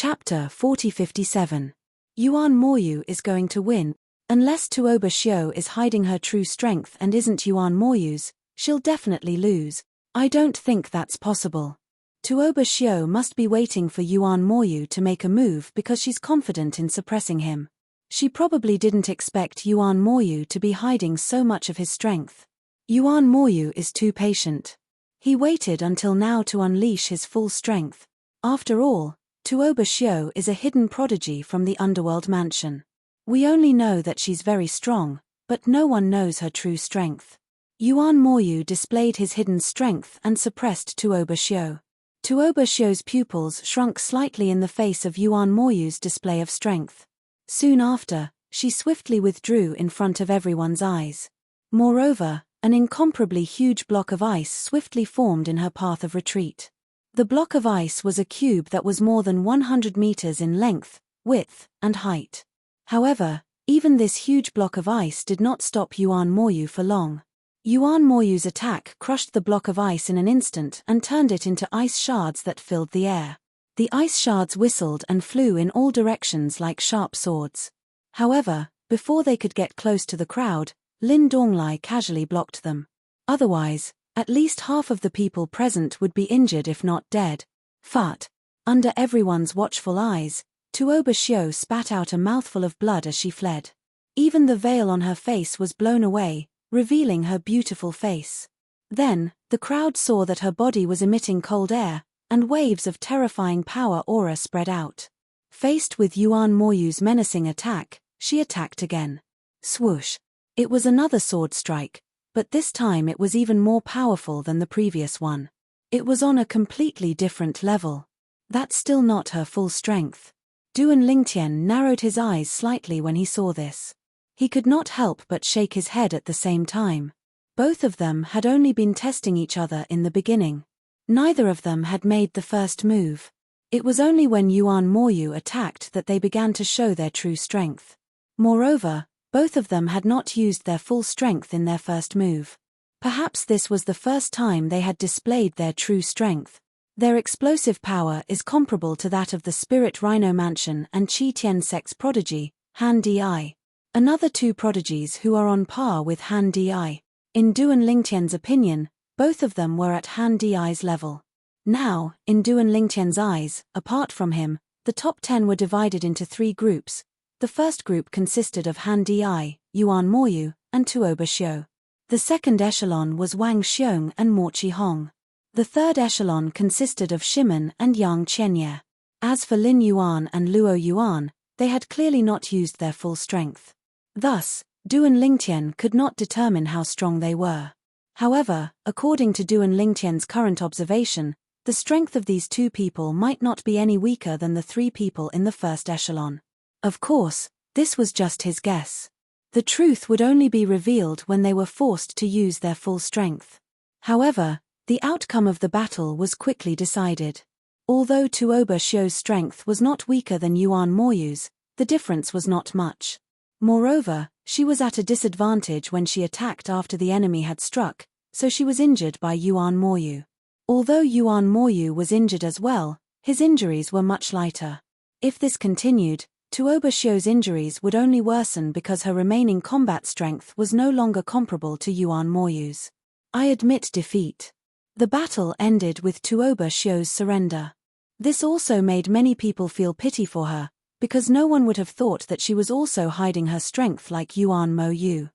Chapter 4057. Yuan Moryu is going to win. Unless Tuoba Xiu is hiding her true strength and isn't Yuan Moryu's, she'll definitely lose. I don't think that's possible. Tuoba Xiu must be waiting for Yuan Moryu to make a move because she's confident in suppressing him. She probably didn't expect Yuan Moryu to be hiding so much of his strength. Yuan Moryu is too patient. He waited until now to unleash his full strength. After all, Tuoba Xiu is a hidden prodigy from the underworld mansion. We only know that she's very strong, but no one knows her true strength. Yuan Moryu displayed his hidden strength and suppressed Tuoba Xiu. Tuoba Xiu's pupils shrunk slightly in the face of Yuan Moryu's display of strength. Soon after, she swiftly withdrew in front of everyone's eyes. Moreover, an incomparably huge block of ice swiftly formed in her path of retreat. The block of ice was a cube that was more than 100 meters in length, width, and height. However, even this huge block of ice did not stop Yuan Moryu for long. Yuan Moryu's attack crushed the block of ice in an instant and turned it into ice shards that filled the air. The ice shards whistled and flew in all directions like sharp swords. However, before they could get close to the crowd, Lin Donglai casually blocked them. Otherwise, at least half of the people present would be injured if not dead. Fart. Under everyone's watchful eyes, Tuoba Xiu spat out a mouthful of blood as she fled. Even the veil on her face was blown away, revealing her beautiful face. Then, the crowd saw that her body was emitting cold air, and waves of terrifying power aura spread out. Faced with Yuan Moryu's menacing attack, she attacked again. Swoosh. It was another sword strike, but this time it was even more powerful than the previous one. It was on a completely different level. That's still not her full strength. Duan Lingtian narrowed his eyes slightly when he saw this. He could not help but shake his head at the same time. Both of them had only been testing each other in the beginning. Neither of them had made the first move. It was only when Yuan Moryu attacked that they began to show their true strength. Moreover, both of them had not used their full strength in their first move. Perhaps this was the first time they had displayed their true strength. Their explosive power is comparable to that of the Spirit Rhino Mansion and Qi Tian Sect's prodigy, Han Di. Another two prodigies who are on par with Han Di. In Duan Lingtian's opinion, both of them were at Han Di's level. Now, in Duan Lingtian's eyes, apart from him, the top 10 were divided into 3 groups. The first group consisted of Han Di, Yuan Moryu, and Tuoba Xiu. The second echelon was Wang Xiong and Mo Qihong. The third echelon consisted of Shimon and Yang Qianye. As for Lin Yuan and Luo Yuan, they had clearly not used their full strength. Thus, Duan Lingtian could not determine how strong they were. However, according to Duan Lingtian's current observation, the strength of these two people might not be any weaker than the 3 people in the first echelon. Of course, this was just his guess. The truth would only be revealed when they were forced to use their full strength. However, the outcome of the battle was quickly decided. Although Tuoba Xiu's strength was not weaker than Yuan Moryu's, the difference was not much. Moreover, she was at a disadvantage when she attacked after the enemy had struck, so she was injured by Yuan Moryu. Although Yuan Moryu was injured as well, his injuries were much lighter. If this continued, Tuoba Xiu's injuries would only worsen because her remaining combat strength was no longer comparable to Yuan Moryu's. I admit defeat. The battle ended with Tuoba Xiu's surrender. This also made many people feel pity for her, because no one would have thought that she was also hiding her strength like Yuan Moryu.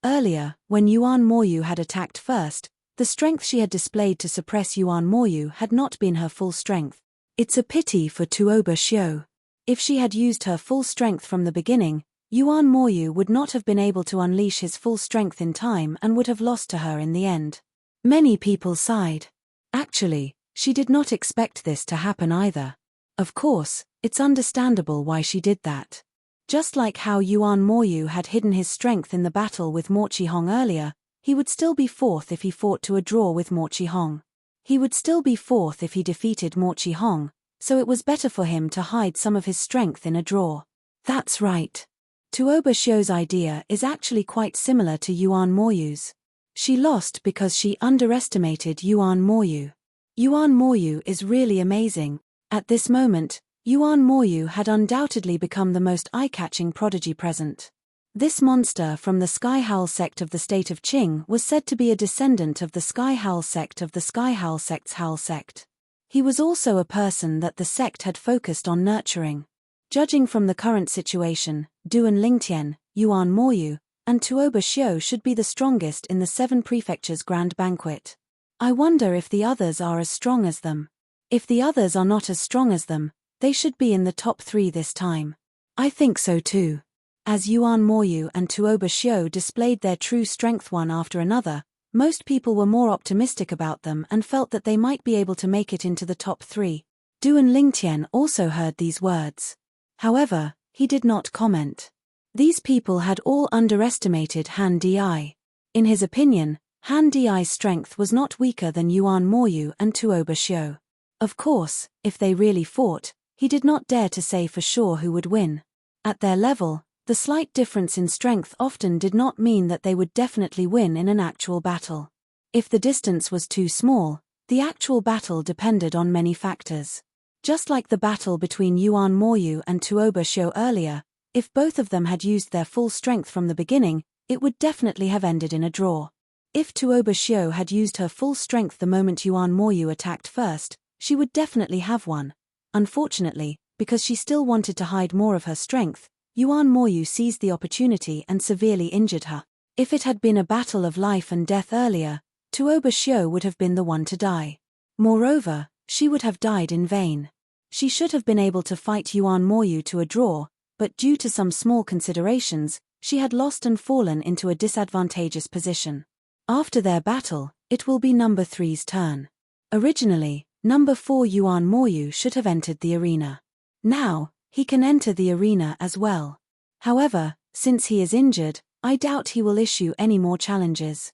Earlier, when Yuan Moryu had attacked first, the strength she had displayed to suppress Yuan Moryu had not been her full strength. It's a pity for Tuoba Xiu. If she had used her full strength from the beginning, Yuan Moryu would not have been able to unleash his full strength in time and would have lost to her in the end. Many people sighed. Actually, she did not expect this to happen either. Of course, it's understandable why she did that. Just like how Yuan Moryu had hidden his strength in the battle with Mo Qihong earlier, he would still be 4th if he fought to a draw with Mo Qihong. He would still be 4th if he defeated Mo Qihong, so it was better for him to hide some of his strength in a draw. That's right. Tuoba Xiu's idea is actually quite similar to Yuan Moryu's. She lost because she underestimated Yuan Moryu. Yuan Moryu is really amazing. At this moment, Yuan Moyu had undoubtedly become the most eye-catching prodigy present. This monster from the Sky Howl sect of the state of Qing was said to be a descendant of the Sky Howl sect of the Sky Howl sect's Howl sect. He was also a person that the sect had focused on nurturing. Judging from the current situation, Duan Lingtian, Yuan Moyu, and Tuoba Xiu should be the strongest in the 7 prefectures grand banquet. I wonder if the others are as strong as them. If the others are not as strong as them, they should be in the top 3 this time. I think so too. As Yuan Moyu and Tuoba Xiu displayed their true strength one after another, most people were more optimistic about them and felt that they might be able to make it into the top 3. Duan Lingtian also heard these words. However, he did not comment. These people had all underestimated Han Di. In his opinion, Han Di's strength was not weaker than Yuan Moyu and Tuoba Xiu. Of course, if they really fought, he did not dare to say for sure who would win. At their level, the slight difference in strength often did not mean that they would definitely win in an actual battle. If the distance was too small, the actual battle depended on many factors. Just like the battle between Yuan Moyu and Tuoba Xiu earlier, if both of them had used their full strength from the beginning, it would definitely have ended in a draw. If Tuoba Xiu had used her full strength the moment Yuan Moyu attacked first, she would definitely have won. Unfortunately, because she still wanted to hide more of her strength, Yuan Moyu seized the opportunity and severely injured her. If it had been a battle of life and death earlier, Tuoba Xiu would have been the one to die. Moreover, she would have died in vain. She should have been able to fight Yuan Moyu to a draw, but due to some small considerations, she had lost and fallen into a disadvantageous position. After their battle, it will be number 3's turn. Originally, number 4 Yuan Moyu should have entered the arena. Now, he can enter the arena as well. However, since he is injured, I doubt he will issue any more challenges.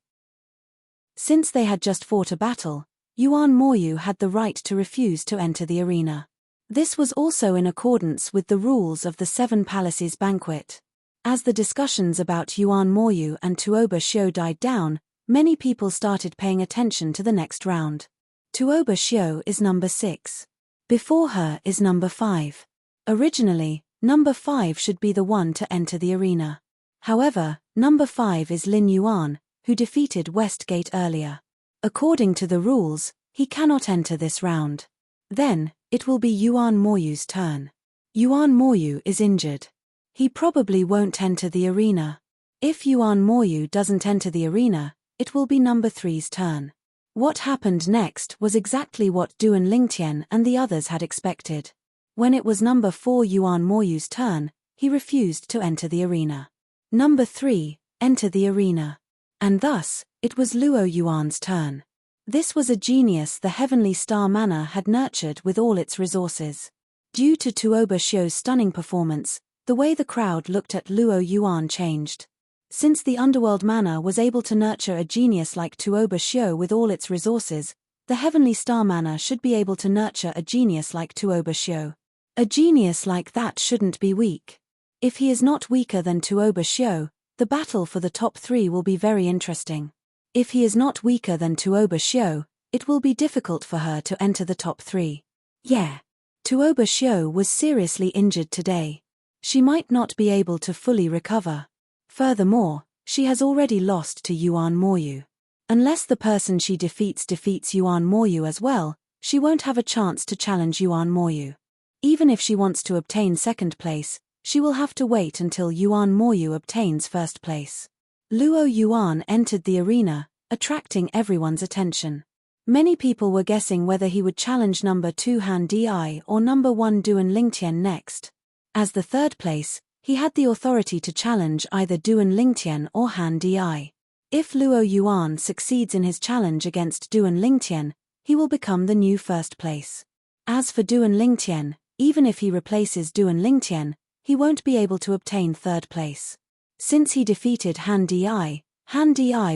Since they had just fought a battle, Yuan Moyu had the right to refuse to enter the arena. This was also in accordance with the rules of the 7 Palaces banquet. As the discussions about Yuan Moyu and Tuoba Xiu died down, many people started paying attention to the next round. Tuoba Xiu is number 6. Before her is number 5. Originally, number 5 should be the one to enter the arena. However, number 5 is Lin Yuan, who defeated Westgate earlier. According to the rules, he cannot enter this round. Then, it will be Yuan Moyu's turn. Yuan Moyu is injured. He probably won't enter the arena. If Yuan Moyu doesn't enter the arena, it will be number 3's turn. What happened next was exactly what Duan Lingtian and the others had expected. When it was number 4 Yuan Moyu's turn, he refused to enter the arena. Number 3, enter the arena. And thus, it was Luo Yuan's turn. This was a genius the Heavenly Star Manor had nurtured with all its resources. Due to Tuoba Xiu's stunning performance, the way the crowd looked at Luo Yuan changed. Since the Underworld Manor was able to nurture a genius like Tuoba Xiu with all its resources, the Heavenly Star Manor should be able to nurture a genius like Tuoba Xiu. A genius like that shouldn't be weak. If he is not weaker than Tuoba Xiu, the battle for the top 3 will be very interesting. If he is not weaker than Tuoba Xiu, it will be difficult for her to enter the top 3. Yeah. Tuoba Xiu was seriously injured today. She might not be able to fully recover. Furthermore, she has already lost to Yuan Moyu. Unless the person she defeats Yuan Moyu as well, she won't have a chance to challenge Yuan Moyu. Even if she wants to obtain second place, she will have to wait until Yuan Moyu obtains first place. Luo Yuan entered the arena, attracting everyone's attention. Many people were guessing whether he would challenge number 2 Han Di or number 1 Duan Lingtian next. As the third place, he had the authority to challenge either Duan Lingtian or Han Di. If Luo Yuan succeeds in his challenge against Duan Lingtian, he will become the new first place. As for Duan Lingtian, even if he replaces Duan Lingtian, he won't be able to obtain third place. Since he defeated Han Di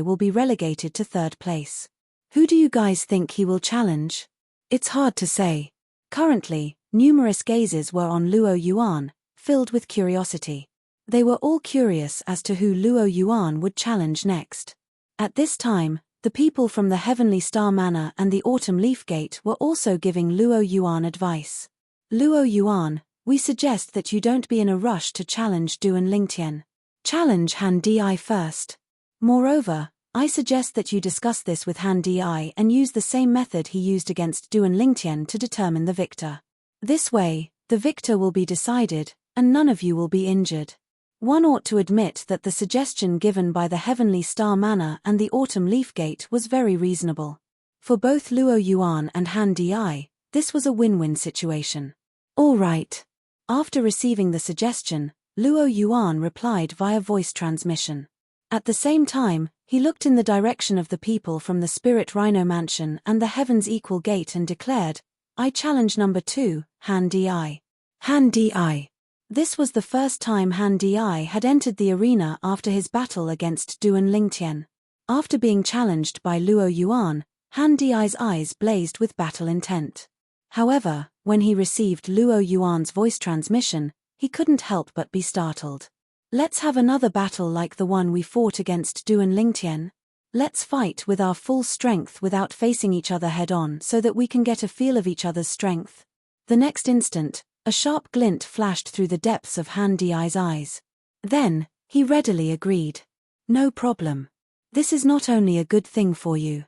will be relegated to third place. Who do you guys think he will challenge? It's hard to say. Currently, numerous gazes were on Luo Yuan, filled with curiosity. They were all curious as to who Luo Yuan would challenge next. At this time, the people from the Heavenly Star Manor and the Autumn Leaf Gate were also giving Luo Yuan advice. Luo Yuan, we suggest that you don't be in a rush to challenge Duan Lingtian. Challenge Han Di first. Moreover, I suggest that you discuss this with Han Di and use the same method he used against Duan Lingtian to determine the victor. This way, the victor will be decided, and none of you will be injured. One ought to admit that the suggestion given by the Heavenly Star Manor and the Autumn Leaf Gate was very reasonable. For both Luo Yuan and Han Di, this was a win-win situation. All right. After receiving the suggestion, Luo Yuan replied via voice transmission. At the same time, he looked in the direction of the people from the Spirit Rhino Mansion and the Heaven's Equal Gate and declared, I challenge number 2, Han Di. Han Di. This was the first time Han Di had entered the arena after his battle against Duan Lingtian. After being challenged by Luo Yuan, Han Di's eyes blazed with battle intent. However, when he received Luo Yuan's voice transmission, he couldn't help but be startled. Let's have another battle like the one we fought against Duan Lingtian. Let's fight with our full strength without facing each other head-on so that we can get a feel of each other's strength. The next instant, a sharp glint flashed through the depths of Han Di's eyes. Then, he readily agreed. No problem. This is not only a good thing for you.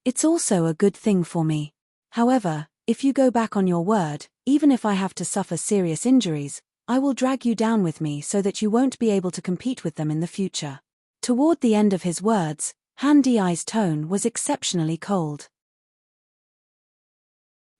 It's also a good thing for me. However, if you go back on your word, even if I have to suffer serious injuries, I will drag you down with me so that you won't be able to compete with them in the future. Toward the end of his words, Han Di's tone was exceptionally cold.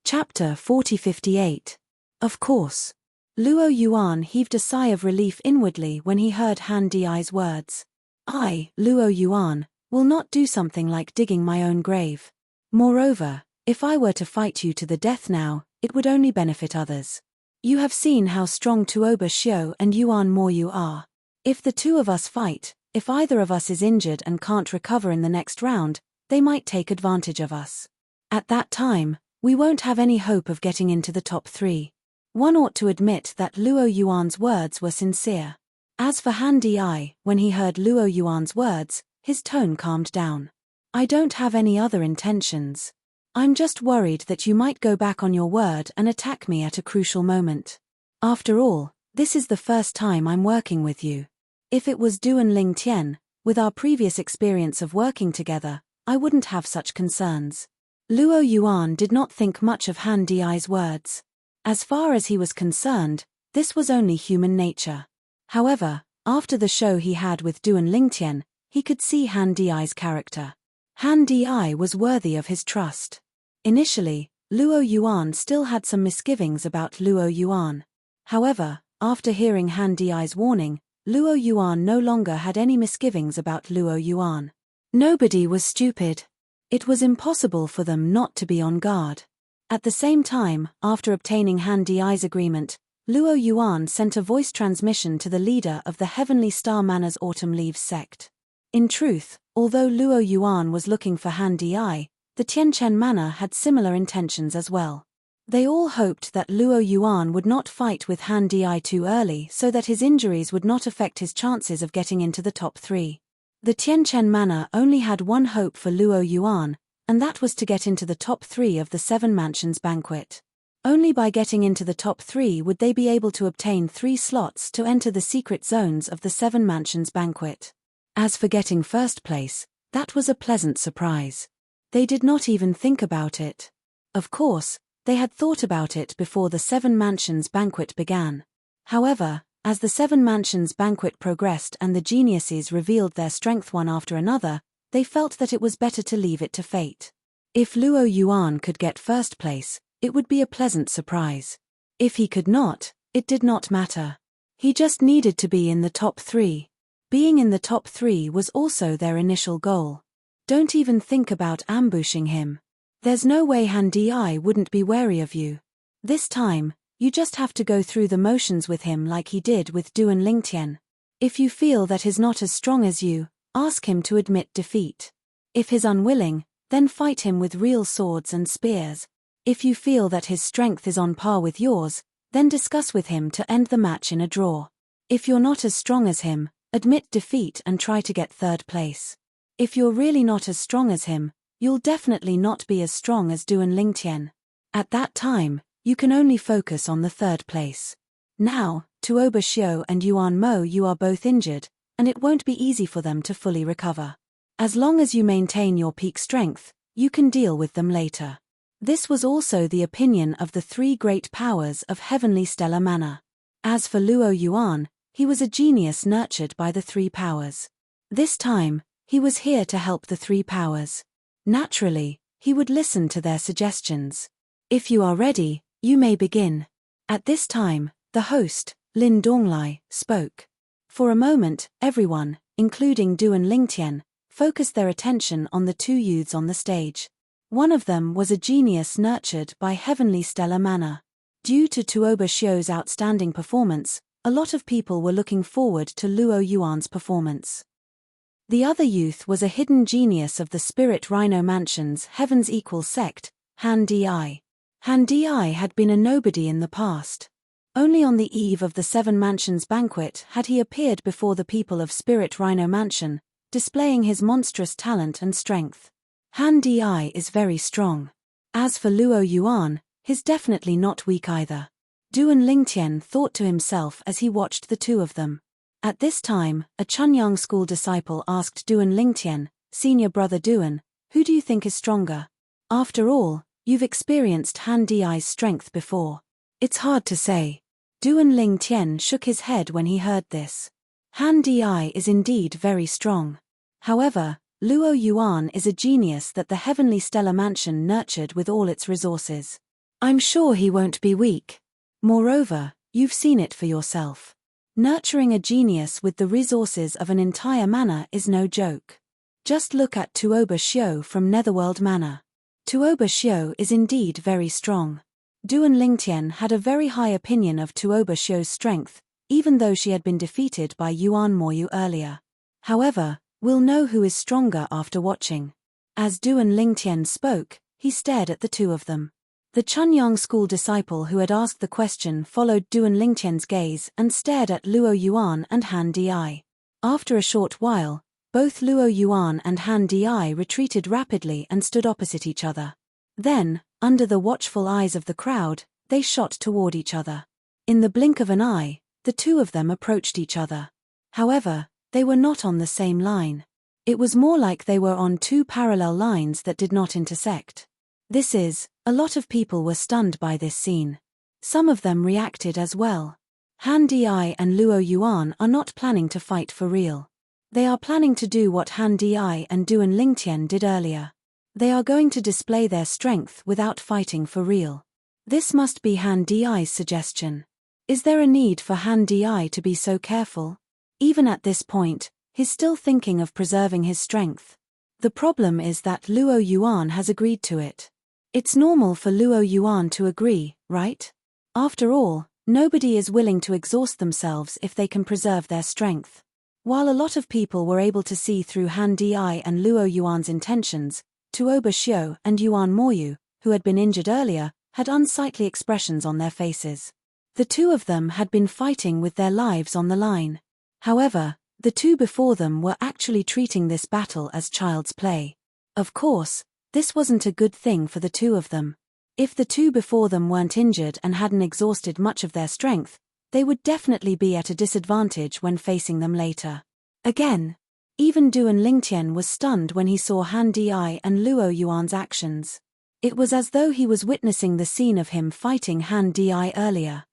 Chapter 4058. Of course. Luo Yuan heaved a sigh of relief inwardly when he heard Han Di's words. I, Luo Yuan, will not do something like digging my own grave. Moreover, if I were to fight you to the death now, it would only benefit others. You have seen how strong Tuoba Xiu and Yuan Moyu are. If the two of us fight, if either of us is injured and can't recover in the next round, they might take advantage of us. At that time, we won't have any hope of getting into the top 3. One ought to admit that Luo Yuan's words were sincere. As for Han Di, when he heard Luo Yuan's words, his tone calmed down. I don't have any other intentions. I'm just worried that you might go back on your word and attack me at a crucial moment. After all, this is the first time I'm working with you. If it was Duan Lingtian, with our previous experience of working together, I wouldn't have such concerns. Luo Yuan did not think much of Han Di's words. As far as he was concerned, this was only human nature. However, after the show he had with Duan Lingtian, he could see Han Di's character. Han Di was worthy of his trust. Initially, Luo Yuan still had some misgivings about Luo Yuan. However, after hearing Han Di's warning, Luo Yuan no longer had any misgivings about Luo Yuan. Nobody was stupid. It was impossible for them not to be on guard. At the same time, after obtaining Han Di's agreement, Luo Yuan sent a voice transmission to the leader of the Heavenly Star Manor's Autumn Leaves sect. In truth, although Luo Yuan was looking for Han Di, the Tianchen Manor had similar intentions as well. They all hoped that Luo Yuan would not fight with Han Di too early so that his injuries would not affect his chances of getting into the top 3. The Tianchen Manor only had one hope for Luo Yuan, and that was to get into the top 3 of the 7 Mansions banquet. Only by getting into the top 3 would they be able to obtain 3 slots to enter the secret zones of the 7 Mansions banquet. As for getting first place, that was a pleasant surprise. They did not even think about it. Of course, they had thought about it before the 7 Mansions banquet began. However, as the 7 Mansions banquet progressed and the geniuses revealed their strength one after another, they felt that it was better to leave it to fate. If Luo Yuan could get first place, it would be a pleasant surprise. If he could not, it did not matter. He just needed to be in the top 3. Being in the top 3 was also their initial goal. Don't even think about ambushing him. There's no way Han Di wouldn't be wary of you. This time, you just have to go through the motions with him like he did with Duan Lingtian. If you feel that he's not as strong as you, ask him to admit defeat. If he's unwilling, then fight him with real swords and spears. If you feel that his strength is on par with yours, then discuss with him to end the match in a draw. If you're not as strong as him, admit defeat and try to get third place. If you're really not as strong as him, you'll definitely not be as strong as Duan Lingtian. At that time, You can only focus on the third place. Now, Tuoba Xiu and Yuan Mo, you are both injured, and it won't be easy for them to fully recover. As long as you maintain your peak strength, you can deal with them later. This was also the opinion of the three great powers of Heavenly Stellar Manor. As for Luo Yuan, he was a genius nurtured by the three powers. This time, he was here to help the three powers. Naturally, he would listen to their suggestions. If you are ready, you may begin. At this time, the host, Lin Donglai, spoke. For a moment, everyone, including Du and Lingtian, focused their attention on the two youths on the stage. One of them was a genius nurtured by Heavenly Stellar Manor. Due to Tuoba Xiu's outstanding performance, a lot of people were looking forward to Luo Yuan's performance. The other youth was a hidden genius of the Spirit Rhino Mansion's Heaven's Equal sect, Han Di. Han Di had been a nobody in the past. Only on the eve of the Seven Mansions banquet had he appeared before the people of Spirit Rhino Mansion, displaying his monstrous talent and strength. Han Di is very strong. As for Luo Yuan, he's definitely not weak either. Du and Lingtian thought to himself as he watched the two of them. At this time, a Chunyang school disciple asked Du and Lingtian, senior brother Duan, who do you think is stronger? After all, you've experienced Han Di's strength before. It's hard to say. Du and Lingtian shook his head when he heard this. Han Di is indeed very strong. However, Luo Yuan is a genius that the Heavenly Stellar Mansion nurtured with all its resources. I'm sure he won't be weak. Moreover, you've seen it for yourself. Nurturing a genius with the resources of an entire manor is no joke. Just look at Tuoba Xiu from Netherworld Manor. Tuoba Xiu is indeed very strong. Du and Lingtian had a very high opinion of Tuoba Xiu's strength, even though she had been defeated by Yuan Moyu earlier. However, we'll know who is stronger after watching. As Du and Lingtian spoke, he stared at the two of them. The Chunyang school disciple who had asked the question followed Du and Lingtian's gaze and stared at Luo Yuan and Han Di. After a short while, both Luo Yuan and Han Di retreated rapidly and stood opposite each other. Then, under the watchful eyes of the crowd, they shot toward each other. In the blink of an eye, the two of them approached each other. However, they were not on the same line. It was more like they were on two parallel lines that did not intersect. A lot of people were stunned by this scene. Some of them reacted as well. Han Di and Luo Yuan are not planning to fight for real. They are planning to do what Han Di and Du and Lingtian did earlier. They are going to display their strength without fighting for real. This must be Han Di's suggestion. Is there a need for Han Di to be so careful? Even at this point, he's still thinking of preserving his strength. The problem is that Luo Yuan has agreed to it. It's normal for Luo Yuan to agree, right? After all, nobody is willing to exhaust themselves if they can preserve their strength. While a lot of people were able to see through Han Di and Luo Yuan's intentions, Tuoba Xiu and Yuan Moyu, who had been injured earlier, had unsightly expressions on their faces. The two of them had been fighting with their lives on the line. However, the two before them were actually treating this battle as child's play. Of course, this wasn't a good thing for the two of them. If the two before them weren't injured and hadn't exhausted much of their strength, they would definitely be at a disadvantage when facing them later. Again, even Du and Lingtian was stunned when he saw Han Di and Luo Yuan's actions. It was as though he was witnessing the scene of him fighting Han Di earlier.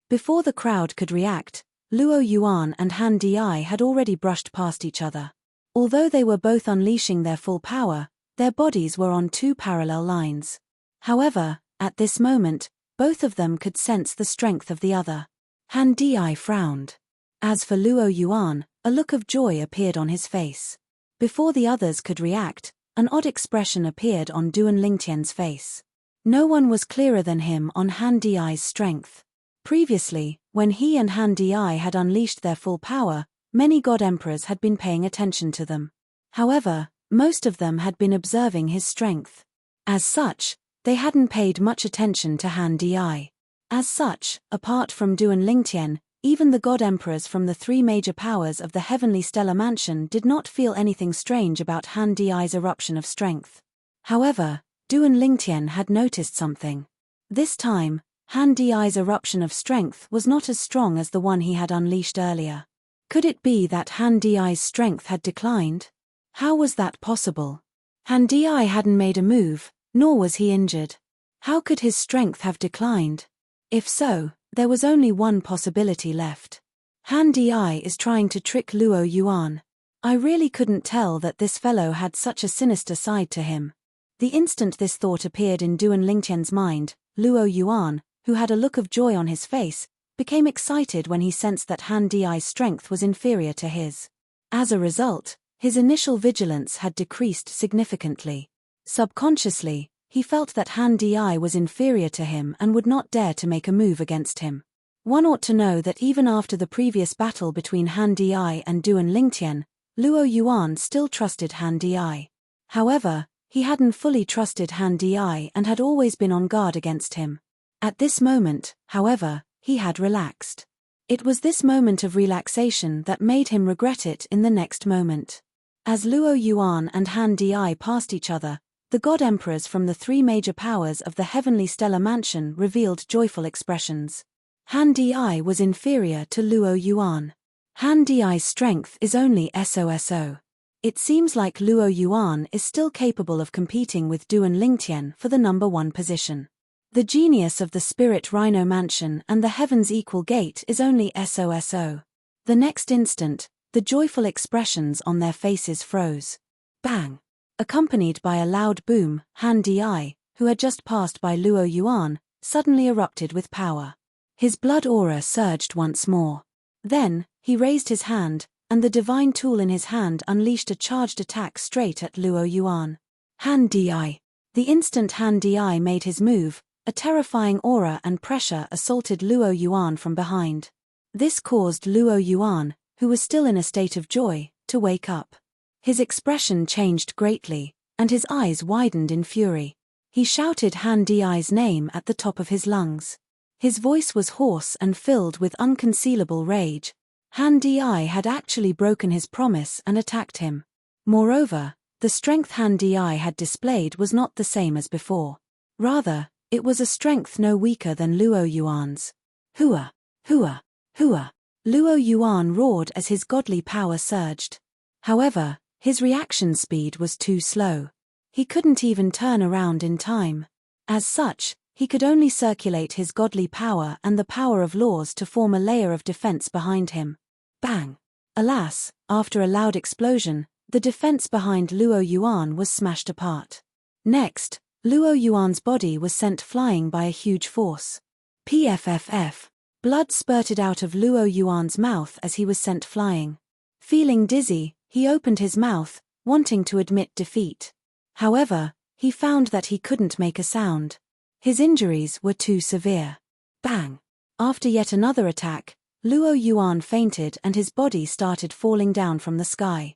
Before the crowd could react, Luo Yuan and Han Di had already brushed past each other. Although they were both unleashing their full power, their bodies were on two parallel lines. However, at this moment, both of them could sense the strength of the other. Han Di frowned. As for Luo Yuan, a look of joy appeared on his face. Before the others could react, an odd expression appeared on Du and Lingtian's face. No one was clearer than him on Han Di's strength. Previously, when he and Han Di had unleashed their full power, many god emperors had been paying attention to them. However, most of them had been observing his strength. As such, they hadn't paid much attention to Han Di. As such, apart from Du and Lingtian, even the god emperors from the three major powers of the Heavenly Stellar Mansion did not feel anything strange about Han Di's eruption of strength. However, Du and Lingtian had noticed something. This time, Han Di's eruption of strength was not as strong as the one he had unleashed earlier. Could it be that Han Di's strength had declined? How was that possible? Han Di hadn't made a move, nor was he injured. How could his strength have declined? If so, there was only one possibility left. Han Di is trying to trick Luo Yuan. I really couldn't tell that this fellow had such a sinister side to him. The instant this thought appeared in Duan Lingtian's mind, Luo Yuan, who had a look of joy on his face, became excited when he sensed that Han Di's strength was inferior to his. As a result, his initial vigilance had decreased significantly. Subconsciously, he felt that Han Di was inferior to him and would not dare to make a move against him. One ought to know that even after the previous battle between Han Di and Duan Lingtian, Luo Yuan still trusted Han Di. However, he hadn't fully trusted Han Di and had always been on guard against him. At this moment, however, he had relaxed. It was this moment of relaxation that made him regret it in the next moment. As Luo Yuan and Han Di passed each other, the god emperors from the three major powers of the heavenly stellar mansion revealed joyful expressions. Han Di was inferior to Luo Yuan. Han Di's strength is only SOSO. It seems like Luo Yuan is still capable of competing with Duan Lingtian for the number one position. The genius of the Spirit Rhino Mansion and the Heaven's Equal Gate is only SOSO. The next instant, the joyful expressions on their faces froze. Bang! Accompanied by a loud boom, Han Di, who had just passed by Luo Yuan, suddenly erupted with power. His blood aura surged once more. Then, he raised his hand, and the divine tool in his hand unleashed a charged attack straight at Luo Yuan. Han Di. The instant Han Di made his move, a terrifying aura and pressure assaulted Luo Yuan from behind. This caused Luo Yuan, who was still in a state of joy, to wake up. His expression changed greatly, and his eyes widened in fury. He shouted Han Di's name at the top of his lungs. His voice was hoarse and filled with unconcealable rage. Han Di had actually broken his promise and attacked him. Moreover, the strength Han Di had displayed was not the same as before. Rather, it was a strength no weaker than Luo Yuan's. Hua! Hua! Hua! Luo Yuan roared as his godly power surged. However, his reaction speed was too slow. He couldn't even turn around in time. As such, he could only circulate his godly power and the power of laws to form a layer of defense behind him. Bang! Alas, after a loud explosion, the defense behind Luo Yuan was smashed apart. Next, Luo Yuan's body was sent flying by a huge force. PFFF. Blood spurted out of Luo Yuan's mouth as he was sent flying. Feeling dizzy, he opened his mouth, wanting to admit defeat. However, he found that he couldn't make a sound. His injuries were too severe. Bang! After yet another attack, Luo Yuan fainted and his body started falling down from the sky.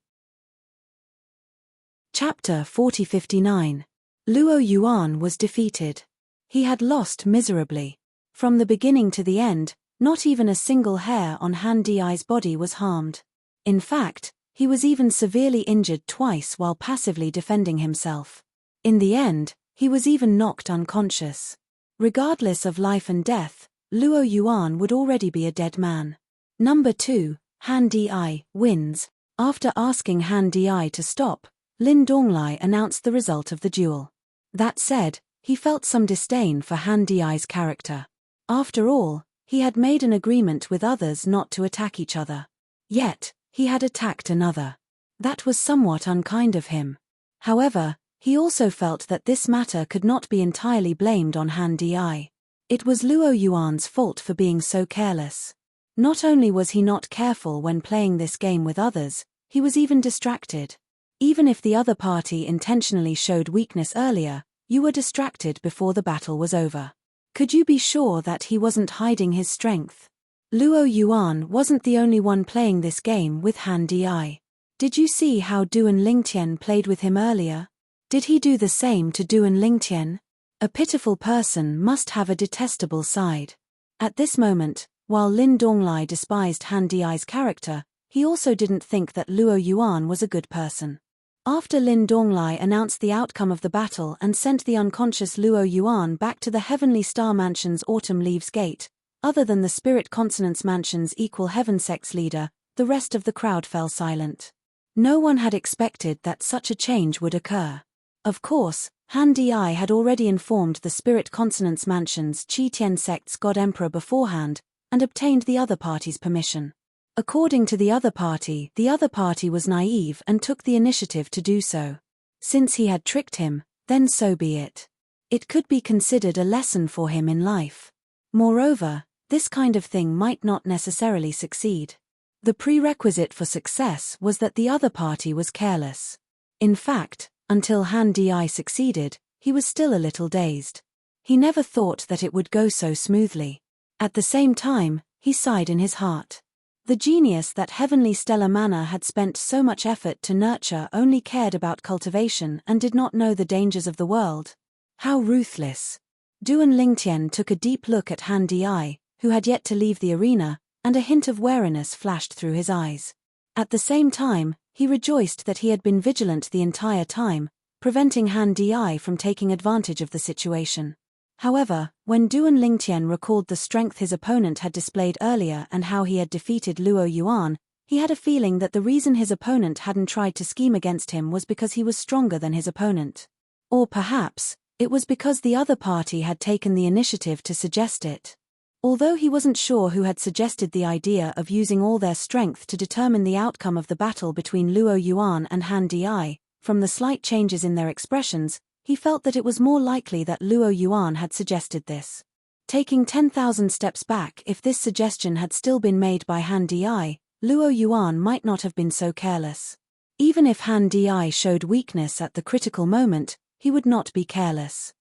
Chapter 4059. Luo Yuan was defeated. He had lost miserably. From the beginning to the end, not even a single hair on Han Di's body was harmed. In fact, he was even severely injured twice while passively defending himself. In the end, he was even knocked unconscious. Regardless of life and death, Luo Yuan would already be a dead man. Number 2, Han Di, wins. After asking Han Di to stop, Lin Donglai announced the result of the duel. That said, he felt some disdain for Han Di's character. After all, he had made an agreement with others not to attack each other. Yet, he had attacked another. That was somewhat unkind of him. However, he also felt that this matter could not be entirely blamed on Han Di. It was Luo Yuan's fault for being so careless. Not only was he not careful when playing this game with others, he was even distracted. Even if the other party intentionally showed weakness earlier, you were distracted before the battle was over. Could you be sure that he wasn't hiding his strength? Luo Yuan wasn't the only one playing this game with Han Di. Did you see how Duan Lingtian played with him earlier? Did he do the same to Duan Lingtian? A pitiful person must have a detestable side. At this moment, while Lin Donglai despised Han Di's character, he also didn't think that Luo Yuan was a good person. After Lin Donglai announced the outcome of the battle and sent the unconscious Luo Yuan back to the Heavenly Star Mansion's Autumn Leaves Gate, other than the Spirit Consonance Mansion's Equal Heaven sect's leader, the rest of the crowd fell silent. No one had expected that such a change would occur. Of course, Han Di had already informed the Spirit Consonance Mansion's Qi Tian sect's God Emperor beforehand, and obtained the other party's permission. According to the other party was naive and took the initiative to do so. Since he had tricked him, then so be it. It could be considered a lesson for him in life. Moreover, this kind of thing might not necessarily succeed. The prerequisite for success was that the other party was careless. In fact, until Han Di succeeded, he was still a little dazed. He never thought that it would go so smoothly. At the same time, he sighed in his heart. The genius that Heavenly Stellar Manor had spent so much effort to nurture only cared about cultivation and did not know the dangers of the world. How ruthless! Duan Lingtian took a deep look at Han Di, who had yet to leave the arena, and a hint of wariness flashed through his eyes. At the same time, he rejoiced that he had been vigilant the entire time, preventing Han Di from taking advantage of the situation. However, when Duan Lingtian recalled the strength his opponent had displayed earlier and how he had defeated Luo Yuan, he had a feeling that the reason his opponent hadn't tried to scheme against him was because he was stronger than his opponent. Or perhaps, it was because the other party had taken the initiative to suggest it. Although he wasn't sure who had suggested the idea of using all their strength to determine the outcome of the battle between Luo Yuan and Han Di, from the slight changes in their expressions, he felt that it was more likely that Luo Yuan had suggested this. Taking 10,000 steps back, if this suggestion had still been made by Han Di, Luo Yuan might not have been so careless. Even if Han Di showed weakness at the critical moment, he would not be careless.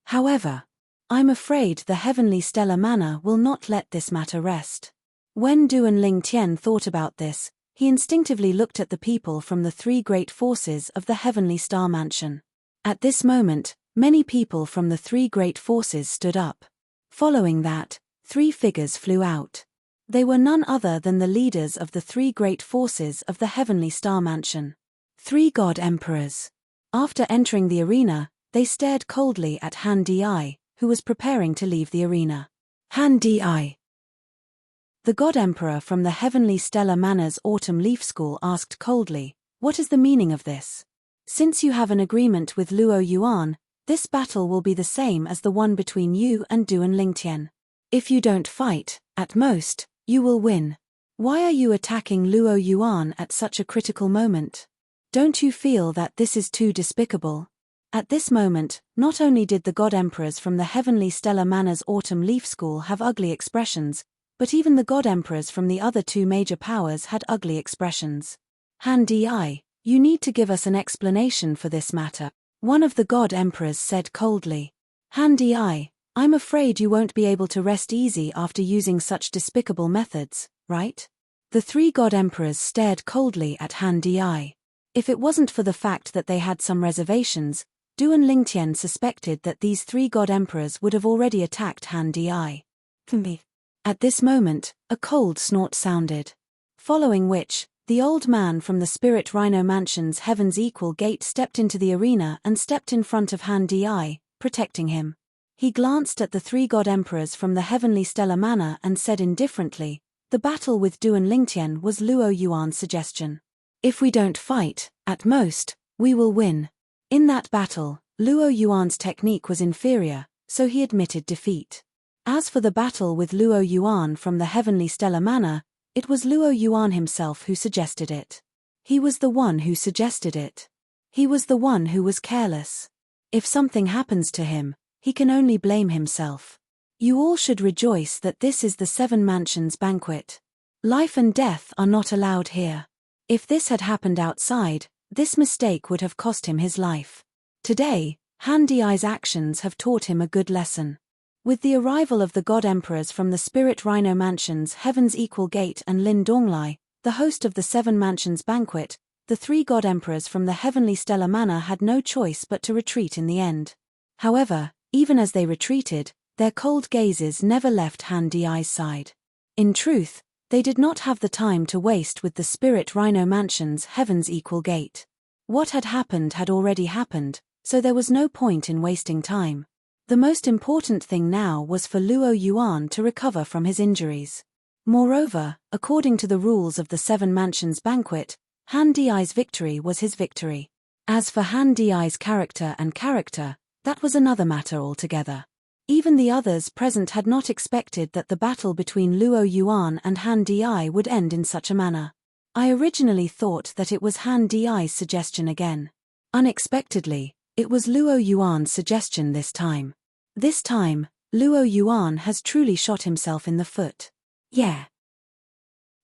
However, I'm afraid the Heavenly Stellar Manor will not let this matter rest. When Duan Lingtian thought about this, he instinctively looked at the people from the three great forces of the Heavenly Star Mansion. At this moment, many people from the three great forces stood up. Following that, three figures flew out. They were none other than the leaders of the three great forces of the Heavenly Star Mansion. Three God Emperors. After entering the arena, they stared coldly at Han Di, who was preparing to leave the arena. Han Di. The God Emperor from the Heavenly Stellar Manor's Autumn Leaf School asked coldly, "What is the meaning of this? Since you have an agreement with Luo Yuan, this battle will be the same as the one between you and Duan Lingtian. If you don't fight, at most, you will win. Why are you attacking Luo Yuan at such a critical moment? Don't you feel that this is too despicable?" At this moment, not only did the God Emperors from the Heavenly Stellar Manor's Autumn Leaf School have ugly expressions, but even the God Emperors from the other two major powers had ugly expressions. Han Di, you need to give us an explanation for this matter, one of the God Emperors said coldly. Han Di, I'm afraid you won't be able to rest easy after using such despicable methods, right? The three God Emperors stared coldly at Han Di. If it wasn't for the fact that they had some reservations, Duan Lingtian suspected that these three God Emperors would have already attacked Han Di. At this moment, a cold snort sounded. Following which, the old man from the Spirit Rhino Mansion's Heaven's Equal Gate stepped into the arena and stepped in front of Han Di, protecting him. He glanced at the three God Emperors from the Heavenly Stellar Manor and said indifferently, "The battle with Duan Lingtian was Luo Yuan's suggestion. If we don't fight, at most, we will win." In that battle, Luo Yuan's technique was inferior, so he admitted defeat. As for the battle with Luo Yuan from the Heavenly Stellar Manor, it was Luo Yuan himself who suggested it. He was the one who suggested it. He was the one who was careless. If something happens to him, he can only blame himself. You all should rejoice that this is the Seven Mansions banquet. Life and death are not allowed here. If this had happened outside, this mistake would have cost him his life. Today, Han Di's actions have taught him a good lesson. With the arrival of the God Emperors from the Spirit Rhino Mansion's Heaven's Equal Gate and Lin Donglai, the host of the Seven Mansions banquet, the three God Emperors from the Heavenly Stellar Manor had no choice but to retreat in the end. However, even as they retreated, their cold gazes never left Han Di's side. In truth, they did not have the time to waste with the Spirit Rhino Mansion's Heaven's Equal Gate. What had already happened, so there was no point in wasting time. The most important thing now was for Luo Yuan to recover from his injuries. Moreover, according to the rules of the Seven Mansions banquet, Han Di's victory was his victory. As for Han Di's character, that was another matter altogether. Even the others present had not expected that the battle between Luo Yuan and Han Di would end in such a manner. I originally thought that it was Han Di's suggestion again. Unexpectedly, it was Luo Yuan's suggestion this time. This time, Luo Yuan has truly shot himself in the foot. Yeah.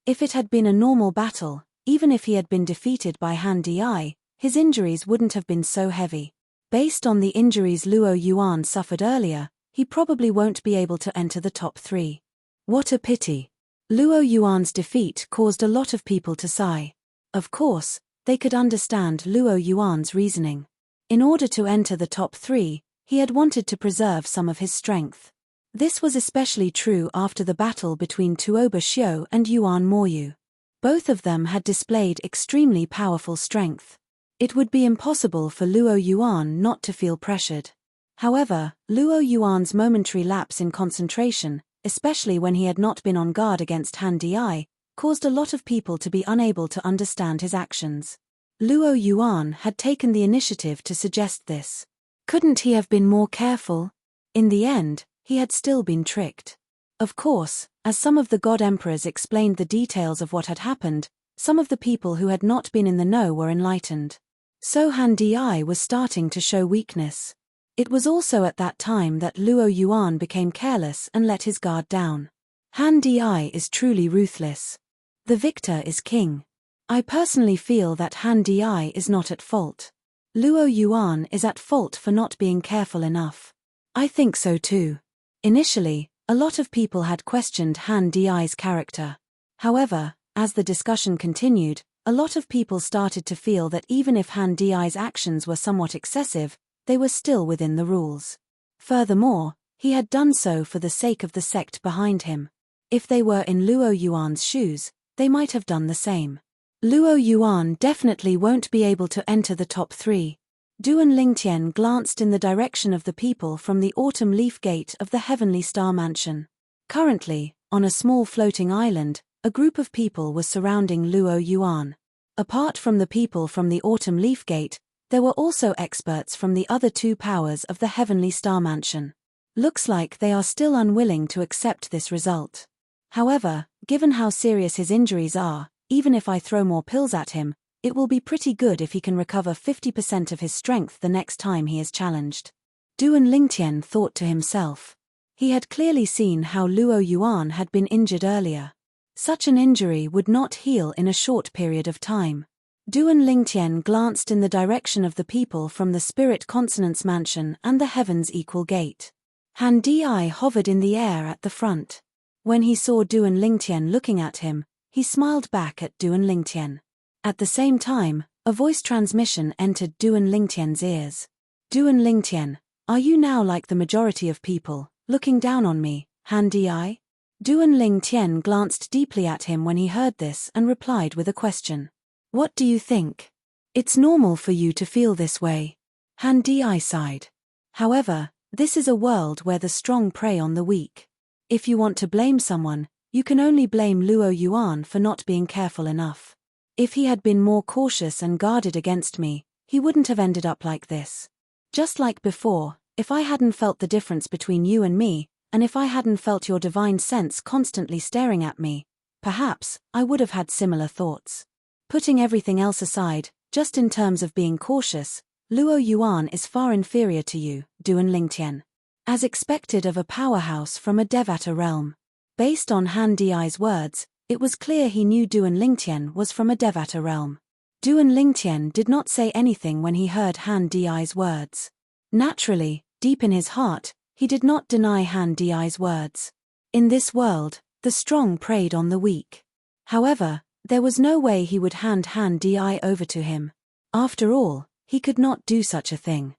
If it had been a normal battle, even if he had been defeated by Han Di, his injuries wouldn't have been so heavy. Based on the injuries Luo Yuan suffered earlier, he probably won't be able to enter the top 3. What a pity. Luo Yuan's defeat caused a lot of people to sigh. Of course, they could understand Luo Yuan's reasoning. In order to enter the top 3, he had wanted to preserve some of his strength. This was especially true after the battle between Tuoba Xiu and Yuan Moyu. Both of them had displayed extremely powerful strength. It would be impossible for Luo Yuan not to feel pressured. However, Luo Yuan's momentary lapse in concentration, especially when he had not been on guard against Han Di, caused a lot of people to be unable to understand his actions. Luo Yuan had taken the initiative to suggest this. Couldn't he have been more careful? In the end, he had still been tricked. Of course, as some of the god emperors explained the details of what had happened, some of the people who had not been in the know were enlightened. So Han Di was starting to show weakness. It was also at that time that Luo Yuan became careless and let his guard down. Han Di is truly ruthless. The victor is king. I personally feel that Han Di is not at fault. Luo Yuan is at fault for not being careful enough. I think so too. Initially, a lot of people had questioned Han Di's character. However, as the discussion continued, a lot of people started to feel that even if Han Di's actions were somewhat excessive, they were still within the rules. Furthermore, he had done so for the sake of the sect behind him. If they were in Luo Yuan's shoes, they might have done the same. Luo Yuan definitely won't be able to enter the top 3. Duan Lingtian glanced in the direction of the people from the autumn leaf gate of the Heavenly Star Mansion. Currently, on a small floating island, a group of people was surrounding Luo Yuan. Apart from the people from the autumn leaf gate, there were also experts from the other 2 powers of the Heavenly Star Mansion. Looks like they are still unwilling to accept this result. However, given how serious his injuries are, even if I throw more pills at him, it will be pretty good if he can recover 50% of his strength the next time he is challenged. Duan Lingtian thought to himself. He had clearly seen how Luo Yuan had been injured earlier. Such an injury would not heal in a short period of time. Duan Lingtian glanced in the direction of the people from the Spirit Consonance Mansion and the Heaven's Equal Gate. Han Di hovered in the air at the front. When he saw Duan Lingtian looking at him, he smiled back at Duan Lingtian. At the same time, a voice transmission entered Duan Lingtian's ears. Duan Lingtian, are you now like the majority of people, looking down on me, Han Di? Duan Lingtian glanced deeply at him when he heard this and replied with a question. What do you think? It's normal for you to feel this way. Han Di sighed. However, this is a world where the strong prey on the weak. If you want to blame someone, you can only blame Luo Yuan for not being careful enough. If he had been more cautious and guarded against me, he wouldn't have ended up like this. Just like before, if I hadn't felt the difference between you and me, and if I hadn't felt your divine sense constantly staring at me, perhaps I would have had similar thoughts. Putting everything else aside, just in terms of being cautious, Luo Yuan is far inferior to you, Duan Lingtian. As expected of a powerhouse from a Devata realm. Based on Han Di's words, it was clear he knew Duan Lingtian was from a Devata realm. Duan Lingtian did not say anything when he heard Han Di's words. Naturally, deep in his heart, he did not deny Han Di's words. In this world, the strong preyed on the weak. However, there was no way he would hand Han Di over to him. After all, he could not do such a thing.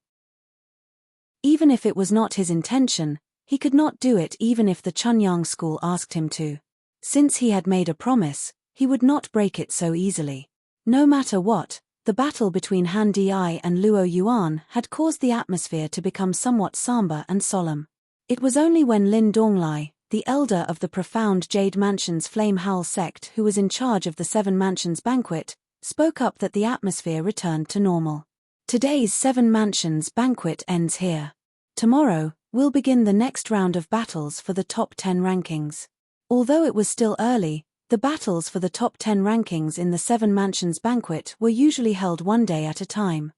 Even if it was not his intention, he could not do it even if the Chunyang school asked him to. Since he had made a promise, he would not break it so easily. No matter what, The battle between Han Di and Luo Yuan had caused the atmosphere to become somewhat somber and solemn. It was only when Lin Donglai, the elder of the profound Jade Mansion's Flame Howl sect who was in charge of the Seven Mansions banquet, spoke up that the atmosphere returned to normal. Today's Seven Mansions banquet ends here. Tomorrow, we'll begin the next round of battles for the top 10 rankings. Although it was still early, the battles for the top 10 rankings in the Seven Mansions banquet were usually held one day at a time.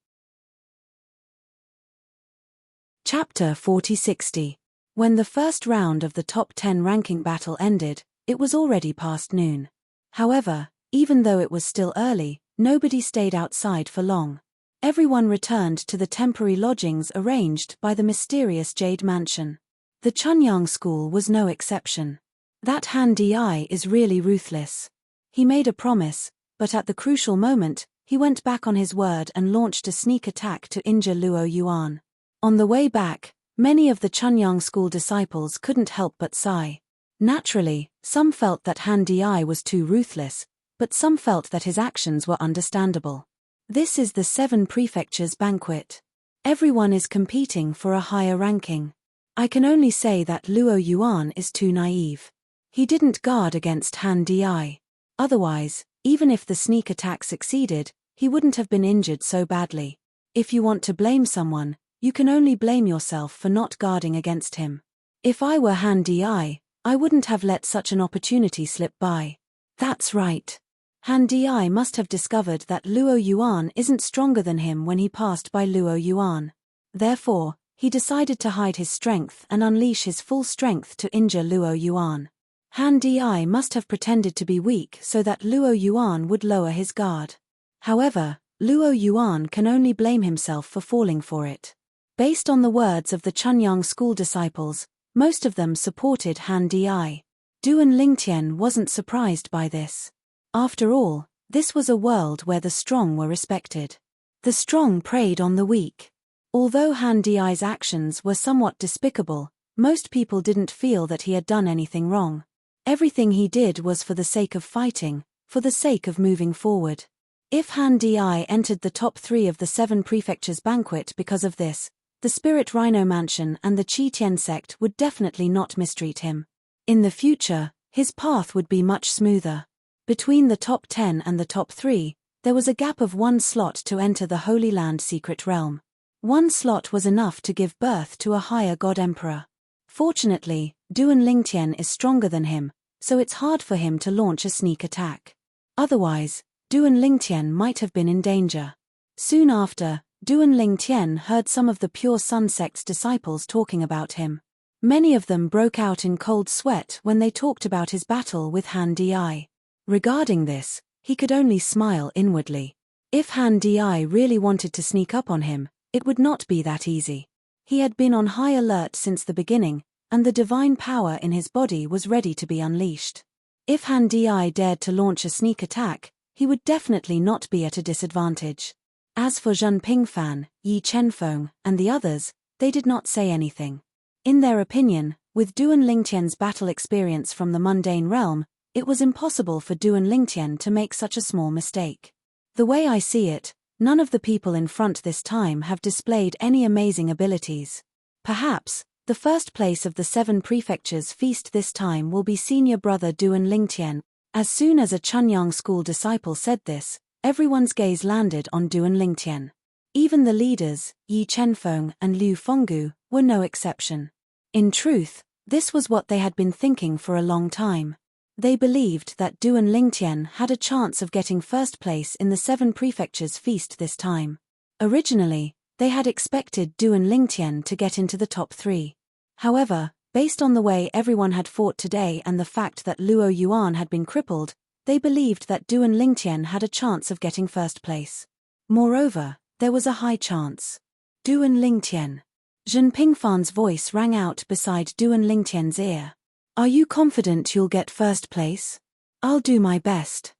Chapter 4060. When the first round of the top 10 ranking battle ended, it was already past noon. However, even though it was still early, nobody stayed outside for long. Everyone returned to the temporary lodgings arranged by the mysterious Jade Mansion. The Chunyang School was no exception. That Han Di is really ruthless. He made a promise, but at the crucial moment, he went back on his word and launched a sneak attack to injure Luo Yuan. On the way back, many of the Chunyang School disciples couldn't help but sigh. Naturally, some felt that Han Di was too ruthless, but some felt that his actions were understandable. This is the Seven Prefectures banquet. Everyone is competing for a higher ranking. I can only say that Luo Yuan is too naive. He didn't guard against Han Di. Otherwise, even if the sneak attack succeeded, he wouldn't have been injured so badly. If you want to blame someone, you can only blame yourself for not guarding against him. If I were Han Di, I wouldn't have let such an opportunity slip by. That's right. Han Di must have discovered that Luo Yuan isn't stronger than him when he passed by Luo Yuan. Therefore, he decided to hide his strength and unleash his full strength to injure Luo Yuan. Han Di must have pretended to be weak so that Luo Yuan would lower his guard. However, Luo Yuan can only blame himself for falling for it. Based on the words of the Chunyang School disciples, most of them supported Han Di. Duan Lingtian wasn't surprised by this. After all, this was a world where the strong were respected. The strong preyed on the weak. Although Han Di's actions were somewhat despicable, most people didn't feel that he had done anything wrong. Everything he did was for the sake of fighting, for the sake of moving forward. If Han Di entered the top 3 of the Seven Prefectures banquet because of this, the Spirit Rhino Mansion and the Qi Tian sect would definitely not mistreat him. In the future, his path would be much smoother. Between the top 10 and the top 3, there was a gap of 1 slot to enter the Holy Land Secret Realm. 1 slot was enough to give birth to a higher God Emperor. Fortunately, Duan Lingtian is stronger than him, so it's hard for him to launch a sneak attack. Otherwise, Duan Lingtian might have been in danger. Soon after, Duan Lingtian heard some of the Pure Sun sect's disciples talking about him. Many of them broke out in cold sweat when they talked about his battle with Han Di. Regarding this, he could only smile inwardly. If Han Di really wanted to sneak up on him, it would not be that easy. He had been on high alert since the beginning, and the divine power in his body was ready to be unleashed. If Han Di dared to launch a sneak attack, he would definitely not be at a disadvantage. As for Zhen Pingfan, Yi Chenfeng, and the others, they did not say anything. In their opinion, with Duan Lingtian's battle experience from the mundane realm, it was impossible for Duan Lingtian to make such a small mistake. The way I see it, none of the people in front this time have displayed any amazing abilities. Perhaps, the first place of the Seven Prefectures feast this time will be senior brother Duan Lingtian. As soon as a Chunyang School disciple said this, everyone's gaze landed on Duan Lingtian. Even the leaders, Yi Chenfeng and Liu Fenggu, were no exception. In truth, this was what they had been thinking for a long time. They believed that Duan Lingtian had a chance of getting first place in the Seven Prefectures feast this time. Originally, they had expected Duan Lingtian to get into the top 3. However, based on the way everyone had fought today and the fact that Luo Yuan had been crippled, they believed that Duan Lingtian had a chance of getting first place. Moreover, there was a high chance. Duan Lingtian. Zhen Pingfan's voice rang out beside Duan Lingtian's ear. Are you confident you'll get first place? I'll do my best.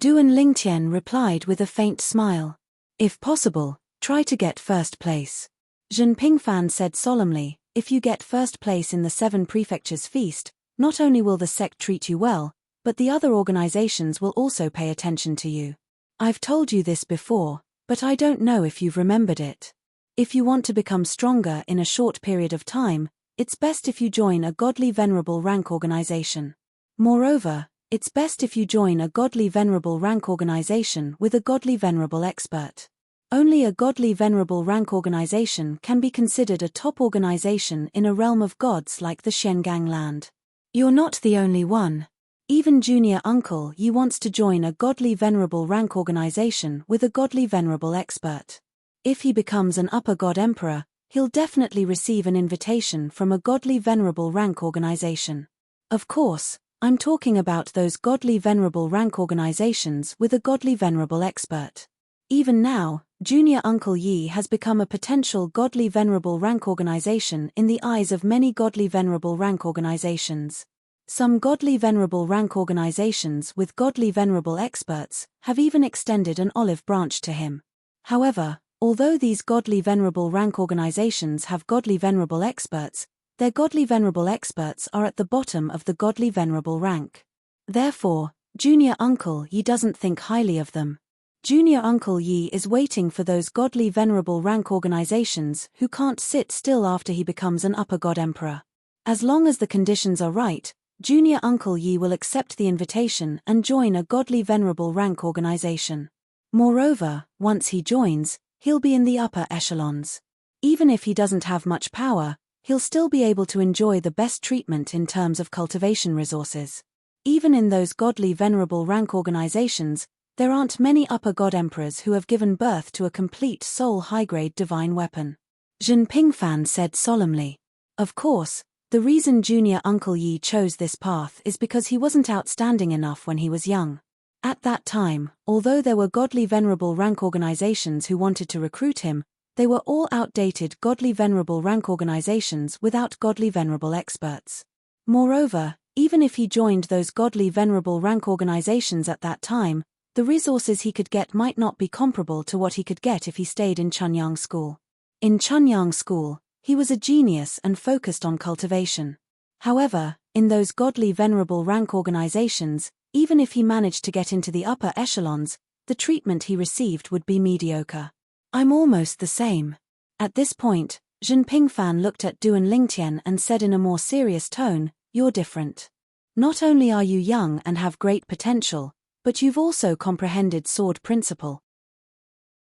Duan Lingtian replied with a faint smile. If possible, try to get first place. Zhen Pingfan said solemnly, if you get first place in the Seven Prefectures feast, not only will the sect treat you well, but the other organizations will also pay attention to you. I've told you this before, but I don't know if you've remembered it. If you want to become stronger in a short period of time, it's best if you join a godly venerable rank organization. Moreover, it's best if you join a godly venerable rank organization with a godly venerable expert. Only a godly venerable rank organization can be considered a top organization in a realm of gods like the Shengang land. You're not the only one. Even junior uncle Yi wants to join a godly venerable rank organization with a godly venerable expert. If he becomes an upper god emperor, he'll definitely receive an invitation from a godly venerable rank organization. Of course, I'm talking about those godly venerable rank organizations with a godly venerable expert. Even now, junior uncle Yi has become a potential godly venerable rank organization in the eyes of many godly venerable rank organizations. Some godly venerable rank organizations with godly venerable experts have even extended an olive branch to him. However, although these godly venerable rank organizations have godly venerable experts, their godly venerable experts are at the bottom of the godly venerable rank. Therefore, junior uncle Yi doesn't think highly of them. Junior uncle Yi is waiting for those godly venerable rank organizations who can't sit still after he becomes an upper god emperor. As long as the conditions are right, junior uncle Yi will accept the invitation and join a godly venerable rank organization. Moreover, once he joins, he'll be in the upper echelons. Even if he doesn't have much power, he'll still be able to enjoy the best treatment in terms of cultivation resources. Even in those godly venerable rank organizations, there aren't many upper god emperors who have given birth to a complete soul high-grade divine weapon. Zhen Pingfan said solemnly. Of course, the reason junior uncle Yi chose this path is because he wasn't outstanding enough when he was young. At that time, although there were godly venerable rank organizations who wanted to recruit him, they were all outdated godly venerable rank organizations without godly venerable experts. Moreover, even if he joined those godly venerable rank organizations at that time, the resources he could get might not be comparable to what he could get if he stayed in Chunyang School. In Chunyang School, he was a genius and focused on cultivation. However, in those godly venerable rank organizations, even if he managed to get into the upper echelons, the treatment he received would be mediocre. I'm almost the same. At this point, Zhen Pingfan looked at Duan Lingtian and said in a more serious tone, "You're different. Not only are you young and have great potential, but you've also comprehended sword principle.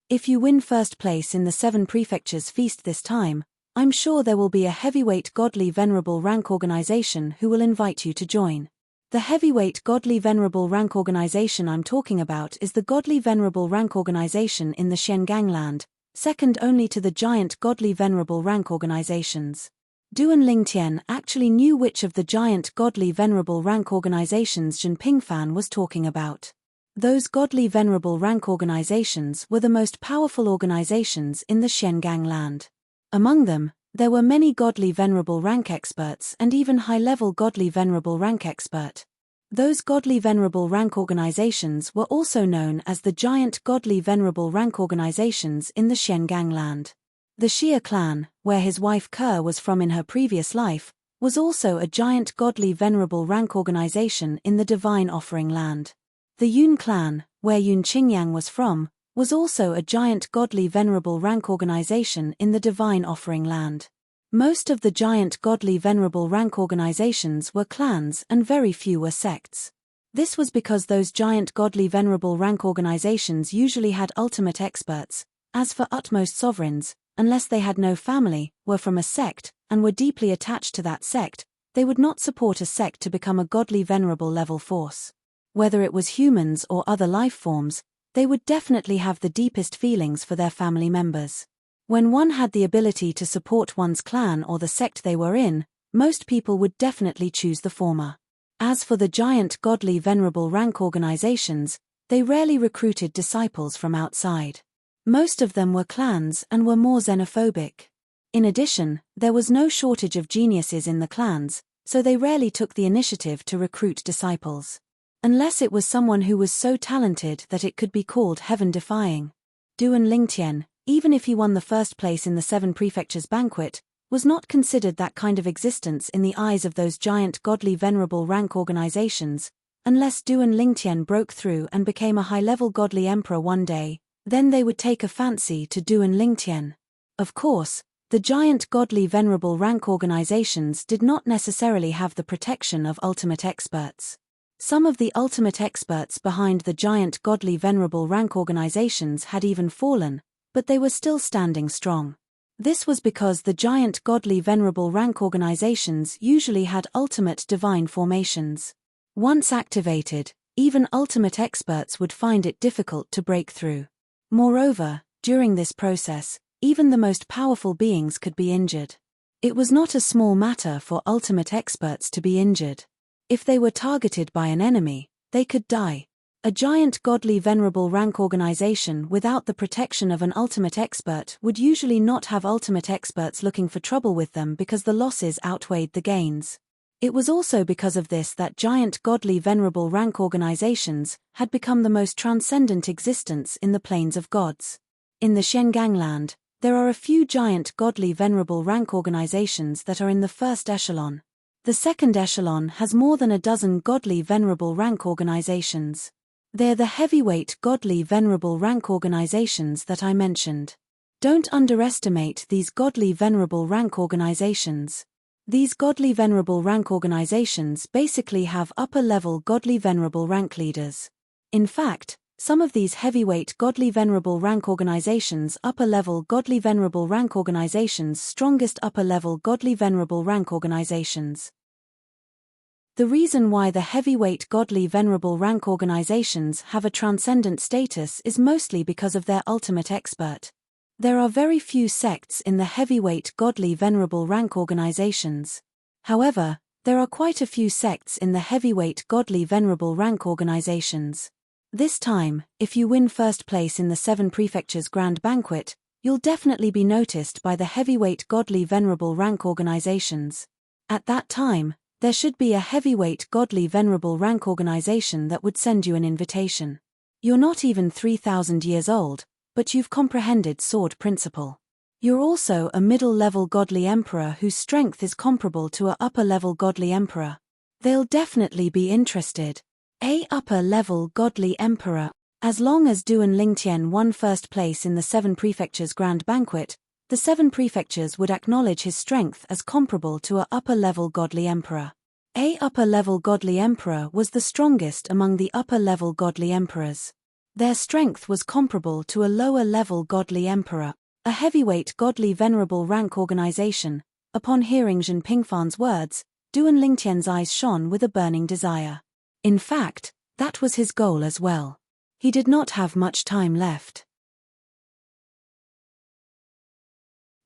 If you win first place in the 7 prefectures feast this time, I'm sure there will be a heavyweight godly venerable rank organization who will invite you to join. The heavyweight godly venerable rank organization I'm talking about is the godly venerable rank organization in the Shengang land, second only to the giant godly venerable rank organizations." Duan Lingtian actually knew which of the giant godly venerable rank organizations Zhen Pingfan was talking about. Those godly venerable rank organizations were the most powerful organizations in the Shengang land. Among them, there were many godly venerable rank experts and even high-level godly venerable rank expert. Those godly venerable rank organizations were also known as the giant godly venerable rank organizations in the Shengang land. The Xia clan, where his wife Ke was from in her previous life, was also a giant godly venerable rank organization in the divine offering land. The Yun clan, where Yun Qingyang was from, was also a giant godly venerable rank organization in the divine offering land. Most of the giant godly venerable rank organizations were clans and very few were sects. This was because those giant godly venerable rank organizations usually had ultimate experts, as for utmost sovereigns, unless they had no family, were from a sect, and were deeply attached to that sect, they would not support a sect to become a godly venerable level force. Whether it was humans or other life forms, they would definitely have the deepest feelings for their family members. When one had the ability to support one's clan or the sect they were in, most people would definitely choose the former. As for the giant godly venerable rank organizations, they rarely recruited disciples from outside. Most of them were clans and were more xenophobic. In addition, there was no shortage of geniuses in the clans, so they rarely took the initiative to recruit disciples. Unless it was someone who was so talented that it could be called heaven-defying. Duan Lingtian, even if he won the first place in the 7 prefectures banquet, was not considered that kind of existence in the eyes of those giant godly venerable rank organizations, Unless Duan Lingtian broke through and became a high-level godly emperor one day, then they would take a fancy to Duan Lingtian. Of course, the giant godly venerable rank organizations did not necessarily have the protection of ultimate experts. Some of the ultimate experts behind the giant godly venerable rank organizations had even fallen, but they were still standing strong. This was because the giant godly venerable rank organizations usually had ultimate divine formations. Once activated, even ultimate experts would find it difficult to break through. Moreover, during this process, even the most powerful beings could be injured. It was not a small matter for ultimate experts to be injured. If they were targeted by an enemy, they could die. A giant godly venerable rank organization without the protection of an ultimate expert would usually not have ultimate experts looking for trouble with them because the losses outweighed the gains. It was also because of this that giant godly venerable rank organizations had become the most transcendent existence in the planes of gods. In the Shengangland, there are a few giant godly venerable rank organizations that are in the first echelon. The second echelon has more than a dozen godly venerable rank organizations. They're the heavyweight godly venerable rank organizations that I mentioned. Don't underestimate these godly venerable rank organizations. These godly venerable rank organizations basically have upper-level godly venerable rank leaders. In fact, some of these heavyweight godly venerable rank organizations' upper-level godly venerable rank organizations' strongest upper-level godly venerable rank organizations. The reason why the heavyweight godly venerable rank organizations have a transcendent status is mostly because of their ultimate expert. There are very few sects in the heavyweight godly venerable rank organizations. However, there are quite a few sects in the heavyweight godly venerable rank organizations. This time, if you win first place in the 7 Prefectures Grand Banquet, you'll definitely be noticed by the heavyweight godly venerable rank organizations. At that time, there should be a heavyweight godly venerable rank organization that would send you an invitation. You're not even 3,000 years old, but you've comprehended sword principle. You're also a middle-level godly emperor whose strength is comparable to a upper-level godly emperor. They'll definitely be interested. A upper-level godly emperor. As long as Duan Lingtian won first place in the 7 Prefectures Grand Banquet, the 7 prefectures would acknowledge his strength as comparable to a upper-level godly emperor. A upper-level godly emperor was the strongest among the upper-level godly emperors. Their strength was comparable to a lower-level godly emperor, a heavyweight godly venerable rank organization. Upon hearing Zhen Pingfan's words, Duan Lingtian's eyes shone with a burning desire. In fact, that was his goal as well. He did not have much time left.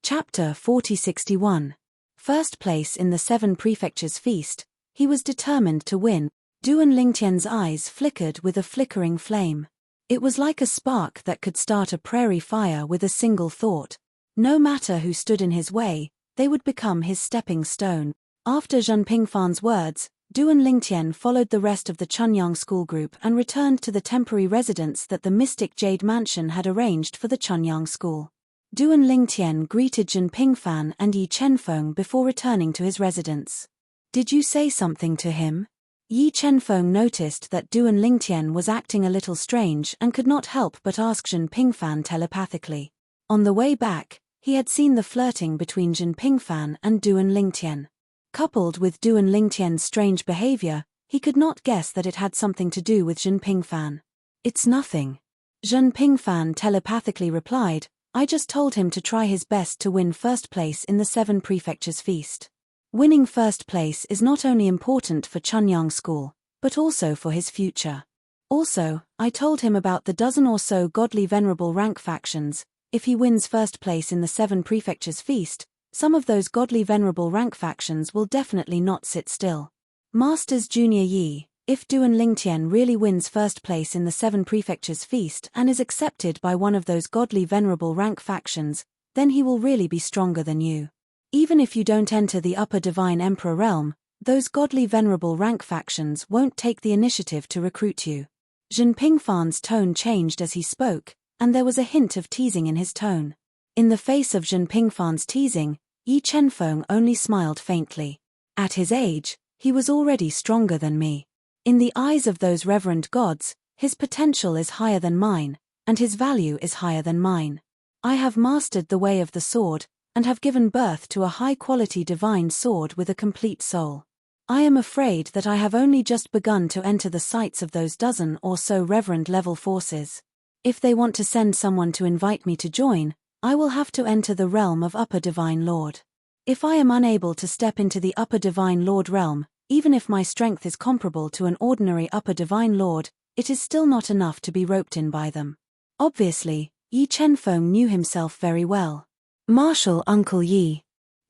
Chapter 4061. First place in the 7 Prefectures Feast, he was determined to win. Duan Lingtian's eyes flickered with a flickering flame. It was like a spark that could start a prairie fire with a single thought. No matter who stood in his way, they would become his stepping stone. After Zhen Pingfan's words, Duan Lingtian followed the rest of the Chunyang school group and returned to the temporary residence that the mystic Jade Mansion had arranged for the Chunyang school. Duan Lingtian greeted Zhen Pingfan and Yi Chenfeng before returning to his residence. "Did you say something to him?" Yi Chenfeng noticed that Duan Lingtian was acting a little strange and could not help but ask Zhen Pingfan telepathically. On the way back, he had seen the flirting between Zhen Pingfan and Duan Lingtian. Coupled with Duan Lingtian's strange behavior, he could not guess that it had something to do with Zhen Pingfan. "It's nothing." Zhen Pingfan telepathically replied, "I just told him to try his best to win first place in the 7 Prefectures Feast. Winning first place is not only important for Chunyang School, but also for his future. Also, I told him about the dozen or so godly venerable rank factions. If he wins first place in the 7 Prefectures Feast, some of those godly venerable rank factions will definitely not sit still. Masters Junior Yi, if Duan Lingtian really wins first place in the 7 Prefectures Feast and is accepted by one of those godly venerable rank factions, then he will really be stronger than you. Even if you don't enter the upper divine emperor realm, those godly venerable rank factions won't take the initiative to recruit you." Zhen Pingfan's tone changed as he spoke, and there was a hint of teasing in his tone. In the face of Zhen Pingfan's teasing, Yi Chenfeng only smiled faintly. "At his age, he was already stronger than me. In the eyes of those reverend gods, his potential is higher than mine, and his value is higher than mine. I have mastered the way of the sword, and have given birth to a high-quality divine sword with a complete soul. I am afraid that I have only just begun to enter the sights of those dozen or so reverend level forces. If they want to send someone to invite me to join, I will have to enter the realm of Upper Divine Lord. If I am unable to step into the Upper Divine Lord realm, even if my strength is comparable to an ordinary Upper Divine Lord, it is still not enough to be roped in by them. Obviously, Yi Chenfeng knew himself very well. Marshal Uncle Yi.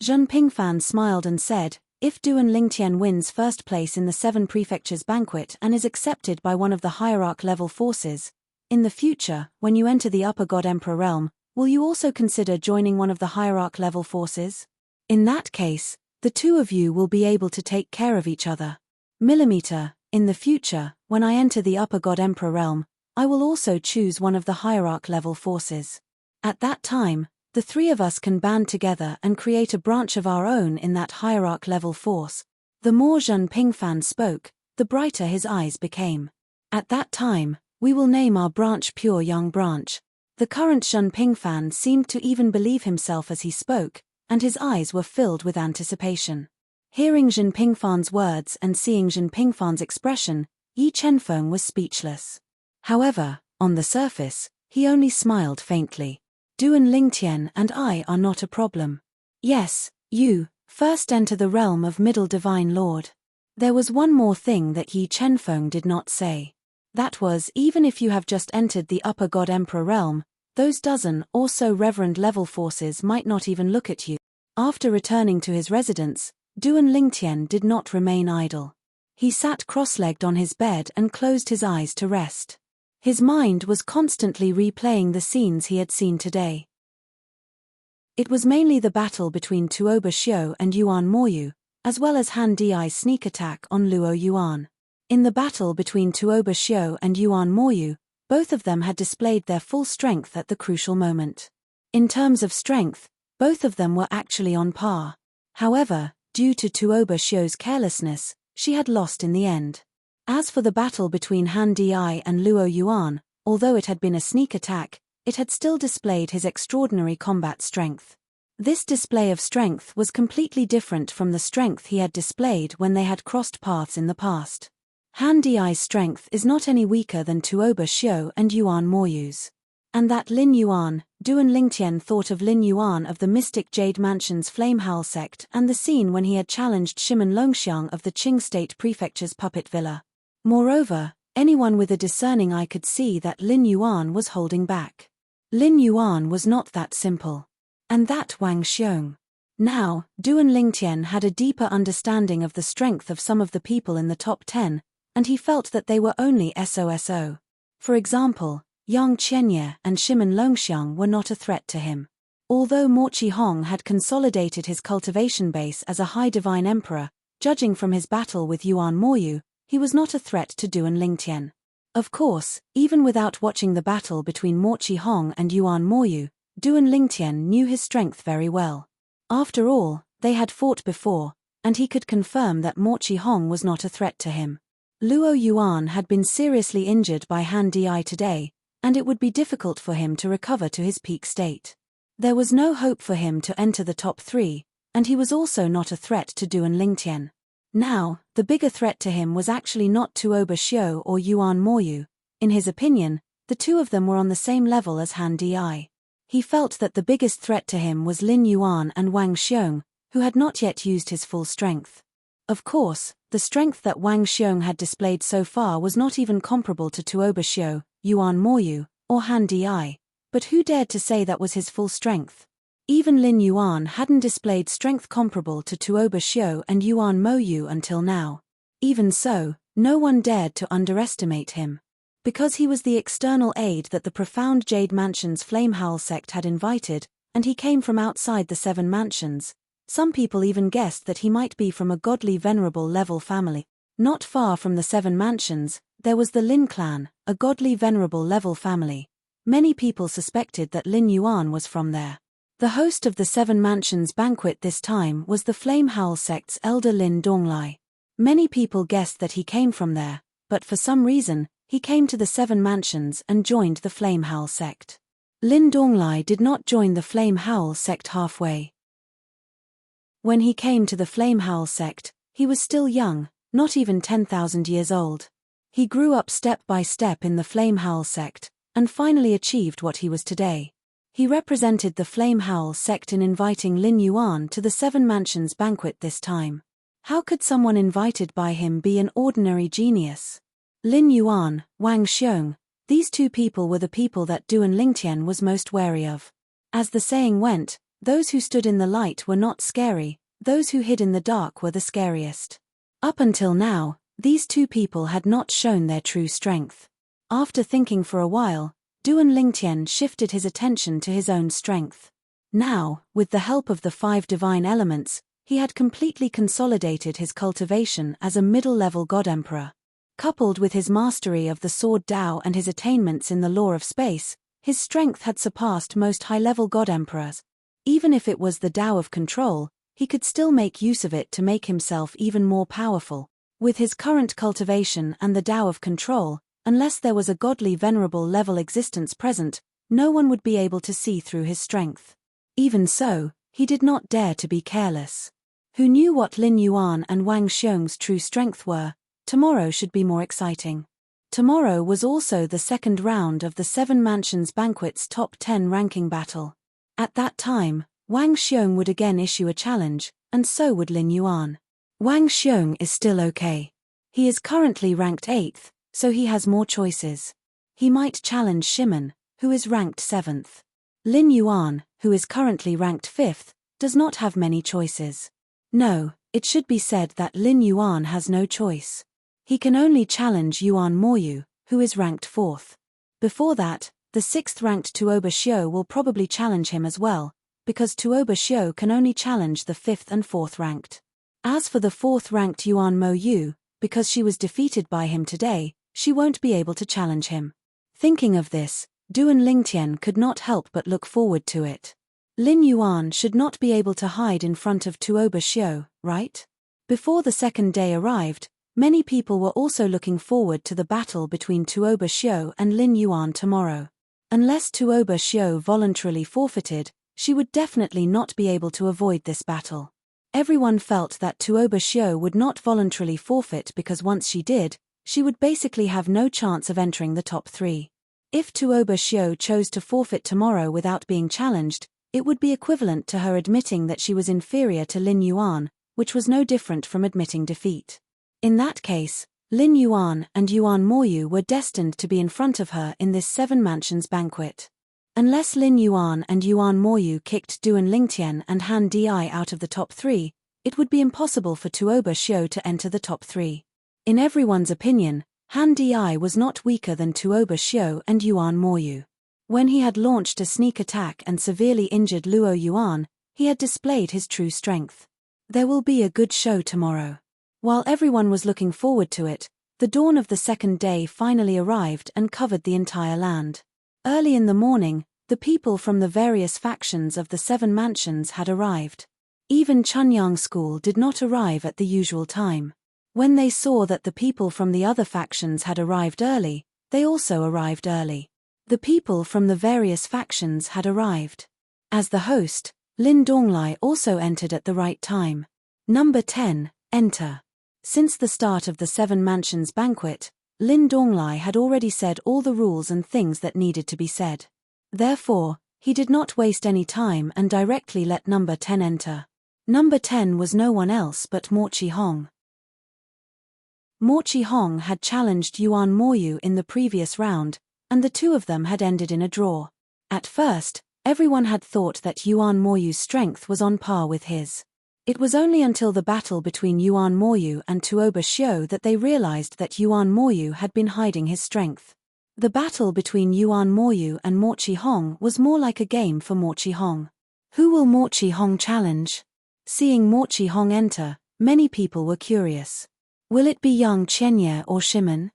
Zhen Pingfan smiled and said, if Duan Lingtian wins first place in the 7 Prefectures banquet and is accepted by one of the hierarch-level forces, in the future, when you enter the Upper God Emperor realm, will you also consider joining one of the hierarch-level forces? In that case, the two of you will be able to take care of each other. Millimeter, in the future, when I enter the Upper God Emperor realm, I will also choose one of the hierarch-level forces. At that time, the 3 of us can band together and create a branch of our own in that hierarch-level force. The more Zhen Pingfan spoke, the brighter his eyes became. At that time, we will name our branch Pure Young Branch. The current Zhen Pingfan seemed to even believe himself as he spoke, and his eyes were filled with anticipation. Hearing Zhen Pingfan's words and seeing Zhen Pingfan's expression, Yi Chenfeng was speechless. However, on the surface, he only smiled faintly. Duan Lingtian and I are not a problem. Yes, you, first enter the realm of Middle Divine Lord. There was one more thing that Yi Chenfeng did not say. That was, even if you have just entered the Upper God Emperor realm, those dozen or so reverend level forces might not even look at you. After returning to his residence, Duan Lingtian did not remain idle. He sat cross-legged on his bed and closed his eyes to rest. His mind was constantly replaying the scenes he had seen today. It was mainly the battle between Tuoba Xiu and Yuan Moyu, as well as Han Di's sneak attack on Luo Yuan. In the battle between Tuoba Xiu and Yuan Moyu, both of them had displayed their full strength at the crucial moment. In terms of strength, both of them were actually on par. However, due to Tuoba Xiu's carelessness, she had lost in the end. As for the battle between Han Di and Luo Yuan, although it had been a sneak attack, it had still displayed his extraordinary combat strength. This display of strength was completely different from the strength he had displayed when they had crossed paths in the past. Han Di's strength is not any weaker than Tuoba Xiu and Yuan Moyu's. And that Lin Yuan, Duan Lingtian thought of Lin Yuan of the mystic Jade Mansion's Flame Howl sect and the scene when he had challenged Shimen Longxiang of the Qing State Prefecture's puppet villa. Moreover, anyone with a discerning eye could see that Lin Yuan was holding back. Lin Yuan was not that simple. And that Wang Xiong. Now, Duan Lingtian had a deeper understanding of the strength of some of the people in the top 10, and he felt that they were only SOSO. For example, Yang Qianye and Shimen Longxiang were not a threat to him. Although Mo Qihong had consolidated his cultivation base as a high divine emperor, judging from his battle with Yuan Moyu, he was not a threat to Duan Lingtian. Of course, even without watching the battle between Mo Qihong and Yuan Moyu, Duan Lingtian knew his strength very well. After all, they had fought before, and he could confirm that Mo Qihong was not a threat to him. Luo Yuan had been seriously injured by Han Di today, and it would be difficult for him to recover to his peak state. There was no hope for him to enter the top 3, and he was also not a threat to Duan Lingtian. Now, the bigger threat to him was actually not Tuoba Xiu or Yuan Moyu. In his opinion, the two of them were on the same level as Han Di. He felt that the biggest threat to him was Lin Yuan and Wang Xiong, who had not yet used his full strength. Of course, the strength that Wang Xiong had displayed so far was not even comparable to Tuoba Xiu, Yuan Moyu, or Han Di, but who dared to say that was his full strength? Even Lin Yuan hadn't displayed strength comparable to Tuoba Xiu and Yuan Moyu until now. Even so, no one dared to underestimate him. Because he was the external aid that the profound Jade Mansion's Flame Howl sect had invited, and he came from outside the 7 mansions, some people even guessed that he might be from a godly venerable level family. Not far from the 7 mansions, there was the Lin clan, a godly venerable level family. Many people suspected that Lin Yuan was from there. The host of the 7 mansions banquet this time was the Flame Howl sect's elder Lin Donglai. Many people guessed that he came from there, but for some reason, he came to the Seven Mansions and joined the Flame Howl sect. Lin Donglai did not join the Flame Howl sect halfway. When he came to the Flame Howl sect, he was still young, not even 10,000 years old. He grew up step by step in the Flame Howl sect, and finally achieved what he was today. He represented the Flame Howl sect in inviting Lin Yuan to the Seven Mansions banquet this time. How could someone invited by him be an ordinary genius? Lin Yuan, Wang Xiong, these two people were the people that Duan Lingtian was most wary of. As the saying went, those who stood in the light were not scary, those who hid in the dark were the scariest. Up until now, these two people had not shown their true strength. After thinking for a while, Duan Lingtian shifted his attention to his own strength. Now, with the help of the 5 divine elements, he had completely consolidated his cultivation as a middle-level god-emperor. Coupled with his mastery of the sword Tao and his attainments in the law of space, his strength had surpassed most high-level god-emperors. Even if it was the Tao of control, he could still make use of it to make himself even more powerful. With his current cultivation and the Tao of control, unless there was a godly venerable level existence present, no one would be able to see through his strength. Even so, he did not dare to be careless. Who knew what Lin Yuan and Wang Xiong's true strength were? Tomorrow should be more exciting. Tomorrow was also the second round of the Seven Mansions banquet's top 10 ranking battle. At that time, Wang Xiong would again issue a challenge, and so would Lin Yuan. Wang Xiong is still okay. He is currently ranked 8th, so he has more choices. He might challenge Shimon, who is ranked 7th. Lin Yuan, who is currently ranked 5th, does not have many choices. No, it should be said that Lin Yuan has no choice. He can only challenge Yuan Moyu, who is ranked 4th. Before that, the 6th-ranked Tuoba Xiu will probably challenge him as well, because Tuoba Xiu can only challenge the 5th and 4th-ranked. As for the 4th-ranked Yuan Moyu, because she was defeated by him today, she won't be able to challenge him. Thinking of this, Duan Lingtian could not help but look forward to it. Lin Yuan should not be able to hide in front of Tuoba Xiu, right? Before the second day arrived, many people were also looking forward to the battle between Tuoba Xiu and Lin Yuan tomorrow. Unless Tuoba Xiu voluntarily forfeited, she would definitely not be able to avoid this battle. Everyone felt that Tuoba Xiu would not voluntarily forfeit because once she did, she would basically have no chance of entering the top 3. If Tuoba Xiu chose to forfeit tomorrow without being challenged, it would be equivalent to her admitting that she was inferior to Lin Yuan, which was no different from admitting defeat. In that case, Lin Yuan and Yuan Moyu were destined to be in front of her in this Seven Mansions banquet. Unless Lin Yuan and Yuan Moyu kicked Duan Lingtian and Han Di out of the top 3, it would be impossible for Tuoba Xiu to enter the top 3. In everyone's opinion, Han Di was not weaker than Tuoba Xiu and Yuan Moyu. When he had launched a sneak attack and severely injured Luo Yuan, he had displayed his true strength. There will be a good show tomorrow. While everyone was looking forward to it, the dawn of the second day finally arrived and covered the entire land. Early in the morning, the people from the various factions of the Seven Mansions had arrived. Even Chunyang School did not arrive at the usual time. When they saw that the people from the other factions had arrived early, they also arrived early. The people from the various factions had arrived. As the host, Lin Donglai also entered at the right time. Number 10, enter. Since the start of the Seven Mansions banquet, Lin Donglai had already said all the rules and things that needed to be said. Therefore, he did not waste any time and directly let number 10 enter. Number 10 was no one else but Morchi Hong. Morchi Hong had challenged Yuan Moyu in the previous round, and the two of them had ended in a draw. At first, everyone had thought that Yuan Moyu's strength was on par with his. It was only until the battle between Yuan Moyu and Tuoba Xiu that they realized that Yuan Moyu had been hiding his strength. The battle between Yuan Moyu and Morchi Hong was more like a game for Morchi Hong. Who will Morchi Hong challenge? Seeing Morchi Hong enter, many people were curious. Will it be young Chenye or Shimon?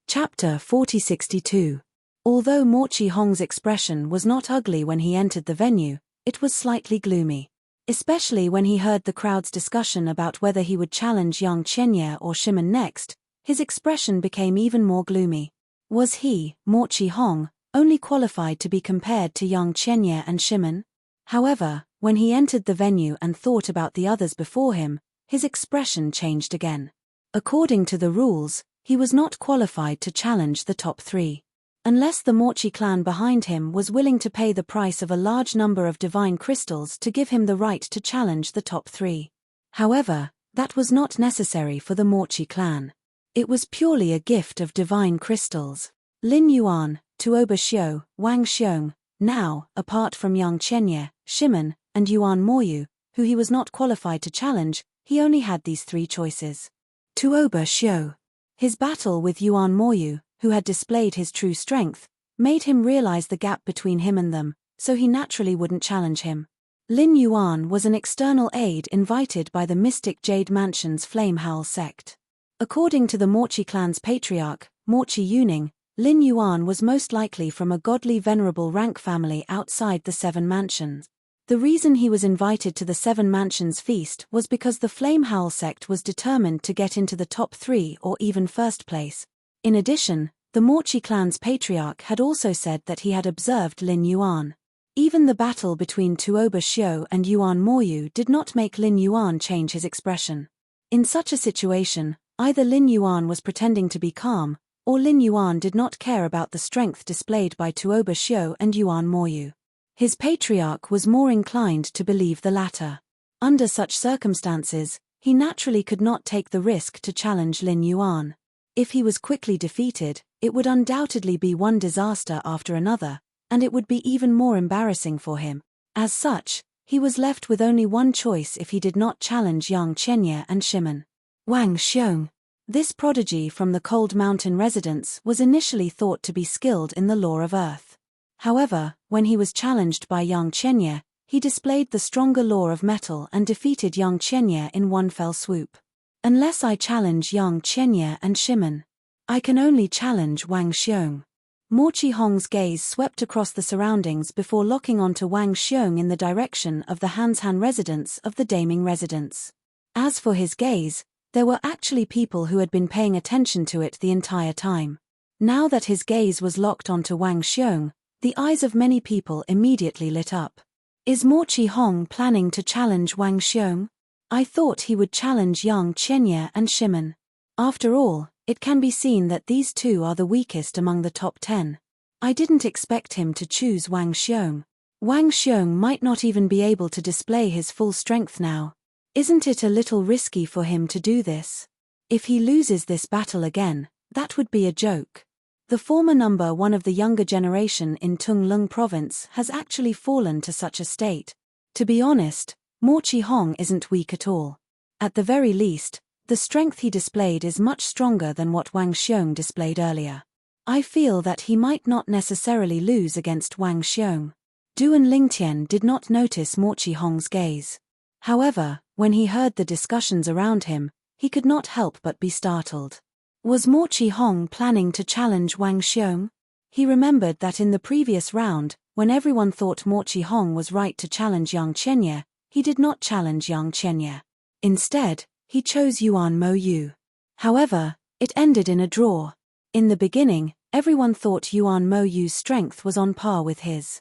Chapter 4062. Although Morchi Hong's expression was not ugly when he entered the venue, it was slightly gloomy. Especially when he heard the crowd's discussion about whether he would challenge Yang Chenye or Shimon next, his expression became even more gloomy. Was he, Mo Chi-hong, only qualified to be compared to Yang Chenye and Shimon? However, when he entered the venue and thought about the others before him, his expression changed again. According to the rules, he was not qualified to challenge the top three. Unless the Mo Chi clan behind him was willing to pay the price of a large number of divine crystals to give him the right to challenge the top three. However, that was not necessary for the Mo Chi clan. It was purely a gift of divine crystals. Lin Yuan, Tuoba Xiu, Wang Xiong, now, apart from Yang Chenye, Shimon, and Yuan Moyu, who he was not qualified to challenge, he only had these three choices. Tuoba Xiu. His battle with Yuan Moyu, who had displayed his true strength, made him realize the gap between him and them, so he naturally wouldn't challenge him. Lin Yuan was an external aide invited by the mystic Jade Mansion's Flame Howl sect. According to the Mo Chi clan's patriarch, Mo Chi Yuning, Lin Yuan was most likely from a godly venerable rank family outside the Seven Mansions. The reason he was invited to the Seven Mansions feast was because the Flame Howl sect was determined to get into the top three or even first place. In addition, the Mo Chi clan's patriarch had also said that he had observed Lin Yuan. Even the battle between Tuoba Xiu and Yuan Moyu did not make Lin Yuan change his expression. In such a situation, either Lin Yuan was pretending to be calm, or Lin Yuan did not care about the strength displayed by Tuoba Xiu and Yuan Moyu. His patriarch was more inclined to believe the latter. Under such circumstances, he naturally could not take the risk to challenge Lin Yuan. If he was quickly defeated, it would undoubtedly be one disaster after another, and it would be even more embarrassing for him. As such, he was left with only one choice if he did not challenge Yang Chenye and Shimon. Wang Xiong. This prodigy from the Cold Mountain residence was initially thought to be skilled in the law of earth. However, when he was challenged by Yang Chenye, he displayed the stronger law of metal and defeated Yang Chenye in one fell swoop. Unless I challenge Yang Chenye and Shimon, I can only challenge Wang Xiong. Mo Chi-hong's gaze swept across the surroundings before locking onto Wang Xiong in the direction of the Hanshan residence of the Daming residence. As for his gaze, there were actually people who had been paying attention to it the entire time. Now that his gaze was locked onto Wang Xiong, the eyes of many people immediately lit up. Is Mo Chi-hong planning to challenge Wang Xiong? I thought he would challenge Yang Chenye and Shimon. After all, it can be seen that these two are the weakest among the top 10. I didn't expect him to choose Wang Xiong. Wang Xiong might not even be able to display his full strength now. Isn't it a little risky for him to do this? If he loses this battle again, that would be a joke. The former number one of the younger generation in Tunglung province has actually fallen to such a state. To be honest, Mo Chi-hong isn't weak at all. At the very least, the strength he displayed is much stronger than what Wang Xiong displayed earlier. I feel that he might not necessarily lose against Wang Xiong. Duan Lingtian did not notice Mo Chi-hong's gaze. However, when he heard the discussions around him, he could not help but be startled. Was Mo Chi-hong planning to challenge Wang Xiong? He remembered that in the previous round, when everyone thought Mo Chi-hong was right to challenge Yang Chenye, he did not challenge Yang Chenye. Instead, he chose Yuan Moyu. However, it ended in a draw. In the beginning, everyone thought Yuan Moyu's strength was on par with his.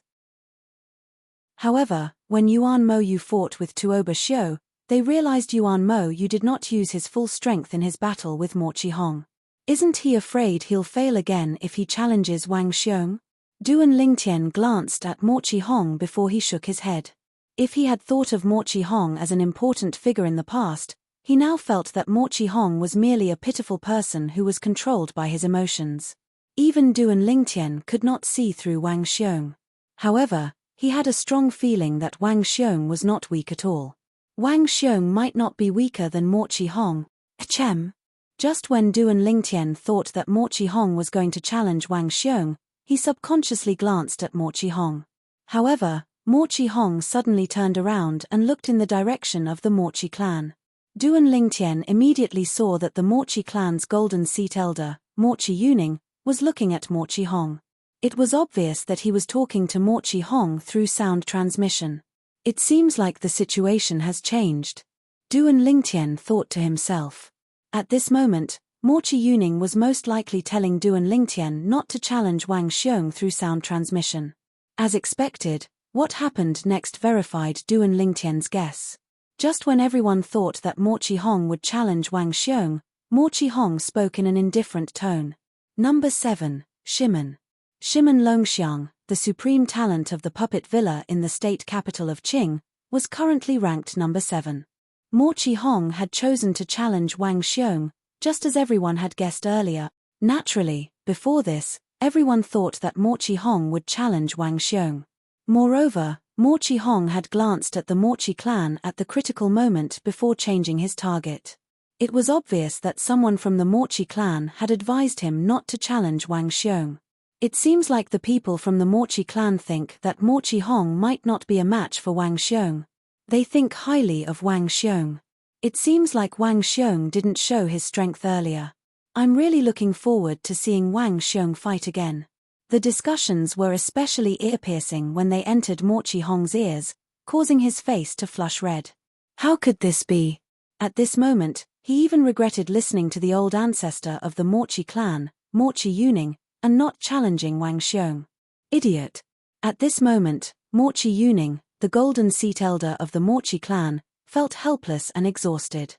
However, when Yuan Moyu fought with Tuoba Xiu, they realized Yuan Moyu did not use his full strength in his battle with Mo Chi-hong. Isn't he afraid he'll fail again if he challenges Wang Xiong? Duan Lingtian glanced at Mo Chi-hong before he shook his head. If he had thought of Mo Chi-hong as an important figure in the past, he now felt that Mo Chi-hong was merely a pitiful person who was controlled by his emotions. Even Duan Lingtian could not see through Wang Xiong. However, he had a strong feeling that Wang Xiong was not weak at all. Wang Xiong might not be weaker than Mo Chi-hong. Ahem. Just when Duan Lingtian thought that Mo Chi-hong was going to challenge Wang Xiong, he subconsciously glanced at Mo Chi-hong. However, Mo Chi-hong suddenly turned around and looked in the direction of the Mo Chi clan. Duan Lingtian immediately saw that the Mo Chi clan's golden seat elder, Mo Chi Yuning, was looking at Mo Chi-hong. It was obvious that he was talking to Mo Chi-hong through sound transmission. It seems like the situation has changed. Duan Lingtian thought to himself. At this moment, Morchi Yuning was most likely telling Duan Lingtian not to challenge Wang Xiong through sound transmission. As expected, what happened next verified Duan Lingtian's guess. Just when everyone thought that Morchi Hong would challenge Wang Xiong, Morchi Hong spoke in an indifferent tone. Number 7, Shimen. Shimen Longxiang, the supreme talent of the puppet villa in the state capital of Qing, was currently ranked number 7. Morchi Hong had chosen to challenge Wang Xiong, just as everyone had guessed earlier. Naturally, before this, everyone thought that Morchi Hong would challenge Wang Xiong. Moreover, Morchi Hong had glanced at the Morchi clan at the critical moment before changing his target. It was obvious that someone from the Morchi clan had advised him not to challenge Wang Xiong. It seems like the people from the Morchi clan think that Morchi Hong might not be a match for Wang Xiong. They think highly of Wang Xiong. It seems like Wang Xiong didn't show his strength earlier. I'm really looking forward to seeing Wang Xiong fight again. The discussions were especially ear-piercing when they entered Morchi Hong's ears, causing his face to flush red. How could this be? At this moment, he even regretted listening to the old ancestor of the Morchi clan, Morchi Yuning, and not challenging Wang Xiong. Idiot. At this moment, Morchi Yuning, the golden seat elder of the Morchi clan, felt helpless and exhausted.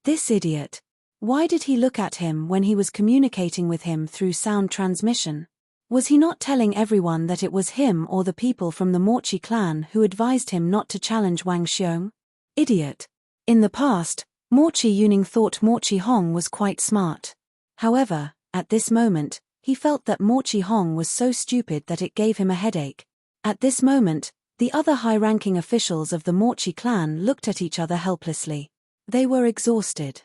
This idiot. Why did he look at him when he was communicating with him through sound transmission? Was he not telling everyone that it was him or the people from the Morchi clan who advised him not to challenge Wang Xiong? Idiot. In the past, Morchi Yuning thought Morchi Hong was quite smart. However, at this moment, he felt that Morchi Hong was so stupid that it gave him a headache. At this moment, the other high-ranking officials of the Morchi clan looked at each other helplessly. They were exhausted.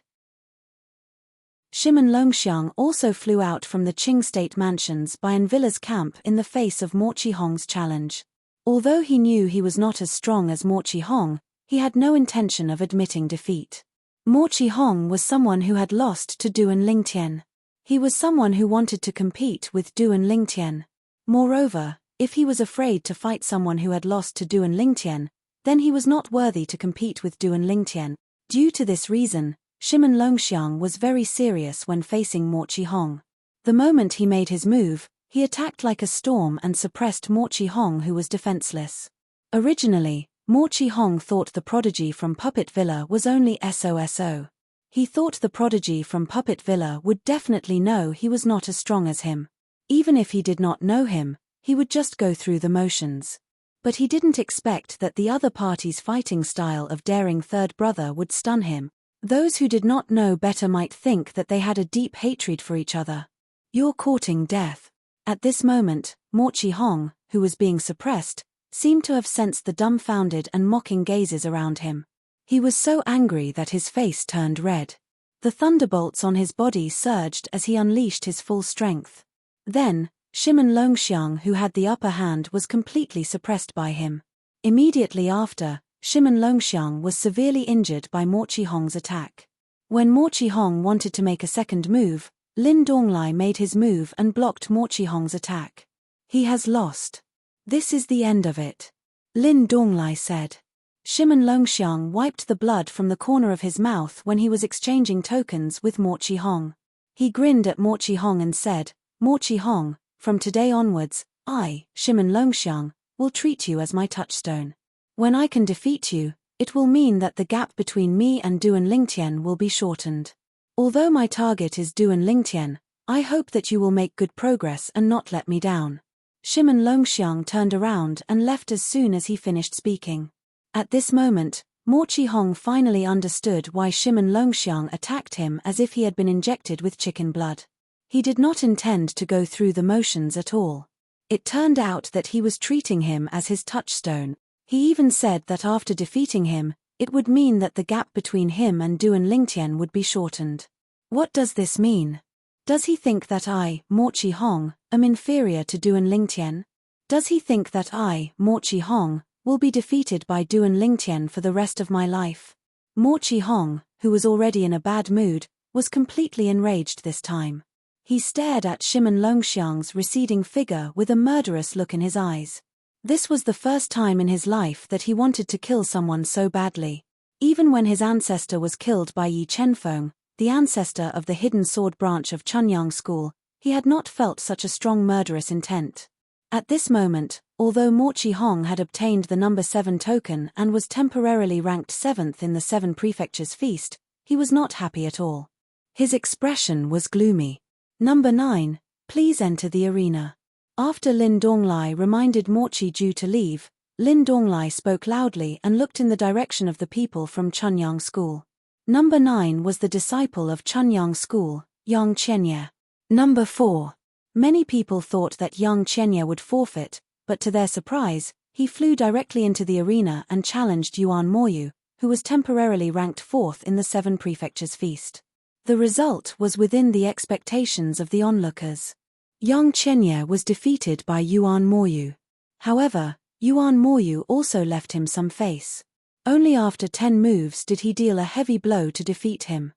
Shimen Longxiang also flew out from the Qing state mansions by Envilla's camp in the face of Morchi Hong's challenge. Although he knew he was not as strong as Morchi Hong, he had no intention of admitting defeat. Morchi Hong was someone who had lost to Duan Lingtian. He was someone who wanted to compete with Duan Lingtian. Moreover, if he was afraid to fight someone who had lost to Duan Lingtian, then he was not worthy to compete with Duan Lingtian. Due to this reason, Shimen Longxiang was very serious when facing Morchi Hong. The moment he made his move, he attacked like a storm and suppressed Morchi Hong, who was defenseless. Originally, Morchi Hong thought the prodigy from Puppet Villa was only SOSO. He thought the prodigy from Puppet Villa would definitely know he was not as strong as him. Even if he did not know him, he would just go through the motions. But he didn't expect that the other party's fighting style of daring third brother would stun him. Those who did not know better might think that they had a deep hatred for each other. You're courting death. At this moment, Morchi Hong, who was being suppressed, seemed to have sensed the dumbfounded and mocking gazes around him. He was so angry that his face turned red. The thunderbolts on his body surged as he unleashed his full strength. Then, Shimen Longxiang, who had the upper hand, was completely suppressed by him. Immediately after, Shimen Longxiang was severely injured by Morchi Hong's attack. When Morchi Hong wanted to make a second move, Lin Donglai made his move and blocked Morchi Hong's attack. He has lost. This is the end of it, Lin Donglai said. Shimen Longxiang wiped the blood from the corner of his mouth when he was exchanging tokens with Morchi Hong. He grinned at Morchi Hong and said, Morchi Hong, from today onwards, I, Shimen Longxiang, will treat you as my touchstone. When I can defeat you, it will mean that the gap between me and Duan Lingtian will be shortened. Although my target is Duan Lingtian, I hope that you will make good progress and not let me down. Shimen Longxiang turned around and left as soon as he finished speaking. At this moment, Morchi Hong finally understood why Shimen Longxiang attacked him as if he had been injected with chicken blood. He did not intend to go through the motions at all. It turned out that he was treating him as his touchstone. He even said that after defeating him, it would mean that the gap between him and Duan Lingtian would be shortened. What does this mean? Does he think that I, Morchi Hong, am inferior to Duan Lingtian? Does he think that I, Morchi Hong, will be defeated by Duan Lingtian for the rest of my life? Morchi Hong, who was already in a bad mood, was completely enraged this time. He stared at Shimen Longxiang's receding figure with a murderous look in his eyes. This was the first time in his life that he wanted to kill someone so badly. Even when his ancestor was killed by Yi Chenfeng, the ancestor of the hidden sword branch of Chunyang School, he had not felt such a strong murderous intent. At this moment, although Mo Qihong had obtained the number 7 token and was temporarily ranked 7th in the 7 Prefectures feast, he was not happy at all. His expression was gloomy. Number 9, please enter the arena. After Lin Donglai reminded Mo Qiju to leave, Lin Donglai spoke loudly and looked in the direction of the people from Chunyang School. Number 9 was the disciple of Chunyang School, Yang Chenye. Number 4. Many people thought that Yang Chenye would forfeit, but to their surprise, he flew directly into the arena and challenged Yuan Moyu, who was temporarily ranked 4th in the 7 Prefectures feast. The result was within the expectations of the onlookers. Yang Chenye was defeated by Yuan Moyu. However, Yuan Moyu also left him some face. Only after 10 moves did he deal a heavy blow to defeat him.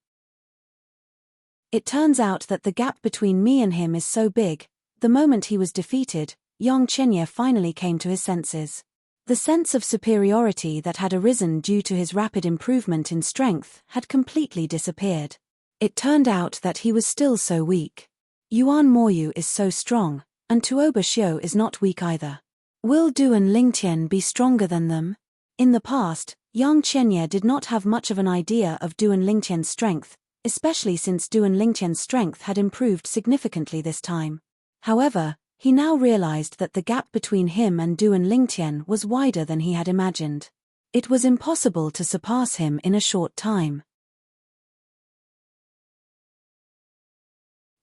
It turns out that the gap between me and him is so big. The moment he was defeated, Yang Chenye finally came to his senses. The sense of superiority that had arisen due to his rapid improvement in strength had completely disappeared. It turned out that he was still so weak. Yuan Moyu is so strong, and Tuoba Xiu is not weak either. Will Du and Lingtian be stronger than them? In the past, Yang Chenye did not have much of an idea of Du and Lingtian's strength, especially since Du and Lingtian's strength had improved significantly this time. However, he now realized that the gap between him and Du and Lingtian was wider than he had imagined. It was impossible to surpass him in a short time.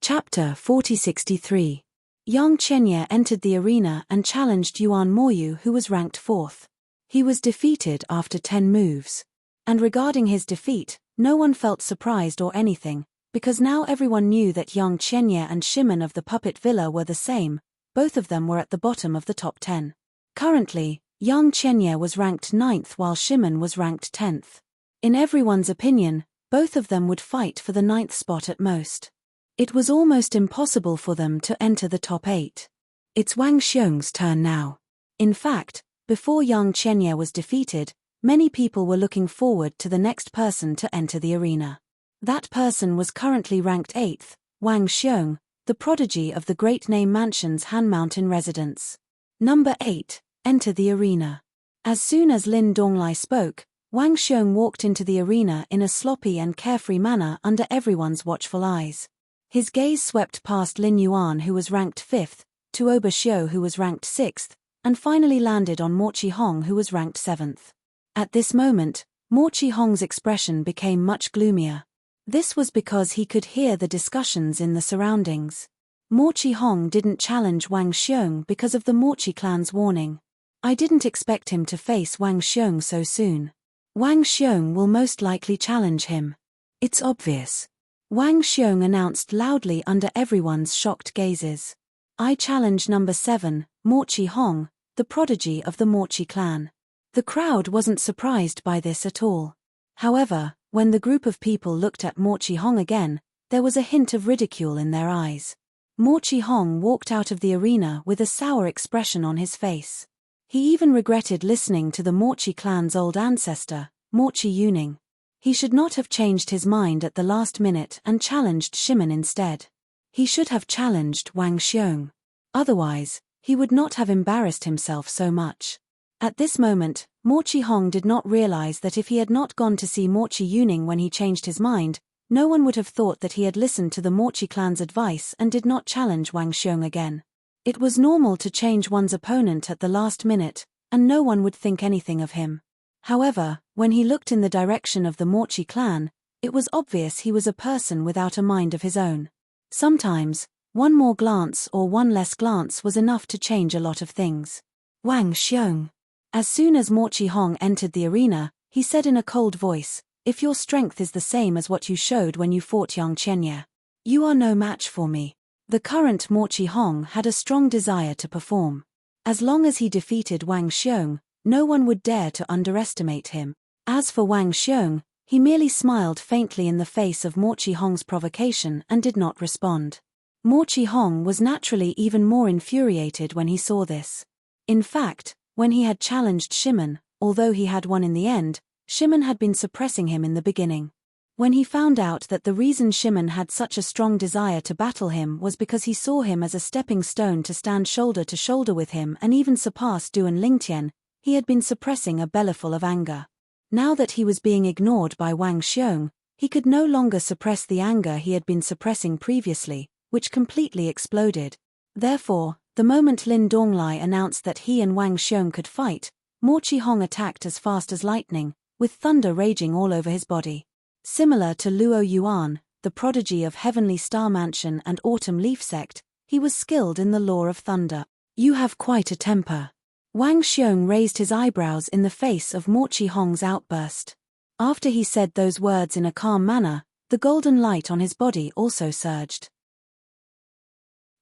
Chapter 4063. Yang Chenye entered the arena and challenged Yuan Moyu, who was ranked 4th. He was defeated after 10 moves. And regarding his defeat, no one felt surprised or anything, because now everyone knew that Yang Chenye and Shimon of the Puppet Villa were the same. Both of them were at the bottom of the top 10. Currently, Yang Chenye was ranked 9th while Shimon was ranked 10th. In everyone's opinion, both of them would fight for the 9th spot at most. It was almost impossible for them to enter the top 8. It's Wang Xiong's turn now. In fact, before Yang Chenye was defeated, many people were looking forward to the next person to enter the arena. That person was currently ranked 8th, Wang Xiong, the prodigy of the Great Name Mansion's Han Mountain residence. Number 8, enter the arena. As soon as Lin Donglai spoke, Wang Xiong walked into the arena in a sloppy and carefree manner under everyone's watchful eyes. His gaze swept past Lin Yuan, who was ranked 5th, Tuoba Xiu, who was ranked 6th, and finally landed on Mo Qihong, who was ranked 7th. At this moment, Mo Qihong's expression became much gloomier. This was because he could hear the discussions in the surroundings. Mo Qihong didn't challenge Wang Xiong because of the Mochi clan's warning. I didn't expect him to face Wang Xiong so soon. Wang Xiong will most likely challenge him. It's obvious. Wang Xiong announced loudly under everyone's shocked gazes. I challenge number 7, Mo Qihong, the prodigy of the Mochi clan. The crowd wasn't surprised by this at all. However, when the group of people looked at Mo Qihong again, there was a hint of ridicule in their eyes. Mo Qihong walked out of the arena with a sour expression on his face. He even regretted listening to the Mochi clan's old ancestor, Mochi Yuning. He should not have changed his mind at the last minute and challenged Shimon instead. He should have challenged Wang Xiong. Otherwise, he would not have embarrassed himself so much. At this moment, Mo Qihong did not realize that if he had not gone to see Mochi Yuning when he changed his mind, no one would have thought that he had listened to the Mochi clan's advice and did not challenge Wang Xiong again. It was normal to change one's opponent at the last minute, and no one would think anything of him. However, when he looked in the direction of the Mochi clan, it was obvious he was a person without a mind of his own. Sometimes, one more glance or one less glance was enough to change a lot of things. Wang Xiong. As soon as Mo Qihong entered the arena, he said in a cold voice, "If your strength is the same as what you showed when you fought Yang Chenye, you are no match for me." The current Mo Qihong had a strong desire to perform. As long as he defeated Wang Xiong, no one would dare to underestimate him. As for Wang Xiong, he merely smiled faintly in the face of Mo Qihong's provocation and did not respond. Mo Qihong was naturally even more infuriated when he saw this. In fact, When he had challenged Shimon, although he had won in the end, Shimon had been suppressing him in the beginning. When he found out that the reason Shimon had such a strong desire to battle him was because he saw him as a stepping stone to stand shoulder to shoulder with him and even surpass Duan Lingtian, he had been suppressing a bellyful of anger. Now that he was being ignored by Wang Xiong, he could no longer suppress the anger he had been suppressing previously, which completely exploded. Therefore, the moment Lin Donglai announced that he and Wang Xiong could fight, Mo Qihong attacked as fast as lightning, with thunder raging all over his body. Similar to Luo Yuan, the prodigy of Heavenly Star Mansion and Autumn Leaf Sect, he was skilled in the law of thunder. You have quite a temper. Wang Xiong raised his eyebrows in the face of Mo Qihong's outburst. After he said those words in a calm manner, the golden light on his body also surged.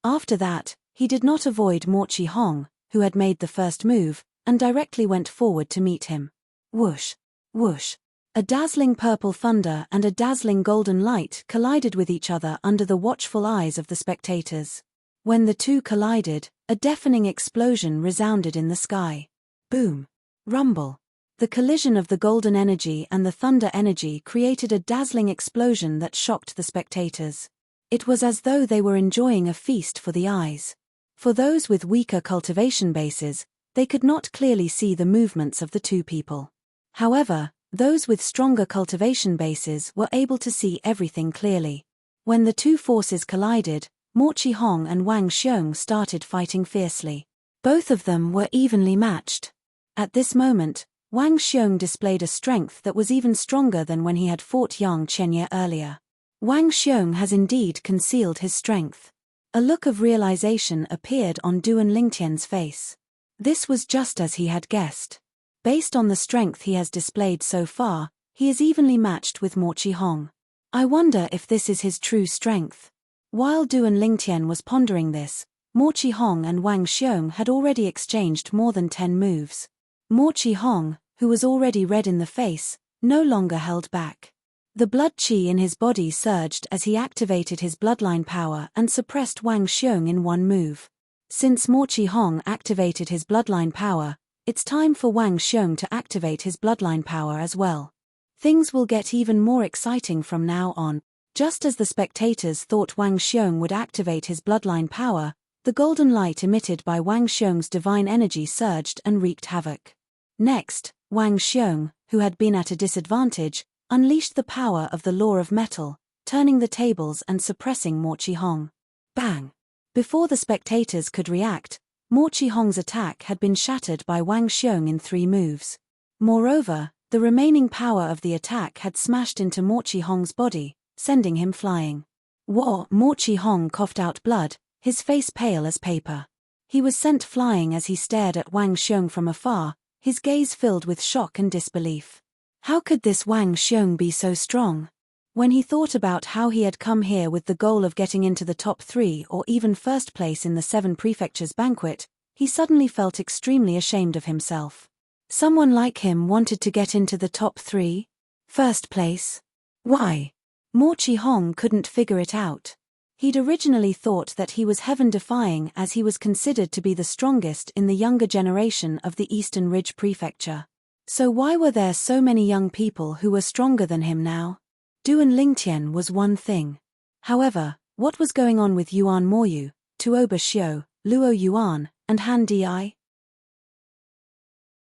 After that, he did not avoid Mo Qihong, who had made the first move, and directly went forward to meet him. Whoosh! Whoosh! A dazzling purple thunder and a dazzling golden light collided with each other under the watchful eyes of the spectators. When the two collided, a deafening explosion resounded in the sky. Boom! Rumble! The collision of the golden energy and the thunder energy created a dazzling explosion that shocked the spectators. It was as though they were enjoying a feast for the eyes. For those with weaker cultivation bases, they could not clearly see the movements of the two people. However, those with stronger cultivation bases were able to see everything clearly. When the two forces collided, Mo Qihong and Wang Xiong started fighting fiercely. Both of them were evenly matched. At this moment, Wang Xiong displayed a strength that was even stronger than when he had fought Yang Chenye earlier. Wang Xiong has indeed concealed his strength. A look of realization appeared on Duan Lingtian's face. This was just as he had guessed. Based on the strength he has displayed so far, he is evenly matched with Mo Qihong. I wonder if this is his true strength. While Duan Lingtian was pondering this, Mo Qihong and Wang Xiong had already exchanged more than 10 moves. Mo Qihong, who was already red in the face, no longer held back. The blood qi in his body surged as he activated his bloodline power and suppressed Wang Xiong in one move. Since Mo Qihong activated his bloodline power, it's time for Wang Xiong to activate his bloodline power as well. Things will get even more exciting from now on. Just as the spectators thought Wang Xiong would activate his bloodline power, the golden light emitted by Wang Xiong's divine energy surged and wreaked havoc. Next, Wang Xiong, who had been at a disadvantage, unleashed the power of the law of metal, turning the tables and suppressing Mo Qihong. Bang! Before the spectators could react, Mo Qihong's attack had been shattered by Wang Xiong in 3 moves. Moreover, the remaining power of the attack had smashed into Mo Qihong's body, sending him flying. Mo Qihong coughed out blood, his face pale as paper. He was sent flying as he stared at Wang Xiong from afar, his gaze filled with shock and disbelief. How could this Wang Xiong be so strong? When he thought about how he had come here with the goal of getting into the top 3 or even first place in the 7 prefectures banquet, he suddenly felt extremely ashamed of himself. Someone like him wanted to get into the top 3? First place? Why? Mo Qihong couldn't figure it out. He'd originally thought that he was heaven-defying as he was considered to be the strongest in the younger generation of the Eastern Ridge Prefecture. So why were there so many young people who were stronger than him now? Duan Lingtian was one thing. However, what was going on with Yuan Moyu, Tuoba Xiu, Luo Yuan, and Han Di?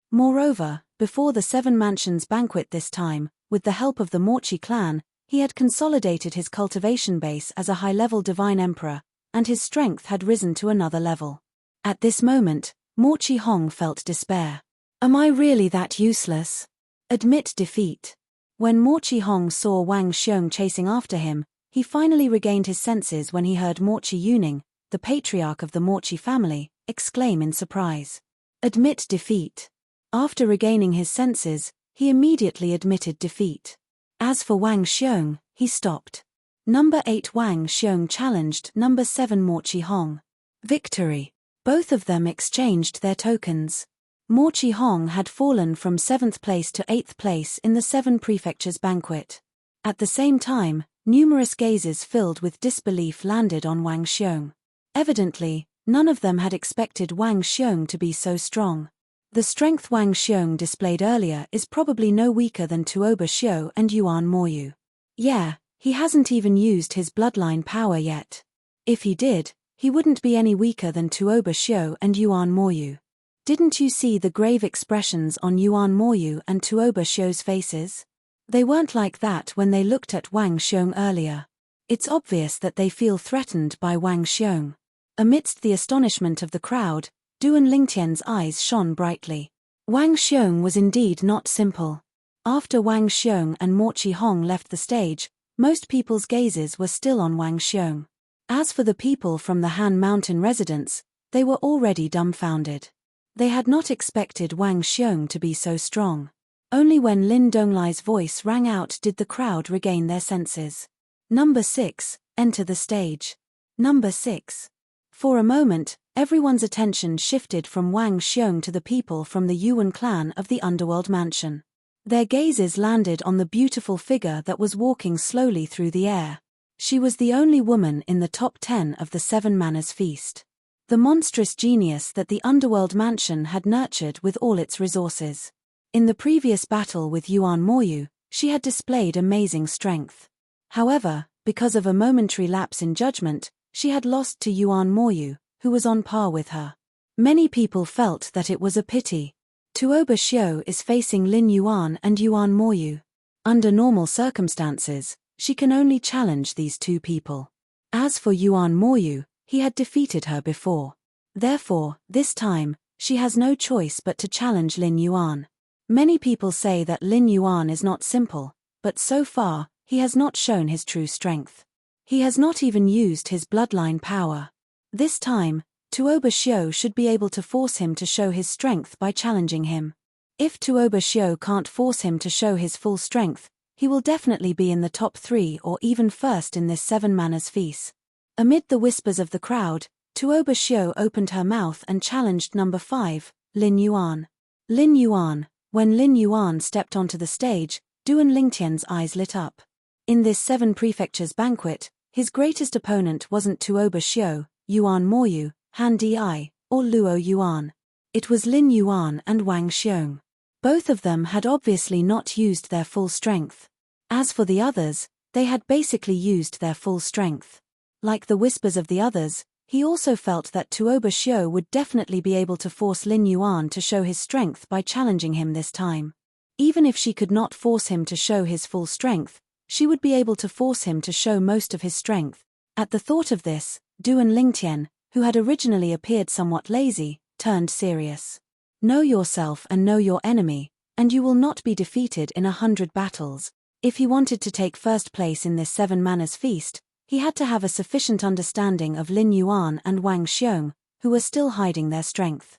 Moreover, before the 7 Mansions banquet this time, with the help of the Morchi clan, he had consolidated his cultivation base as a high-level divine emperor, and his strength had risen to another level. At this moment, Mo Qihong felt despair. Am I really that useless? Admit defeat. When Mo Qihong saw Wang Xiong chasing after him, he finally regained his senses when he heard Morchi Yuning, the patriarch of the Morchi family, exclaim in surprise. Admit defeat. After regaining his senses, he immediately admitted defeat. As for Wang Xiong, he stopped. Number 8 Wang Xiong challenged Number 7 Mo Qihong. Victory. Both of them exchanged their tokens. Mo Qihong had fallen from 7th place to 8th place in the 7 prefectures banquet. At the same time, numerous gazes filled with disbelief landed on Wang Xiong. Evidently, none of them had expected Wang Xiong to be so strong. The strength Wang Xiong displayed earlier is probably no weaker than Tuoba Xiu and Yuan Moyu. Yeah, he hasn't even used his bloodline power yet. If he did, he wouldn't be any weaker than Tuoba Xiu and Yuan Moyu. Didn't you see the grave expressions on Yuan Moyu and Tuoba Xiu's faces? They weren't like that when they looked at Wang Xiong earlier. It's obvious that they feel threatened by Wang Xiong. Amidst the astonishment of the crowd, Duan Lingtian's eyes shone brightly. Wang Xiong was indeed not simple. After Wang Xiong and Mo Chi Hong left the stage, most people's gazes were still on Wang Xiong. As for the people from the Han Mountain residence, they were already dumbfounded. They had not expected Wang Xiong to be so strong. Only when Lin Donglai's voice rang out did the crowd regain their senses. Number 6, enter the stage. Number 6. For a moment, everyone's attention shifted from Wang Xiong to the people from the Yuan clan of the Underworld Mansion. Their gazes landed on the beautiful figure that was walking slowly through the air. She was the only woman in the top 10 of the Seven Manners Feast. The monstrous genius that the Underworld Mansion had nurtured with all its resources. In the previous battle with Yuan Moyu, she had displayed amazing strength. However, because of a momentary lapse in judgment, she had lost to Yuan Moyu, who was on par with her. Many people felt that it was a pity. Tuoba Xiu is facing Lin Yuan and Yuan Moyu. Under normal circumstances, she can only challenge these two people. As for Yuan Moyu, he had defeated her before. Therefore, this time, she has no choice but to challenge Lin Yuan. Many people say that Lin Yuan is not simple, but so far, he has not shown his true strength. He has not even used his bloodline power. This time, Tuoba Xiu should be able to force him to show his strength by challenging him. If Tuoba Xiu can't force him to show his full strength, he will definitely be in the top 3 or even first in this Seven Manners Feast. Amid the whispers of the crowd, Tuoba Xiu opened her mouth and challenged number 5, Lin Yuan. Lin Yuan. When Lin Yuan stepped onto the stage, Duan Lingtian's eyes lit up. In this 7 prefectures banquet, his greatest opponent wasn't Tuoba Xiu, Yuan Moyu, Han Di, or Luo Yuan. It was Lin Yuan and Wang Xiong. Both of them had obviously not used their full strength. As for the others, they had basically used their full strength. Like the whispers of the others, he also felt that Tuoba Xiu would definitely be able to force Lin Yuan to show his strength by challenging him this time. Even if she could not force him to show his full strength, she would be able to force him to show most of his strength. At the thought of this, Duan Lingtian, who had originally appeared somewhat lazy, turned serious. Know yourself and know your enemy, and you will not be defeated in 100 battles. If he wanted to take first place in this Seven Manners Feast, he had to have a sufficient understanding of Lin Yuan and Wang Xiong, who were still hiding their strength.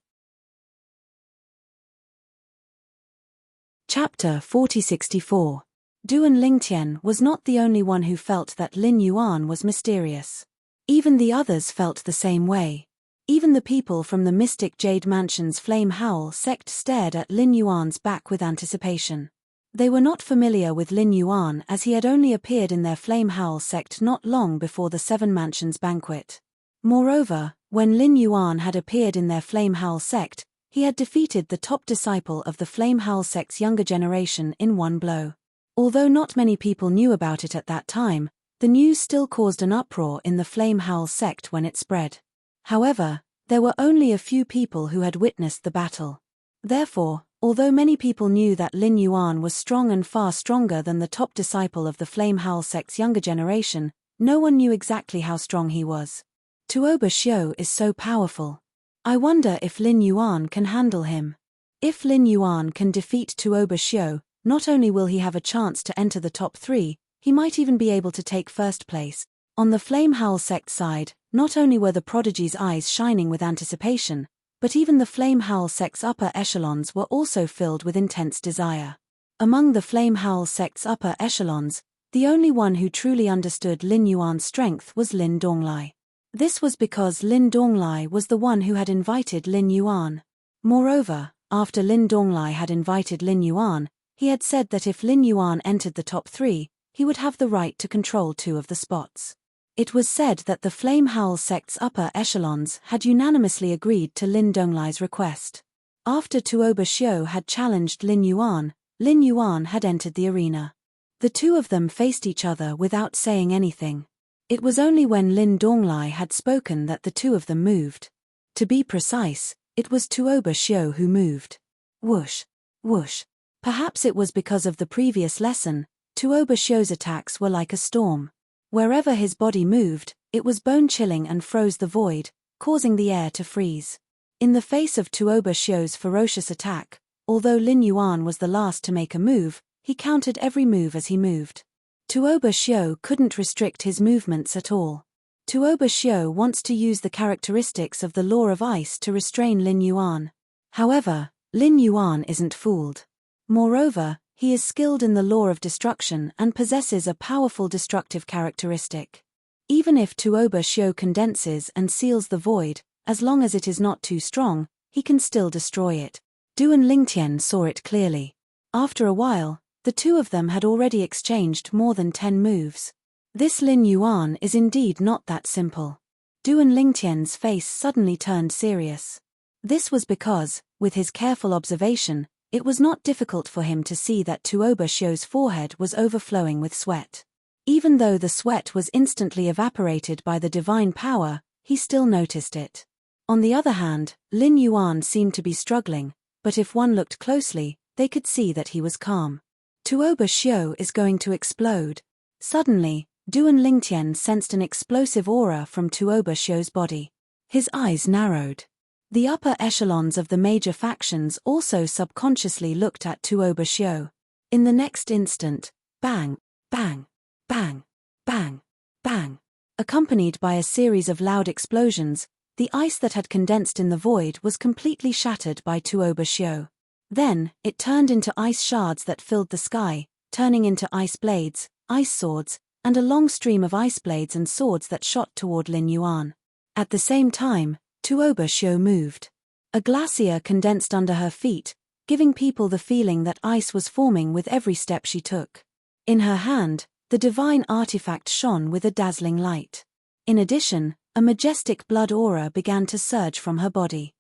Chapter 4064. Duan Lingtian was not the only one who felt that Lin Yuan was mysterious. Even the others felt the same way. Even the people from the Mystic Jade Mansion's Flame Howl sect stared at Lin Yuan's back with anticipation. They were not familiar with Lin Yuan as he had only appeared in their Flame Howl sect not long before the Seven Mansions banquet. Moreover, when Lin Yuan had appeared in their Flame Howl sect, he had defeated the top disciple of the Flame Howl sect's younger generation in one blow. Although not many people knew about it at that time, the news still caused an uproar in the Flame Howl sect when it spread. However, there were only a few people who had witnessed the battle. Therefore, although many people knew that Lin Yuan was strong and far stronger than the top disciple of the Flame Howl sect's younger generation, no one knew exactly how strong he was. Tuoba Xiu is so powerful. I wonder if Lin Yuan can handle him. If Lin Yuan can defeat Tuoba Xiu, not only will he have a chance to enter the top 3, he might even be able to take first place. On the Flame Howl sect side, not only were the prodigy's eyes shining with anticipation, but even the Flame Howl sect's upper echelons were also filled with intense desire. Among the Flame Howl sect's upper echelons, the only one who truly understood Lin Yuan's strength was Lin Donglai. This was because Lin Donglai was the one who had invited Lin Yuan. Moreover, after Lin Donglai had invited Lin Yuan, he had said that if Lin Yuan entered the top 3, he would have the right to control 2 of the spots. It was said that the Flame Howl sect's upper echelons had unanimously agreed to Lin Donglai's request. After Tuoba Xiu had challenged Lin Yuan had entered the arena. The two of them faced each other without saying anything. It was only when Lin Donglai had spoken that the two of them moved. To be precise, it was Tuoba Xiu who moved. Whoosh, whoosh. Perhaps it was because of the previous lesson, Tuoba Xiu's attacks were like a storm. Wherever his body moved, it was bone-chilling and froze the void, causing the air to freeze. In the face of Tuoba Xiu's ferocious attack, although Lin Yuan was the last to make a move, he countered every move as he moved. Tuoba Xiu couldn't restrict his movements at all. Tuoba Xiu wants to use the characteristics of the law of ice to restrain Lin Yuan. However, Lin Yuan isn't fooled. Moreover, he is skilled in the law of destruction and possesses a powerful destructive characteristic. Even if Tuoba Xiu condenses and seals the void, as long as it is not too strong, he can still destroy it. Duan Lingtian saw it clearly. After a while, the two of them had already exchanged more than 10 moves. This Lin Yuan is indeed not that simple. Duan Lingtian's face suddenly turned serious. This was because, with his careful observation, it was not difficult for him to see that Tuoba Xiu's forehead was overflowing with sweat. Even though the sweat was instantly evaporated by the divine power, he still noticed it. On the other hand, Lin Yuan seemed to be struggling, but if one looked closely, they could see that he was calm. Tuoba Xiu is going to explode. Suddenly, Duan Lingtian sensed an explosive aura from Tuoba Xiu's body. His eyes narrowed. The upper echelons of the major factions also subconsciously looked at Tuoba Xiu. In the next instant, bang, bang, bang, bang, bang. Accompanied by a series of loud explosions, the ice that had condensed in the void was completely shattered by Tuoba Xiu. Then, it turned into ice shards that filled the sky, turning into ice blades, ice swords, and a long stream of ice blades and swords that shot toward Lin Yuan. At the same time, Tuoba Xiu moved. A glacier condensed under her feet, giving people the feeling that ice was forming with every step she took. In her hand, the divine artifact shone with a dazzling light. In addition, a majestic blood aura began to surge from her body.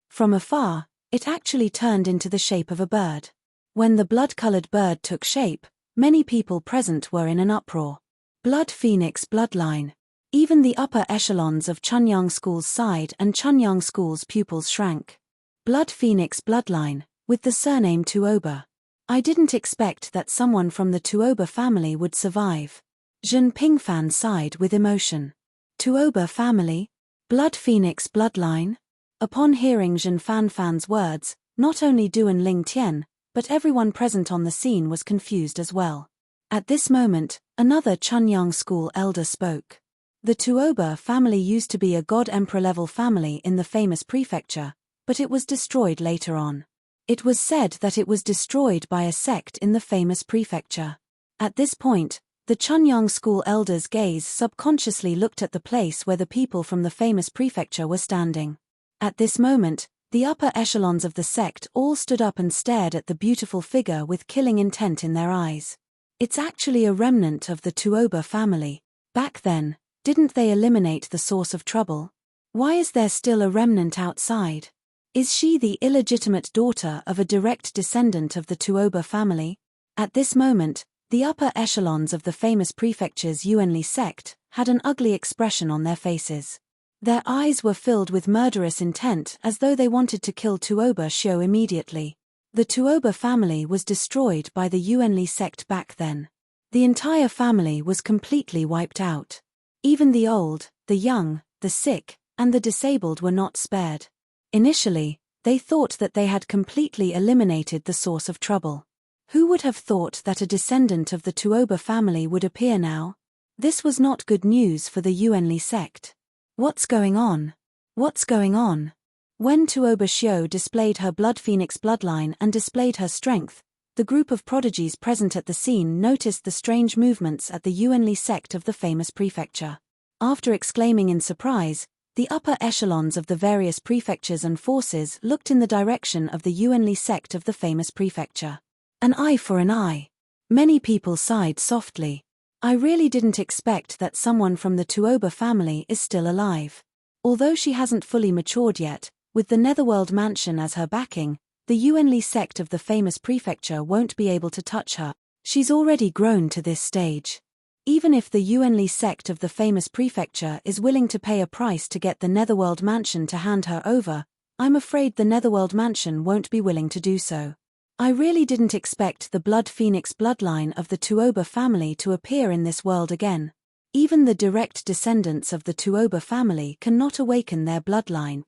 From afar, it actually turned into the shape of a bird. When the blood-colored bird took shape, many people present were in an uproar. Blood Phoenix bloodline. Even the upper echelons of Chunyang School's side and Chunyang School's pupils shrank. Blood Phoenix bloodline, with the surname Tuoba. I didn't expect that someone from the Tuoba family would survive. Zhen Pingfan sighed with emotion. Tuoba family? Blood Phoenix bloodline? Upon hearing Zhen Fanfan's words, not only Duan Lingtian, but everyone present on the scene was confused as well. At this moment, another Chunyang School elder spoke. The Tuoba family used to be a god-emperor-level family in the famous prefecture, but it was destroyed later on. It was said that it was destroyed by a sect in the famous prefecture. At this point, the Chunyang School elders' gaze subconsciously looked at the place where the people from the famous prefecture were standing. At this moment, the upper echelons of the sect all stood up and stared at the beautiful figure with killing intent in their eyes. It's actually a remnant of the Tuoba family. Back then, didn't they eliminate the source of trouble? Why is there still a remnant outside? Is she the illegitimate daughter of a direct descendant of the Tuoba family? At this moment, the upper echelons of the famous prefecture's Yuanli sect had an ugly expression on their faces. Their eyes were filled with murderous intent as though they wanted to kill Tuoba Xiu immediately. The Tuoba family was destroyed by the Yuanli sect back then. The entire family was completely wiped out. Even the old, the young, the sick, and the disabled were not spared. Initially, they thought that they had completely eliminated the source of trouble. Who would have thought that a descendant of the Tuoba family would appear now? This was not good news for the Yuanli sect. What's going on? What's going on? When Tuoba Xiu displayed her Blood Phoenix bloodline and displayed her strength, the group of prodigies present at the scene noticed the strange movements at the Yuanli sect of the famous prefecture. After exclaiming in surprise, the upper echelons of the various prefectures and forces looked in the direction of the Yuanli sect of the famous prefecture. An eye for an eye. Many people sighed softly. I really didn't expect that someone from the Tuoba family is still alive. Although she hasn't fully matured yet, With the Netherworld Mansion as her backing, the Yuanli sect of the famous prefecture won't be able to touch her. She's already grown to this stage. Even if the Yuanli sect of the famous prefecture is willing to pay a price to get the Netherworld Mansion to hand her over, I'm afraid the Netherworld Mansion won't be willing to do so. I really didn't expect the Blood Phoenix bloodline of the Tuoba family to appear in this world again. Even the direct descendants of the Tuoba family cannot awaken their bloodline.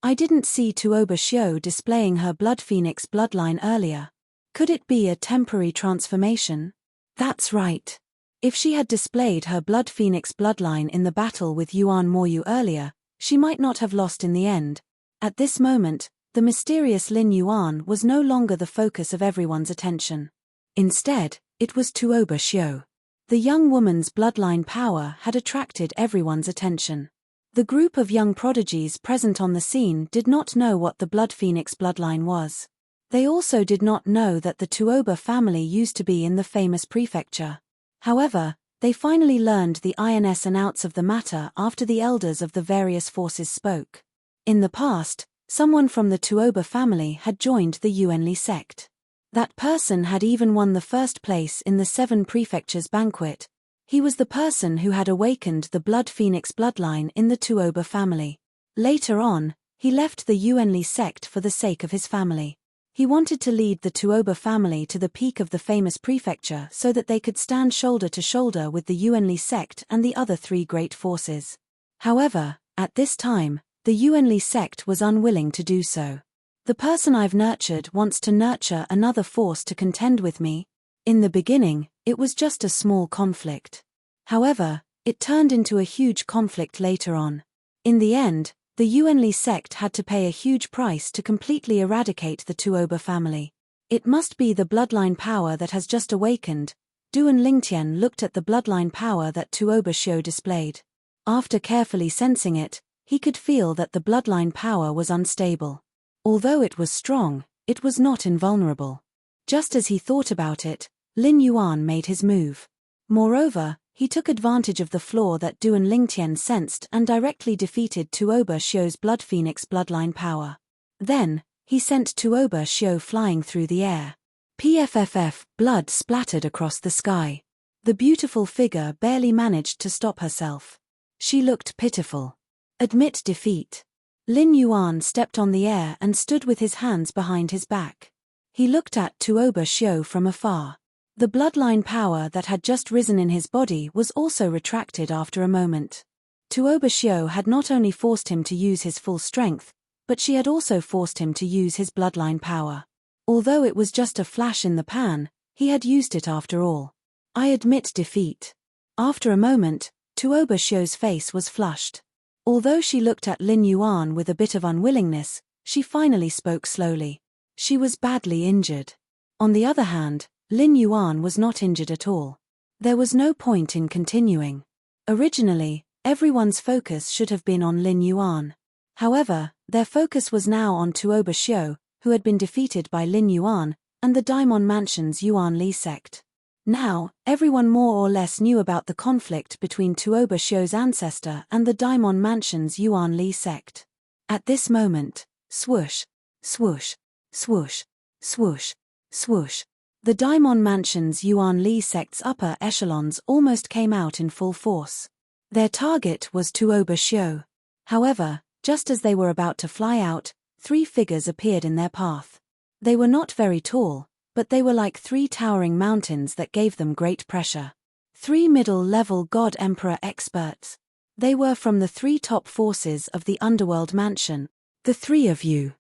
I didn't see Tuoba Shio displaying her Blood Phoenix bloodline earlier. Could it be a temporary transformation? That's right. If she had displayed her Blood Phoenix bloodline in the battle with Yuan Moyu earlier, she might not have lost in the end. At this moment, the mysterious Lin Yuan was no longer the focus of everyone's attention. Instead, it was Tuoba Shio. The young woman's bloodline power had attracted everyone's attention. The group of young prodigies present on the scene did not know what the Blood Phoenix bloodline was. They also did not know that the Tuoba family used to be in the famous prefecture. However, they finally learned the ins and outs of the matter after the elders of the various forces spoke. In the past, someone from the Tuoba family had joined the Yuanli sect. That person had even won the first place in the 7 Prefectures banquet. He was the person who had awakened the Blood Phoenix bloodline in the Tuoba family. Later on, he left the Yuanli sect for the sake of his family. He wanted to lead the Tuoba family to the peak of the famous prefecture so that they could stand shoulder to shoulder with the Yuanli sect and the other 3 great forces. However, at this time, the Yuanli sect was unwilling to do so. The person I've nurtured wants to nurture another force to contend with me. In the beginning, it was just a small conflict. However, it turned into a huge conflict later on. In the end, the Yuanli sect had to pay a huge price to completely eradicate the Tuoba family. It must be the bloodline power that has just awakened. Duan Lingtian looked at the bloodline power that Tuoba Shio displayed. After carefully sensing it, he could feel that the bloodline power was unstable. Although it was strong, it was not invulnerable. Just as he thought about it, Lin Yuan made his move. Moreover, he took advantage of the flaw that Duan Lingtian sensed and directly defeated Tuoba Shio's Blood Phoenix bloodline power. Then, he sent Tuoba Shio flying through the air. PFFF, blood splattered across the sky. The beautiful figure barely managed to stop herself. She looked pitiful. Admit defeat. Lin Yuan stepped on the air and stood with his hands behind his back. He looked at Tuoba Shio from afar. The bloodline power that had just risen in his body was also retracted after a moment. Tuoba Shio had not only forced him to use his full strength, but she had also forced him to use his bloodline power. Although it was just a flash in the pan, he had used it after all. I admit defeat. After a moment, Tuoba Shio's face was flushed. Although she looked at Lin Yuan with a bit of unwillingness, she finally spoke slowly. She was badly injured. On the other hand, Lin Yuan was not injured at all. There was no point in continuing. Originally, everyone's focus should have been on Lin Yuan. However, their focus was now on Tuoba Shio, who had been defeated by Lin Yuan, and the Daimon Mansion's Yuanli sect. Now, everyone more or less knew about the conflict between Tuoba Shio's ancestor and the Daimon Mansion's Yuanli sect. At this moment, swoosh, swoosh, swoosh, swoosh, swoosh. The Daimon Mansion's Yuanli sect's upper echelons almost came out in full force. Their target was Tuoba Shio. However, just as they were about to fly out, 3 figures appeared in their path. They were not very tall, but they were like 3 towering mountains that gave them great pressure. 3 middle-level God Emperor experts. They were from the 3 top forces of the Underworld Mansion. The 3 of you.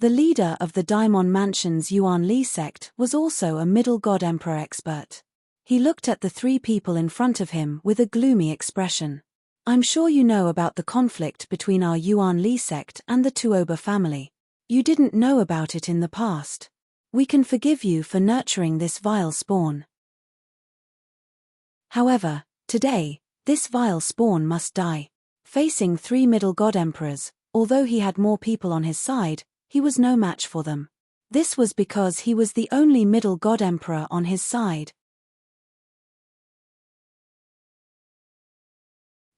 The leader of the Daimon Mansion's Yuanli sect was also a middle God Emperor expert. He looked at the 3 people in front of him with a gloomy expression. I'm sure you know about the conflict between our Yuanli sect and the Tuoba family. You didn't know about it in the past. We can forgive you for nurturing this vile spawn. However, today, this vile spawn must die. Facing 3 middle God Emperors, although he had more people on his side, he was no match for them. This was because he was the only middle God Emperor on his side.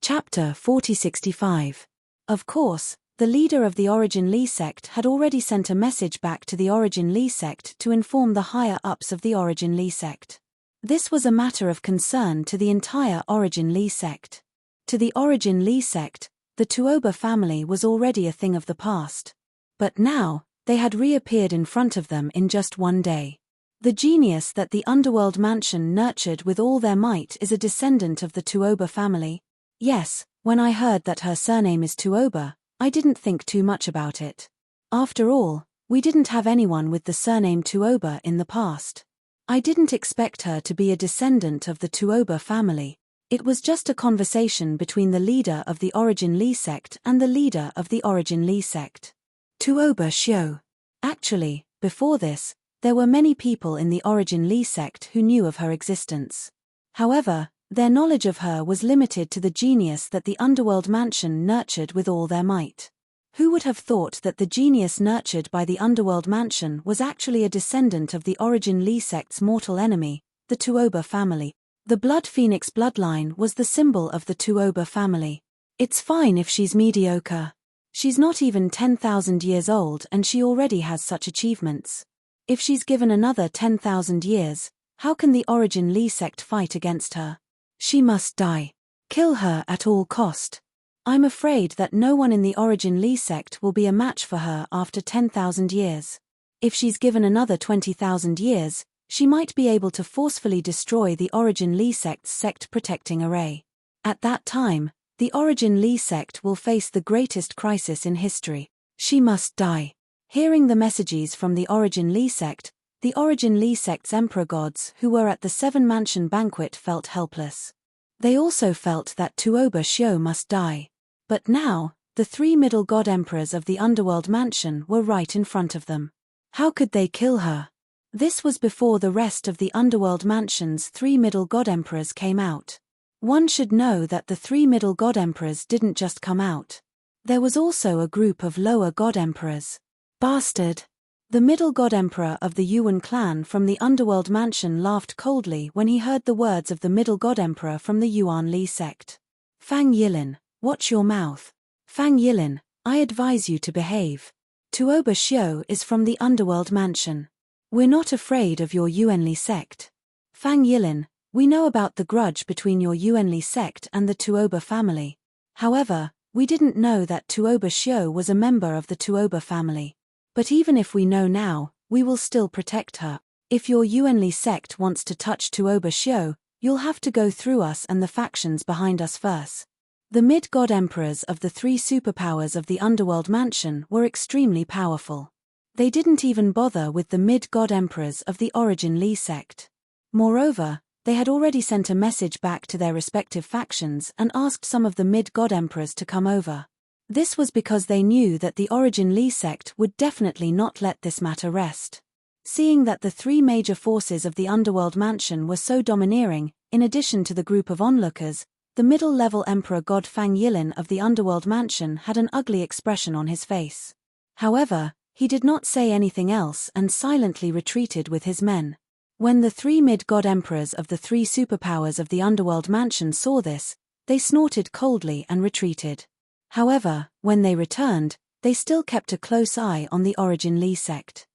Chapter 4065. Of course, The leader of the Origin Lee sect had already sent a message back to the Origin Lee sect to inform the higher-ups of the Origin Lee sect. This was a matter of concern to the entire Origin Lee sect. To the Origin Lee sect, the Tuoba family was already a thing of the past. But now, they had reappeared in front of them in just one day. The genius that the Underworld Mansion nurtured with all their might is a descendant of the Tuoba family. Yes, when I heard that her surname is Tuoba, I didn't think too much about it. After all, we didn't have anyone with the surname Tuoba in the past. I didn't expect her to be a descendant of the Tuoba family. It was just a conversation between the leader of the Origin Lee sect and the leader of the Origin Lee sect. Tuoba Shio. Actually, before this, there were many people in the Origin Lee sect who knew of her existence. However, their knowledge of her was limited to the genius that the Underworld Mansion nurtured with all their might. Who would have thought that the genius nurtured by the Underworld Mansion was actually a descendant of the Origin Lee sect's mortal enemy, the Tuoba family? The Blood Phoenix bloodline was the symbol of the Tuoba family. It's fine if she's mediocre. She's not even 10,000 years old and she already has such achievements. If she's given another 10,000 years, how can the Origin Lee sect fight against her? She must die. Kill her at all cost. I'm afraid that no one in the Origin Lee sect will be a match for her after 10,000 years. If she's given another 20,000 years, she might be able to forcefully destroy the Origin Lee sect's sect-protecting array. At that time, the Origin Lee sect will face the greatest crisis in history. She must die. Hearing the messages from the Origin Lee sect, the Origin Lee sect's emperor gods who were at the Seven-Mansion banquet felt helpless. They also felt that Tuoba Shio must die. But now, the three middle god emperors of the Underworld Mansion were right in front of them. How could they kill her? This was before the rest of the Underworld Mansion's three middle god emperors came out. One should know that the three middle god emperors didn't just come out. There was also a group of lower god emperors. Bastard! The middle god emperor of the Yuan clan from the Underworld Mansion laughed coldly when he heard the words of the middle god emperor from the Yuan Li sect. Fang Yilin, watch your mouth. Fang Yilin, I advise you to behave. Tuoba Shio is from the Underworld Mansion. We're not afraid of your Yuan Li sect. Fang Yilin, we know about the grudge between your Yuan Li sect and the Tuoba family. However, we didn't know that Tuoba Shio was a member of the Tuoba family. But even if we know now, we will still protect her. If your Yuan Li sect wants to touch Tuoba Shio, you'll have to go through us and the factions behind us first. The mid-god emperors of the three superpowers of the Underworld Mansion were extremely powerful. They didn't even bother with the mid-god emperors of the Origin Lee sect. Moreover, they had already sent a message back to their respective factions and asked some of the mid-god emperors to come over. This was because they knew that the Origin Lee sect would definitely not let this matter rest. Seeing that the three major forces of the Underworld Mansion were so domineering, in addition to the group of onlookers, the middle-level Emperor God Fang Yilin of the Underworld Mansion had an ugly expression on his face. However, he did not say anything else and silently retreated with his men. When the three mid-god emperors of the three superpowers of the Underworld Mansion saw this, they snorted coldly and retreated. However, when they returned, they still kept a close eye on the Origin Lee sect.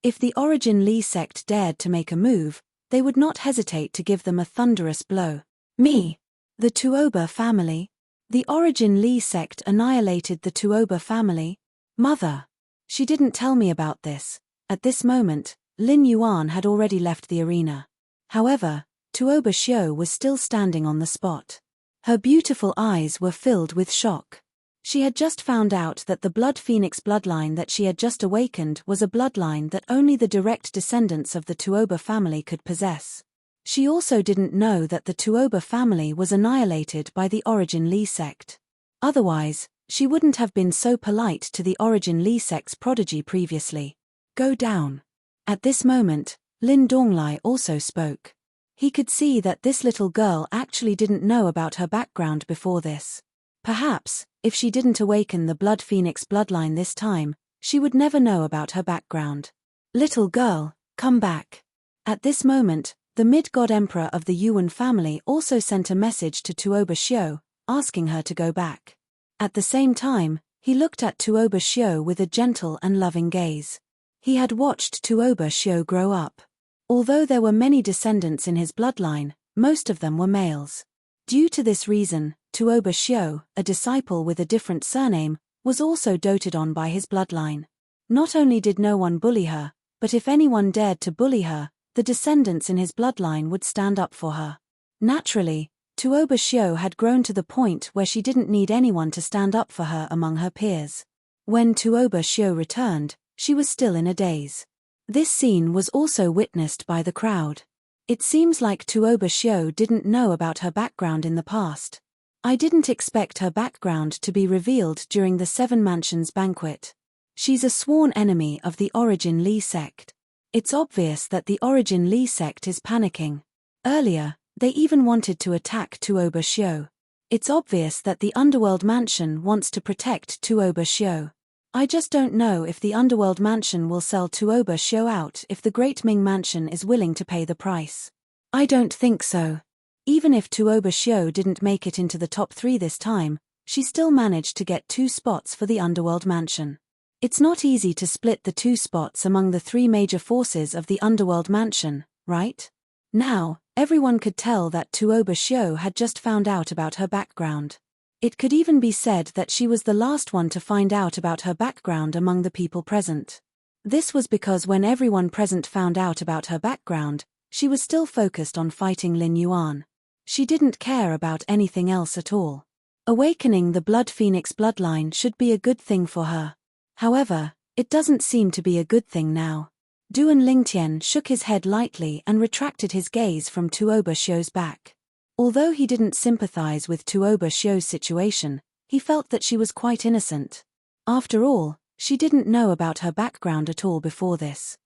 If the Origin Lee sect dared to make a move, they would not hesitate to give them a thunderous blow. Me! The Tuoba family? The Origin Lee sect annihilated the Tuoba family? Mother! She didn't tell me about this. At this moment, Lin Yuan had already left the arena. However, Tuoba Shio was still standing on the spot. Her beautiful eyes were filled with shock. She had just found out that the Blood Phoenix bloodline that she had just awakened was a bloodline that only the direct descendants of the Tuoba family could possess. She also didn't know that the Tuoba family was annihilated by the Origin Lee sect. Otherwise, she wouldn't have been so polite to the Origin Lee sect's prodigy previously. Go down. At this moment, Lin Donglai also spoke. He could see that this little girl actually didn't know about her background before this. Perhaps, if she didn't awaken the Blood Phoenix bloodline this time, she would never know about her background. Little girl, come back. At this moment, the mid-god emperor of the Yuan family also sent a message to Tuoba Shio, asking her to go back. At the same time, he looked at Tuoba Shio with a gentle and loving gaze. He had watched Tuoba Shio grow up. Although there were many descendants in his bloodline, most of them were males. Due to this reason, Tuoba Shio, a disciple with a different surname, was also doted on by his bloodline. Not only did no one bully her, but if anyone dared to bully her, the descendants in his bloodline would stand up for her. Naturally, Tuoba Shio had grown to the point where she didn't need anyone to stand up for her among her peers. When Tuoba Shio returned, she was still in a daze. This scene was also witnessed by the crowd. It seems like Tuoba Shio didn't know about her background in the past. I didn't expect her background to be revealed during the Seven Mansions banquet. She's a sworn enemy of the Origin Lee sect. It's obvious that the Origin Lee sect is panicking. Earlier, they even wanted to attack Tuoba Shio. It's obvious that the Underworld Mansion wants to protect Tuoba Shio. I just don't know if the Underworld Mansion will sell Tuoba Shio out if the Great Ming Mansion is willing to pay the price. I don't think so. Even if Tuoba Shio didn't make it into the top 3 this time, she still managed to get 2 spots for the Underworld Mansion. It's not easy to split the 2 spots among the 3 major forces of the Underworld Mansion, right? Now, everyone could tell that Tuoba Shio had just found out about her background. It could even be said that she was the last one to find out about her background among the people present. This was because when everyone present found out about her background, she was still focused on fighting Lin Yuan. She didn't care about anything else at all. Awakening the Blood Phoenix bloodline should be a good thing for her. However, it doesn't seem to be a good thing now. Duan Lingtian shook his head lightly and retracted his gaze from Tuoba Shio's back. Although he didn't sympathize with Tuoba Shio's situation, he felt that she was quite innocent. After all, she didn't know about her background at all before this.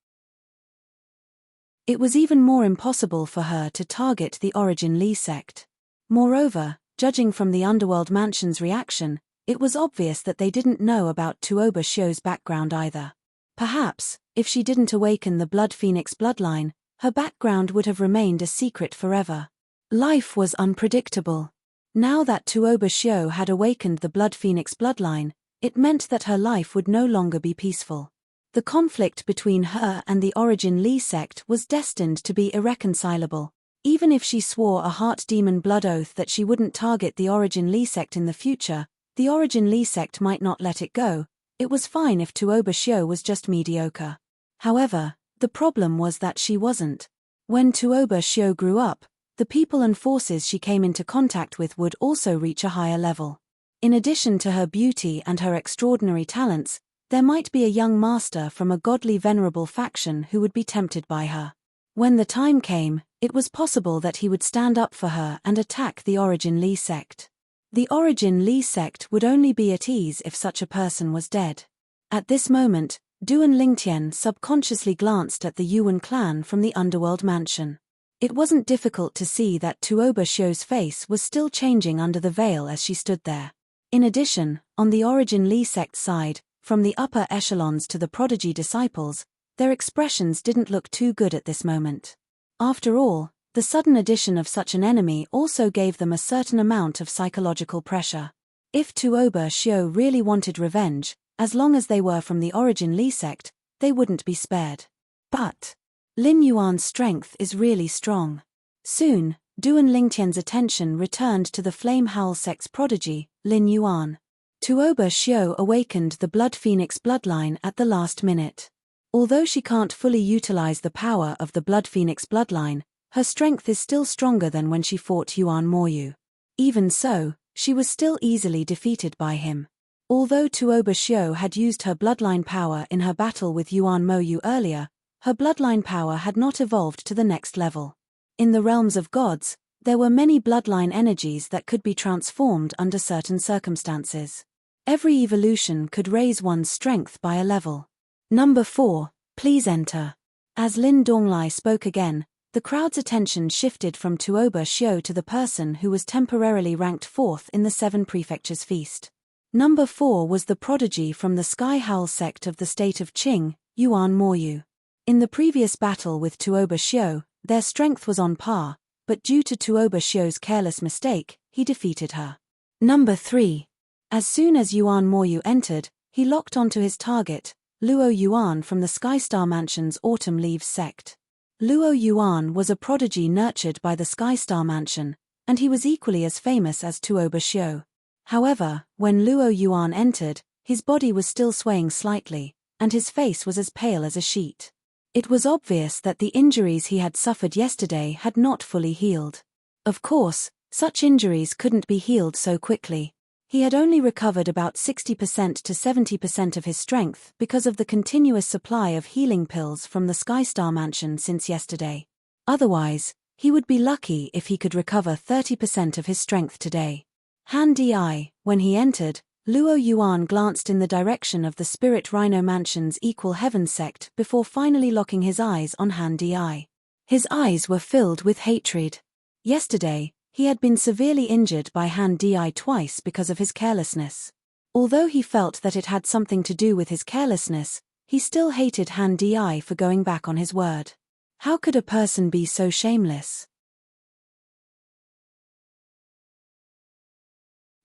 It was even more impossible for her to target the Origin Lee sect. Moreover, judging from the Underworld Mansion's reaction, it was obvious that they didn't know about Tuoba Shio's background either. Perhaps, if she didn't awaken the Blood Phoenix bloodline, her background would have remained a secret forever. Life was unpredictable. Now that Tuoba Shio had awakened the Blood Phoenix bloodline, it meant that her life would no longer be peaceful. The conflict between her and the Origin Lee sect was destined to be irreconcilable. Even if she swore a heart demon blood oath that she wouldn't target the Origin Lee sect in the future, the Origin Lee sect might not let it go. It was fine if Tuoba Shio was just mediocre. However, the problem was that she wasn't. When Tuoba Shio grew up, the people and forces she came into contact with would also reach a higher level. In addition to her beauty and her extraordinary talents, there might be a young master from a godly venerable faction who would be tempted by her. When the time came, it was possible that he would stand up for her and attack the Origin Lee sect. The Origin Lee sect would only be at ease if such a person was dead. At this moment, Duan Lingtian subconsciously glanced at the Yuan clan from the Underworld Mansion. It wasn't difficult to see that Tuoba Shio's face was still changing under the veil as she stood there. In addition, on the Origin Lee sect side, from the upper echelons to the prodigy disciples, their expressions didn't look too good at this moment. After all, the sudden addition of such an enemy also gave them a certain amount of psychological pressure. If Tuoba Shio really wanted revenge, as long as they were from the Origin Lee sect, they wouldn't be spared. But Lin Yuan's strength is really strong. Soon, Duan Lingtian's attention returned to the Flame Howl sect's prodigy, Lin Yuan. Tuoba Shio awakened the Blood Phoenix bloodline at the last minute. Although she can't fully utilize the power of the Blood Phoenix bloodline, her strength is still stronger than when she fought Yuan Moyu. Even so, she was still easily defeated by him. Although Tuoba Shio had used her bloodline power in her battle with Yuan Moyu earlier, her bloodline power had not evolved to the next level. In the realms of gods, there were many bloodline energies that could be transformed under certain circumstances. Every evolution could raise one's strength by a level. Number 4, please enter. As Lin Donglai spoke again, the crowd's attention shifted from Tuoba Shio to the person who was temporarily ranked 4th in the 7 Prefectures Feast. Number 4 was the prodigy from the Sky Howl sect of the state of Qing, Yuan Moyu. In the previous battle with Tuoba Shio, their strength was on par, but due to Tuoba Shio's careless mistake, he defeated her. Number 3. As soon as Yuan Moyu entered, he locked onto his target, Luo Yuan from the Skystar Mansion's Autumn Leaves sect. Luo Yuan was a prodigy nurtured by the Skystar Mansion, and he was equally as famous as Tuoba Xiu. However, when Luo Yuan entered, his body was still swaying slightly, and his face was as pale as a sheet. It was obvious that the injuries he had suffered yesterday had not fully healed. Of course, such injuries couldn't be healed so quickly. He had only recovered about 60% to 70% of his strength because of the continuous supply of healing pills from the Skystar Mansion since yesterday. Otherwise, he would be lucky if he could recover 30% of his strength today. Han Di, when he entered, Luo Yuan glanced in the direction of the Spirit Rhino Mansion's Equal Heaven sect before finally locking his eyes on Han Di. His eyes were filled with hatred. Yesterday, he had been severely injured by Han Di twice because of his carelessness. Although he felt that it had something to do with his carelessness, he still hated Han Di for going back on his word. How could a person be so shameless?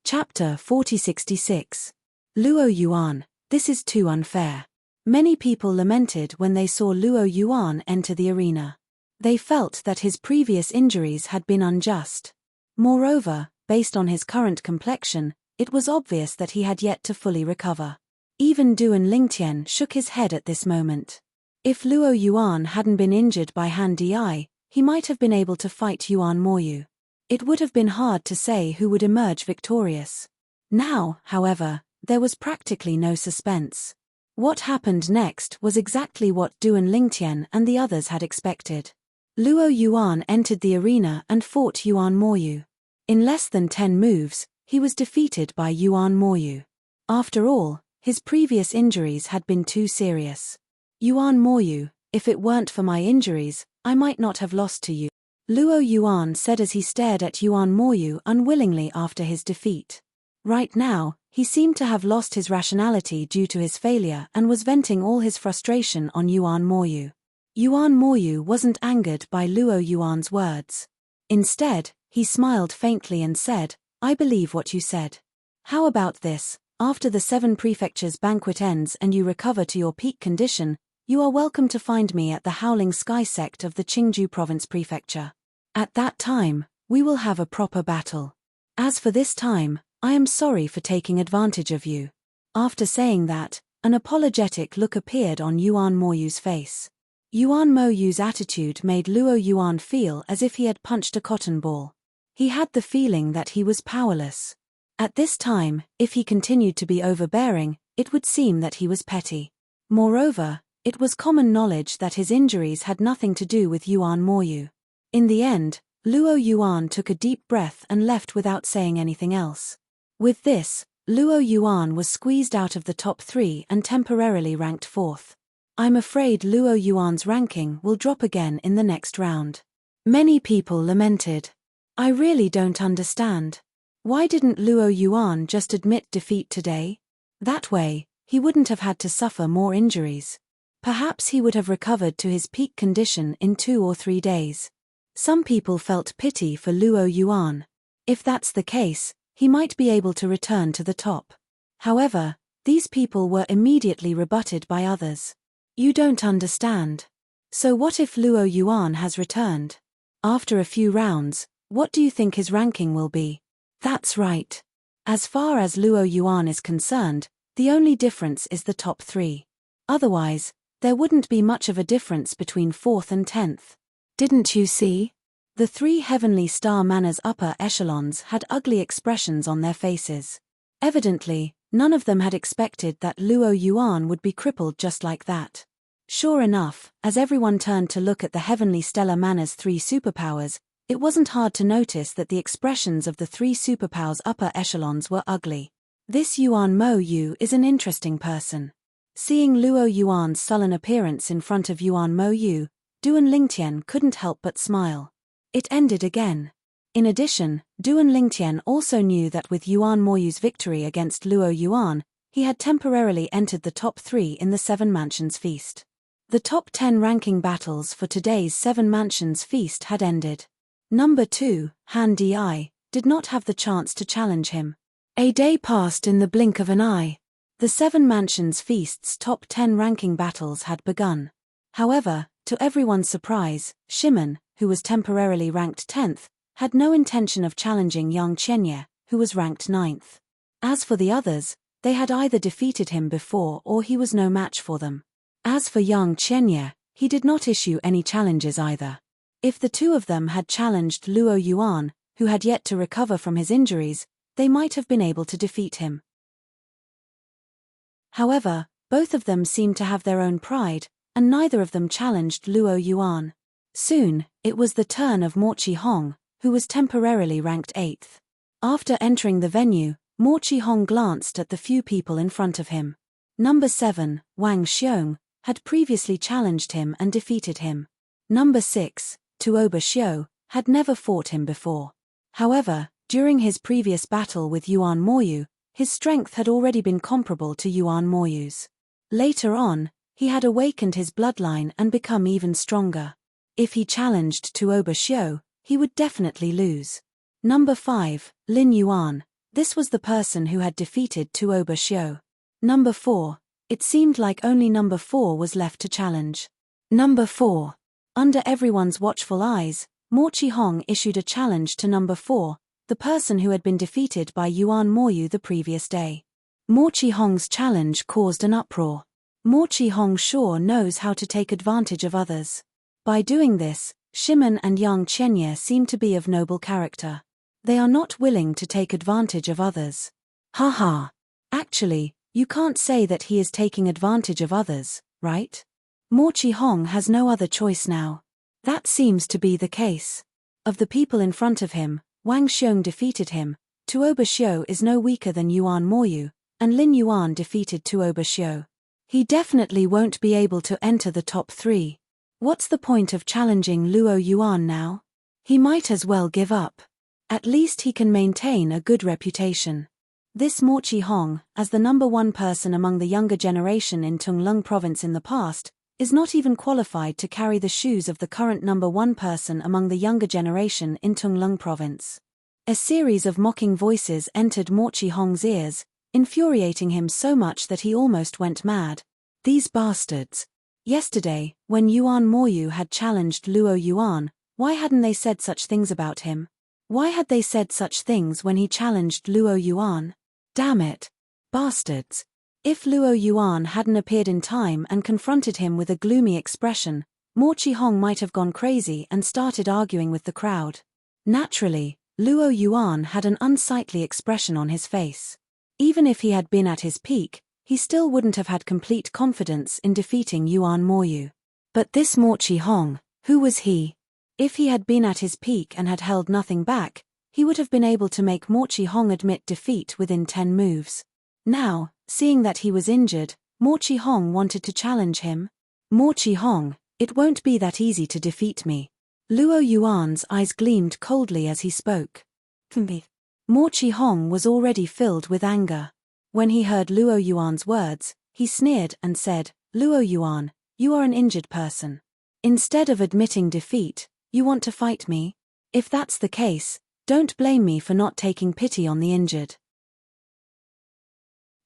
Chapter 4066. Luo Yuan, this is too unfair. Many people lamented when they saw Luo Yuan enter the arena. They felt that his previous injuries had been unjust. Moreover, based on his current complexion, it was obvious that he had yet to fully recover. Even Duan Lingtian shook his head at this moment. If Luo Yuan hadn't been injured by Han Di, he might have been able to fight Yuan Moyu. It would have been hard to say who would emerge victorious. Now, however, there was practically no suspense. What happened next was exactly what Duan Lingtian and the others had expected. Luo Yuan entered the arena and fought Yuan Moyu. In less than 10 moves, he was defeated by Yuan Moyu. After all, his previous injuries had been too serious. Yuan Moyu, if it weren't for my injuries, I might not have lost to you, Luo Yuan said as he stared at Yuan Moyu unwillingly after his defeat. Right now, he seemed to have lost his rationality due to his failure and was venting all his frustration on Yuan Moyu. Yuan Moyu wasn't angered by Luo Yuan's words. Instead, he smiled faintly and said, "I believe what you said. How about this? After the 7 prefectures banquet ends and you recover to your peak condition, you are welcome to find me at the Howling Sky sect of the Qingju Province Prefecture. At that time, we will have a proper battle. As for this time, I am sorry for taking advantage of you." After saying that, an apologetic look appeared on Yuan Moyu's face. Yuan Moyu's attitude made Luo Yuan feel as if he had punched a cotton ball. He had the feeling that he was powerless. At this time, if he continued to be overbearing, it would seem that he was petty. Moreover, it was common knowledge that his injuries had nothing to do with Yuan Moyu. In the end, Luo Yuan took a deep breath and left without saying anything else. With this, Luo Yuan was squeezed out of the top 3 and temporarily ranked 4th. I'm afraid Luo Yuan's ranking will drop again in the next round. Many people lamented. I really don't understand. Why didn't Luo Yuan just admit defeat today? That way, he wouldn't have had to suffer more injuries. Perhaps he would have recovered to his peak condition in 2 or 3 days. Some people felt pity for Luo Yuan. If that's the case, he might be able to return to the top. However, these people were immediately rebutted by others. You don't understand. So what if Luo Yuan has returned? After a few rounds, what do you think his ranking will be? That's right. As far as Luo Yuan is concerned, the only difference is the top 3. Otherwise, there wouldn't be much of a difference between 4th and 10th. Didn't you see? The 3 Heavenly Star Mana's upper echelons had ugly expressions on their faces. Evidently, none of them had expected that Luo Yuan would be crippled just like that. Sure enough, as everyone turned to look at the Heavenly Stellar Mana's 3 superpowers, it wasn't hard to notice that the expressions of the 3 superpowers' upper echelons were ugly. This Yuan Moyu is an interesting person. Seeing Luo Yuan's sullen appearance in front of Yuan Moyu, Duan Lingtian couldn't help but smile. It ended again. In addition, Duan Lingtian also knew that with Yuan Moyu's victory against Luo Yuan, he had temporarily entered the top 3 in the 7 Mansions Feast. The top 10 ranking battles for today's 7 Mansions Feast had ended. Number 2, Han Di, did not have the chance to challenge him. A day passed in the blink of an eye. The Seven Mansions Feast's top 10 ranking battles had begun. However, to everyone's surprise, Shimon, who was temporarily ranked 10th, had no intention of challenging Yang Chenye, who was ranked 9th. As for the others, they had either defeated him before or he was no match for them. As for Yang Chenye, he did not issue any challenges either. If the two of them had challenged Luo Yuan, who had yet to recover from his injuries, they might have been able to defeat him. However, both of them seemed to have their own pride, and neither of them challenged Luo Yuan. Soon, it was the turn of Mo Chi-hong, who was temporarily ranked 8th. After entering the venue, Mo Chi-hong glanced at the few people in front of him. Number 7, Wang Xiong, had previously challenged him and defeated him. Number 6, Tuoba Xiu, had never fought him before. However, during his previous battle with Yuan Moyu, his strength had already been comparable to Yuan Moyu's. Later on, he had awakened his bloodline and become even stronger. If he challenged Tuoba Xiu, he would definitely lose. Number 5, Lin Yuan. This was the person who had defeated Tuoba Xiu. Number 4. It seemed like only number 4 was left to challenge. Number 4. Under everyone's watchful eyes, Mo Chi-hong issued a challenge to number 4, the person who had been defeated by Yuan Moyu the previous day. Mo Chi-hong's challenge caused an uproar. Mo Chi-hong sure knows how to take advantage of others. By doing this, Shimon and Yang Chenye seem to be of noble character. They are not willing to take advantage of others. Haha. Actually, you can't say that he is taking advantage of others, right? Mo Chi-hong has no other choice now. That seems to be the case. Of the people in front of him, Wang Xiong defeated him, Tuoba Xiu is no weaker than Yuan Moyu, and Lin Yuan defeated Tuoba Xiu. He definitely won't be able to enter the top 3. What's the point of challenging Luo Yuan now? He might as well give up. At least he can maintain a good reputation. This Mo Chi-hong, as the number 1 person among the younger generation in Tunglung province in the past, is not even qualified to carry the shoes of the current number 1 person among the younger generation in Tunglung province. A series of mocking voices entered Mo Chi-hong's ears, infuriating him so much that he almost went mad. These bastards. Yesterday, when Yuan Moyu had challenged Luo Yuan, why hadn't they said such things about him? Why had they said such things when he challenged Luo Yuan? Damn it. Bastards. If Luo Yuan hadn't appeared in time and confronted him with a gloomy expression, Mo Chi-hong might have gone crazy and started arguing with the crowd. Naturally, Luo Yuan had an unsightly expression on his face. Even if he had been at his peak, he still wouldn't have had complete confidence in defeating Yuan Moyu. But this Mo Chi-hong, who was he? If he had been at his peak and had held nothing back, he would have been able to make Mo Chi-hong admit defeat within 10 moves. Now, seeing that he was injured, Mo Chi-hong wanted to challenge him. Mo Chi-hong, it won't be that easy to defeat me. Luo Yuan's eyes gleamed coldly as he spoke. Mo Chi-hong was already filled with anger. When he heard Luo Yuan's words, he sneered and said, Luo Yuan, you are an injured person. Instead of admitting defeat, you want to fight me? If that's the case, don't blame me for not taking pity on the injured.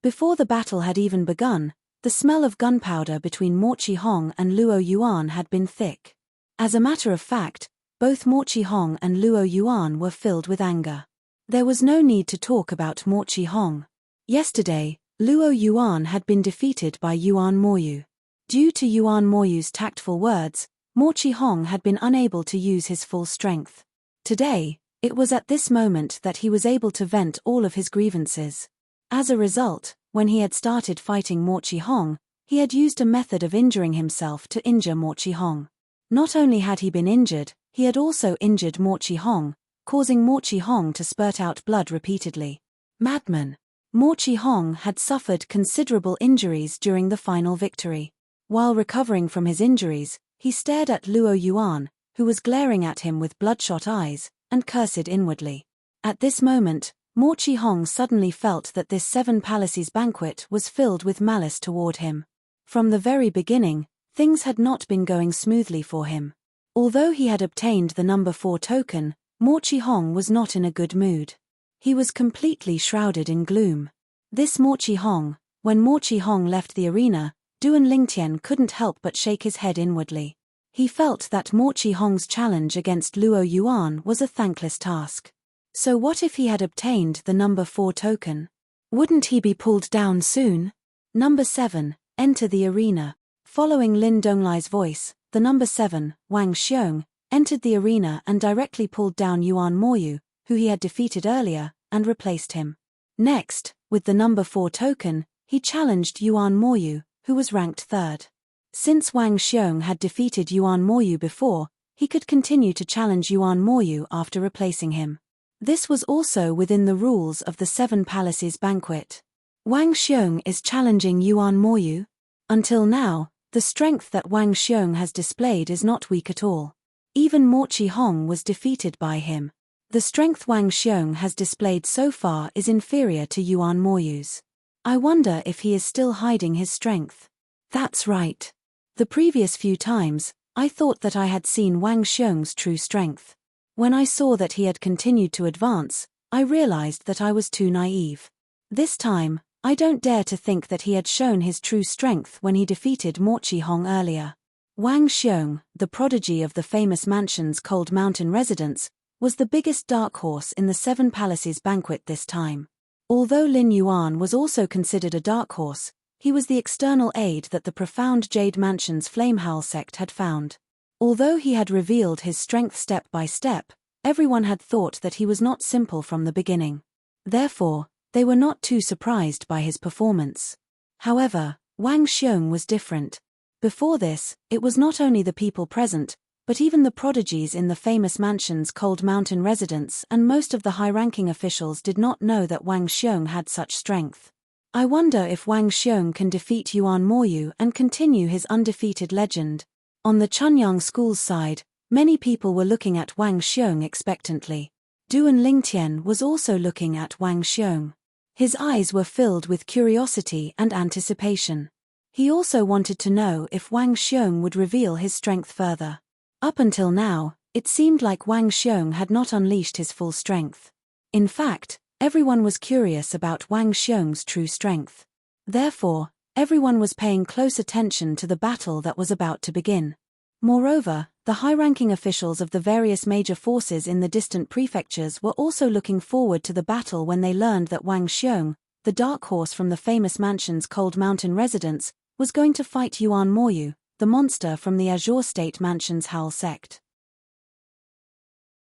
Before the battle had even begun, the smell of gunpowder between Mo Chi-hong and Luo Yuan had been thick. As a matter of fact, both Mo Chi-hong and Luo Yuan were filled with anger. There was no need to talk about Mo Chi-hong. Yesterday, Luo Yuan had been defeated by Yuan Moyu. Due to Yuan Moyu's tactful words, Mo Chi-hong had been unable to use his full strength. Today, it was at this moment that he was able to vent all of his grievances. As a result, when he had started fighting Mo Chi-hong, he had used a method of injuring himself to injure Mo Chi-hong. Not only had he been injured, he had also injured Mo Chi-hong, causing Mo Chi-hong to spurt out blood repeatedly. Madman. Mo Chi-hong had suffered considerable injuries during the final victory. While recovering from his injuries, he stared at Luo Yuan, who was glaring at him with bloodshot eyes, and cursed inwardly. At this moment, Mo Chi-hong suddenly felt that this 7 Palaces banquet was filled with malice toward him. From the very beginning, things had not been going smoothly for him. Although he had obtained the number 4 token, Mo Chi-hong was not in a good mood. He was completely shrouded in gloom. This Mo Chi-hong, when Mo Chi-hong left the arena, Duan Lingtian couldn't help but shake his head inwardly. He felt that Mo Chi-hong's challenge against Luo Yuan was a thankless task. So what if he had obtained the number 4 token? Wouldn't he be pulled down soon? Number 7, enter the arena. Following Lin Donglai's voice, the number 7, Wang Xiong, entered the arena and directly pulled down Yuan Moyu, who he had defeated earlier, and replaced him. Next, with the number 4 token, he challenged Yuan Moyu, who was ranked 3rd. Since Wang Xiong had defeated Yuan Moyu before, he could continue to challenge Yuan Moyu after replacing him. This was also within the rules of the 7 Palaces banquet. Wang Xiong is challenging Yuan Moyu? Until now, the strength that Wang Xiong has displayed is not weak at all. Even Mo Chi-hong was defeated by him. The strength Wang Xiong has displayed so far is inferior to Yuan Moyu's. I wonder if he is still hiding his strength. That's right. The previous few times, I thought that I had seen Wang Xiong's true strength. When I saw that he had continued to advance, I realized that I was too naive. This time, I don't dare to think that he had shown his true strength when he defeated Mo Chi-hong earlier. Wang Xiong, the prodigy of the famous mansion's Cold Mountain residence, was the biggest dark horse in the 7 Palaces banquet this time. Although Lin Yuan was also considered a dark horse, he was the external aid that the profound Jade Mansion's Flamehowl sect had found. Although he had revealed his strength step by step, everyone had thought that he was not simple from the beginning. Therefore, they were not too surprised by his performance. However, Wang Xiong was different. Before this, it was not only the people present, but even the prodigies in the famous mansion's Cold Mountain residence and most of the high-ranking officials did not know that Wang Xiong had such strength. I wonder if Wang Xiong can defeat Yuan Moyu and continue his undefeated legend. On the Chunyang School's side, many people were looking at Wang Xiong expectantly. Duan Lingtian was also looking at Wang Xiong. His eyes were filled with curiosity and anticipation. He also wanted to know if Wang Xiong would reveal his strength further. Up until now, it seemed like Wang Xiong had not unleashed his full strength. In fact, everyone was curious about Wang Xiong's true strength. Therefore, everyone was paying close attention to the battle that was about to begin. Moreover, the high-ranking officials of the various major forces in the distant prefectures were also looking forward to the battle when they learned that Wang Xiong, the dark horse from the famous mansion's Cold Mountain residence, was going to fight Yuan Moyu, the monster from the Azure State Mansion's Howl sect.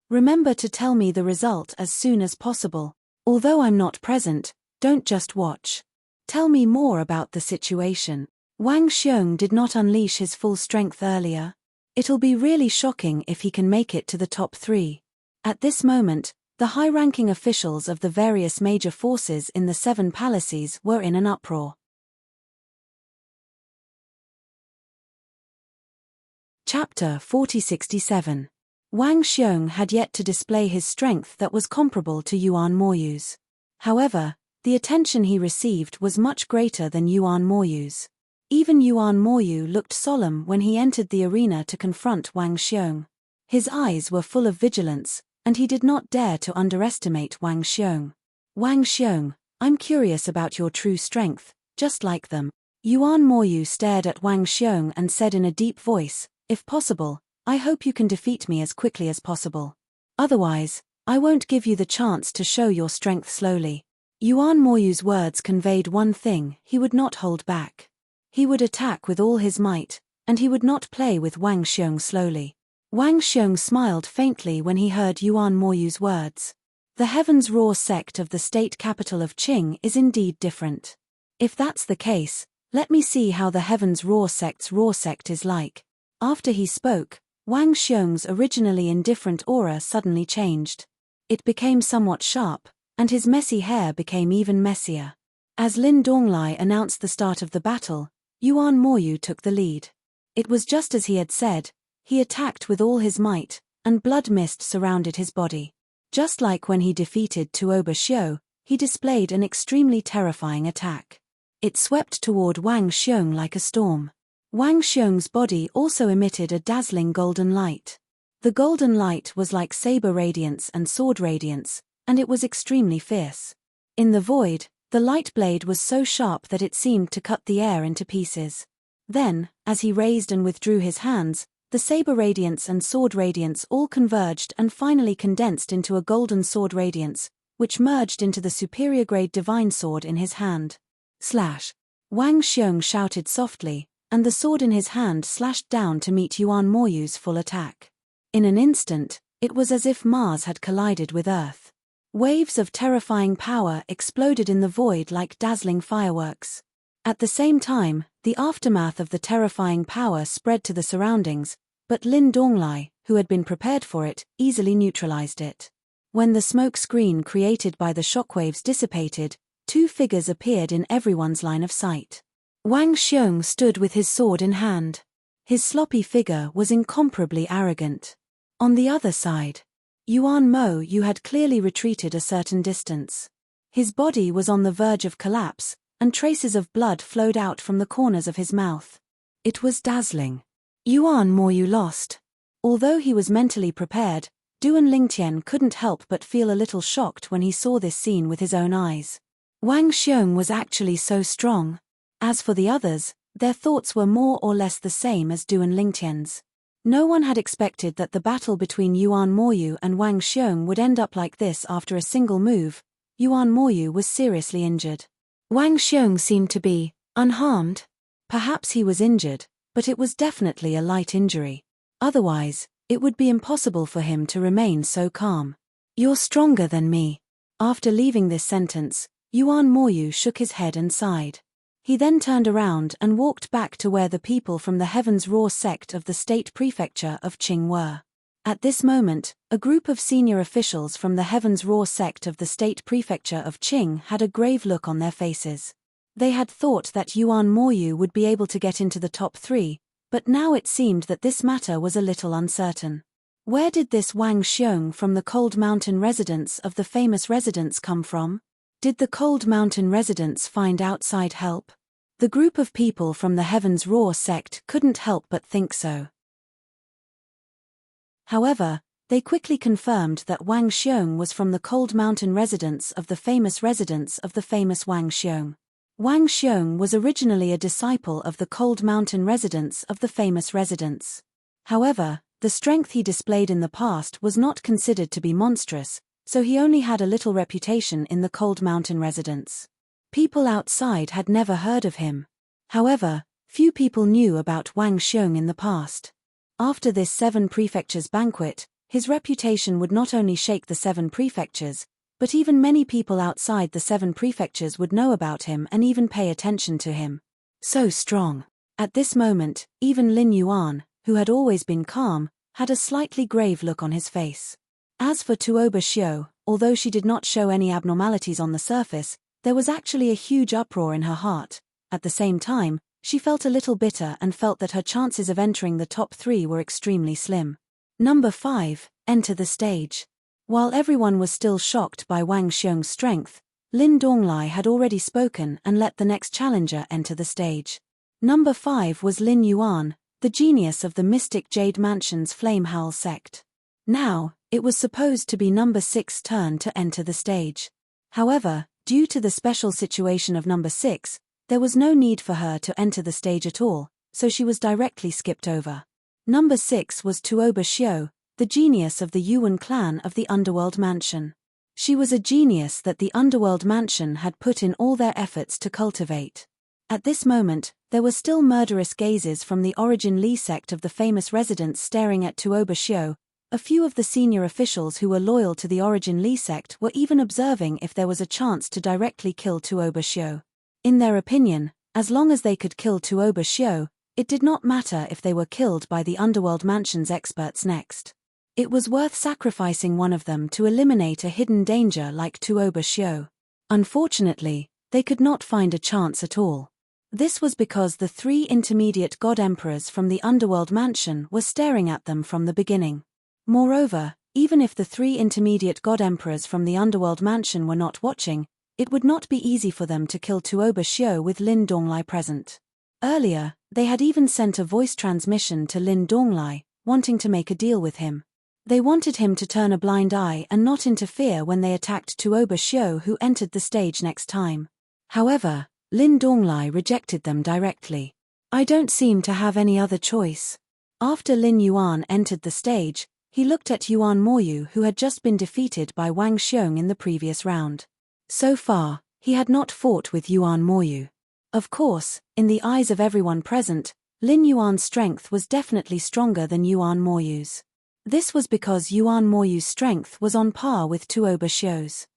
Remember to tell me the result as soon as possible. Although I'm not present, don't just watch. Tell me more about the situation. Wang Xiong did not unleash his full strength earlier. It'll be really shocking if he can make it to the top 3. At this moment, the high-ranking officials of the various major forces in the 7 Palaces were in an uproar. Chapter 4067. Wang Xiong had yet to display his strength that was comparable to Yuan Moyu's. However, the attention he received was much greater than Yuan Moyu's. Even Yuan Moyu looked solemn when he entered the arena to confront Wang Xiong. His eyes were full of vigilance, and he did not dare to underestimate Wang Xiong. Wang Xiong, I'm curious about your true strength, just like them. Yuan Moyu stared at Wang Xiong and said in a deep voice, if possible, I hope you can defeat me as quickly as possible. Otherwise, I won't give you the chance to show your strength slowly. Yuan Moyu's words conveyed one thing: he would not hold back. He would attack with all his might, and he would not play with Wang Xiong slowly. Wang Xiong smiled faintly when he heard Yuan Moyu's words. The Heaven's Roar sect of the state capital of Qing is indeed different. If that's the case, let me see how the Heaven's Roar sect's Roar sect is like. After he spoke, Wang Xiong's originally indifferent aura suddenly changed. It became somewhat sharp, and his messy hair became even messier. As Lin Donglai announced the start of the battle, Yuan Moyu took the lead. It was just as he had said. He attacked with all his might, and blood mist surrounded his body. Just like when he defeated Tuoba Xiu, he displayed an extremely terrifying attack. It swept toward Wang Xiong like a storm. Wang Xiong's body also emitted a dazzling golden light. The golden light was like saber radiance and sword radiance, and it was extremely fierce. In the void, the light blade was so sharp that it seemed to cut the air into pieces. Then, as he raised and withdrew his hands, the saber radiance and sword radiance all converged and finally condensed into a golden sword radiance, which merged into the superior grade divine sword in his hand. Slash! Wang Xiong shouted softly, and the sword in his hand slashed down to meet Yuan Moyu's full attack. In an instant, it was as if Mars had collided with Earth. Waves of terrifying power exploded in the void like dazzling fireworks. At the same time, the aftermath of the terrifying power spread to the surroundings, but Lin Donglai, who had been prepared for it, easily neutralized it. When the smoke screen created by the shockwaves dissipated, two figures appeared in everyone's line of sight. Wang Xiong stood with his sword in hand. His sloppy figure was incomparably arrogant. On the other side, Yuan Moyu had clearly retreated a certain distance. His body was on the verge of collapse, and traces of blood flowed out from the corners of his mouth. It was dazzling. Yuan Moyu lost. Although he was mentally prepared, Duan Lingtian couldn't help but feel a little shocked when he saw this scene with his own eyes. Wang Xiong was actually so strong. As for the others, their thoughts were more or less the same as Duan Lingtian's. No one had expected that the battle between Yuan Moyu and Wang Xiong would end up like this after a single move. Yuan Moyu was seriously injured. Wang Xiong seemed to be unharmed. Perhaps he was injured, but it was definitely a light injury. Otherwise, it would be impossible for him to remain so calm. "You're stronger than me." After leaving this sentence, Yuan Moyu shook his head and sighed. He then turned around and walked back to where the people from the Heaven's Roar sect of the State Prefecture of Qing were. At this moment, a group of senior officials from the Heaven's Roar sect of the State Prefecture of Qing had a grave look on their faces. They had thought that Yuan Moyu would be able to get into the top 3, but now it seemed that this matter was a little uncertain. Where did this Wang Xiong from the Cold Mountain residence of the famous residence come from? Did the Cold Mountain residents find outside help? The group of people from the Heaven's Roar sect couldn't help but think so. However, they quickly confirmed that Wang Xiong was from the Cold Mountain residence of the famous Wang Xiong. Wang Xiong was originally a disciple of the Cold Mountain residence of the famous residence. However, the strength he displayed in the past was not considered to be monstrous, so he only had a little reputation in the Cold Mountain residence. People outside had never heard of him. However, few people knew about Wang Xiong in the past. After this 7 prefectures banquet, his reputation would not only shake the 7 prefectures, but even many people outside the 7 prefectures would know about him and even pay attention to him. So strong. At this moment, even Lin Yuan, who had always been calm, had a slightly grave look on his face. As for Tuoba Xiu, although she did not show any abnormalities on the surface, there was actually a huge uproar in her heart. At the same time, she felt a little bitter and felt that her chances of entering the top 3 were extremely slim. Number 5, enter the stage. While everyone was still shocked by Wang Xiong's strength, Lin Donglai had already spoken and let the next challenger enter the stage. Number 5 was Lin Yuan, the genius of the Mystic Jade Mansion's Flame Howl sect. Now, it was supposed to be number 6's turn to enter the stage. However, due to the special situation of number 6, there was no need for her to enter the stage at all, so she was directly skipped over. Number 6 was Tuoba Xiu, the genius of the Yuan clan of the Underworld Mansion. She was a genius that the Underworld Mansion had put in all their efforts to cultivate. At this moment, there were still murderous gazes from the Origin Li sect of the famous residents staring at Tuoba Xiu. A few of the senior officials who were loyal to the Origin Li sect were even observing if there was a chance to directly kill Tuoba Xiu. In their opinion, as long as they could kill Tuoba Xiu, it did not matter if they were killed by the Underworld Mansion's experts next. It was worth sacrificing one of them to eliminate a hidden danger like Tuoba Xiu. Unfortunately, they could not find a chance at all. This was because the 3 intermediate god emperors from the Underworld Mansion were staring at them from the beginning. Moreover, even if the 3 intermediate god emperors from the Underworld Mansion were not watching, it would not be easy for them to kill Tuoba Xiu with Lin Donglai present. Earlier, they had even sent a voice transmission to Lin Donglai, wanting to make a deal with him. They wanted him to turn a blind eye and not interfere when they attacked Tuoba Xiu, who entered the stage next time. However, Lin Donglai rejected them directly. I don't seem to have any other choice. After Lin Yuan entered the stage, he looked at Yuan Moyu, who had just been defeated by Wang Xiong in the previous round. So far, he had not fought with Yuan Moyu. Of course, in the eyes of everyone present, Lin Yuan's strength was definitely stronger than Yuan Moyu's. This was because Yuan Moyu's strength was on par with Tuoba Xiu's.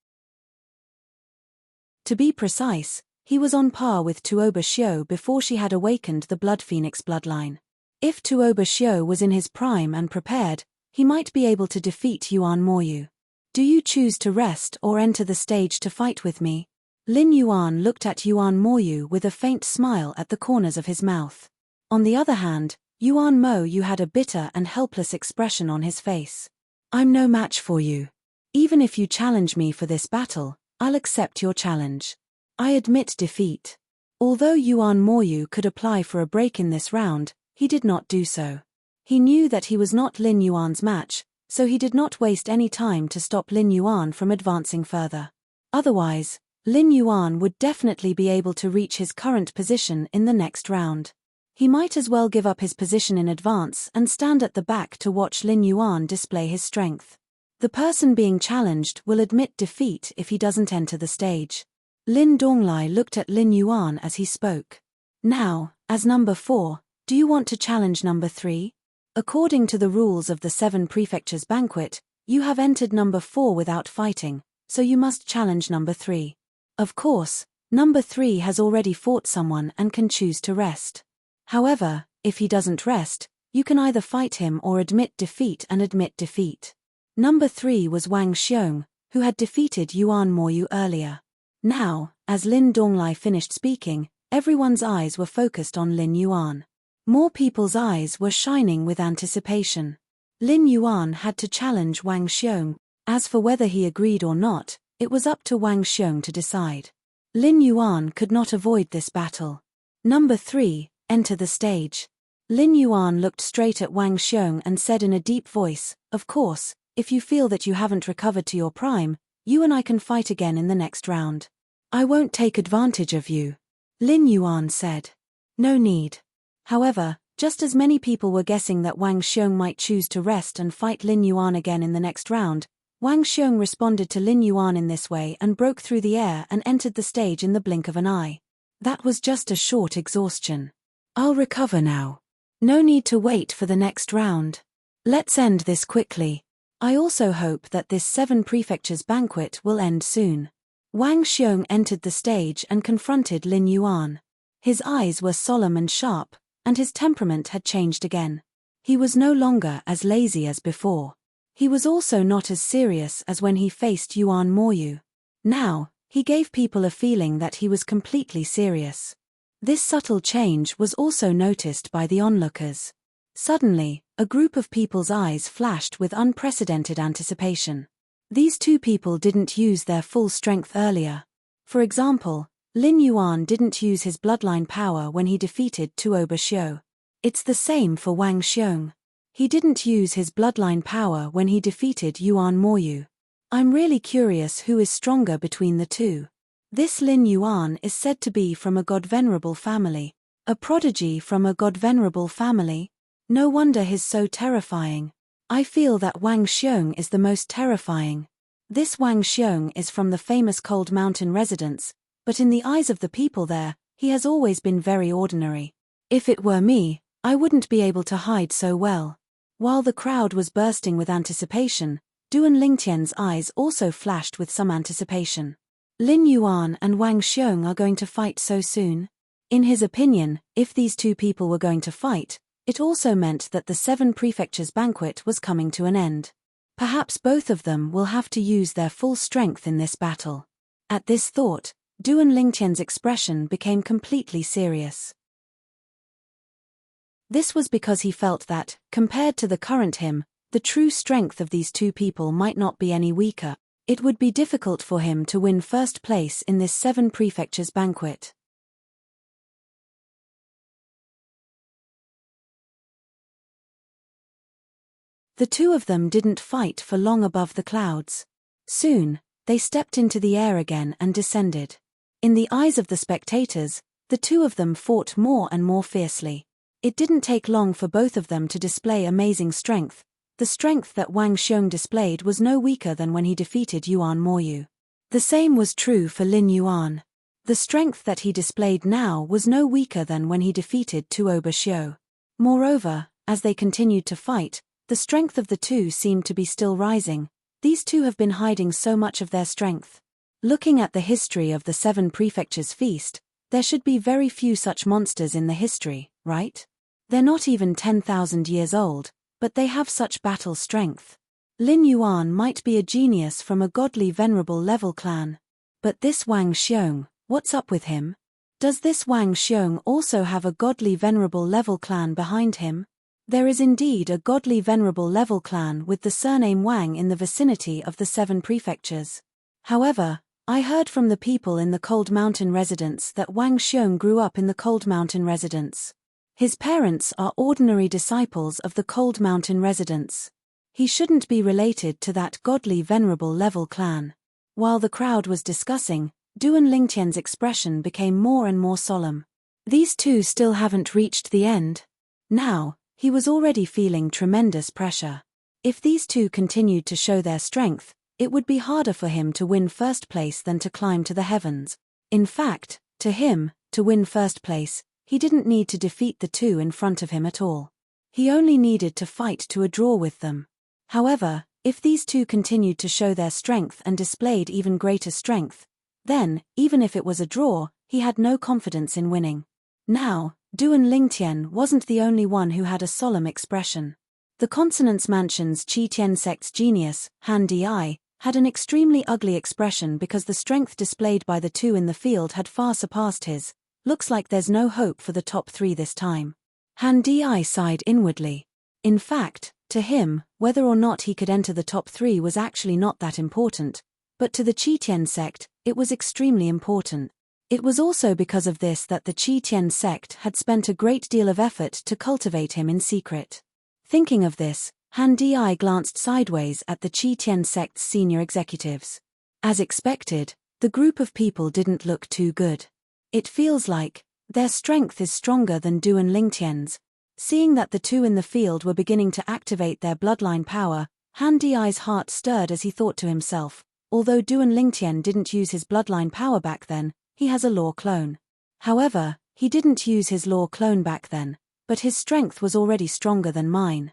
To be precise, he was on par with Tuoba Xiu before she had awakened the Blood Phoenix bloodline. If Tuoba Xiu was in his prime and prepared, he might be able to defeat Yuan Moyu. Do you choose to rest or enter the stage to fight with me? Lin Yuan looked at Yuan Moyu with a faint smile at the corners of his mouth. On the other hand, Yuan Moyu had a bitter and helpless expression on his face. I'm no match for you. Even if you challenge me for this battle, I'll accept your challenge. I admit defeat. Although Yuan Moyu could apply for a break in this round, he did not do so. He knew that he was not Lin Yuan's match, so he did not waste any time to stop Lin Yuan from advancing further. Otherwise, Lin Yuan would definitely be able to reach his current position in the next round. He might as well give up his position in advance and stand at the back to watch Lin Yuan display his strength. The person being challenged will admit defeat if he doesn't enter the stage. Lin Donglai looked at Lin Yuan as he spoke. Now, as number 4, do you want to challenge number 3? According to the rules of the 7 Prefectures Banquet, you have entered number 4 without fighting, so you must challenge number 3. Of course, number 3 has already fought someone and can choose to rest. However, if he doesn't rest, you can either fight him or admit defeat and admit defeat. Number 3 was Wang Xiong, who had defeated Yuan Moyu earlier. Now, as Lin Donglai finished speaking, everyone's eyes were focused on Lin Yuan. More people's eyes were shining with anticipation. Lin Yuan had to challenge Wang Xiong. As for whether he agreed or not, it was up to Wang Xiong to decide. Lin Yuan could not avoid this battle. Number 3, enter the stage. Lin Yuan looked straight at Wang Xiong and said in a deep voice, of course, if you feel that you haven't recovered to your prime, you and I can fight again in the next round. I won't take advantage of you. Lin Yuan said. No need. However, just as many people were guessing that Wang Xiong might choose to rest and fight Lin Yuan again in the next round, Wang Xiong responded to Lin Yuan in this way and broke through the air and entered the stage in the blink of an eye. That was just a short exhaustion. I'll recover now. No need to wait for the next round. Let's end this quickly. I also hope that this 7 Prefectures Banquet will end soon. Wang Xiong entered the stage and confronted Lin Yuan. His eyes were solemn and sharp, and his temperament had changed again. He was no longer as lazy as before. He was also not as serious as when he faced Yuan Moyu. Now, he gave people a feeling that he was completely serious. This subtle change was also noticed by the onlookers. Suddenly, a group of people's eyes flashed with unprecedented anticipation. These 2 people didn't use their full strength earlier. For example, Lin Yuan didn't use his bloodline power when he defeated Tuoba Xiu. It's the same for Wang Xiong. He didn't use his bloodline power when he defeated Yuan Moyu. I'm really curious who is stronger between the 2. This Lin Yuan is said to be from a god-venerable family. A prodigy from a god-venerable family? No wonder he's so terrifying. I feel that Wang Xiong is the most terrifying. This Wang Xiong is from the famous Cold Mountain residence, but in the eyes of the people there, he has always been very ordinary. If it were me, I wouldn't be able to hide so well. While the crowd was bursting with anticipation, Duan Lingtian's eyes also flashed with some anticipation. Lin Yuan and Wang Xiong are going to fight so soon? In his opinion, if these 2 people were going to fight, it also meant that the 7 Prefectures Banquet was coming to an end. Perhaps both of them will have to use their full strength in this battle. At this thought, Duan Lingtian's expression became completely serious. This was because he felt that, compared to the current him, the true strength of these 2 people might not be any weaker. It would be difficult for him to win first place in this 7 Prefectures Banquet. The two of them didn't fight for long above the clouds. Soon, they stepped into the air again and descended. In the eyes of the spectators, the two of them fought more and more fiercely. It didn't take long for both of them to display amazing strength. The strength that Wang Xiong displayed was no weaker than when he defeated Yuan Moyu. The same was true for Lin Yuan. The strength that he displayed now was no weaker than when he defeated Tuo Basho. Moreover, as they continued to fight, the strength of the two seemed to be still rising. These two have been hiding so much of their strength. Looking at the history of the Seven Prefectures Feast, there should be very few such monsters in the history, right? They're not even 10,000 years old, but they have such battle strength. Lin Yuan might be a genius from a godly venerable level clan. But this Wang Xiong, what's up with him? Does this Wang Xiong also have a godly venerable level clan behind him? There is indeed a godly venerable level clan with the surname Wang in the vicinity of the Seven Prefectures. However, I heard from the people in the Cold Mountain residence that Wang Xiong grew up in the Cold Mountain residence. His parents are ordinary disciples of the Cold Mountain residence. He shouldn't be related to that godly venerable level clan. While the crowd was discussing, Duan Lingtian's expression became more and more solemn. These two still haven't reached the end. Now, he was already feeling tremendous pressure. If these two continued to show their strength, it would be harder for him to win first place than to climb to the heavens. In fact, to him, to win first place, he didn't need to defeat the two in front of him at all. He only needed to fight to a draw with them. However, if these two continued to show their strength and displayed even greater strength, then, even if it was a draw, he had no confidence in winning. Now, Duan Lingtian wasn't the only one who had a solemn expression. The Consonance Mansion's Qi Tian sect's genius, Han Di, had an extremely ugly expression because the strength displayed by the two in the field had far surpassed his. Looks like there's no hope for the top three this time. Han Di sighed inwardly. In fact, to him, whether or not he could enter the top three was actually not that important, but to the Qi Tian sect, it was extremely important. It was also because of this that the Qi Tian sect had spent a great deal of effort to cultivate him in secret. Thinking of this, Han Di glanced sideways at the Qi Tian sect's senior executives. As expected, the group of people didn't look too good. It feels like their strength is stronger than Duan Lingtian's. Seeing that the two in the field were beginning to activate their bloodline power, Han Di's heart stirred as he thought to himself, although Duan Lingtian didn't use his bloodline power back then, he has a law clone. However, he didn't use his law clone back then, but his strength was already stronger than mine.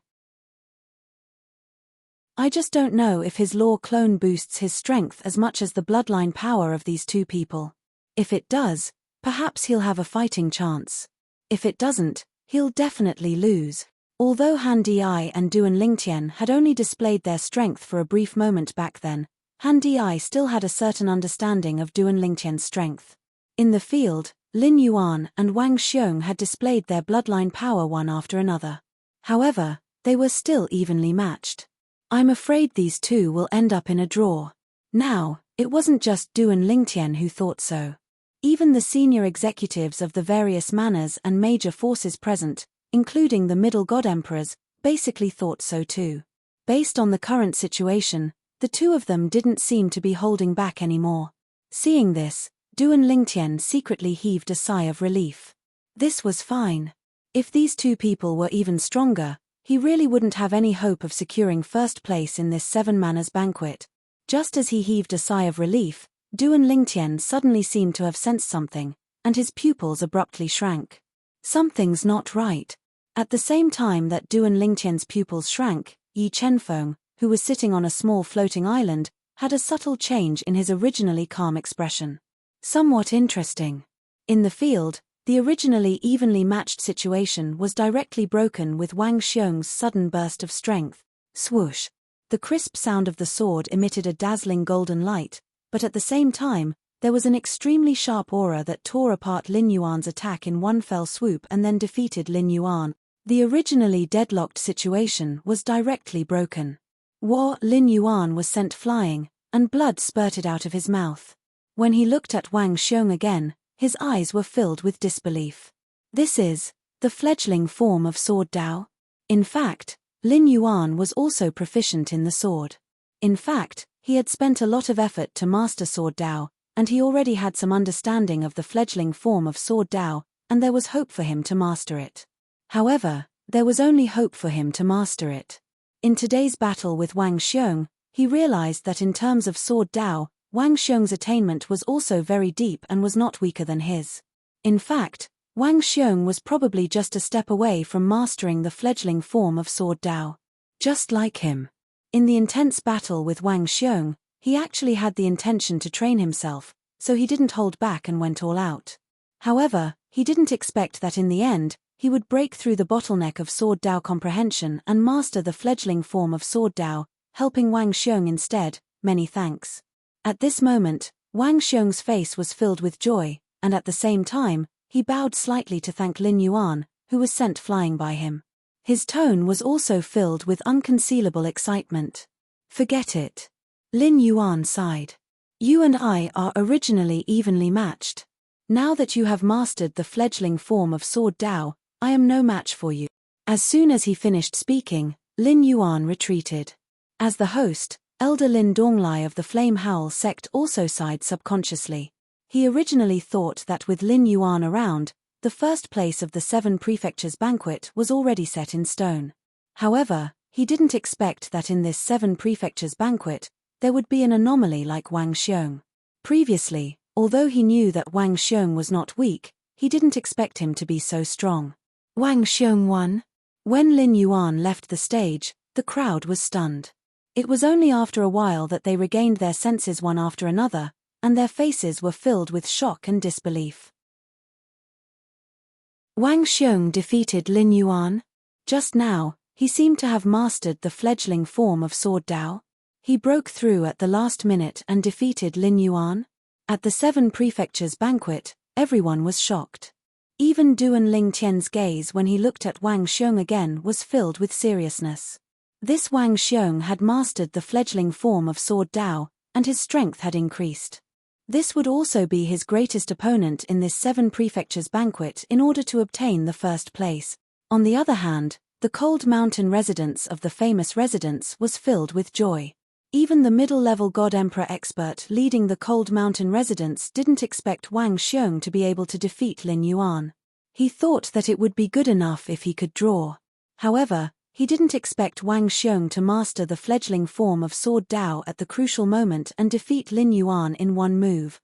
I just don't know if his law clone boosts his strength as much as the bloodline power of these two people. If it does, perhaps he'll have a fighting chance. If it doesn't, he'll definitely lose. Although Han Di and Duan Lingtian had only displayed their strength for a brief moment back then, Han Di still had a certain understanding of Duan Lingtian's strength. In the field, Lin Yuan and Wang Xiong had displayed their bloodline power one after another. However, they were still evenly matched. I'm afraid these two will end up in a draw. Now, it wasn't just Duan Lingtian who thought so. Even the senior executives of the various manors and major forces present, including the middle god emperors, basically thought so too. Based on the current situation, the two of them didn't seem to be holding back anymore. Seeing this, Duan Lingtian secretly heaved a sigh of relief. This was fine. If these two people were even stronger, he really wouldn't have any hope of securing first place in this Seven Manors banquet. Just as he heaved a sigh of relief, Duan Lingtian suddenly seemed to have sensed something, and his pupils abruptly shrank. Something's not right. At the same time that Duan Lingtian's pupils shrank, Yi Chenfeng, who was sitting on a small floating island, had a subtle change in his originally calm expression. Somewhat interesting. In the field, the originally evenly matched situation was directly broken with Wang Xiong's sudden burst of strength. Swoosh! The crisp sound of the sword emitted a dazzling golden light, but at the same time, there was an extremely sharp aura that tore apart Lin Yuan's attack in one fell swoop and then defeated Lin Yuan. The originally deadlocked situation was directly broken. Lin Yuan was sent flying, and blood spurted out of his mouth. When he looked at Wang Xiong again, his eyes were filled with disbelief. This is the fledgling form of Sword Dao? In fact, Lin Yuan was also proficient in the sword. In fact, he had spent a lot of effort to master Sword Dao, and he already had some understanding of the fledgling form of Sword Dao, and there was hope for him to master it. However, there was only hope for him to master it. In today's battle with Wang Xiong, he realized that in terms of Sword Dao, Wang Xiong's attainment was also very deep and was not weaker than his. In fact, Wang Xiong was probably just a step away from mastering the fledgling form of Sword Dao. Just like him. In the intense battle with Wang Xiong, he actually had the intention to train himself, so he didn't hold back and went all out. However, he didn't expect that in the end, he would break through the bottleneck of Sword Dao comprehension and master the fledgling form of Sword Dao, helping Wang Xiong instead. Many thanks. At this moment, Wang Xiong's face was filled with joy, and at the same time, he bowed slightly to thank Lin Yuan, who was sent flying by him. His tone was also filled with unconcealable excitement. Forget it. Lin Yuan sighed. You and I are originally evenly matched. Now that you have mastered the fledgling form of Sword Dao, I am no match for you. As soon as he finished speaking, Lin Yuan retreated. As the host, Elder Lin Donglai of the Flame Howl sect also sighed subconsciously. He originally thought that with Lin Yuan around, the first place of the 7 prefectures banquet was already set in stone. However, he didn't expect that in this 7 prefectures banquet, there would be an anomaly like Wang Xiong. Previously, although he knew that Wang Xiong was not weak, he didn't expect him to be so strong. Wang Xiong won? When Lin Yuan left the stage, the crowd was stunned. It was only after a while that they regained their senses one after another, and their faces were filled with shock and disbelief. Wang Xiong defeated Lin Yuan? Just now, he seemed to have mastered the fledgling form of Sword Dao. He broke through at the last minute and defeated Lin Yuan? At the 7 prefectures banquet, everyone was shocked. Even Duan Lingtian's gaze when he looked at Wang Xiong again was filled with seriousness. This Wang Xiong had mastered the fledgling form of Sword Dao, and his strength had increased. This would also be his greatest opponent in this 7 prefectures banquet in order to obtain the first place. On the other hand, the cold mountain residence of the famous residence was filled with joy. Even the middle-level God Emperor expert leading the cold mountain residence didn't expect Wang Xiong to be able to defeat Lin Yuan. He thought that it would be good enough if he could draw. However, he didn't expect Wang Xiong to master the fledgling form of Sword Dao at the crucial moment and defeat Lin Yuan in one move.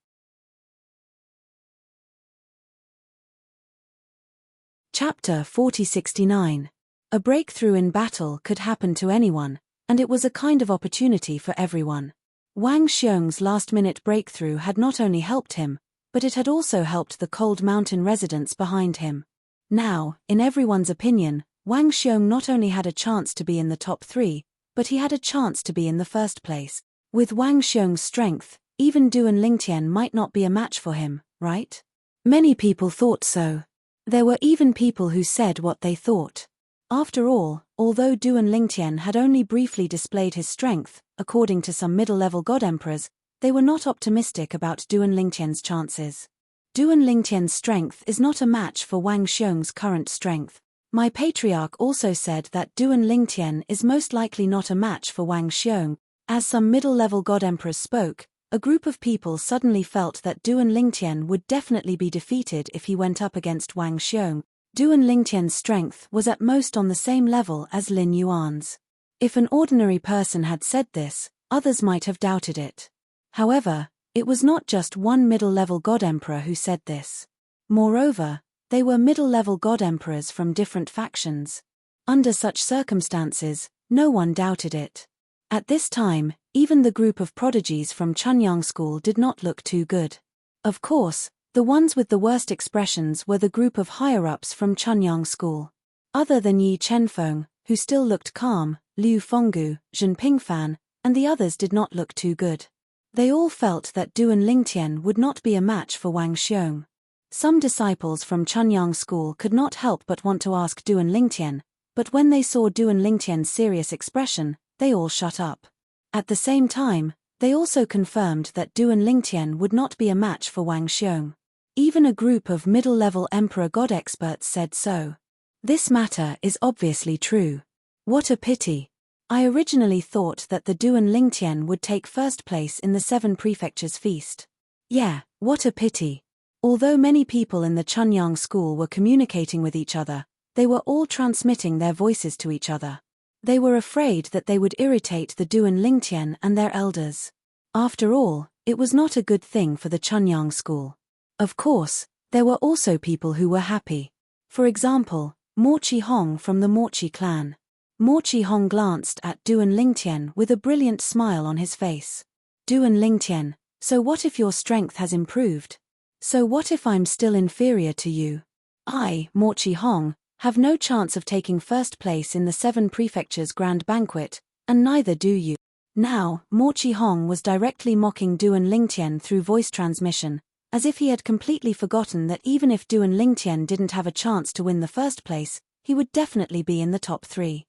Chapter 4069. A breakthrough in battle could happen to anyone, and it was a kind of opportunity for everyone. Wang Xiong's last-minute breakthrough had not only helped him, but it had also helped the cold mountain residents behind him. Now, in everyone's opinion, Wang Xiong not only had a chance to be in the top 3, but he had a chance to be in the first place. With Wang Xiong's strength, even Duan Lingtian might not be a match for him, right? Many people thought so. There were even people who said what they thought. After all, although Duan Lingtian had only briefly displayed his strength, according to some middle-level god emperors, they were not optimistic about Duan Lingtian's chances. Duan Lingtian's strength is not a match for Wang Xiong's current strength. My patriarch also said that Duan Lingtian is most likely not a match for Wang Xiong. As some middle-level god emperors spoke, a group of people suddenly felt that Duan Lingtian would definitely be defeated if he went up against Wang Xiong. Duan Lingtian's strength was at most on the same level as Lin Yuan's. If an ordinary person had said this, others might have doubted it. However, it was not just one middle-level god emperor who said this. Moreover, they were middle-level god emperors from different factions. Under such circumstances, no one doubted it. At this time, even the group of prodigies from Chunyang School did not look too good. Of course, the ones with the worst expressions were the group of higher-ups from Chunyang School. Other than Yi Chenfeng, who still looked calm, Liu Fenggu, Zhen Pingfan, and the others did not look too good. They all felt that Duan Lingtian would not be a match for Wang Xiong. Some disciples from Chunyang School could not help but want to ask Duan Lingtian, but when they saw Duan Lingtian's serious expression, they all shut up. At the same time, they also confirmed that Duan Lingtian would not be a match for Wang Xiong. Even a group of middle-level emperor god experts said so. This matter is obviously true. What a pity. I originally thought that the Duan Lingtian would take first place in the 7 Prefectures feast. Yeah, what a pity. Although many people in the Chunyang school were communicating with each other, they were all transmitting their voices to each other. They were afraid that they would irritate the Duan Lingtian and their elders. After all, it was not a good thing for the Chunyang school. Of course, there were also people who were happy. For example, Mo Chi Hong from the Mo Chi clan. Mo Chi Hong glanced at Duan Lingtian with a brilliant smile on his face. Duan Lingtian, so what if your strength has improved? So what if I'm still inferior to you? I, Mo Chi Hong, have no chance of taking first place in the 7 Prefectures Grand Banquet, and neither do you. Now, Mo Chi Hong was directly mocking Duan Lingtian through voice transmission, as if he had completely forgotten that even if Duan Lingtian didn't have a chance to win the first place, he would definitely be in the top 3.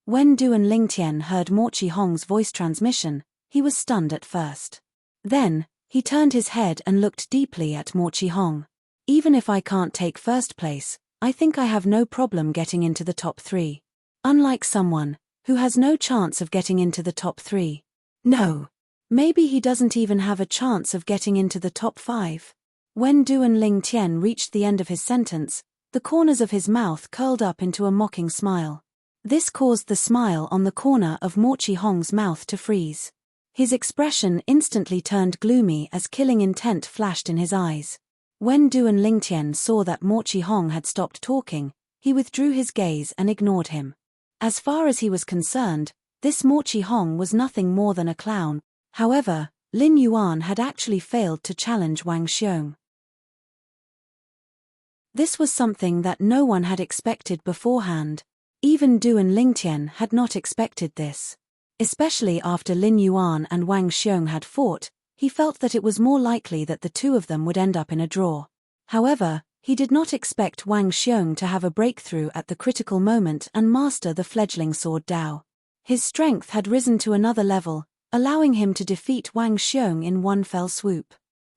When Duan Lingtian heard Mo Chi Hong's voice transmission, he was stunned at first. Then, he turned his head and looked deeply at Mo Chi Hong. Even if I can't take first place, I think I have no problem getting into the top 3. Unlike someone who has no chance of getting into the top 3. No. Maybe he doesn't even have a chance of getting into the top 5. When Duan Lingtian reached the end of his sentence, the corners of his mouth curled up into a mocking smile. This caused the smile on the corner of Mo Chi Hong's mouth to freeze. His expression instantly turned gloomy as killing intent flashed in his eyes. When Duan Lingtian saw that Mo Chi Hong had stopped talking, he withdrew his gaze and ignored him. As far as he was concerned, this Mo Chi Hong was nothing more than a clown. However, Lin Yuan had actually failed to challenge Wang Xiong. This was something that no one had expected beforehand. Even Duan Lingtian had not expected this. Especially after Lin Yuan and Wang Xiong had fought, he felt that it was more likely that the two of them would end up in a draw. However, he did not expect Wang Xiong to have a breakthrough at the critical moment and master the fledgling sword Dao. His strength had risen to another level, allowing him to defeat Wang Xiong in one fell swoop.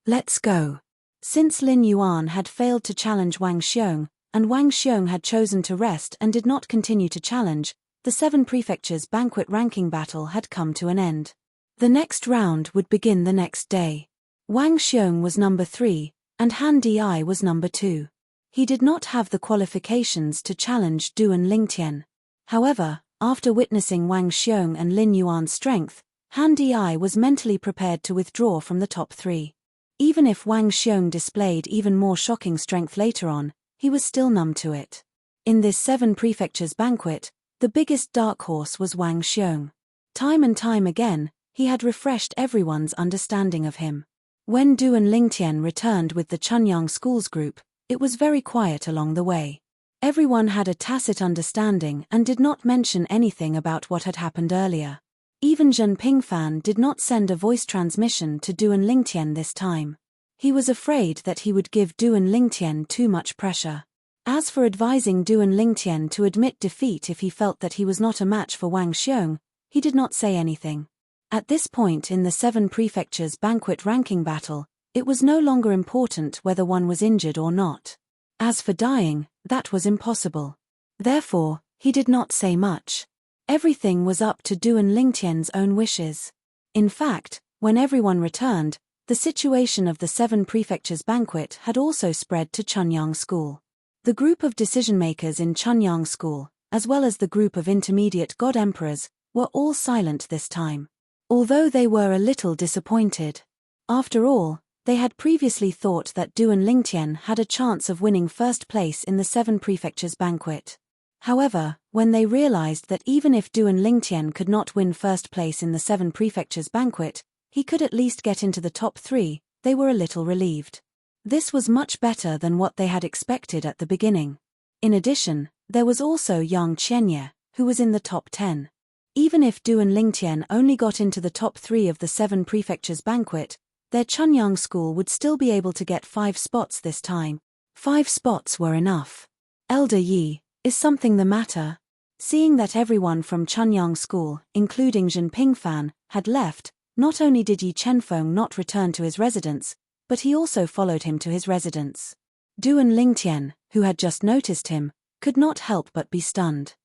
Let's go. Since Lin Yuan had failed to challenge Wang Xiong, and Wang Xiong had chosen to rest and did not continue to challenge, the 7 Prefectures Banquet ranking battle had come to an end. The next round would begin the next day. Wang Xiong was number 3, and Han Di was number 2. He did not have the qualifications to challenge Duan Lingtian. However, after witnessing Wang Xiong and Lin Yuan's strength, Han Di was mentally prepared to withdraw from the top 3. Even if Wang Xiong displayed even more shocking strength later on, he was still numb to it. In this 7 Prefectures Banquet, the biggest dark horse was Wang Xiong. Time and time again, he had refreshed everyone's understanding of him. When Duan Lingtian returned with the Chunyang School's group, it was very quiet along the way. Everyone had a tacit understanding and did not mention anything about what had happened earlier. Even Zhen Pingfan did not send a voice transmission to Duan Lingtian this time. He was afraid that he would give Duan Lingtian too much pressure. As for advising Duan Lingtian to admit defeat if he felt that he was not a match for Wang Xiong, he did not say anything. At this point in the 7 Prefectures Banquet ranking battle, it was no longer important whether one was injured or not. As for dying, that was impossible. Therefore, he did not say much. Everything was up to Duan Lingtian's own wishes. In fact, when everyone returned, the situation of the 7 Prefectures Banquet had also spread to Chunyang School. The group of decision-makers in Chunyang School, as well as the group of intermediate god emperors, were all silent this time. Although they were a little disappointed. After all, they had previously thought that Duan Lingtian had a chance of winning first place in the 7 Prefectures Banquet. However, when they realized that even if Duan Lingtian could not win first place in the 7 Prefectures Banquet, he could at least get into the top 3, they were a little relieved. This was much better than what they had expected at the beginning. In addition, there was also Yang Qianye, who was in the top 10. Even if Duan Lingtian only got into the top 3 of the 7 Prefectures Banquet, their Chunyang School would still be able to get 5 spots this time. 5 spots were enough. Elder Yi, is something the matter? Seeing that everyone from Chunyang School, including Zhen Pingfan, had left, not only did Yi Chenfeng not return to his residence, but he also followed him to his residence. Duan Lingtian, who had just noticed him, could not help but be stunned.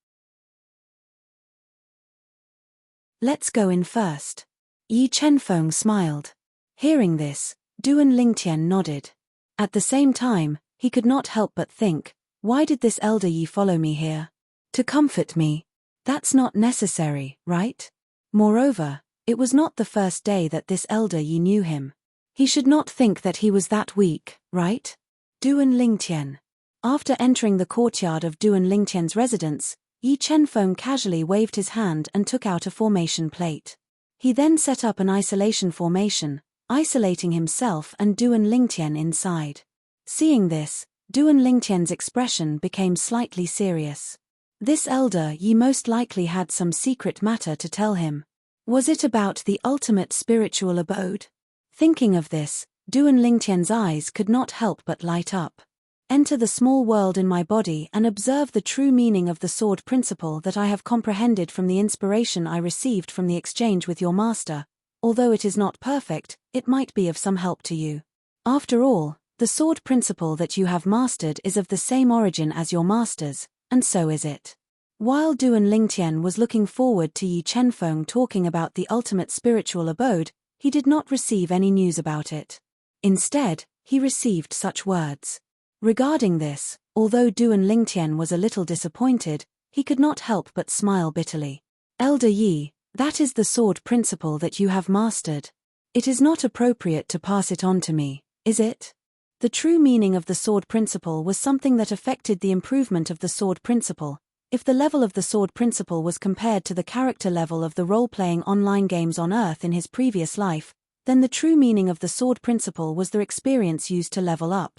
Let's go in first. Yi Chenfeng smiled. Hearing this, Duan Lingtian nodded. At the same time, he could not help but think, why did this elder Yi follow me here? To comfort me. That's not necessary, right? Moreover, it was not the first day that this elder Yi knew him. He should not think that he was that weak, right? Duan Lingtian. After entering the courtyard of Duan Lingtian's residence, Yi Chenfeng casually waved his hand and took out a formation plate. He then set up an isolation formation, isolating himself and Duan Lingtian inside. Seeing this, Duan Lingtian's expression became slightly serious. This elder Yi most likely had some secret matter to tell him. Was it about the ultimate spiritual abode? Thinking of this, Duan Lingtian's eyes could not help but light up. Enter the small world in my body and observe the true meaning of the sword principle that I have comprehended from the inspiration I received from the exchange with your master. Although it is not perfect, it might be of some help to you. After all, the sword principle that you have mastered is of the same origin as your master's, and so is it. While Duan Lingtian was looking forward to Yi Chenfeng talking about the ultimate spiritual abode, he did not receive any news about it. Instead, he received such words. Regarding this, although Duan Lingtian was a little disappointed, he could not help but smile bitterly. Elder Yi, that is the sword principle that you have mastered. It is not appropriate to pass it on to me, is it? The true meaning of the sword principle was something that affected the improvement of the sword principle. If the level of the sword principle was compared to the character level of the role-playing online games on Earth in his previous life, then the true meaning of the sword principle was the experience used to level up.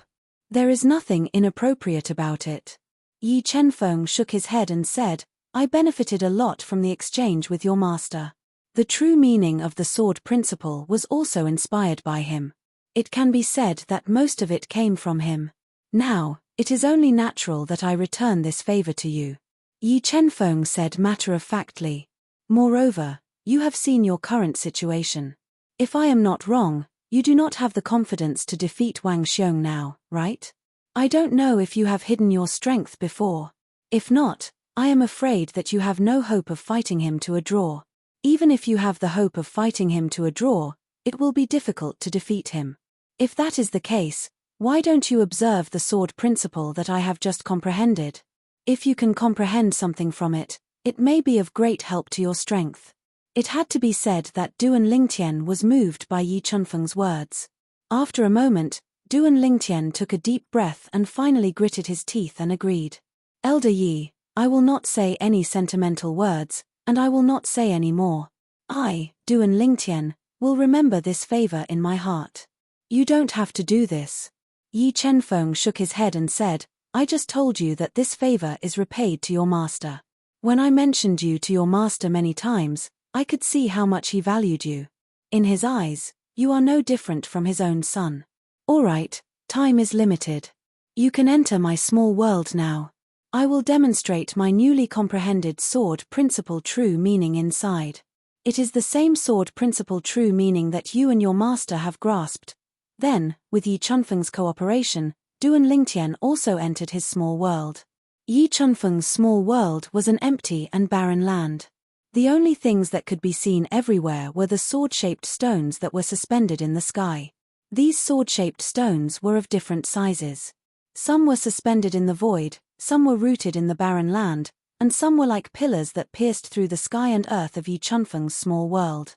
There is nothing inappropriate about it. Yi Chenfeng shook his head and said, I benefited a lot from the exchange with your master. The true meaning of the sword principle was also inspired by him. It can be said that most of it came from him. Now, it is only natural that I return this favor to you. Yi Chenfeng said matter-of-factly. Moreover, you have seen your current situation. If I am not wrong, you do not have the confidence to defeat Wang Xiong now, right? I don't know if you have hidden your strength before. If not, I am afraid that you have no hope of fighting him to a draw. Even if you have the hope of fighting him to a draw, it will be difficult to defeat him. If that is the case, why don't you observe the sword principle that I have just comprehended? If you can comprehend something from it, it may be of great help to your strength. It had to be said that Duan Lingtian was moved by Yi Chenfeng's words. After a moment, Duan Lingtian took a deep breath and finally gritted his teeth and agreed. Elder Yi, I will not say any sentimental words, and I will not say any more. I, Duan Lingtian, will remember this favor in my heart. You don't have to do this. Yi Chenfeng shook his head and said, I just told you that this favor is repaid to your master. When I mentioned you to your master many times, I could see how much he valued you. In his eyes, you are no different from his own son. All right, time is limited. You can enter my small world now. I will demonstrate my newly comprehended sword principle true meaning inside. It is the same sword principle true meaning that you and your master have grasped. Then, with Yi Chenfeng's cooperation, Duan Lingtian also entered his small world. Yi Chenfeng's small world was an empty and barren land. The only things that could be seen everywhere were the sword-shaped stones that were suspended in the sky. These sword-shaped stones were of different sizes. Some were suspended in the void, some were rooted in the barren land, and some were like pillars that pierced through the sky and earth of Yi Chenfeng's small world.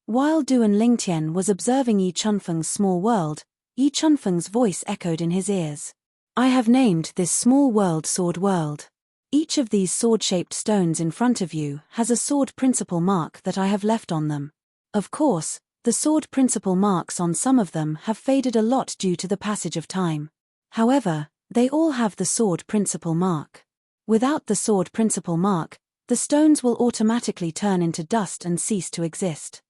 While Duan Lingtian was observing Yi Chenfeng's small world, Yi Chenfeng's voice echoed in his ears. I have named this small world Sword World. Each of these sword-shaped stones in front of you has a sword principle mark that I have left on them. Of course, the sword principle marks on some of them have faded a lot due to the passage of time. However, they all have the sword principle mark. Without the sword principle mark, the stones will automatically turn into dust and cease to exist.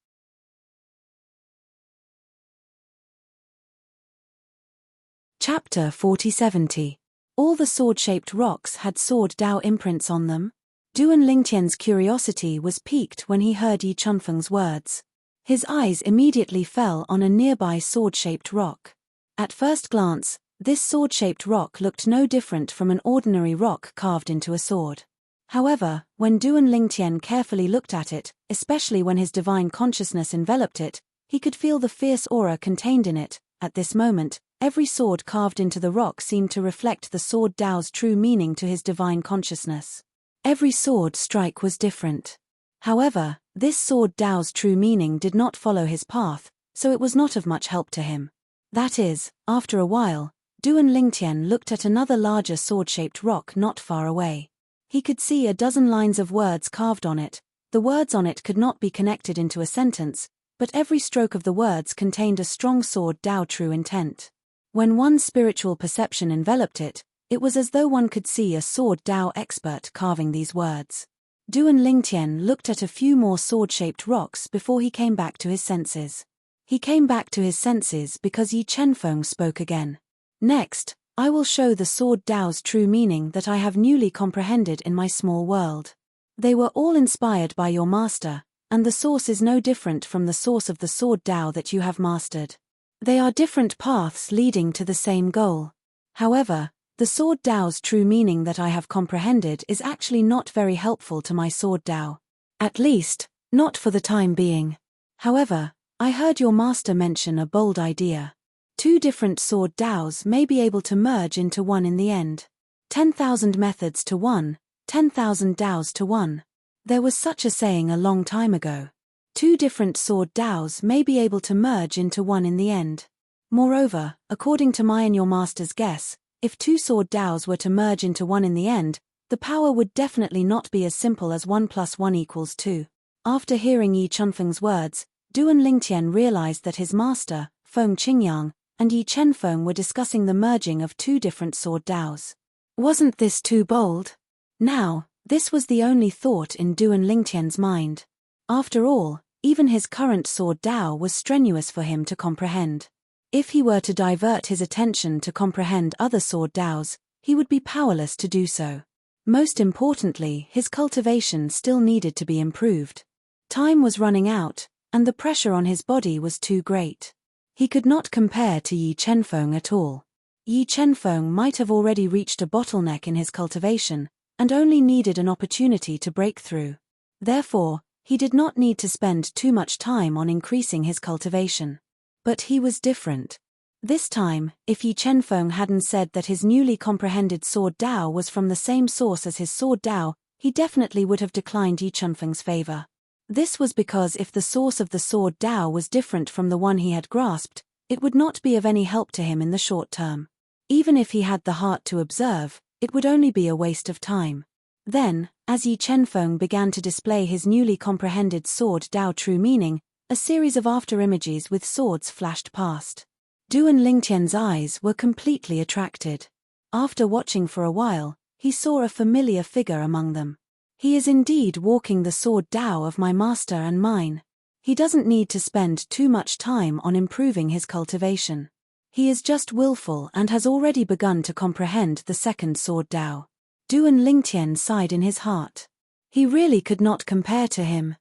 Chapter 4070. All the sword-shaped rocks had sword Dao imprints on them. Duan Lingtian's curiosity was piqued when he heard Yi Chenfeng's words. His eyes immediately fell on a nearby sword-shaped rock. At first glance, this sword-shaped rock looked no different from an ordinary rock carved into a sword. However, when Duan Lingtian carefully looked at it, especially when his divine consciousness enveloped it, he could feel the fierce aura contained in it. At this moment, every sword carved into the rock seemed to reflect the sword Dao's true meaning to his divine consciousness. Every sword strike was different. However, this sword Dao's true meaning did not follow his path, so it was not of much help to him. That is, after a while, Duan Lingtian looked at another larger sword-shaped rock not far away. He could see a dozen lines of words carved on it. The words on it could not be connected into a sentence, but every stroke of the words contained a strong sword Dao true intent. When one's spiritual perception enveloped it, it was as though one could see a sword Dao expert carving these words. Duan Lingtian looked at a few more sword-shaped rocks before he came back to his senses. He came back to his senses because Yi Chenfeng spoke again. Next, I will show the sword Dao's true meaning that I have newly comprehended in my small world. They were all inspired by your master, and the source is no different from the source of the sword Dao that you have mastered. They are different paths leading to the same goal. However, the sword Dao's true meaning that I have comprehended is actually not very helpful to my sword Dao. At least, not for the time being. However, I heard your master mention a bold idea. 2 different sword Daos may be able to merge into one in the end. 10,000 methods to one, 10,000 Daos to one. There was such a saying a long time ago. 2 different sword Daos may be able to merge into one in the end. Moreover, according to my and your master's guess, if 2 sword Daos were to merge into one in the end, the power would definitely not be as simple as 1 + 1 = 2. After hearing Yi Chenfeng's words, Duan Lingtian realized that his master, Feng Qingyang, and Yi Chenfeng were discussing the merging of 2 different sword Daos. Wasn't this too bold? Now, this was the only thought in Duan Lingtian's mind. After all, even his current sword Dao was strenuous for him to comprehend. If he were to divert his attention to comprehend other sword Daos, he would be powerless to do so. Most importantly, his cultivation still needed to be improved. Time was running out, and the pressure on his body was too great. He could not compare to Yi Chenfeng at all. Yi Chenfeng might have already reached a bottleneck in his cultivation, and only needed an opportunity to break through. Therefore, he did not need to spend too much time on increasing his cultivation. But he was different. This time, if Yi Chenfeng hadn't said that his newly comprehended sword Dao was from the same source as his sword Dao, he definitely would have declined Yi Chenfeng's favor. This was because if the source of the sword Dao was different from the one he had grasped, it would not be of any help to him in the short term. Even if he had the heart to observe, it would only be a waste of time. Then, as Yi Chenfeng began to display his newly comprehended sword Dao true meaning, a series of after-images with swords flashed past. Duan Lingtian's eyes were completely attracted. After watching for a while, he saw a familiar figure among them. He is indeed walking the sword Dao of my master and mine. He doesn't need to spend too much time on improving his cultivation. He is just willful and has already begun to comprehend the second sword Dao. Duan Lingtian sighed in his heart. He really could not compare to him.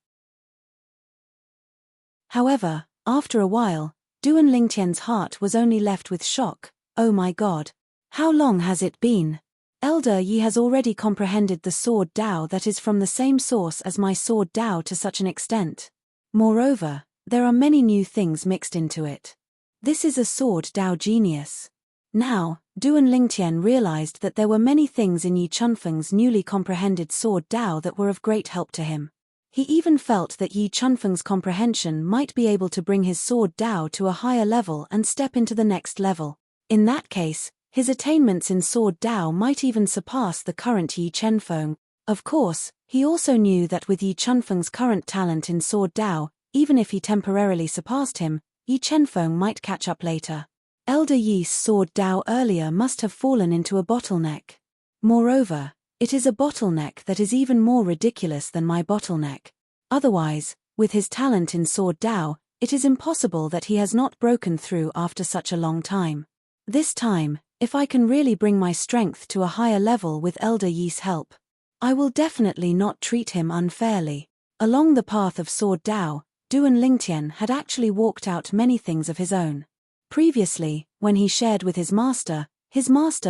However, after a while, Duan Lingtian's heart was only left with shock. Oh my God! How long has it been? Elder Yi has already comprehended the sword Dao that is from the same source as my sword Dao to such an extent. Moreover, there are many new things mixed into it. This is a sword Dao genius. Now, Duan Lingtian realized that there were many things in Yi Chenfeng's newly comprehended sword Dao that were of great help to him. He even felt that Yi Chenfeng's comprehension might be able to bring his sword Dao to a higher level and step into the next level. In that case, his attainments in sword Dao might even surpass the current Yi Chenfeng. Of course, he also knew that with Yi Chenfeng's current talent in sword Dao, even if he temporarily surpassed him, Yi Chenfeng might catch up later. Elder Yi's sword Dao earlier must have fallen into a bottleneck. Moreover, it is a bottleneck that is even more ridiculous than my bottleneck. Otherwise, with his talent in sword Dao, it is impossible that he has not broken through after such a long time. This time, if I can really bring my strength to a higher level with Elder Yi's help, I will definitely not treat him unfairly. Along the path of sword Dao, Duan Lingtian had actually walked out many things of his own. Previously, when he shared with his master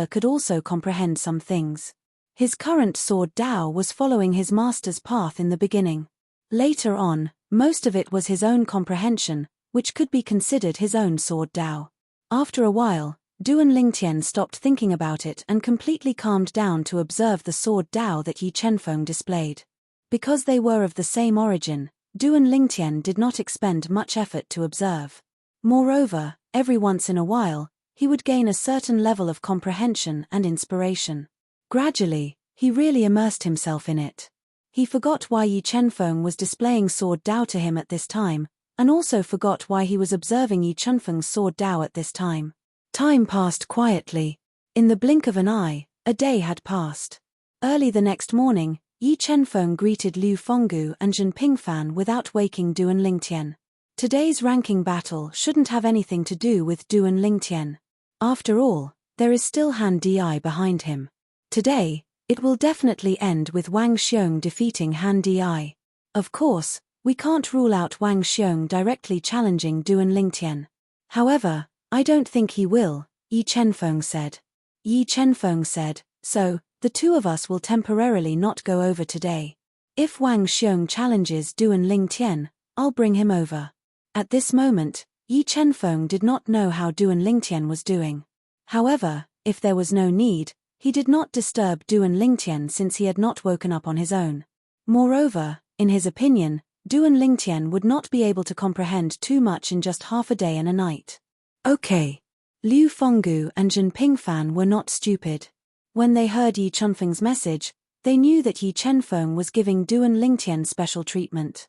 could also comprehend some things. His current sword Dao was following his master's path in the beginning. Later on, most of it was his own comprehension, which could be considered his own sword Dao. After a while, Duan Lingtian stopped thinking about it and completely calmed down to observe the sword Dao that Yi Chenfeng displayed. Because they were of the same origin, Duan Lingtian did not expend much effort to observe. Moreover, every once in a while, he would gain a certain level of comprehension and inspiration. Gradually, he really immersed himself in it. He forgot why Yi Chenfeng was displaying sword Dao to him at this time, and also forgot why he was observing Yi Chenfeng's sword Dao at this time. Time passed quietly. In the blink of an eye, a day had passed. Early the next morning, Yi Chenfeng greeted Liu Fenggu and Zhen Pingfan without waking Duan Lingtian. Today's ranking battle shouldn't have anything to do with Duan Lingtian. After all, there is still Han Di behind him. Today, it will definitely end with Wang Xiong defeating Han Di. Of course, we can't rule out Wang Xiong directly challenging Duan Lingtian. However, I don't think he will, Yi Chenfeng said. Yi Chenfeng said, so, the two of us will temporarily not go over today. If Wang Xiong challenges Duan Lingtian, I'll bring him over. At this moment, Yi Chenfeng did not know how Duan Lingtian was doing. However, if there was no need, he did not disturb Duan Lingtian since he had not woken up on his own. Moreover, in his opinion, Duan Lingtian would not be able to comprehend too much in just half a day and a night. Okay. Liu Fenggu and Zhen Pingfan were not stupid. When they heard Yi Chenfeng's message, they knew that Yi Chenfeng was giving Duan Lingtian special treatment.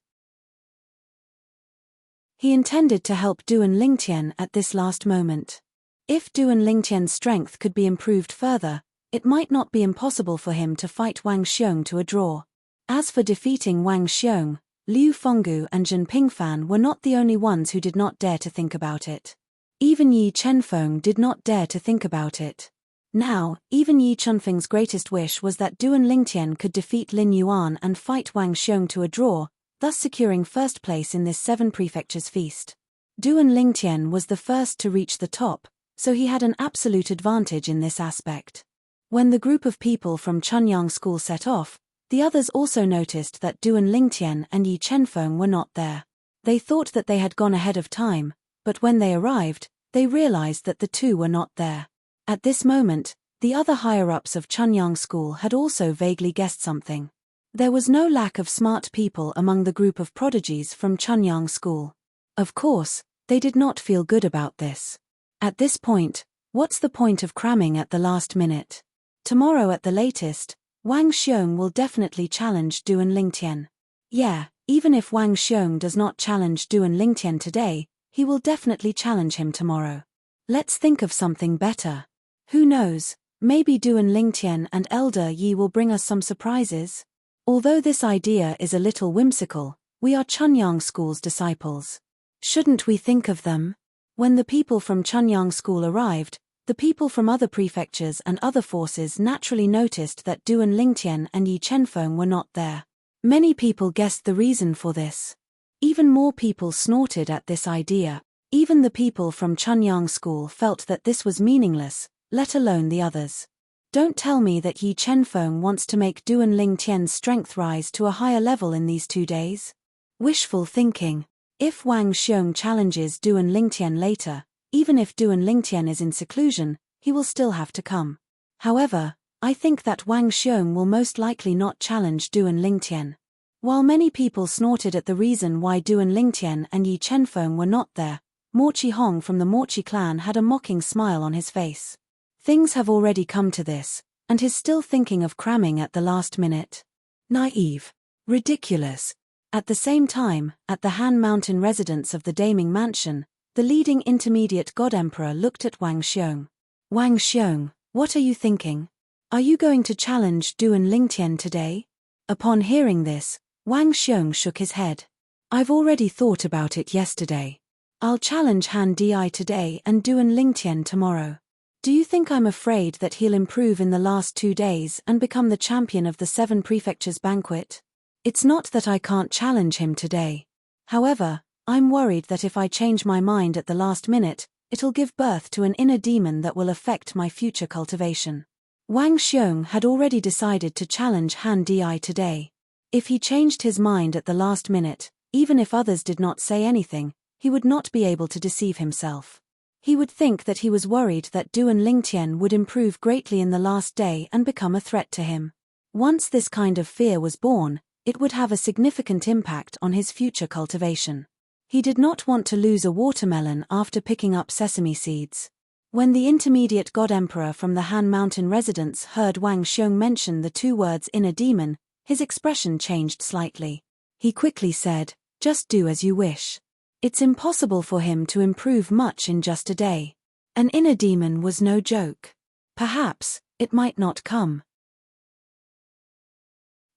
He intended to help Duan Lingtian at this last moment. If Duan Lingtian's strength could be improved further, it might not be impossible for him to fight Wang Xiong to a draw. As for defeating Wang Xiong, Liu Fenggu and Zhen Pingfan were not the only ones who did not dare to think about it. Even Yi Chenfeng did not dare to think about it. Now, even Yi Chenfeng's greatest wish was that Duan Lingtian could defeat Lin Yuan and fight Wang Xiong to a draw, thus securing first place in this 7 prefectures feast. Duan Lingtian was the first to reach the top, so he had an absolute advantage in this aspect. When the group of people from Chunyang School set off, the others also noticed that Duan Lingtian and Yi Chenfeng were not there. They thought that they had gone ahead of time, but when they arrived, they realized that the two were not there. At this moment, the other higher-ups of Chunyang School had also vaguely guessed something. There was no lack of smart people among the group of prodigies from Chunyang School. Of course, they did not feel good about this. At this point, what's the point of cramming at the last minute? Tomorrow at the latest, Wang Xiong will definitely challenge Duan Lingtian. Yeah, even if Wang Xiong does not challenge Duan Lingtian today, he will definitely challenge him tomorrow. Let's think of something better. Who knows, maybe Duan Lingtian and Elder Yi will bring us some surprises? Although this idea is a little whimsical, we are Chunyang School's disciples. Shouldn't we think of them? When the people from Chunyang School arrived, the people from other prefectures and other forces naturally noticed that Duan Lingtian and Yi Chenfeng were not there. Many people guessed the reason for this. Even more people snorted at this idea. Even the people from Chunyang School felt that this was meaningless, let alone the others. Don't tell me that Yi Chenfeng wants to make Duan Lingtian's strength rise to a higher level in these 2 days? Wishful thinking. If Wang Xiong challenges Duan Lingtian later, even if Duan Lingtian is in seclusion, he will still have to come. However, I think that Wang Xiong will most likely not challenge Duan Lingtian. While many people snorted at the reason why Duan Lingtian and Yi Chenfeng were not there, Mo Chi-hong from the Mo-chi clan had a mocking smile on his face. Things have already come to this, and he's still thinking of cramming at the last minute. Naive. Ridiculous. At the same time, at the Han Mountain residence of the Daming Mansion, the leading intermediate God Emperor looked at Wang Xiong. Wang Xiong, what are you thinking? Are you going to challenge Duan Lingtian today? Upon hearing this, Wang Xiong shook his head. I've already thought about it yesterday. I'll challenge Han Di today and Duan Lingtian tomorrow. Do you think I'm afraid that he'll improve in the last 2 days and become the champion of the 7 prefectures banquet? It's not that I can't challenge him today. However, I'm worried that if I change my mind at the last minute, it'll give birth to an inner demon that will affect my future cultivation. Wang Xiong had already decided to challenge Han Di today. If he changed his mind at the last minute, even if others did not say anything, he would not be able to deceive himself. He would think that he was worried that Du and Lingtian would improve greatly in the last day and become a threat to him. Once this kind of fear was born, it would have a significant impact on his future cultivation. He did not want to lose a watermelon after picking up sesame seeds. When the intermediate god emperor from the Han Mountain residence heard Wang Xiong mention the two words inner demon, his expression changed slightly. He quickly said, "Just do as you wish." It's impossible for him to improve much in just a day. An inner demon was no joke. Perhaps, it might not come.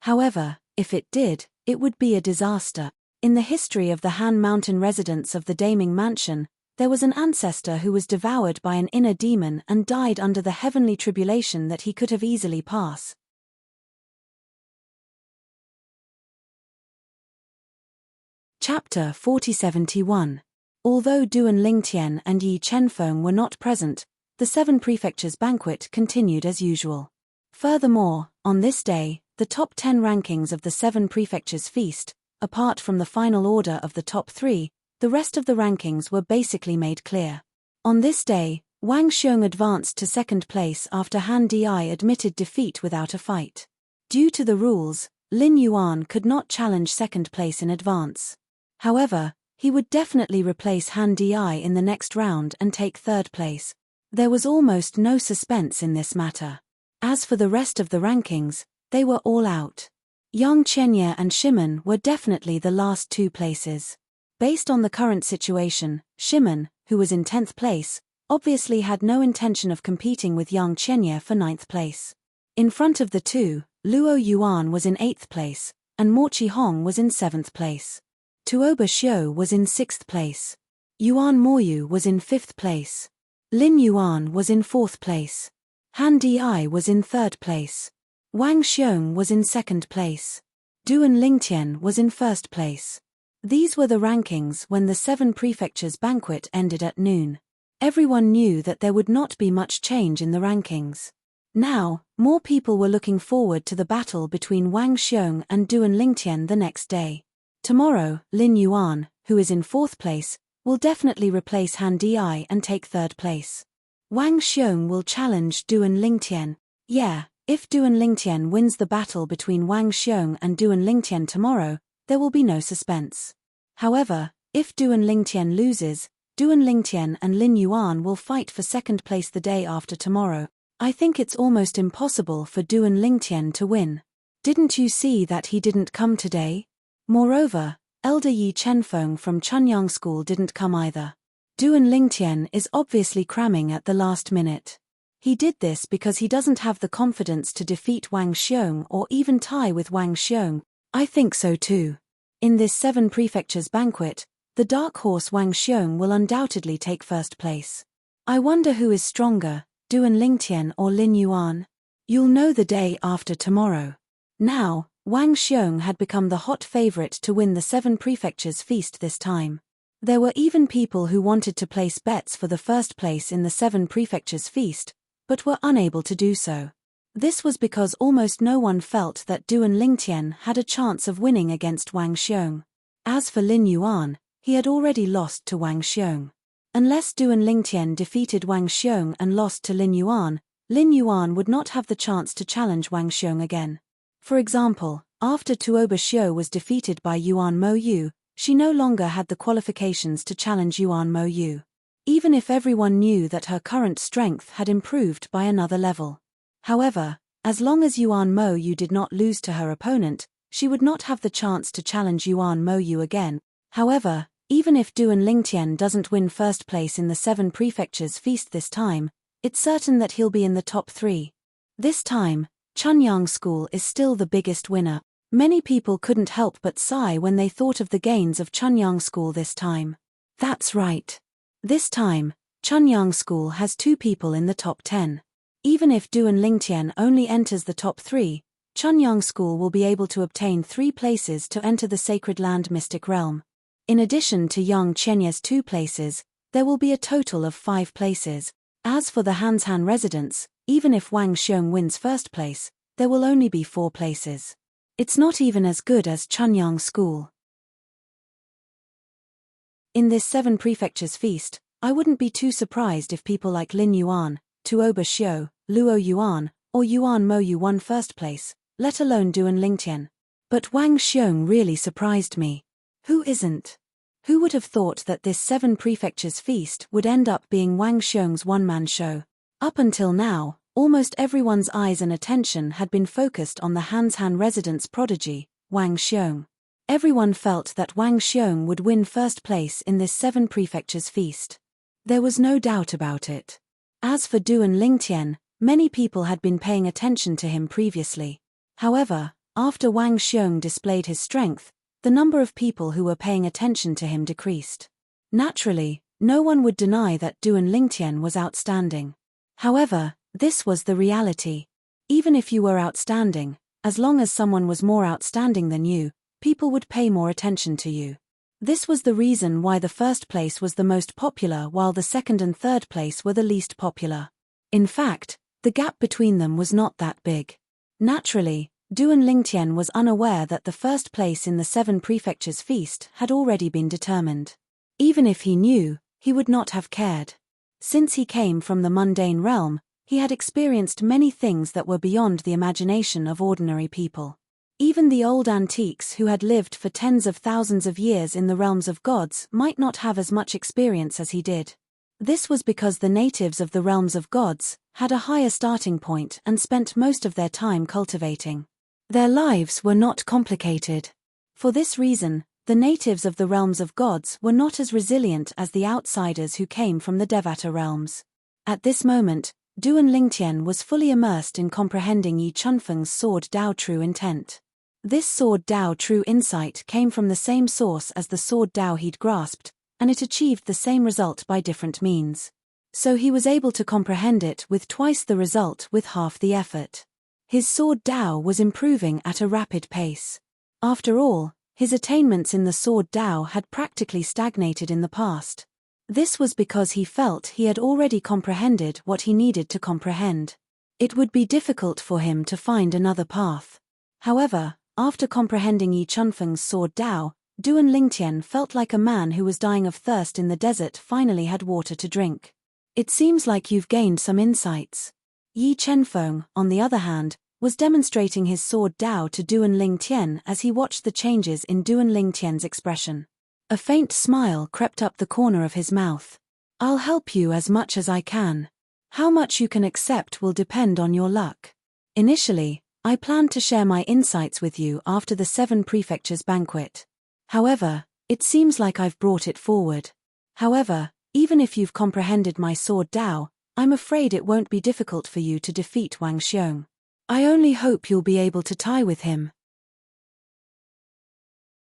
However, if it did, it would be a disaster. In the history of the Han Mountain residence of the Daming Mansion, there was an ancestor who was devoured by an inner demon and died under the heavenly tribulation that he could have easily passed. Chapter 4071. Although Duan Lingtian and Yi Chenfeng were not present, the Seven Prefectures banquet continued as usual. Furthermore, on this day, the top 10 rankings of the Seven Prefectures feast, apart from the final order of the top 3, the rest of the rankings were basically made clear. On this day, Wang Xiong advanced to second place after Han Di admitted defeat without a fight. Due to the rules, Lin Yuan could not challenge second place in advance. However, he would definitely replace Han Di in the next round and take third place. There was almost no suspense in this matter. As for the rest of the rankings, they were all out. Yang Chenye and Shimon were definitely the last two places. Based on the current situation, Shimon, who was in 10th place, obviously had no intention of competing with Yang Chenye for 9th place. In front of the two, Luo Yuan was in 8th place, and Mo Qihong was in 7th place. Tuoba Xiu was in 6th place. Yuan Moyu was in 5th place. Lin Yuan was in 4th place. Han Di was in 3rd place. Wang Xiong was in 2nd place. Duan Lingtian was in 1st place. These were the rankings when the Seven Prefectures banquet ended at noon. Everyone knew that there would not be much change in the rankings. Now, more people were looking forward to the battle between Wang Xiong and Duan Lingtian the next day. Tomorrow, Lin Yuan, who is in 4th place, will definitely replace Han Di and take 3rd place. Wang Xiong will challenge Duan Lingtian. Yeah, if Duan Lingtian wins the battle between Wang Xiong and Duan Lingtian tomorrow, there will be no suspense. However, if Duan Lingtian loses, Duan Lingtian and Lin Yuan will fight for second place the day after tomorrow. I think it's almost impossible for Duan Lingtian to win. Didn't you see that he didn't come today? Moreover, Elder Yi Chenfeng from Chunyang School didn't come either. Duan Lingtian is obviously cramming at the last minute. He did this because he doesn't have the confidence to defeat Wang Xiong or even tie with Wang Xiong. I think so too. In this Seven Prefectures banquet, the dark horse Wang Xiong will undoubtedly take first place. I wonder who is stronger, Duan Lingtian or Lin Yuan? You'll know the day after tomorrow. Now, Wang Xiong had become the hot favorite to win the Seven Prefectures feast this time. There were even people who wanted to place bets for the first place in the Seven Prefectures feast, but were unable to do so. This was because almost no one felt that Duan Lingtian had a chance of winning against Wang Xiong. As for Lin Yuan, he had already lost to Wang Xiong. Unless Duan Lingtian defeated Wang Xiong and lost to Lin Yuan would not have the chance to challenge Wang Xiong again. For example, after Tuoba Xiu was defeated by Yuan Moyu, she no longer had the qualifications to challenge Yuan Moyu. Even if everyone knew that her current strength had improved by another level. However, as long as Yuan Moyu did not lose to her opponent, she would not have the chance to challenge Yuan Moyu again. However, even if Duan Lingtian doesn't win first place in the Seven Prefectures feast this time, it's certain that he'll be in the top 3. This time, Chunyang School is still the biggest winner. Many people couldn't help but sigh when they thought of the gains of Chunyang School this time. That's right. This time, Chunyang School has 2 people in the top 10. Even if Duan Lingtian only enters the top 3, Chunyang School will be able to obtain 3 places to enter the Sacred Land Mystic Realm. In addition to Yang Chenye's 2 places, there will be a total of 5 places. As for the Hanshan residence, even if Wang Xiong wins first place, there will only be 4 places. It's not even as good as Chunyang School. In this 7 prefectures feast, I wouldn't be too surprised if people like Lin Yuan, Tuoba Xiu, Luo Yuan, or Yuan Moyu won first place, let alone Duan Lingtian. But Wang Xiong really surprised me. Who isn't? Who would have thought that this 7 prefectures feast would end up being Wang Xiong's one-man show? Up until now, almost everyone's eyes and attention had been focused on the Hanshan residence prodigy, Wang Xiong. Everyone felt that Wang Xiong would win first place in this 7 prefectures feast. There was no doubt about it. As for Duan Lingtian, many people had been paying attention to him previously. However, after Wang Xiong displayed his strength, the number of people who were paying attention to him decreased. Naturally, no one would deny that Duan Lingtian was outstanding. However, this was the reality. Even if you were outstanding, as long as someone was more outstanding than you, people would pay more attention to you. This was the reason why the first place was the most popular while the second and third place were the least popular. In fact, the gap between them was not that big. Naturally, Duan Lingtian was unaware that the first place in the 7 prefectures feast had already been determined. Even if he knew, he would not have cared. Since he came from the mundane realm, he had experienced many things that were beyond the imagination of ordinary people. Even the old antiques who had lived for tens of thousands of years in the realms of gods might not have as much experience as he did. This was because the natives of the realms of gods had a higher starting point and spent most of their time cultivating. Their lives were not complicated. For this reason, the natives of the realms of gods were not as resilient as the outsiders who came from the Devata realms. At this moment, Duan Lingtian was fully immersed in comprehending Yi Chunfeng's sword Dao True Intent. This sword Dao True Insight came from the same source as the sword Dao he'd grasped, and it achieved the same result by different means. So he was able to comprehend it with twice the result with half the effort. His sword Dao was improving at a rapid pace. After all, his attainments in the sword Dao had practically stagnated in the past. This was because he felt he had already comprehended what he needed to comprehend. It would be difficult for him to find another path. However, after comprehending Yi Chunfeng's sword Dao, Duan Lingtian felt like a man who was dying of thirst in the desert finally had water to drink. It seems like you've gained some insights. Yi Chenfeng, on the other hand, was demonstrating his sword Dao to Duan Lingtian as he watched the changes in Duan Lingtian's expression. A faint smile crept up the corner of his mouth. I'll help you as much as I can. How much you can accept will depend on your luck. Initially, I planned to share my insights with you after the 7 prefectures banquet. However, it seems like I've brought it forward. However, even if you've comprehended my sword Dao, I'm afraid it won't be difficult for you to defeat Wang Xiong. I only hope you'll be able to tie with him.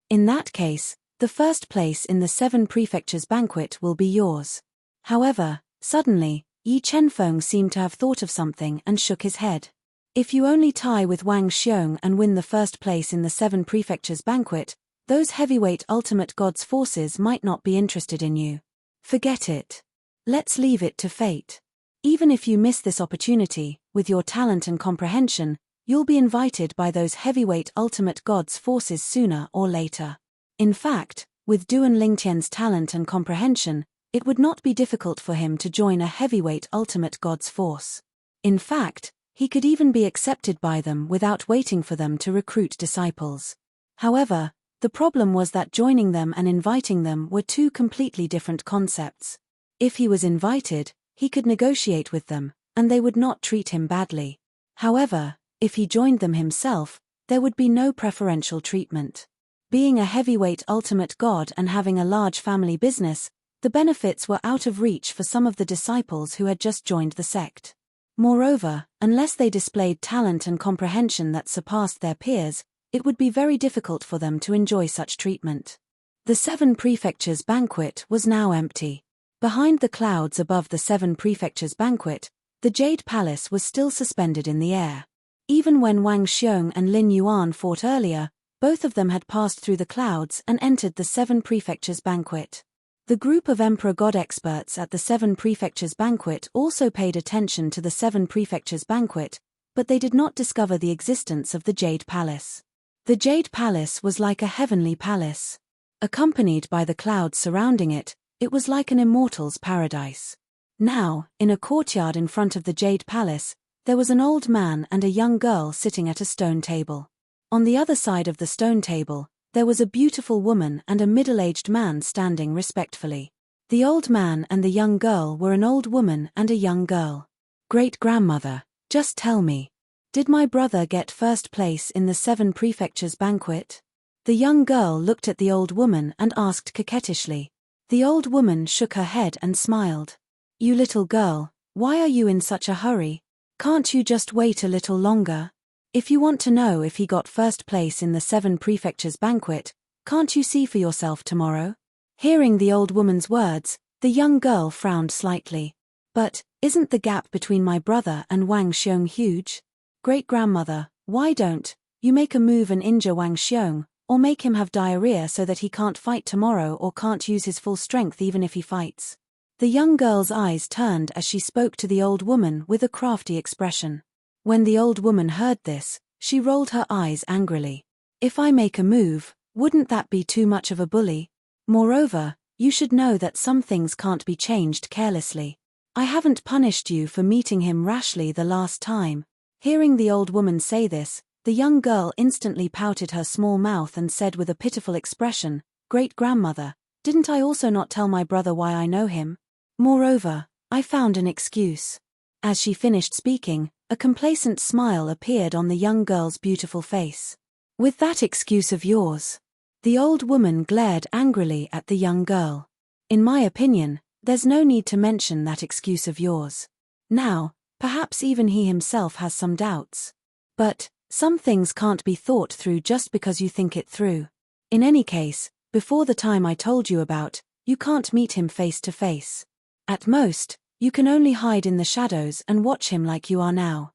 In that case, the first place in the 7 prefectures banquet will be yours. However, suddenly, Yi Chenfeng seemed to have thought of something and shook his head. If you only tie with Wang Xiong and win the first place in the 7 prefectures banquet, those heavyweight ultimate gods forces might not be interested in you. Forget it. Let's leave it to fate. Even if you miss this opportunity, with your talent and comprehension, you'll be invited by those heavyweight ultimate gods forces sooner or later. In fact, with Duan Lingtian's talent and comprehension, it would not be difficult for him to join a heavyweight ultimate gods force. In fact, he could even be accepted by them without waiting for them to recruit disciples. However, the problem was that joining them and inviting them were 2 completely different concepts. If he was invited, he could negotiate with them, and they would not treat him badly. However, if he joined them himself, there would be no preferential treatment. Being a heavyweight ultimate god and having a large family business, the benefits were out of reach for some of the disciples who had just joined the sect. Moreover, unless they displayed talent and comprehension that surpassed their peers, it would be very difficult for them to enjoy such treatment. The 7 prefectures banquet was now empty. Behind the clouds above the 7 prefectures banquet, the Jade Palace was still suspended in the air. Even when Wang Xiong and Lin Yuan fought earlier, both of them had passed through the clouds and entered the 7 prefectures banquet. The group of Emperor God experts at the Seven Prefectures banquet also paid attention to the Seven Prefectures banquet, but they did not discover the existence of the Jade Palace. The Jade Palace was like a heavenly palace. Accompanied by the clouds surrounding it, it was like an immortal's paradise. Now, in a courtyard in front of the Jade Palace, there was an old man and a young girl sitting at a stone table. On the other side of the stone table, there was a beautiful woman and a middle-aged man standing respectfully. The old man and the young girl were an old woman and a young girl. Great-grandmother, just tell me, did my brother get first place in the Seven Prefectures banquet? The young girl looked at the old woman and asked coquettishly. The old woman shook her head and smiled. You little girl, why are you in such a hurry? Can't you just wait a little longer? If you want to know if he got first place in the Seven Prefectures banquet, can't you see for yourself tomorrow? Hearing the old woman's words, the young girl frowned slightly. But, isn't the gap between my brother and Wang Xiong huge? Great-grandmother, why don't you make a move and injure Wang Xiong, or make him have diarrhea so that he can't fight tomorrow or can't use his full strength even if he fights? The young girl's eyes turned as she spoke to the old woman with a crafty expression. When the old woman heard this, she rolled her eyes angrily. If I make a move, wouldn't that be too much of a bully? Moreover, you should know that some things can't be changed carelessly. I haven't punished you for meeting him rashly the last time. Hearing the old woman say this, the young girl instantly pouted her small mouth and said with a pitiful expression, Great-grandmother, didn't I also not tell my brother why I know him? Moreover, I found an excuse. As she finished speaking, a complacent smile appeared on the young girl's beautiful face. With that excuse of yours? The old woman glared angrily at the young girl. In my opinion, there's no need to mention that excuse of yours. Now, perhaps even he himself has some doubts. But, some things can't be thought through just because you think it through. In any case, before the time I told you about, you can't meet him face to face. At most, you can only hide in the shadows and watch him like you are now.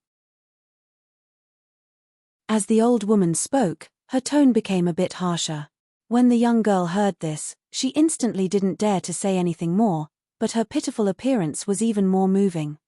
As the old woman spoke, her tone became a bit harsher. When the young girl heard this, she instantly didn't dare to say anything more, but her pitiful appearance was even more moving.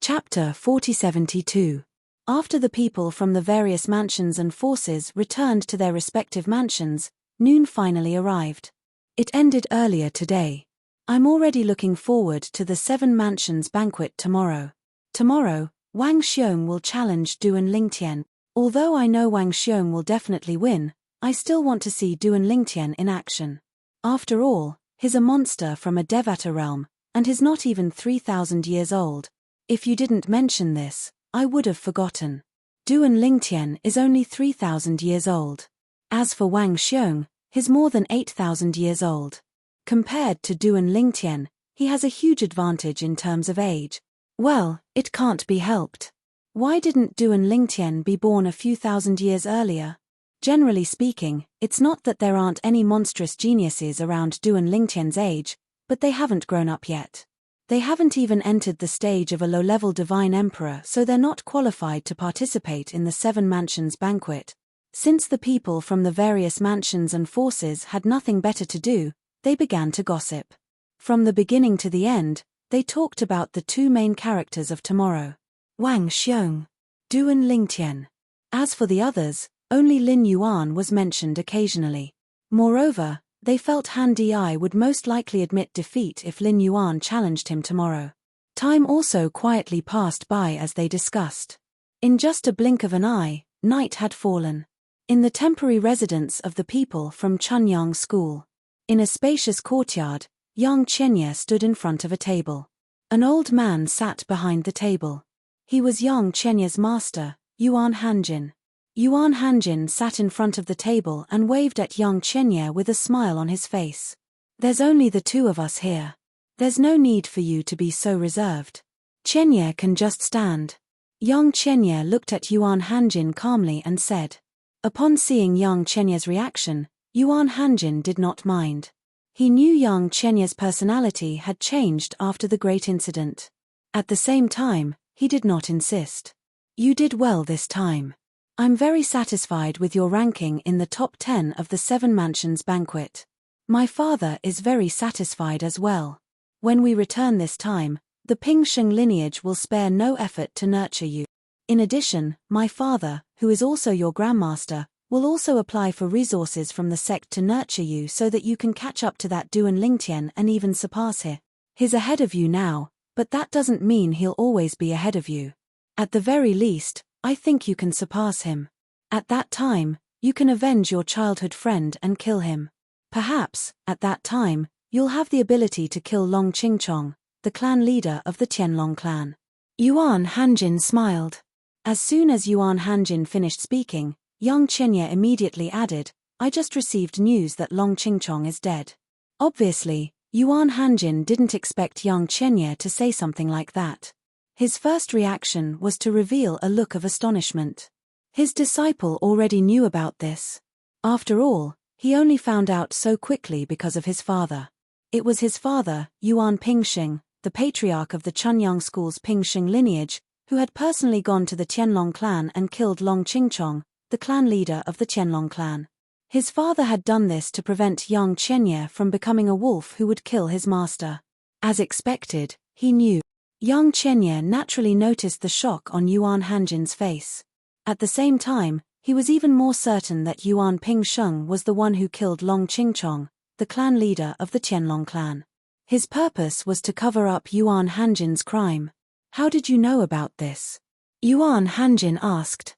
Chapter 4072. After the people from the various mansions and forces returned to their respective mansions, noon finally arrived. It ended earlier today. I'm already looking forward to the Seven Mansions banquet tomorrow. Tomorrow, Wang Xiong will challenge Duan Lingtian. Although I know Wang Xiong will definitely win, I still want to see Duan Lingtian in action. After all, he's a monster from a Devata realm, and he's not even 3,000 years old. If you didn't mention this, I would have forgotten. Duan Lingtian is only 3,000 years old. As for Wang Xiong, he's more than 8,000 years old. Compared to Duan Lingtian, he has a huge advantage in terms of age. Well, it can't be helped. Why didn't Duan Lingtian be born a few thousand years earlier? Generally speaking, it's not that there aren't any monstrous geniuses around Duan Lingtian's age, but they haven't grown up yet. They haven't even entered the stage of a low-level divine emperor, so they're not qualified to participate in the Seven Mansions banquet. Since the people from the various mansions and forces had nothing better to do, they began to gossip. From the beginning to the end, they talked about the two main characters of tomorrow. Wang Xiong, Duan Lingtian. As for the others, only Lin Yuan was mentioned occasionally. Moreover, they felt Han Di would most likely admit defeat if Lin Yuan challenged him tomorrow. Time also quietly passed by as they discussed. In just a blink of an eye, night had fallen. In the temporary residence of the people from Chunyang School. In a spacious courtyard, Yang Chenye stood in front of a table. An old man sat behind the table. He was Yang Chenye's master, Yuan Hanjin. Yuan Hanjin sat in front of the table and waved at Yang Chenye with a smile on his face. There's only the two of us here. There's no need for you to be so reserved. Chenye can just stand. Yang Chenye looked at Yuan Hanjin calmly and said. Upon seeing Yang Chenye's reaction, Yuan Hanjin did not mind. He knew Yang Chenye's personality had changed after the great incident. At the same time, he did not insist. You did well this time. I'm very satisfied with your ranking in the top 10 of the 7 Mansions banquet. My father is very satisfied as well. When we return this time, the Ping Sheng lineage will spare no effort to nurture you. In addition, my father, who is also your grandmaster, will also apply for resources from the sect to nurture you so that you can catch up to that Duan Lingtian and even surpass him. He's ahead of you now, but that doesn't mean he'll always be ahead of you. At the very least, I think you can surpass him. At that time, you can avenge your childhood friend and kill him. Perhaps, at that time, you'll have the ability to kill Long Qingchong, the clan leader of the Qianlong clan. Yuan Hanjin smiled. As soon as Yuan Hanjin finished speaking, Yang Qianye immediately added, I just received news that Long Qingchong is dead. Obviously, Yuan Hanjin didn't expect Yang Qianye to say something like that. His first reaction was to reveal a look of astonishment. His disciple already knew about this. After all, he only found out so quickly because of his father. It was his father, Yuan Pingsheng, the patriarch of the Chunyang school's Pingsheng lineage, who had personally gone to the Qianlong clan and killed Long Qingchong, the clan leader of the Qianlong clan. His father had done this to prevent Yang Qianye from becoming a wolf who would kill his master. As expected, he knew. Yang Qianye naturally noticed the shock on Yuan Hanjin's face. At the same time, he was even more certain that Yuan Pingsheng was the one who killed Long Qingchong, the clan leader of the Qianlong clan. His purpose was to cover up Yuan Hanjin's crime. How did you know about this? Yuan Hanjin asked.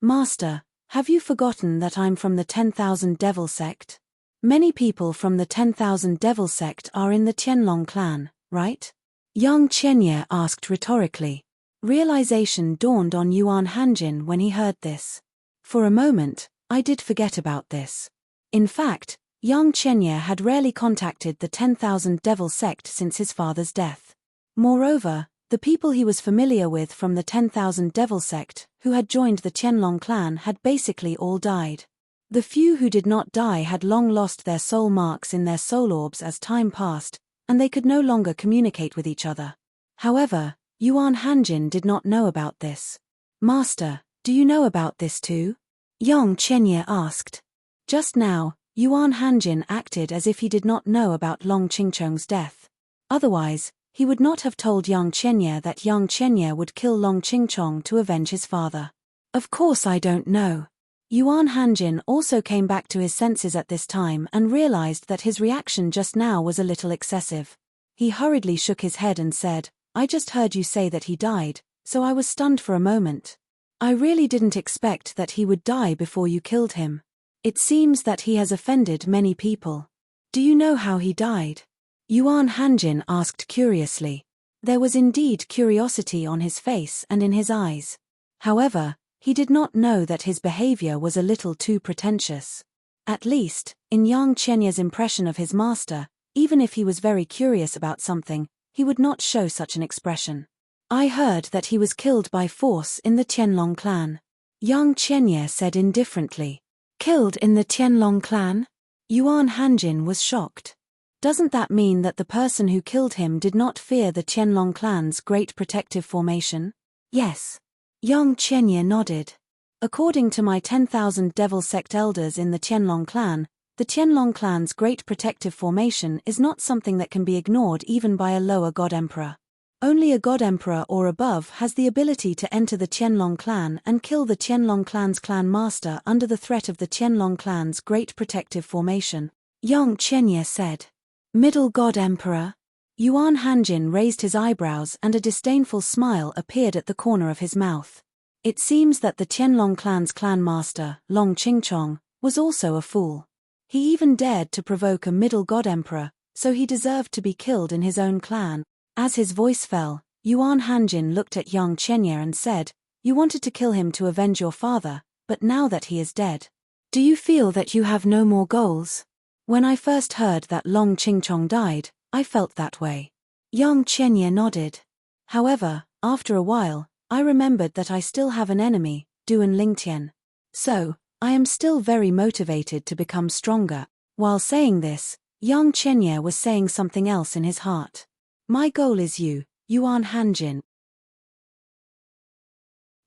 Master, have you forgotten that I'm from the 10,000 Devil sect? Many people from the 10,000 Devil sect are in the Qianlong clan, right? Yang Qianye asked rhetorically. Realization dawned on Yuan Hanjin when he heard this. For a moment, I did forget about this. In fact, Yang Qianye had rarely contacted the 10,000 Devil sect since his father's death. Moreover, the people he was familiar with from the 10,000 Devil sect, who had joined the Qianlong clan, had basically all died. The few who did not die had long lost their soul marks in their soul orbs as time passed, and they could no longer communicate with each other. However, Yuan Hanjin did not know about this. Master, do you know about this too? Yang Qianye asked. Just now, Yuan Hanjin acted as if he did not know about Long Qingchong's death. Otherwise, he would not have told Yang Qianye that Yang Qianye would kill Long Qingchong to avenge his father. Of course I don't know. Yuan Hanjin also came back to his senses at this time and realized that his reaction just now was a little excessive. He hurriedly shook his head and said, I just heard you say that he died, so I was stunned for a moment. I really didn't expect that he would die before you killed him. It seems that he has offended many people. Do you know how he died? Yuan Hanjin asked curiously. There was indeed curiosity on his face and in his eyes. However, he did not know that his behavior was a little too pretentious. At least, in Yang Qianye's impression of his master, even if he was very curious about something, he would not show such an expression. I heard that he was killed by force in the Qianlong clan. Yang Qianye said indifferently. Killed in the Qianlong clan? Yuan Hanjin was shocked. Doesn't that mean that the person who killed him did not fear the Qianlong clan's great protective formation? Yes. Yang Qianye nodded. According to my 10,000 Devil sect elders in the Qianlong clan, the Qianlong clan's great protective formation is not something that can be ignored even by a lower god emperor. Only a god emperor or above has the ability to enter the Qianlong clan and kill the Qianlong clan's clan master under the threat of the Qianlong clan's great protective formation, Yang Qianye said. Middle god emperor? Yuan Hanjin raised his eyebrows and a disdainful smile appeared at the corner of his mouth. It seems that the Qianlong clan's clan master, Long Qingchong, was also a fool. He even dared to provoke a middle god emperor, so he deserved to be killed in his own clan. As his voice fell, Yuan Hanjin looked at Yang Qianye and said, You wanted to kill him to avenge your father, but now that he is dead, do you feel that you have no more goals? When I first heard that Long Qingchong died, I felt that way. Yang Qianye nodded. However, after a while, I remembered that I still have an enemy, Duan Lingtian. So, I am still very motivated to become stronger. While saying this, Yang Qianye was saying something else in his heart. My goal is you, Yuan Hanjin.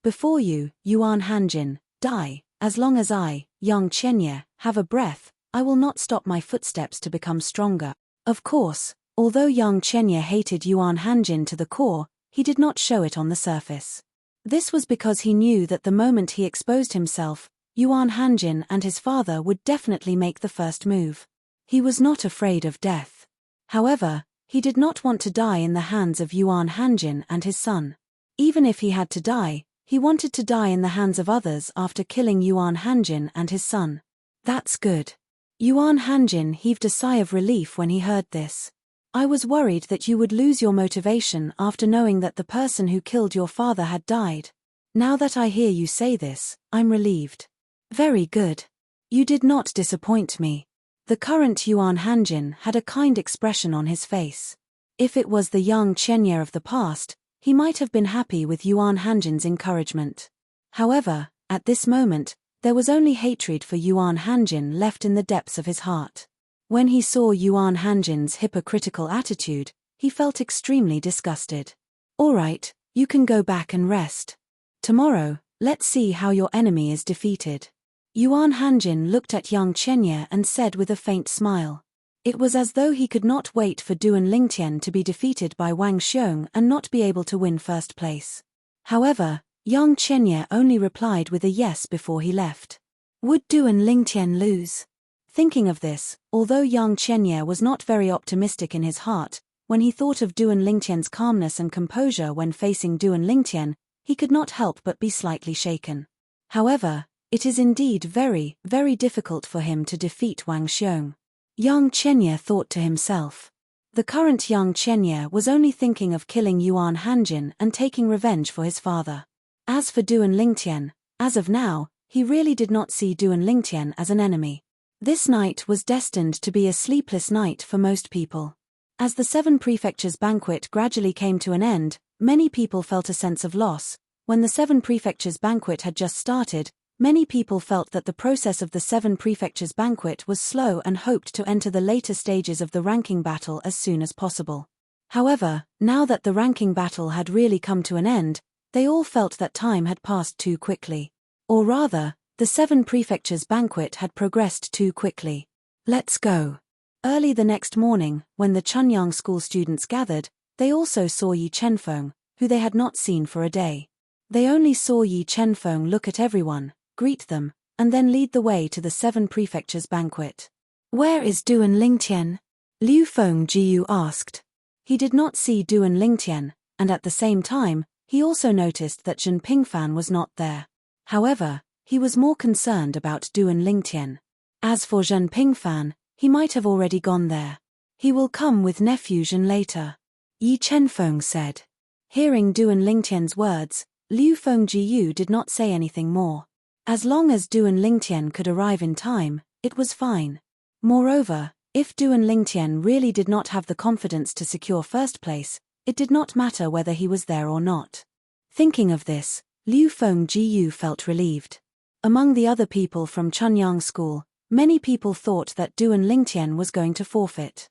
Before you, Yuan Hanjin, die. As long as I, young Chenye, have a breath, I will not stop my footsteps to become stronger. Of course, although young Chenye hated Yuan Hanjin to the core, he did not show it on the surface. This was because he knew that the moment he exposed himself, Yuan Hanjin and his father would definitely make the first move. He was not afraid of death. However, he did not want to die in the hands of Yuan Hanjin and his son. Even if he had to die, he wanted to die in the hands of others after killing Yuan Hanjin and his son. That's good. Yuan Hanjin heaved a sigh of relief when he heard this. I was worried that you would lose your motivation after knowing that the person who killed your father had died. Now that I hear you say this, I'm relieved. Very good. You did not disappoint me. The current Yuan Hanjin had a kind expression on his face. If it was the young Chenye of the past, he might have been happy with Yuan Hanjin's encouragement. However, at this moment, there was only hatred for Yuan Hanjin left in the depths of his heart. When he saw Yuan Hanjin's hypocritical attitude, he felt extremely disgusted. All right, you can go back and rest. Tomorrow, let's see how your enemy is defeated. Yuan Hanjin looked at young Chenye and said with a faint smile. It was as though he could not wait for Duan Lingtian to be defeated by Wang Xiong and not be able to win first place. However, young Chenye only replied with a yes before he left. Would Duan Lingtian lose? Thinking of this, although young Chenye was not very optimistic in his heart, when he thought of Duan Lingtian's calmness and composure when facing Duan Lingtian, he could not help but be slightly shaken. However, it is indeed very, very difficult for him to defeat Wang Xiong. Young Chenye thought to himself. The current young Chenye was only thinking of killing Yuan Hanjin and taking revenge for his father. As for Duan Lingtian, as of now, he really did not see Duan Lingtian as an enemy. This night was destined to be a sleepless night for most people. As the 7 Prefectures banquet gradually came to an end, many people felt a sense of loss. When the 7 Prefectures banquet had just started, many people felt that the process of the 7 Prefectures banquet was slow and hoped to enter the later stages of the ranking battle as soon as possible. However, now that the ranking battle had really come to an end, they all felt that time had passed too quickly. Or rather, the 7 Prefectures banquet had progressed too quickly. Let's go. Early the next morning, when the Chunyang school students gathered, they also saw Yi Chenfeng, who they had not seen for a day. They only saw Yi Chenfeng look at everyone, greet them, and then lead the way to the 7 Prefectures banquet. Where is Duan Lingtian? Liu Fengjiu asked. He did not see Duan Lingtian, and at the same time, he also noticed that Zhen Pingfan was not there. However, he was more concerned about Duan Lingtian. As for Zhen Pingfan, he might have already gone there. He will come with nephew Zhen later, Yi Chenfeng said. Hearing Duan Lingtian's words, Liu Fengjiu did not say anything more. As long as Duan Lingtian could arrive in time, it was fine. Moreover, if Duan Lingtian really did not have the confidence to secure first place, it did not matter whether he was there or not. Thinking of this, Liu Fengjiu felt relieved. Among the other people from Chunyang School, many people thought that Duan Lingtian was going to forfeit.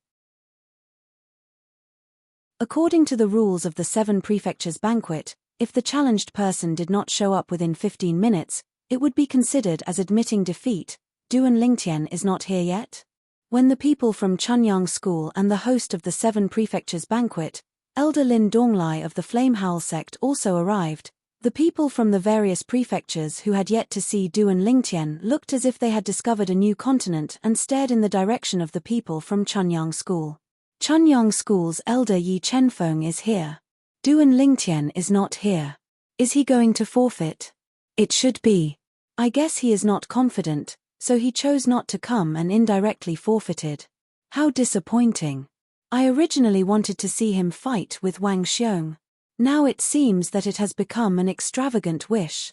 According to the rules of the 7 Prefectures banquet, if the challenged person did not show up within 15 minutes, it would be considered as admitting defeat. Duan Lingtian is not here yet? When the people from Chunyang School and the host of the 7 Prefectures banquet, Elder Lin Donglai of the Flame Howl sect also arrived, the people from the various prefectures who had yet to see Duan Lingtian looked as if they had discovered a new continent and stared in the direction of the people from Chunyang School. Chunyang School's elder Yi Chenfeng is here. Duan Lingtian is not here. Is he going to forfeit? It should be. I guess he is not confident, so he chose not to come and indirectly forfeited. How disappointing. I originally wanted to see him fight with Wang Xiong. Now it seems that it has become an extravagant wish.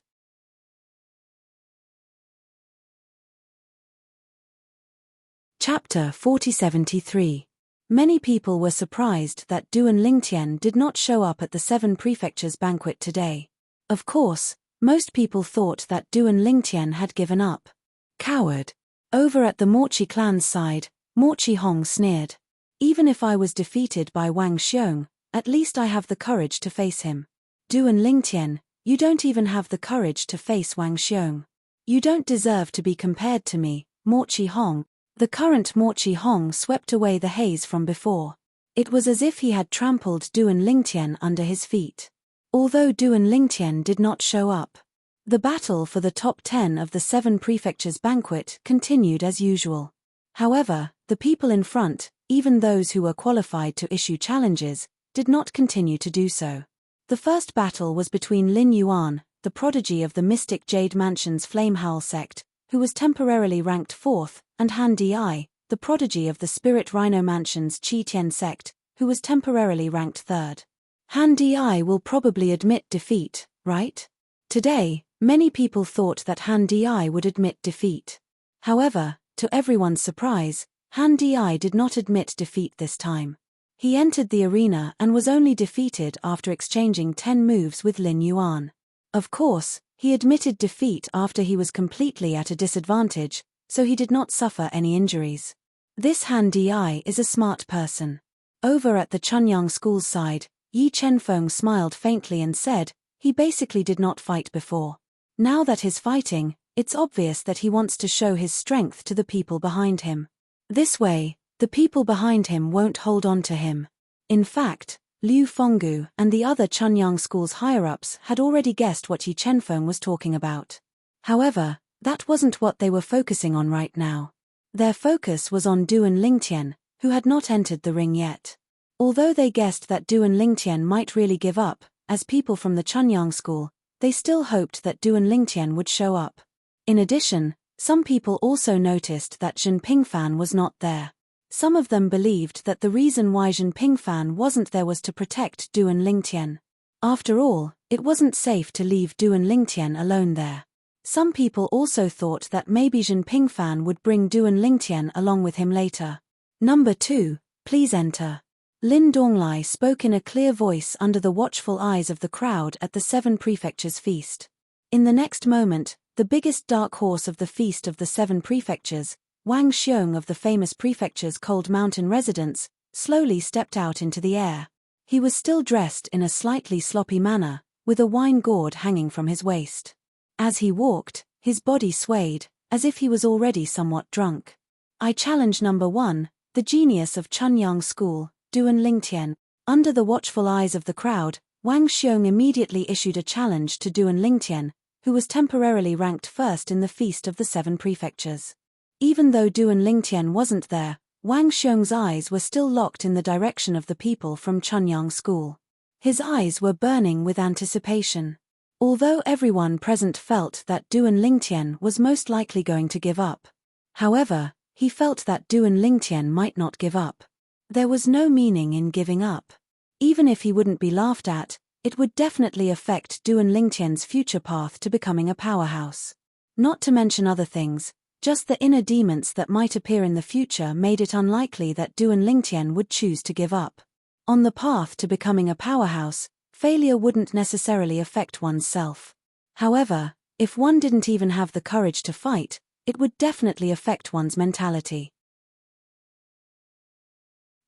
Chapter 4073. Many people were surprised that Duan Lingtian did not show up at the 7 Prefectures banquet today. Of course, most people thought that Duan Lingtian had given up. Coward. Over at the Morchi clan's side, Morchi Hong sneered. Even if I was defeated by Wang Xiong, at least I have the courage to face him. Duan Lingtian, You don't even have the courage to face Wang Xiong. You don't deserve to be compared to me, Mo Chi Hong." The current Mo Chi Hong swept away the haze from before. It was as if he had trampled Duan Lingtian under his feet. Although Duan Lingtian did not show up, the battle for the top 10 of the 7 prefectures banquet continued as usual. However, the people in front, even those who were qualified to issue challenges, did not continue to do so. The first battle was between Lin Yuan, the prodigy of the Mystic Jade Mansion's Flame Howl sect, who was temporarily ranked 4th, and Han Di, the prodigy of the Spirit Rhino Mansion's Qi Tian sect, who was temporarily ranked 3rd. Han Di will probably admit defeat, right? Today, many people thought that Han Di would admit defeat. However, to everyone's surprise, Han Di did not admit defeat this time. He entered the arena and was only defeated after exchanging 10 moves with Lin Yuan. Of course, he admitted defeat after he was completely at a disadvantage, so he did not suffer any injuries. This Han Di is a smart person. Over at the Chunyang school's side, Yi Chenfeng smiled faintly and said, he basically did not fight before. Now that he's fighting, it's obvious that he wants to show his strength to the people behind him. This way, the people behind him won't hold on to him. In fact, Liu Fenggu and the other Chunyang school's higher-ups had already guessed what Yi Chenfeng was talking about. However, that wasn't what they were focusing on right now. Their focus was on Duan Lingtian, who had not entered the ring yet. Although they guessed that Duan Lingtian might really give up, as people from the Chunyang school, they still hoped that Duan Lingtian would show up. In addition, some people also noticed that Zhen Pingfan was not there. Some of them believed that the reason why Zhen Pingfan wasn't there was to protect Duan Lingtian. After all, it wasn't safe to leave Duan Lingtian alone there. Some people also thought that maybe Zhen Pingfan would bring Duan Lingtian along with him later. Number 2, please enter. Lin Donglai spoke in a clear voice under the watchful eyes of the crowd at the 7 prefectures feast. In the next moment, the biggest dark horse of the feast of the 7 prefectures, Wang Xiong of the famous prefecture's Cold Mountain residence, slowly stepped out into the air. He was still dressed in a slightly sloppy manner, with a wine gourd hanging from his waist. As he walked, his body swayed, as if he was already somewhat drunk. "I challenge number 1, the genius of Chunyang School, Duan Lingtian." Under the watchful eyes of the crowd, Wang Xiong immediately issued a challenge to Duan Lingtian, who was temporarily ranked 1st in the feast of the 7 prefectures. Even though Duan Lingtian wasn't there, Wang Xiong's eyes were still locked in the direction of the people from Chunyang School. His eyes were burning with anticipation. Although everyone present felt that Duan Lingtian was most likely going to give up. However, he felt that Duan Lingtian might not give up. There was no meaning in giving up. Even if he wouldn't be laughed at, it would definitely affect Duan Lingtian's future path to becoming a powerhouse. Not to mention other things, just the inner demons that might appear in the future made it unlikely that Duan Lingtian would choose to give up. On the path to becoming a powerhouse, failure wouldn't necessarily affect oneself. However, if one didn't even have the courage to fight, it would definitely affect one's mentality.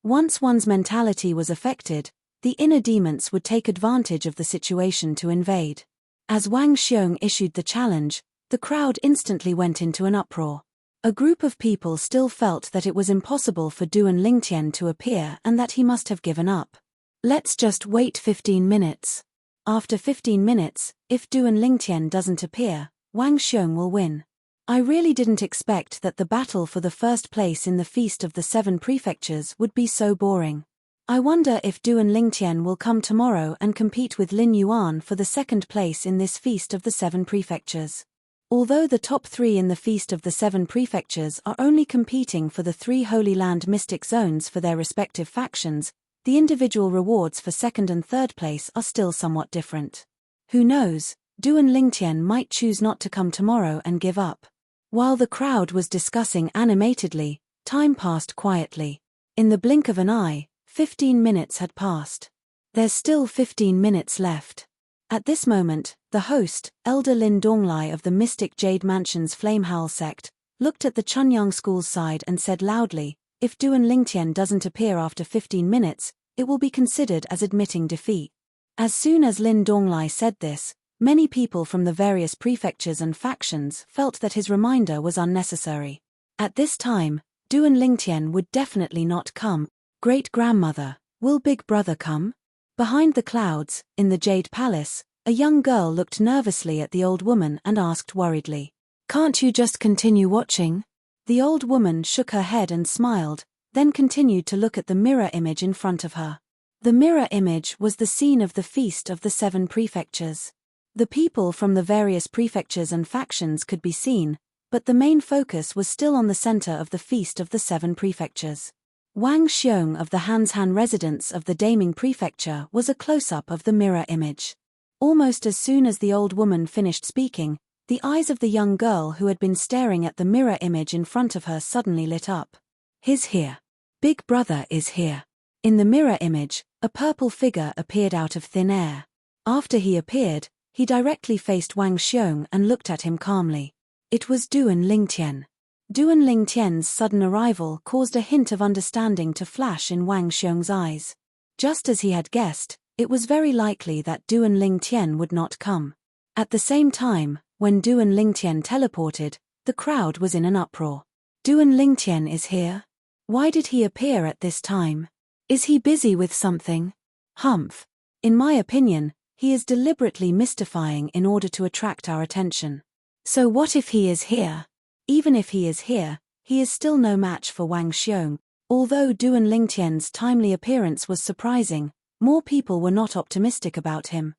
Once one's mentality was affected, the inner demons would take advantage of the situation to invade. As Wang Xiong issued the challenge, the crowd instantly went into an uproar. A group of people still felt that it was impossible for Duan Lingtian to appear and that he must have given up. "Let's just wait 15 minutes. After 15 minutes, if Duan Lingtian doesn't appear, Wang Xiong will win." I really didn't expect that the battle for the first place in the Feast of the 7 Prefectures would be so boring. I wonder if Duan Lingtian will come tomorrow and compete with Lin Yuan for the second place in this Feast of the 7 Prefectures. Although the top 3 in the Feast of the 7 Prefectures are only competing for the 3 Holy Land Mystic Zones for their respective factions, the individual rewards for second and third place are still somewhat different. Who knows, Duan Lingtian might choose not to come tomorrow and give up. While the crowd was discussing animatedly, time passed quietly. In the blink of an eye, 15 minutes had passed. There's still 15 minutes left. At this moment, the host, Elder Lin Donglai of the Mystic Jade Mansion's Flame Howl sect, looked at the Chunyang School's side and said loudly, "If Duan Lingtian doesn't appear after 15 minutes, it will be considered as admitting defeat." As soon as Lin Donglai said this, Many people from the various prefectures and factions felt that his reminder was unnecessary. At this time, Duan Lingtian would definitely not come. Great-grandmother, will Big Brother come? Behind the clouds, in the Jade Palace, a young girl looked nervously at the old woman and asked worriedly, "Can't you just continue watching?" The old woman shook her head and smiled, then continued to look at the mirror image in front of her. The mirror image was the scene of the Feast of the Seven Prefectures. The people from the various prefectures and factions could be seen, but the main focus was still on the center of the Feast of the Seven Prefectures. Wang Xiong of the Hanshan residence of the Daming Prefecture was a close-up of the mirror image. Almost as soon as the old woman finished speaking, the eyes of the young girl who had been staring at the mirror image in front of her suddenly lit up. "He's here. Big Brother is here." In the mirror image, a purple figure appeared out of thin air. After he appeared, he directly faced Wang Xiong and looked at him calmly. It was Duan Lingtian. Duan Lingtian's sudden arrival caused a hint of understanding to flash in Wang Xiong's eyes. Just as he had guessed, it was very likely that Duan Lingtian would not come. At the same time, when Duan Lingtian teleported, the crowd was in an uproar. "Duan Lingtian is here? Why did he appear at this time? Is he busy with something? Humph. In my opinion, he is deliberately mystifying in order to attract our attention. So what if he is here?" Even if he is here, he is still no match for Wang Xiong. Although Duan Lingtian's timely appearance was surprising, more people were not optimistic about him.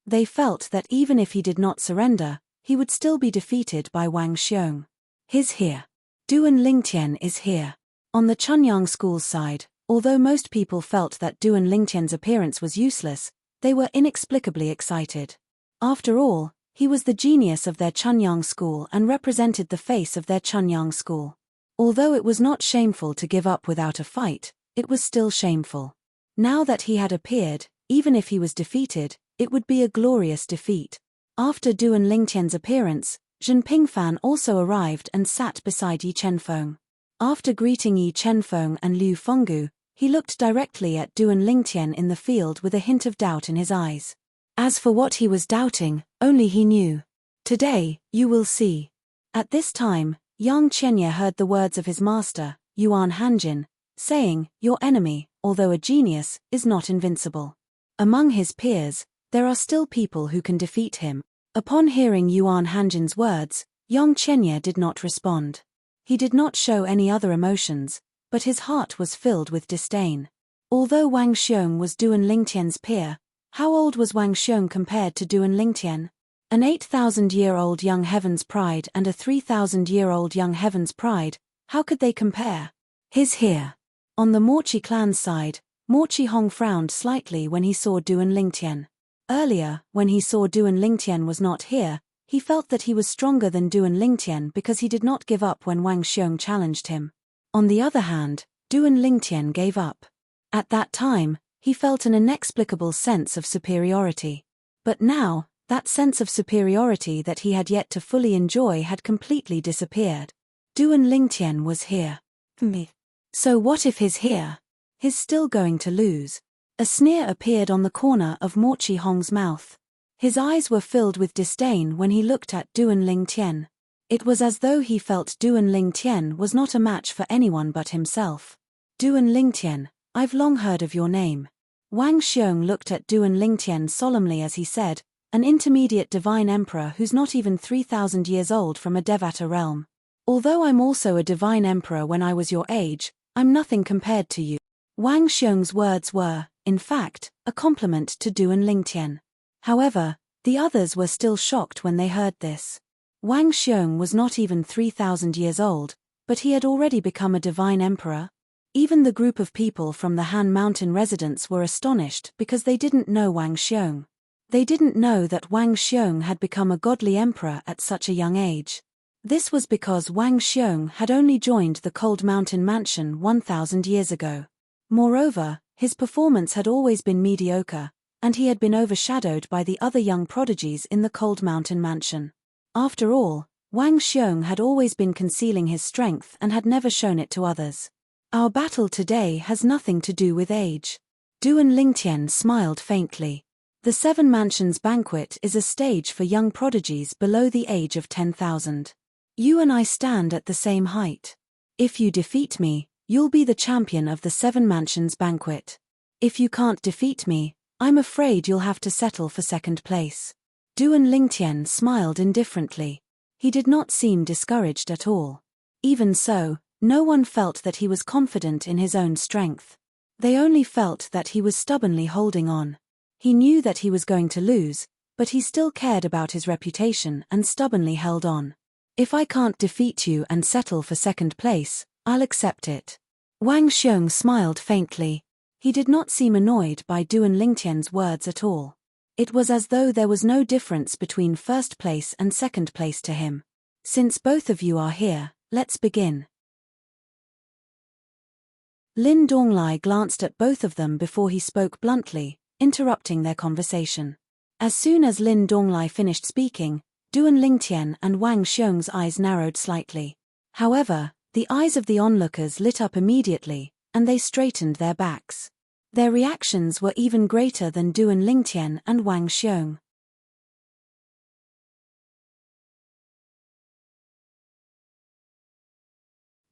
They felt that even if he did not surrender, he would still be defeated by Wang Xiong. "He's here. Duan Lingtian is here." On the Chunyang School's side, although most people felt that Duan Lingtian's appearance was useless, they were inexplicably excited. After all, he was the genius of their Chunyang School and represented the face of their Chunyang School. Although it was not shameful to give up without a fight, it was still shameful. Now that he had appeared, even if he was defeated, it would be a glorious defeat. After Duan Lingtian's appearance, Zhen Pingfan also arrived and sat beside Yi Chenfeng. After greeting Yi Chenfeng and Liu Fenggu, he looked directly at Duan Lingtian in the field with a hint of doubt in his eyes. As for what he was doubting, only he knew. "Today, you will see." At this time, Yang Qianye heard the words of his master, Yuan Hanjin, saying, "Your enemy, although a genius, is not invincible." Among his peers, there are still people who can defeat him. Upon hearing Yuan Hanjin's words, Yang Qianye did not respond. He did not show any other emotions, but his heart was filled with disdain. Although Wang Xiong was Duan Lingtian's peer, how old was Wang Xiong compared to Duan Lingtian? An 8,000-year-old young heaven's pride and a 3,000-year-old young heaven's pride, how could they compare? "He's here." On the Morchi clan's side, Morchi Hong frowned slightly when he saw Duan Lingtian. Earlier, when he saw Duan Lingtian was not here, he felt that he was stronger than Duan Lingtian because he did not give up when Wang Xiong challenged him. On the other hand, Duan Lingtian gave up. At that time, he felt an inexplicable sense of superiority. But now, that sense of superiority that he had yet to fully enjoy had completely disappeared. Duan Lingtian was here. Me. So what if he's here? He's still going to lose. A sneer appeared on the corner of Morchi Hong's mouth. His eyes were filled with disdain when he looked at Duan Lingtian. It was as though he felt Duan Lingtian was not a match for anyone but himself. "Duan Lingtian, I've long heard of your name." Wang Xiong looked at Duan Lingtian solemnly as he said, "An intermediate divine emperor who's not even 3,000 years old from a Devata realm. Although I'm also a divine emperor when I was your age, I'm nothing compared to you." Wang Xiong's words were, in fact, a compliment to Duan Lingtian. However, the others were still shocked when they heard this. Wang Xiong was not even 3,000 years old, but he had already become a divine emperor. Even the group of people from the Han Mountain residence were astonished because they didn't know Wang Xiong. They didn't know that Wang Xiong had become a godly emperor at such a young age. This was because Wang Xiong had only joined the Cold Mountain Mansion 1,000 years ago. Moreover, his performance had always been mediocre, and he had been overshadowed by the other young prodigies in the Cold Mountain Mansion. After all, Wang Xiong had always been concealing his strength and had never shown it to others. "Our battle today has nothing to do with age." Duan Lingtian smiled faintly. The Seven Mansions Banquet is a stage for young prodigies below the age of 10,000. You and I stand at the same height. If you defeat me, you'll be the champion of the Seven Mansions Banquet. If you can't defeat me, I'm afraid you'll have to settle for second place. Duan Lingtian smiled indifferently. He did not seem discouraged at all. Even so, no one felt that he was confident in his own strength. They only felt that he was stubbornly holding on. He knew that he was going to lose, but he still cared about his reputation and stubbornly held on. If I can't defeat you and settle for second place, I'll accept it. Wang Xiong smiled faintly. He did not seem annoyed by Duan Lingtian's words at all. It was as though there was no difference between first place and second place to him. Since both of you are here, let's begin. Lin Donglai glanced at both of them before he spoke bluntly, interrupting their conversation. As soon as Lin Donglai finished speaking, Duan Lingtian and Wang Xiong's eyes narrowed slightly. However, the eyes of the onlookers lit up immediately, and they straightened their backs. Their reactions were even greater than Duan Lingtian and Wang Xiong.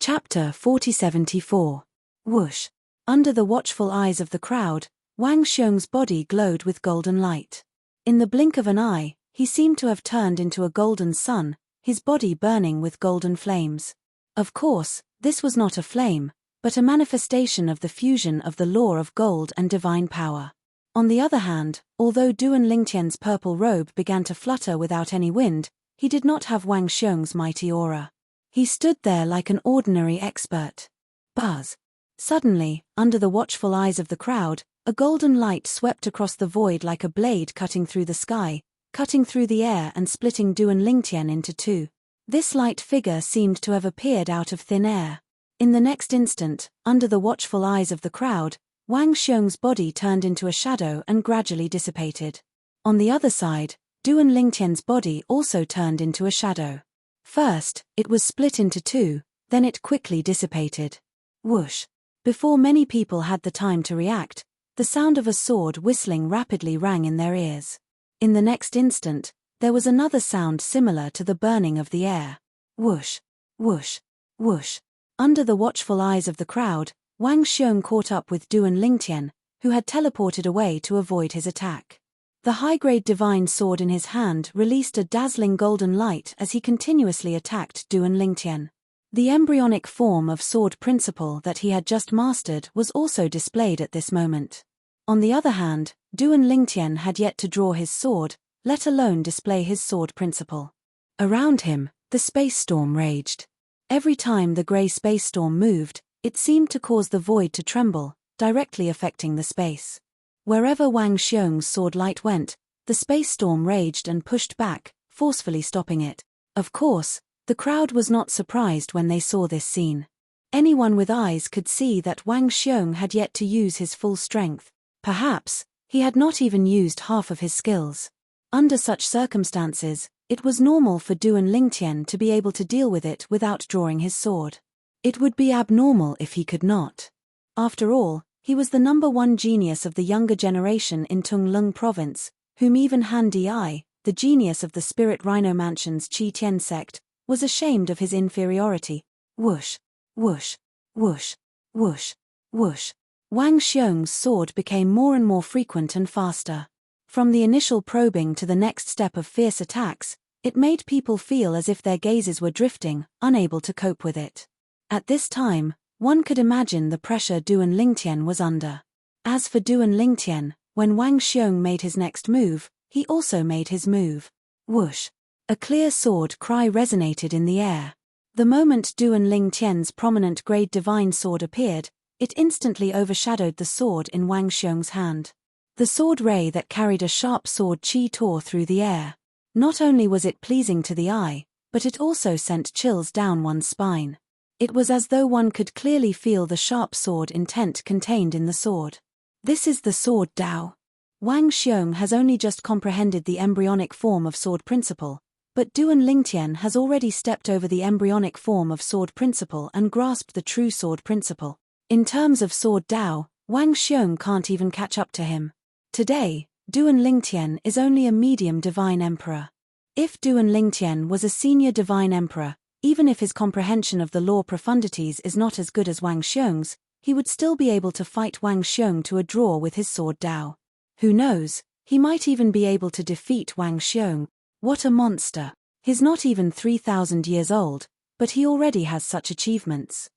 Chapter 4074. Whoosh. Under the watchful eyes of the crowd, Wang Xiong's body glowed with golden light. In the blink of an eye, he seemed to have turned into a golden sun, his body burning with golden flames. Of course, this was not a flame, but a manifestation of the fusion of the law of gold and divine power. On the other hand, although Duan Lingtian's purple robe began to flutter without any wind, he did not have Wang Xiong's mighty aura. He stood there like an ordinary expert. Buzz. Suddenly, under the watchful eyes of the crowd, a golden light swept across the void like a blade cutting through the sky, cutting through the air and splitting Duan Lingtian into two. This light figure seemed to have appeared out of thin air. In the next instant, under the watchful eyes of the crowd, Wang Xiong's body turned into a shadow and gradually dissipated. On the other side, Duan Lingtian's body also turned into a shadow. First, it was split into two, then it quickly dissipated. Whoosh. Before many people had the time to react, the sound of a sword whistling rapidly rang in their ears. In the next instant, there was another sound similar to the burning of the air. Whoosh, whoosh, whoosh. Under the watchful eyes of the crowd, Wang Xiong caught up with Duan Lingtian, who had teleported away to avoid his attack. The high-grade divine sword in his hand released a dazzling golden light as he continuously attacked Duan Lingtian. The embryonic form of sword principle that he had just mastered was also displayed at this moment. On the other hand, Duan Lingtian had yet to draw his sword, let alone display his sword principle. Around him, the space storm raged. Every time the grey space storm moved, it seemed to cause the void to tremble, directly affecting the space. Wherever Wang Xiong's sword light went, the space storm raged and pushed back, forcefully stopping it. Of course, the crowd was not surprised when they saw this scene. Anyone with eyes could see that Wang Xiong had yet to use his full strength. Perhaps, he had not even used half of his skills. Under such circumstances, it was normal for Duan Lingtian to be able to deal with it without drawing his sword. It would be abnormal if he could not. After all, he was the #1 genius of the younger generation in Tunglung province, whom even Han Di, the genius of the Spirit Rhino Mansion's Qi Tian sect, was ashamed of his inferiority. Whoosh, whoosh, whoosh, whoosh, whoosh. Wang Xiong's sword became more and more frequent and faster. From the initial probing to the next step of fierce attacks, it made people feel as if their gazes were drifting, unable to cope with it. At this time, one could imagine the pressure Duan Lingtian was under. As for Duan Lingtian, when Wang Xiong made his next move, he also made his move. Whoosh. A clear sword cry resonated in the air. The moment Duan Lingtian's prominent grade divine sword appeared, it instantly overshadowed the sword in Wang Xiong's hand. The sword ray that carried a sharp sword chi tore through the air. Not only was it pleasing to the eye, but it also sent chills down one's spine. It was as though one could clearly feel the sharp sword intent contained in the sword. This is the sword Dao. Wang Xiong has only just comprehended the embryonic form of sword principle, but Duan Lingtian has already stepped over the embryonic form of sword principle and grasped the true sword principle. In terms of sword Dao, Wang Xiong can't even catch up to him. Today, Duan Lingtian is only a medium divine emperor. If Duan Lingtian was a senior divine emperor, even if his comprehension of the law profundities is not as good as Wang Xiong's, he would still be able to fight Wang Xiong to a draw with his sword Dao. Who knows, he might even be able to defeat Wang Xiong. What a monster! He's not even 3,000 years old, but he already has such achievements.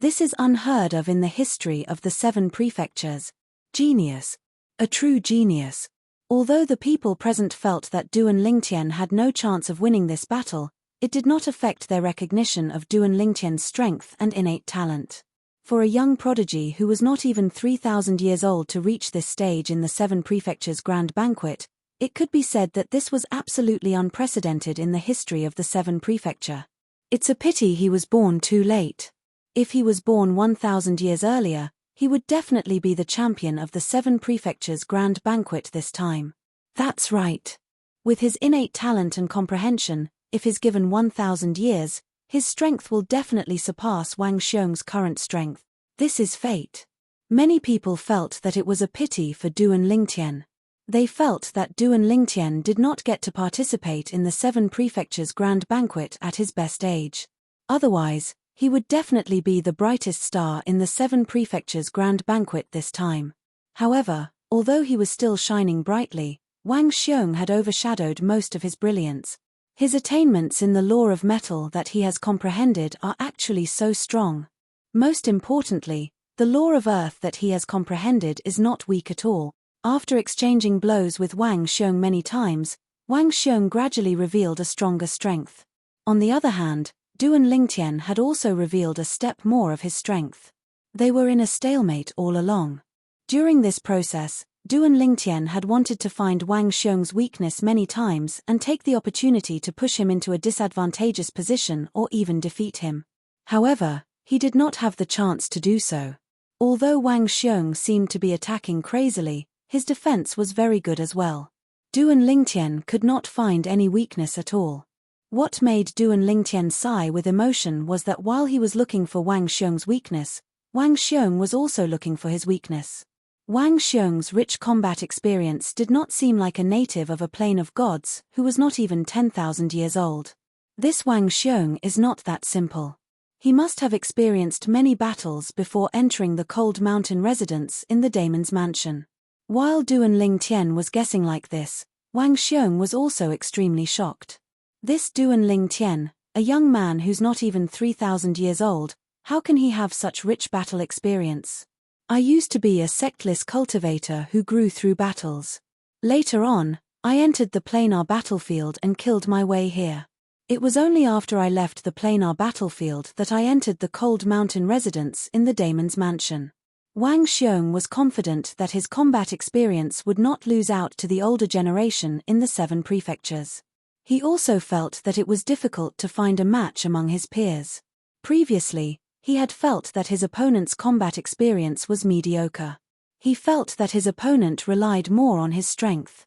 This is unheard of in the history of the 7 prefectures. Genius. A true genius. Although the people present felt that Duan Lingtian had no chance of winning this battle, it did not affect their recognition of Duan Lingtian's strength and innate talent. For a young prodigy who was not even 3,000 years old to reach this stage in the 7 prefectures' grand banquet, it could be said that this was absolutely unprecedented in the history of the 7 prefecture. It's a pity he was born too late. If he was born 1,000 years earlier, he would definitely be the champion of the 7 prefectures' grand banquet this time. That's right. With his innate talent and comprehension, if he's given 1,000 years, his strength will definitely surpass Wang Xiong's current strength. This is fate. Many people felt that it was a pity for Duan Lingtian. They felt that Duan Lingtian did not get to participate in the 7 prefectures' grand banquet at his best age. Otherwise, he would definitely be the brightest star in the 7 prefectures' grand banquet this time. However, although he was still shining brightly, Wang Xiong had overshadowed most of his brilliance. His attainments in the law of metal that he has comprehended are actually so strong. Most importantly, the law of earth that he has comprehended is not weak at all. After exchanging blows with Wang Xiong many times, Wang Xiong gradually revealed a stronger strength. On the other hand, Duan Lingtian had also revealed a step more of his strength. They were in a stalemate all along. During this process, Duan Lingtian had wanted to find Wang Xiong's weakness many times and take the opportunity to push him into a disadvantageous position or even defeat him. However, he did not have the chance to do so. Although Wang Xiong seemed to be attacking crazily, his defense was very good as well. Duan Lingtian could not find any weakness at all. What made Duan Lingtian sigh with emotion was that while he was looking for Wang Xiong's weakness, Wang Xiong was also looking for his weakness. Wang Xiong's rich combat experience did not seem like a native of a plane of gods who was not even 10,000 years old. This Wang Xiong is not that simple. He must have experienced many battles before entering the cold mountain residence in the Daemon's mansion. While Duan Lingtian was guessing like this, Wang Xiong was also extremely shocked. This Duan Lingtian, a young man who's not even 3,000 years old, how can he have such rich battle experience? I used to be a sectless cultivator who grew through battles. Later on, I entered the planar battlefield and killed my way here. It was only after I left the planar battlefield that I entered the cold mountain residence in the Daemon's mansion. Wang Xiong was confident that his combat experience would not lose out to the older generation in the 7 prefectures. He also felt that it was difficult to find a match among his peers. Previously, he had felt that his opponent's combat experience was mediocre. He felt that his opponent relied more on his strength.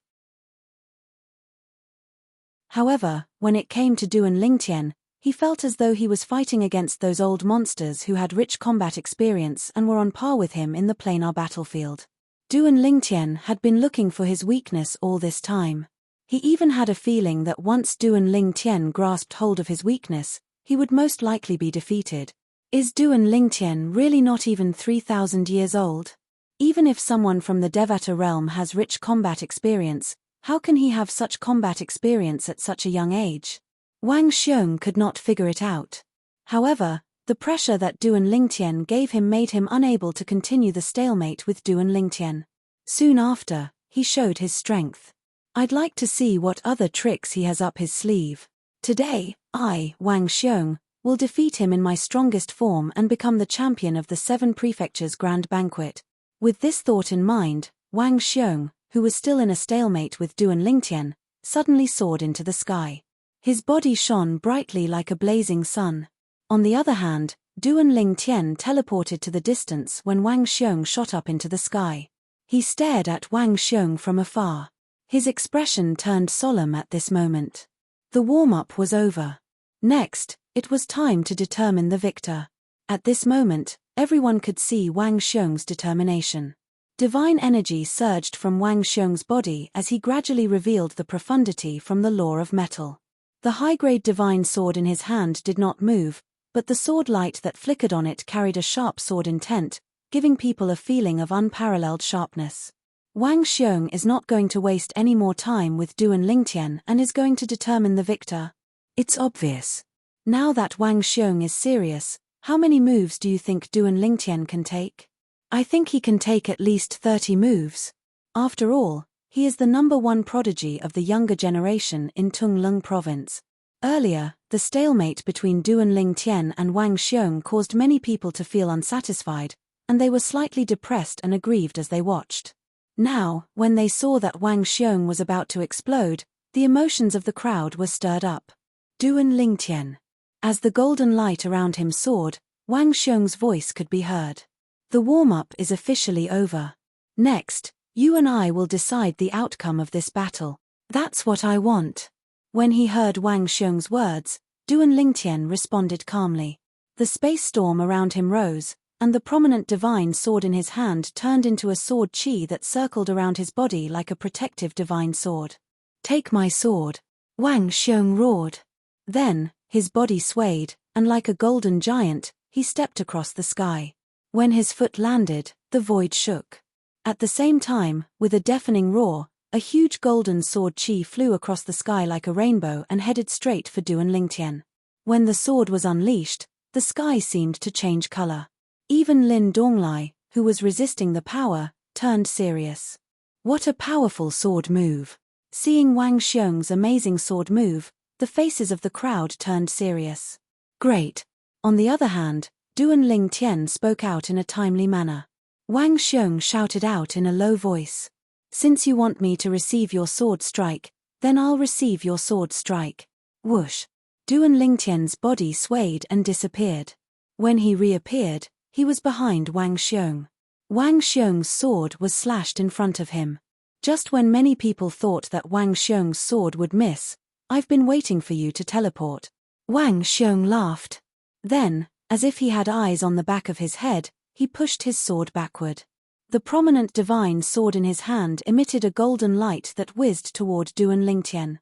However, when it came to Duan Lingtian, he felt as though he was fighting against those old monsters who had rich combat experience and were on par with him in the planar battlefield. Duan Lingtian had been looking for his weakness all this time. He even had a feeling that once Duan Lingtian grasped hold of his weakness, he would most likely be defeated. Is Duan Lingtian really not even 3,000 years old? Even if someone from the Devata realm has rich combat experience, how can he have such combat experience at such a young age? Wang Xiong could not figure it out. However, the pressure that Duan Lingtian gave him made him unable to continue the stalemate with Duan Lingtian. Soon after, he showed his strength. I'd like to see what other tricks he has up his sleeve. Today, I, Wang Xiong, will defeat him in my strongest form and become the champion of the 7 prefectures' grand banquet. With this thought in mind, Wang Xiong, who was still in a stalemate with Duan Lingtian, suddenly soared into the sky. His body shone brightly like a blazing sun. On the other hand, Duan Lingtian teleported to the distance when Wang Xiong shot up into the sky. He stared at Wang Xiong from afar. His expression turned solemn at this moment. The warm-up was over. Next, it was time to determine the victor. At this moment, everyone could see Wang Xiong's determination. Divine energy surged from Wang Xiong's body as he gradually revealed the profundity from the law of metal. The high-grade divine sword in his hand did not move, but the sword light that flickered on it carried a sharp sword intent, giving people a feeling of unparalleled sharpness. Wang Xiong is not going to waste any more time with Duan Lingtian and is going to determine the victor. It's obvious. Now that Wang Xiong is serious, how many moves do you think Duan Lingtian can take? I think he can take at least 30 moves. After all, he is the #1 prodigy of the younger generation in Tunglung province. Earlier, the stalemate between Duan Lingtian and Wang Xiong caused many people to feel unsatisfied, and they were slightly depressed and aggrieved as they watched. Now, when they saw that Wang Xiong was about to explode, the emotions of the crowd were stirred up. Duan Lingtian. As the golden light around him soared, Wang Xiong's voice could be heard. The warm-up is officially over. Next, you and I will decide the outcome of this battle. That's what I want. When he heard Wang Xiong's words, Duan Lingtian responded calmly. The space storm around him rose, and the prominent divine sword in his hand turned into a sword chi that circled around his body like a protective divine sword. Take my sword. Wang Xiong roared. Then, his body swayed, and like a golden giant, he stepped across the sky. When his foot landed, the void shook. At the same time, with a deafening roar, a huge golden sword chi flew across the sky like a rainbow and headed straight for Duan Lingtian. When the sword was unleashed, the sky seemed to change color. Even Lin Donglai, who was resisting the power, turned serious. What a powerful sword move! Seeing Wang Xiong's amazing sword move, the faces of the crowd turned serious. Great! On the other hand, Duan Lingtian spoke out in a timely manner. Wang Xiong shouted out in a low voice. Since you want me to receive your sword strike, then I'll receive your sword strike. Whoosh! Duan Lingtian's body swayed and disappeared. When he reappeared, he was behind Wang Xiong. Wang Xiong's sword was slashed in front of him. Just when many people thought that Wang Xiong's sword would miss, I've been waiting for you to teleport. Wang Xiong laughed. Then, as if he had eyes on the back of his head, he pushed his sword backward. The prominent divine sword in his hand emitted a golden light that whizzed toward Duan Lingtian.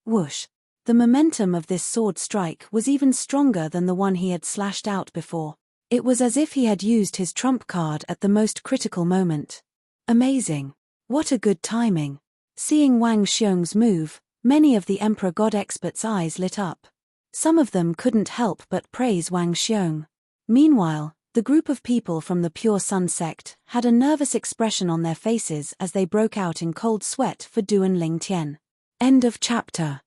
Whoosh! The momentum of this sword strike was even stronger than the one he had slashed out before. It was as if he had used his trump card at the most critical moment. Amazing! What a good timing! Seeing Wang Xiong's move, many of the Emperor God experts' eyes lit up. Some of them couldn't help but praise Wang Xiong. Meanwhile, the group of people from the Pure Sun sect had a nervous expression on their faces as they broke out in cold sweat for Duan Lingtian. End of chapter.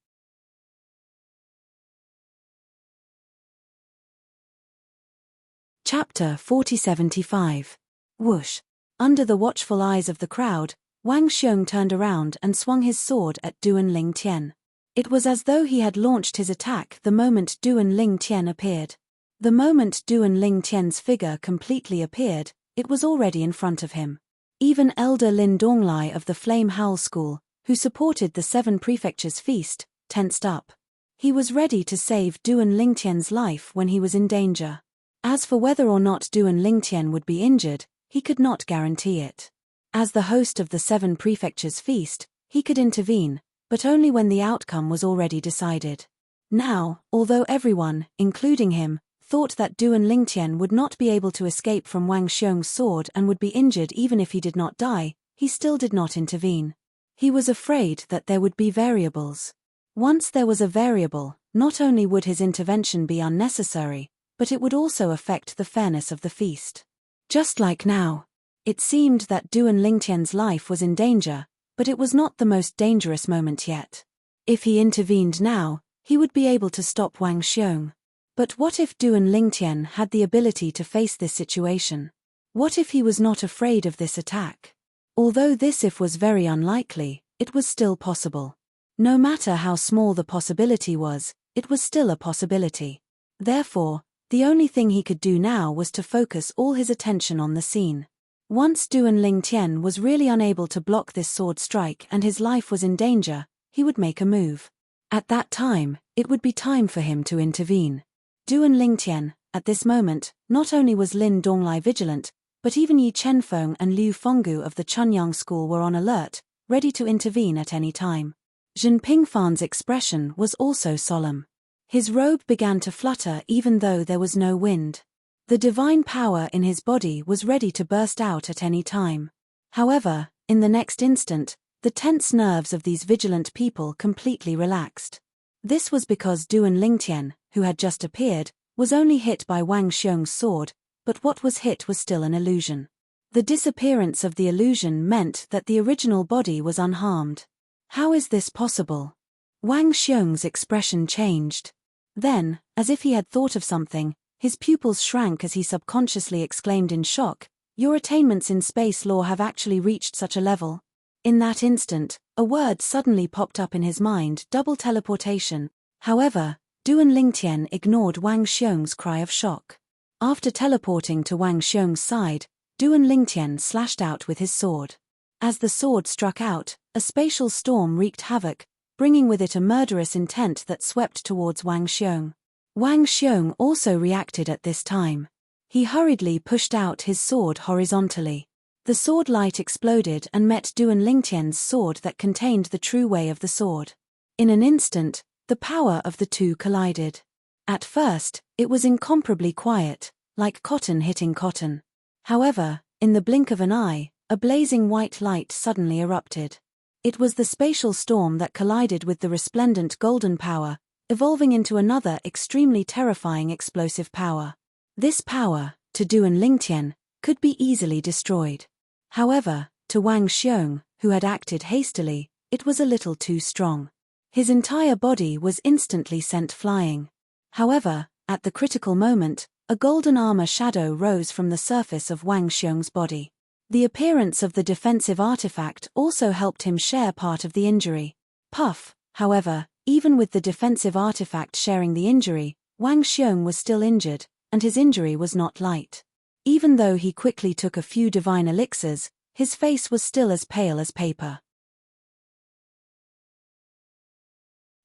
Chapter 4075. Whoosh! Under the watchful eyes of the crowd, Wang Xiong turned around and swung his sword at Duan Lingtian. It was as though he had launched his attack the moment Duan Lingtian appeared. The moment Duan Lingtian's figure completely appeared, it was already in front of him. Even Elder Lin Donglai of the Flame Howl School, who supported the 7 Prefectures feast, tensed up. He was ready to save Duan Lingtian's life when he was in danger. As for whether or not Duan Lingtian would be injured, he could not guarantee it. As the host of the 7 Prefectures feast, he could intervene, but only when the outcome was already decided. Now, although everyone, including him, thought that Duan Lingtian would not be able to escape from Wang Xiong's sword and would be injured even if he did not die, he still did not intervene. He was afraid that there would be variables. Once there was a variable, not only would his intervention be unnecessary, but it would also affect the fairness of the feast. Just like now. It seemed that Duan Lingtian's life was in danger, but it was not the most dangerous moment yet. If he intervened now, he would be able to stop Wang Xiong. But what if Duan Lingtian had the ability to face this situation? What if he was not afraid of this attack? Although this if was very unlikely, it was still possible. No matter how small the possibility was, it was still a possibility. Therefore, the only thing he could do now was to focus all his attention on the scene. Once Duan Lingtian was really unable to block this sword strike and his life was in danger, he would make a move. At that time, it would be time for him to intervene. Duan Lingtian, at this moment, not only was Lin Donglai vigilant, but even Yi Chenfeng and Liu Fenggu of the Chunyang school were on alert, ready to intervene at any time. Zhen Pingfan's expression was also solemn. His robe began to flutter even though there was no wind. The divine power in his body was ready to burst out at any time. However, in the next instant, the tense nerves of these vigilant people completely relaxed. This was because Duan Lingtian, who had just appeared, was only hit by Wang Xiong's sword, but what was hit was still an illusion. The disappearance of the illusion meant that the original body was unharmed. How is this possible? Wang Xiong's expression changed. Then, as if he had thought of something, his pupils shrank as he subconsciously exclaimed in shock, "Your attainments in space law have actually reached such a level?" In that instant, a word suddenly popped up in his mind: double teleportation. However, Duan Lingtian ignored Wang Xiong's cry of shock. After teleporting to Wang Xiong's side, Duan Lingtian slashed out with his sword. As the sword struck out, a spatial storm wreaked havoc, bringing with it a murderous intent that swept towards Wang Xiong. Wang Xiong also reacted at this time. He hurriedly pushed out his sword horizontally. The sword light exploded and met Duan Lingtian's sword that contained the true way of the sword. In an instant, the power of the two collided. At first, it was incomparably quiet, like cotton hitting cotton. However, in the blink of an eye, a blazing white light suddenly erupted. It was the spatial storm that collided with the resplendent golden power, evolving into another extremely terrifying explosive power. This power, to Duan Lingtian, could be easily destroyed. However, to Wang Xiong, who had acted hastily, it was a little too strong. His entire body was instantly sent flying. However, at the critical moment, a golden armor shadow rose from the surface of Wang Xiong's body. The appearance of the defensive artifact also helped him share part of the injury. Puff, however, even with the defensive artifact sharing the injury, Wang Xiong was still injured, and his injury was not light. Even though he quickly took a few divine elixirs, his face was still as pale as paper.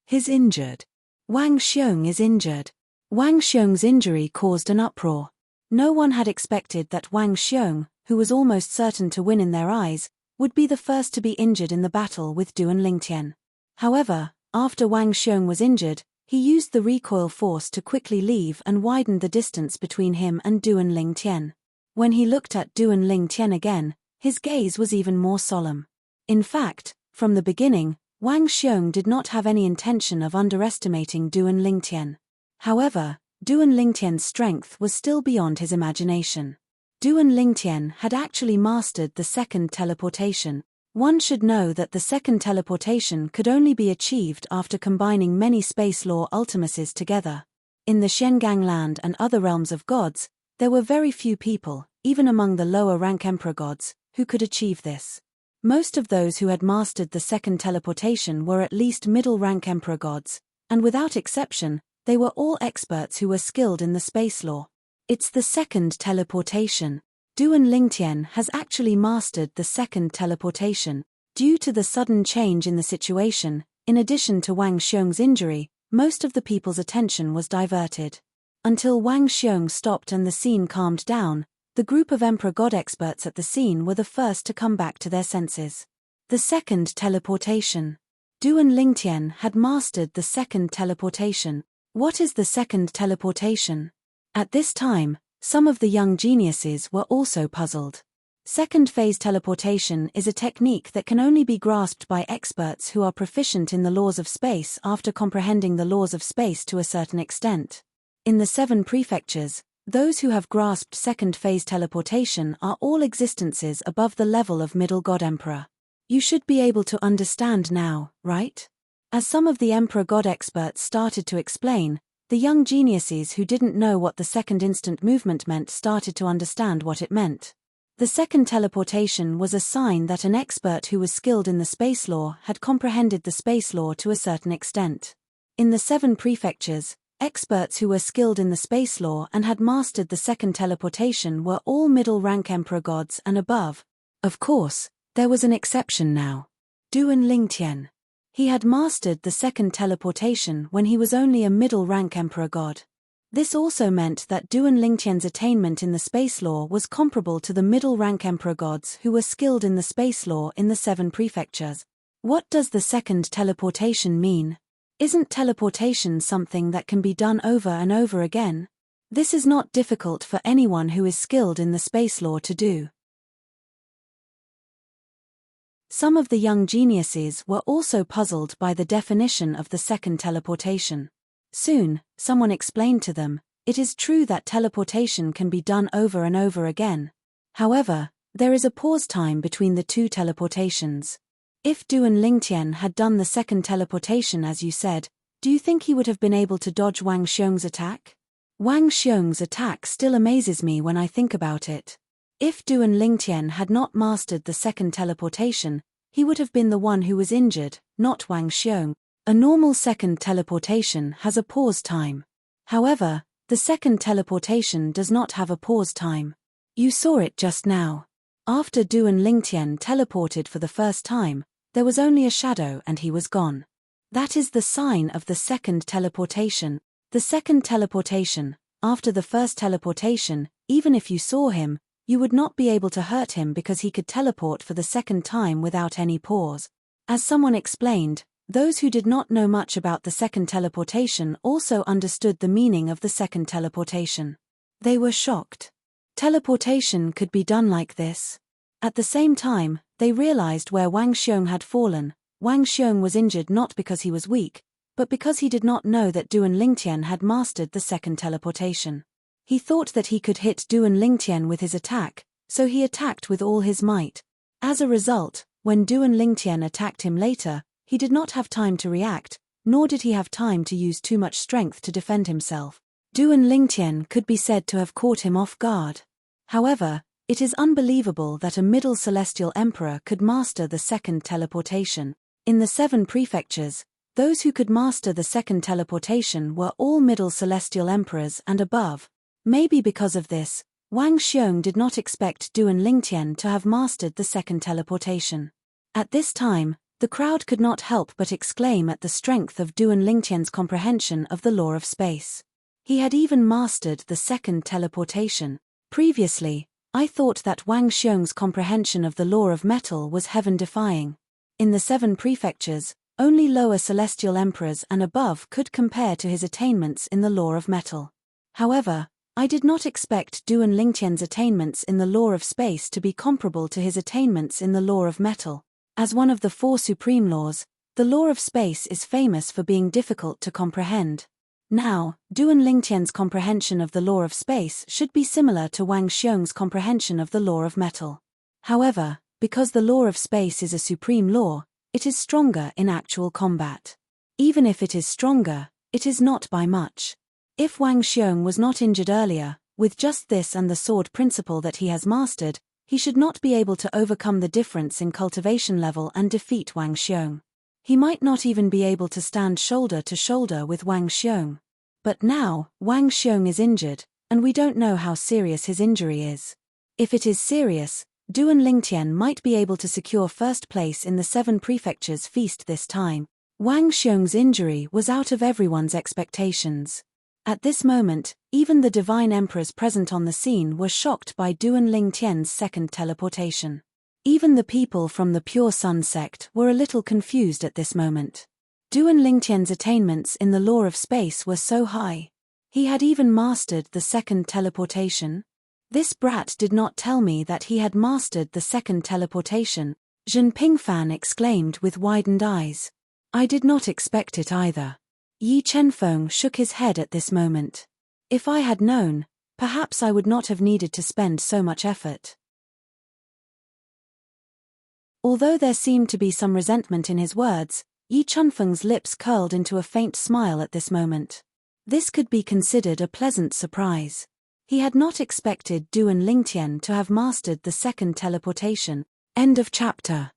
He's injured. Wang Xiong is injured. Wang Xiong's injury caused an uproar. No one had expected that Wang Xiong, who was almost certain to win in their eyes, would be the first to be injured in the battle with Duan Lingtian. However, after Wang Xiong was injured, he used the recoil force to quickly leave and widened the distance between him and Duan Lingtian. When he looked at Duan Lingtian again, his gaze was even more solemn. In fact, from the beginning, Wang Xiong did not have any intention of underestimating Duan Lingtian. However, Duan Lingtian's strength was still beyond his imagination. Duan Lingtian had actually mastered the second teleportation. One should know that the second teleportation could only be achieved after combining many space law ultimacies together. In the Shengang land and other realms of gods, there were very few people, even among the lower rank emperor gods, who could achieve this. Most of those who had mastered the second teleportation were at least middle rank emperor gods, and without exception, they were all experts who were skilled in the space law. It's the second teleportation. Duan Lingtian has actually mastered the second teleportation. Due to the sudden change in the situation, in addition to Wang Xiong's injury, most of the people's attention was diverted. Until Wang Xiong stopped and the scene calmed down, the group of Emperor God experts at the scene were the first to come back to their senses. The second teleportation. Duan Lingtian had mastered the second teleportation. What is the second teleportation? At this time, some of the young geniuses were also puzzled. Second phase teleportation is a technique that can only be grasped by experts who are proficient in the laws of space after comprehending the laws of space to a certain extent. In the 7 prefectures, those who have grasped second phase teleportation are all existences above the level of middle god emperor. You should be able to understand now, right? As some of the emperor god experts started to explain, the young geniuses who didn't know what the second instant movement meant started to understand what it meant. The second teleportation was a sign that an expert who was skilled in the space law had comprehended the space law to a certain extent. In the 7 prefectures, experts who were skilled in the space law and had mastered the second teleportation were all middle-rank emperor gods and above. Of course, there was an exception now. Duan Lingtian. He had mastered the second teleportation when he was only a middle-rank emperor god. This also meant that Duan Lingtian's attainment in the space law was comparable to the middle-rank emperor gods who were skilled in the space law in the 7 prefectures. What does the second teleportation mean? Isn't teleportation something that can be done over and over again? This is not difficult for anyone who is skilled in the space law to do. Some of the young geniuses were also puzzled by the definition of the second teleportation. Soon, someone explained to them, it is true that teleportation can be done over and over again. However, there is a pause time between the 2 teleportations. If Duan Lingtian had done the second teleportation as you said, do you think he would have been able to dodge Wang Xiong's attack? Wang Xiong's attack still amazes me when I think about it. If Duan Lingtian had not mastered the second teleportation, he would have been the one who was injured, not Wang Xiong. A normal second teleportation has a pause time. However, the second teleportation does not have a pause time. You saw it just now. After Duan Lingtian teleported for the first time, there was only a shadow and he was gone. That is the sign of the second teleportation. The second teleportation, after the first teleportation, even if you saw him, you would not be able to hurt him because he could teleport for the second time without any pause. As someone explained, those who did not know much about the second teleportation also understood the meaning of the second teleportation. They were shocked. Teleportation could be done like this. At the same time, they realized where Wang Xiong had fallen. Wang Xiong was injured not because he was weak, but because he did not know that Duan Lingtian had mastered the second teleportation. He thought that he could hit Duan Lingtian with his attack, so he attacked with all his might. As a result, when Duan Lingtian attacked him later, he did not have time to react, nor did he have time to use too much strength to defend himself. Duan Lingtian could be said to have caught him off guard. However, it is unbelievable that a middle celestial emperor could master the second teleportation. In the 7 prefectures, those who could master the second teleportation were all middle celestial emperors and above. Maybe because of this, Wang Xiong did not expect Duan Lingtian to have mastered the second teleportation. At this time, the crowd could not help but exclaim at the strength of Duan Lingtian's comprehension of the law of space. He had even mastered the second teleportation. Previously, I thought that Wang Xiong's comprehension of the law of metal was heaven-defying. In the 7 prefectures, only lower celestial emperors and above could compare to his attainments in the law of metal. However, I did not expect Duan Lingtian's attainments in the law of space to be comparable to his attainments in the law of metal. As one of the 4 supreme laws, the law of space is famous for being difficult to comprehend. Now, Duan Lingtian's comprehension of the law of space should be similar to Wang Xiong's comprehension of the law of metal. However, because the law of space is a supreme law, it is stronger in actual combat. Even if it is stronger, it is not by much. If Wang Xiong was not injured earlier, with just this and the sword principle that he has mastered, he should not be able to overcome the difference in cultivation level and defeat Wang Xiong. He might not even be able to stand shoulder to shoulder with Wang Xiong. But now, Wang Xiong is injured, and we don't know how serious his injury is. If it is serious, Duan Lingtian might be able to secure first place in the 7 prefectures feast this time. Wang Xiong's injury was out of everyone's expectations. At this moment, even the divine emperors present on the scene were shocked by Duan Lingtian's second teleportation. Even the people from the Pure Sun sect were a little confused at this moment. Duan Lingtian's attainments in the law of space were so high. He had even mastered the second teleportation. This brat did not tell me that he had mastered the second teleportation, Zhen Pingfan exclaimed with widened eyes. I did not expect it either. Yi Chenfeng shook his head at this moment. If I had known, perhaps I would not have needed to spend so much effort. Although there seemed to be some resentment in his words, Yi Chenfeng's lips curled into a faint smile at this moment. This could be considered a pleasant surprise. He had not expected Duan Lingtian to have mastered the second teleportation. End of chapter.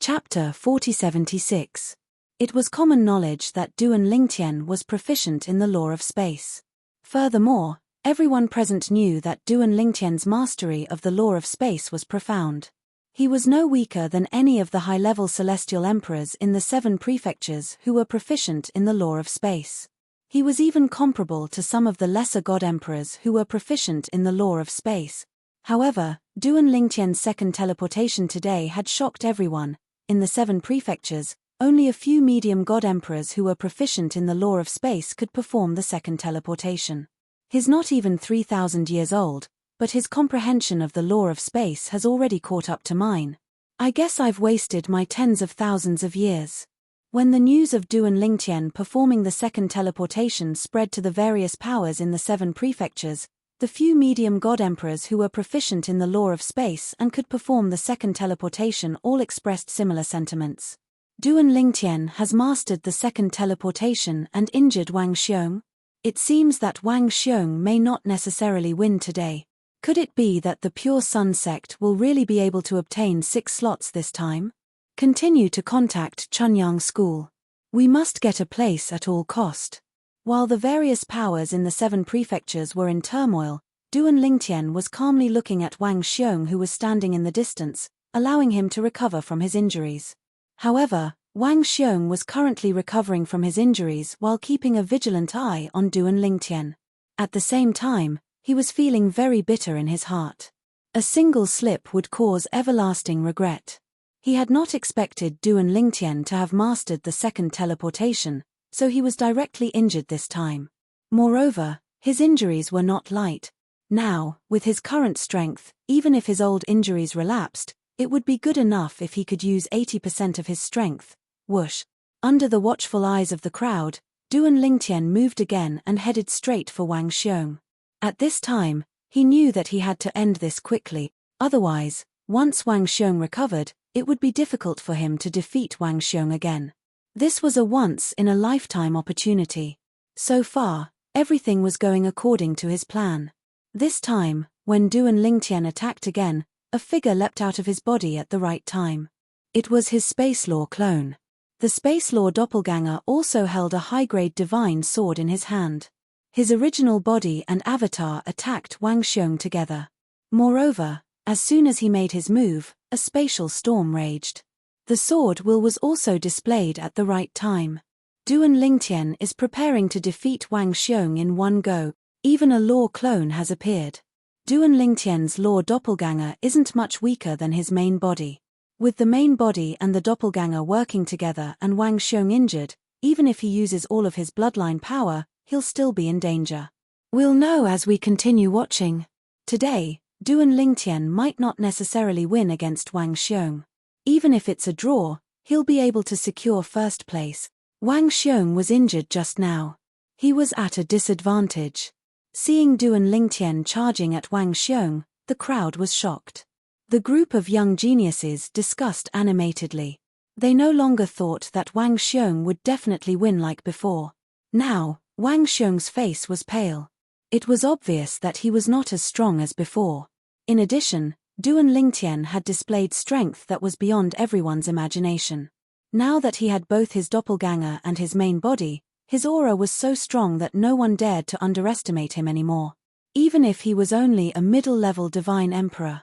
Chapter 4076. It was common knowledge that Duan Lingtian was proficient in the law of space. Furthermore, everyone present knew that Duan Lingtian's mastery of the law of space was profound. He was no weaker than any of the high-level celestial emperors in the 7 prefectures who were proficient in the law of space. He was even comparable to some of the lesser god emperors who were proficient in the law of space. However, Duan Lingtian's second teleportation today had shocked everyone. In the 7 prefectures, only a few medium god emperors who were proficient in the law of space could perform the second teleportation. He's not even 3,000 years old, but his comprehension of the law of space has already caught up to mine. I guess I've wasted my tens of thousands of years. When the news of Duan Lingtian performing the second teleportation spread to the various powers in the 7 prefectures, the few medium god emperors who were proficient in the law of space and could perform the second teleportation all expressed similar sentiments. Duan Lingtian has mastered the second teleportation and injured Wang Xiong. It seems that Wang Xiong may not necessarily win today. Could it be that the Pure Sun sect will really be able to obtain 6 slots this time? Continue to contact Chunyang School. We must get a place at all cost. While the various powers in the 7 prefectures were in turmoil, Duan Lingtian was calmly looking at Wang Xiong, who was standing in the distance, allowing him to recover from his injuries. However, Wang Xiong was currently recovering from his injuries while keeping a vigilant eye on Duan Lingtian. At the same time, he was feeling very bitter in his heart. A single slip would cause everlasting regret. He had not expected Duan Lingtian to have mastered the second teleportation, so he was directly injured this time. Moreover, his injuries were not light. Now, with his current strength, even if his old injuries relapsed, it would be good enough if he could use 80% of his strength. Whoosh! Under the watchful eyes of the crowd, Duan Lingtian moved again and headed straight for Wang Xiong. At this time, he knew that he had to end this quickly, otherwise, once Wang Xiong recovered, it would be difficult for him to defeat Wang Xiong again. This was a once-in-a-lifetime opportunity. So far, everything was going according to his plan. This time, when Duan Lingtian attacked again, a figure leapt out of his body at the right time. It was his Space Law clone. The Space Law doppelganger also held a high-grade divine sword in his hand. His original body and avatar attacked Wang Xiong together. Moreover, as soon as he made his move, a spatial storm raged. The sword will was also displayed at the right time. Duan Lingtian is preparing to defeat Wang Xiong in one go. Even a law clone has appeared. Duan Lingtian's law doppelganger isn't much weaker than his main body. With the main body and the doppelganger working together and Wang Xiong injured, even if he uses all of his bloodline power, he'll still be in danger. We'll know as we continue watching. Today, Duan Lingtian might not necessarily win against Wang Xiong. Even if it's a draw, he'll be able to secure first place. Wang Xiong was injured just now. He was at a disadvantage. Seeing Duan Lingtian charging at Wang Xiong, the crowd was shocked. The group of young geniuses discussed animatedly. They no longer thought that Wang Xiong would definitely win like before. Now, Wang Xiong's face was pale. It was obvious that he was not as strong as before. In addition, Duan Lingtian had displayed strength that was beyond everyone's imagination. Now that he had both his doppelganger and his main body, his aura was so strong that no one dared to underestimate him anymore. Even if he was only a middle-level divine emperor.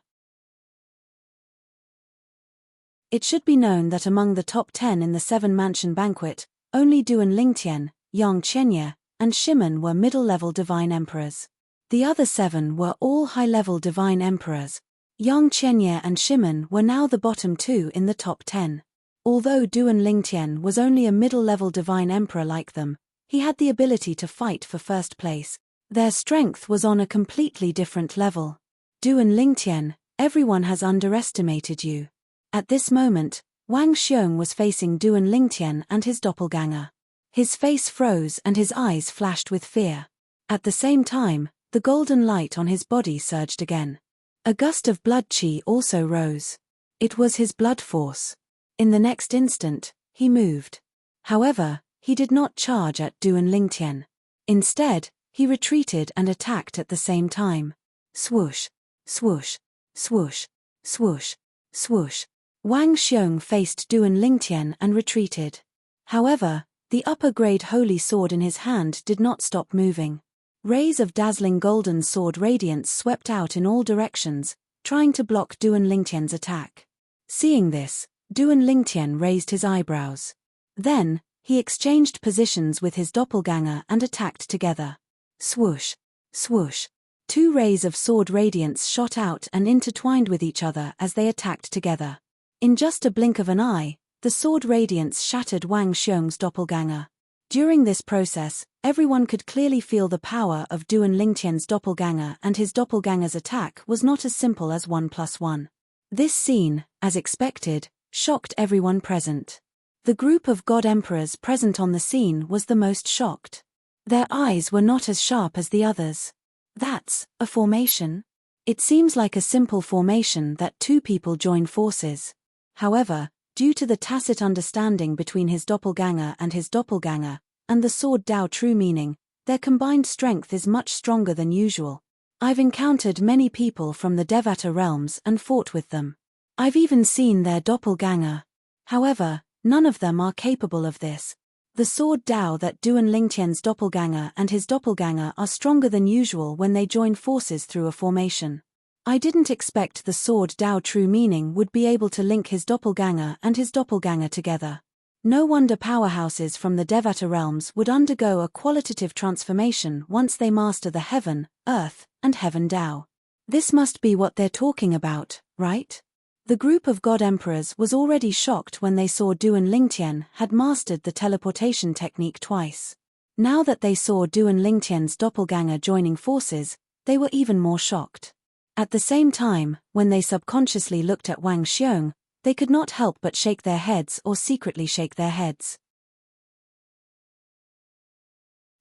It should be known that among the top 10 in the 7-mansion banquet, only Duan Lingtian, Yang Qianye, and Shimon were middle-level divine emperors. The other 7 were all high-level divine emperors. Yang Qianye and Shimon were now the bottom 2 in the top 10. Although Duan Lingtian was only a middle-level divine emperor like them, he had the ability to fight for first place. Their strength was on a completely different level. Duan Lingtian, everyone has underestimated you. At this moment, Wang Xiong was facing Duan Lingtian and his doppelganger. His face froze and his eyes flashed with fear. At the same time, the golden light on his body surged again. A gust of blood qi also rose. It was his blood force. In the next instant, he moved. However, he did not charge at Duan Lingtian. Instead, he retreated and attacked at the same time. Swoosh, swoosh, swoosh, swoosh, swoosh. Wang Xiong faced Duan Lingtian and retreated. However, the upper-grade holy sword in his hand did not stop moving. Rays of dazzling golden sword radiance swept out in all directions, trying to block Duan Lingtian's attack. Seeing this, Duan Lingtian raised his eyebrows. Then, he exchanged positions with his doppelganger and attacked together. Swoosh! Swoosh! Two rays of sword radiance shot out and intertwined with each other as they attacked together. In just a blink of an eye, the sword radiance shattered Wang Xiong's doppelganger. During this process, everyone could clearly feel the power of Duan Lingtian's doppelganger, and his doppelganger's attack was not as simple as 1+1. This scene, as expected, shocked everyone present. The group of god emperors present on the scene was the most shocked. Their eyes were not as sharp as the others. That's a formation? It seems like a simple formation that two people join forces. However, due to the tacit understanding between his doppelganger, and the sword Dao true meaning, their combined strength is much stronger than usual. I've encountered many people from the Devata realms and fought with them. I've even seen their doppelganger. However, none of them are capable of this. The sword Dao that Duan Lingtian's doppelganger and his doppelganger are stronger than usual when they join forces through a formation. I didn't expect the sword Dao true meaning would be able to link his doppelganger and his doppelganger together. No wonder powerhouses from the Devata realms would undergo a qualitative transformation once they master the heaven, earth, and heaven Dao. This must be what they're talking about, right? The group of god emperors was already shocked when they saw Duan Lingtian had mastered the teleportation technique twice. Now that they saw Duan Lingtian's doppelganger joining forces, they were even more shocked. At the same time, when they subconsciously looked at Wang Xiong, they could not help but shake their heads or secretly shake their heads.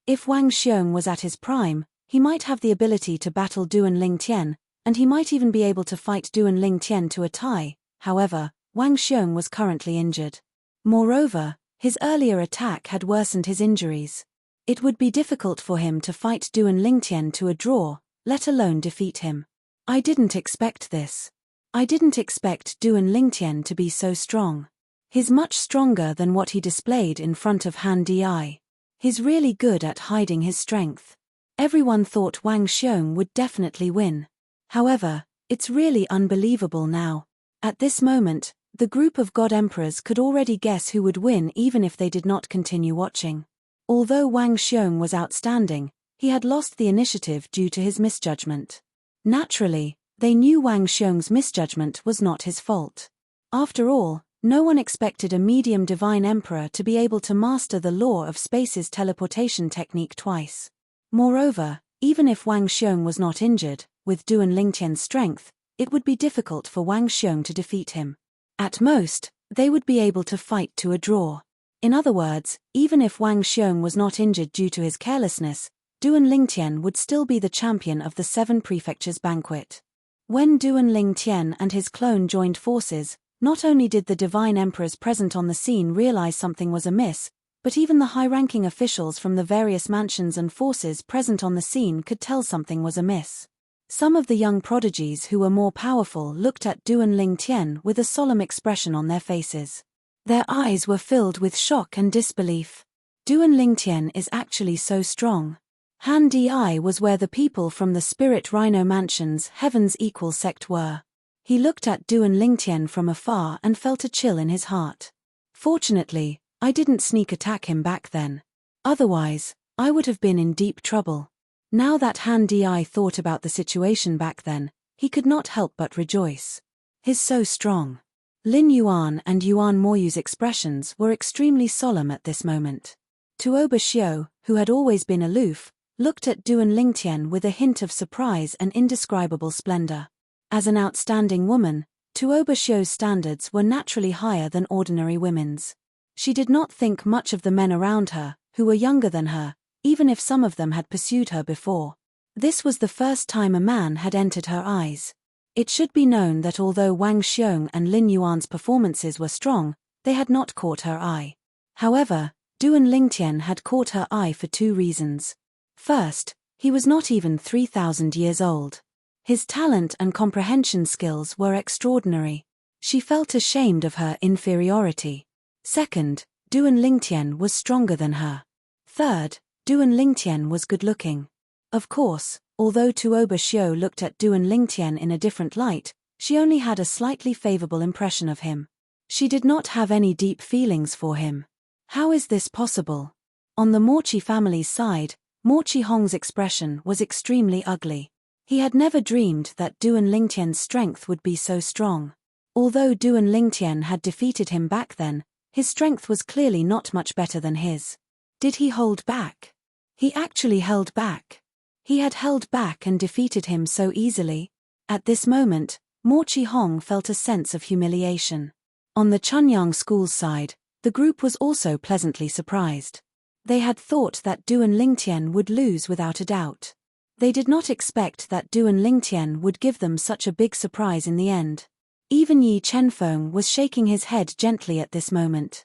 If Wang Xiong was at his prime, he might have the ability to battle Duan Lingtian, and he might even be able to fight Duan Lingtian to a tie. However, Wang Xiong was currently injured. Moreover, his earlier attack had worsened his injuries. It would be difficult for him to fight Duan Lingtian to a draw, let alone defeat him. I didn't expect this. I didn't expect Duan Lingtian to be so strong. He's much stronger than what he displayed in front of Han Di. He's really good at hiding his strength. Everyone thought Wang Xiong would definitely win. However, it's really unbelievable now. At this moment, the group of god emperors could already guess who would win even if they did not continue watching. Although Wang Xiong was outstanding, he had lost the initiative due to his misjudgment. Naturally, they knew Wang Xiong's misjudgment was not his fault. After all, no one expected a medium divine emperor to be able to master the law of space's teleportation technique twice. Moreover, even if Wang Xiong was not injured, with Duan Lingtian's strength, it would be difficult for Wang Xiong to defeat him. At most, they would be able to fight to a draw. In other words, even if Wang Xiong was not injured due to his carelessness, Duan Lingtian would still be the champion of the Seven Prefectures banquet. When Duan Lingtian and his clone joined forces, not only did the divine emperors present on the scene realize something was amiss, but even the high-ranking officials from the various mansions and forces present on the scene could tell something was amiss. Some of the young prodigies who were more powerful looked at Duan Lingtian with a solemn expression on their faces. Their eyes were filled with shock and disbelief. Duan Lingtian is actually so strong. Han Di was where the people from the Spirit Rhino Mansion's Heaven's Equal sect were. He looked at Duan Lingtian from afar and felt a chill in his heart. Fortunately, I didn't sneak attack him back then. Otherwise, I would have been in deep trouble. Now that Han Di thought about the situation back then, he could not help but rejoice. He's so strong. Lin Yuan and Yuan Moyu's expressions were extremely solemn at this moment. Tuoba Xiu, who had always been aloof, looked at Duan Lingtian with a hint of surprise and indescribable splendor. As an outstanding woman, Tuoba Xiu's standards were naturally higher than ordinary women's. She did not think much of the men around her, who were younger than her, even if some of them had pursued her before. This was the first time a man had entered her eyes. It should be known that although Wang Xiong and Lin Yuan's performances were strong, they had not caught her eye. However, Duan Lingtian had caught her eye for two reasons. First, he was not even 3,000 years old. His talent and comprehension skills were extraordinary. She felt ashamed of her inferiority. Second, Duan Lingtian was stronger than her. Third, Duan Lingtian was good-looking. Of course, although Tuoba Xiu looked at Duan Lingtian in a different light, She only had a slightly favorable impression of him. She did not have any deep feelings for him. How is this possible? On the Morchi family's side, Morchi Hong's expression was extremely ugly. He had never dreamed that Duan Lingtian's strength would be so strong. Although Duan Lingtian had defeated him back then, his strength was clearly not much better than his. Did he hold back? He actually held back. He had held back and defeated him so easily. At this moment, Morchi Hong felt a sense of humiliation. On the Chunyang school's side, the group was also pleasantly surprised. They had thought that Duan Lingtian would lose without a doubt. They did not expect that Duan Lingtian would give them such a big surprise in the end. Even Yi Chenfeng was shaking his head gently at this moment.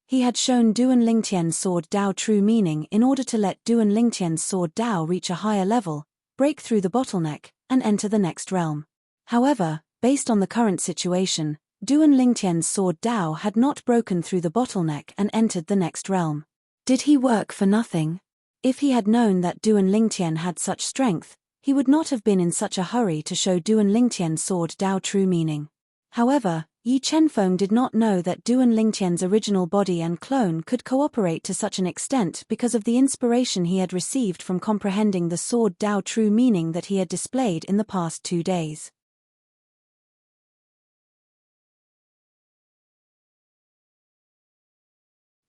He had shown Duan Lingtian's sword Dao true meaning in order to let Duan Lingtian's sword Dao reach a higher level, break through the bottleneck, and enter the next realm. However, based on the current situation, Duan Lingtian's sword Dao had not broken through the bottleneck and entered the next realm. Did he work for nothing? If he had known that Duan Lingtian had such strength, he would not have been in such a hurry to show Duan Lingtian's sword Dao true meaning. However, Yi Chenfeng did not know that Duan Lingtian's original body and clone could cooperate to such an extent because of the inspiration he had received from comprehending the sword Dao true meaning that he had displayed in the past 2 days.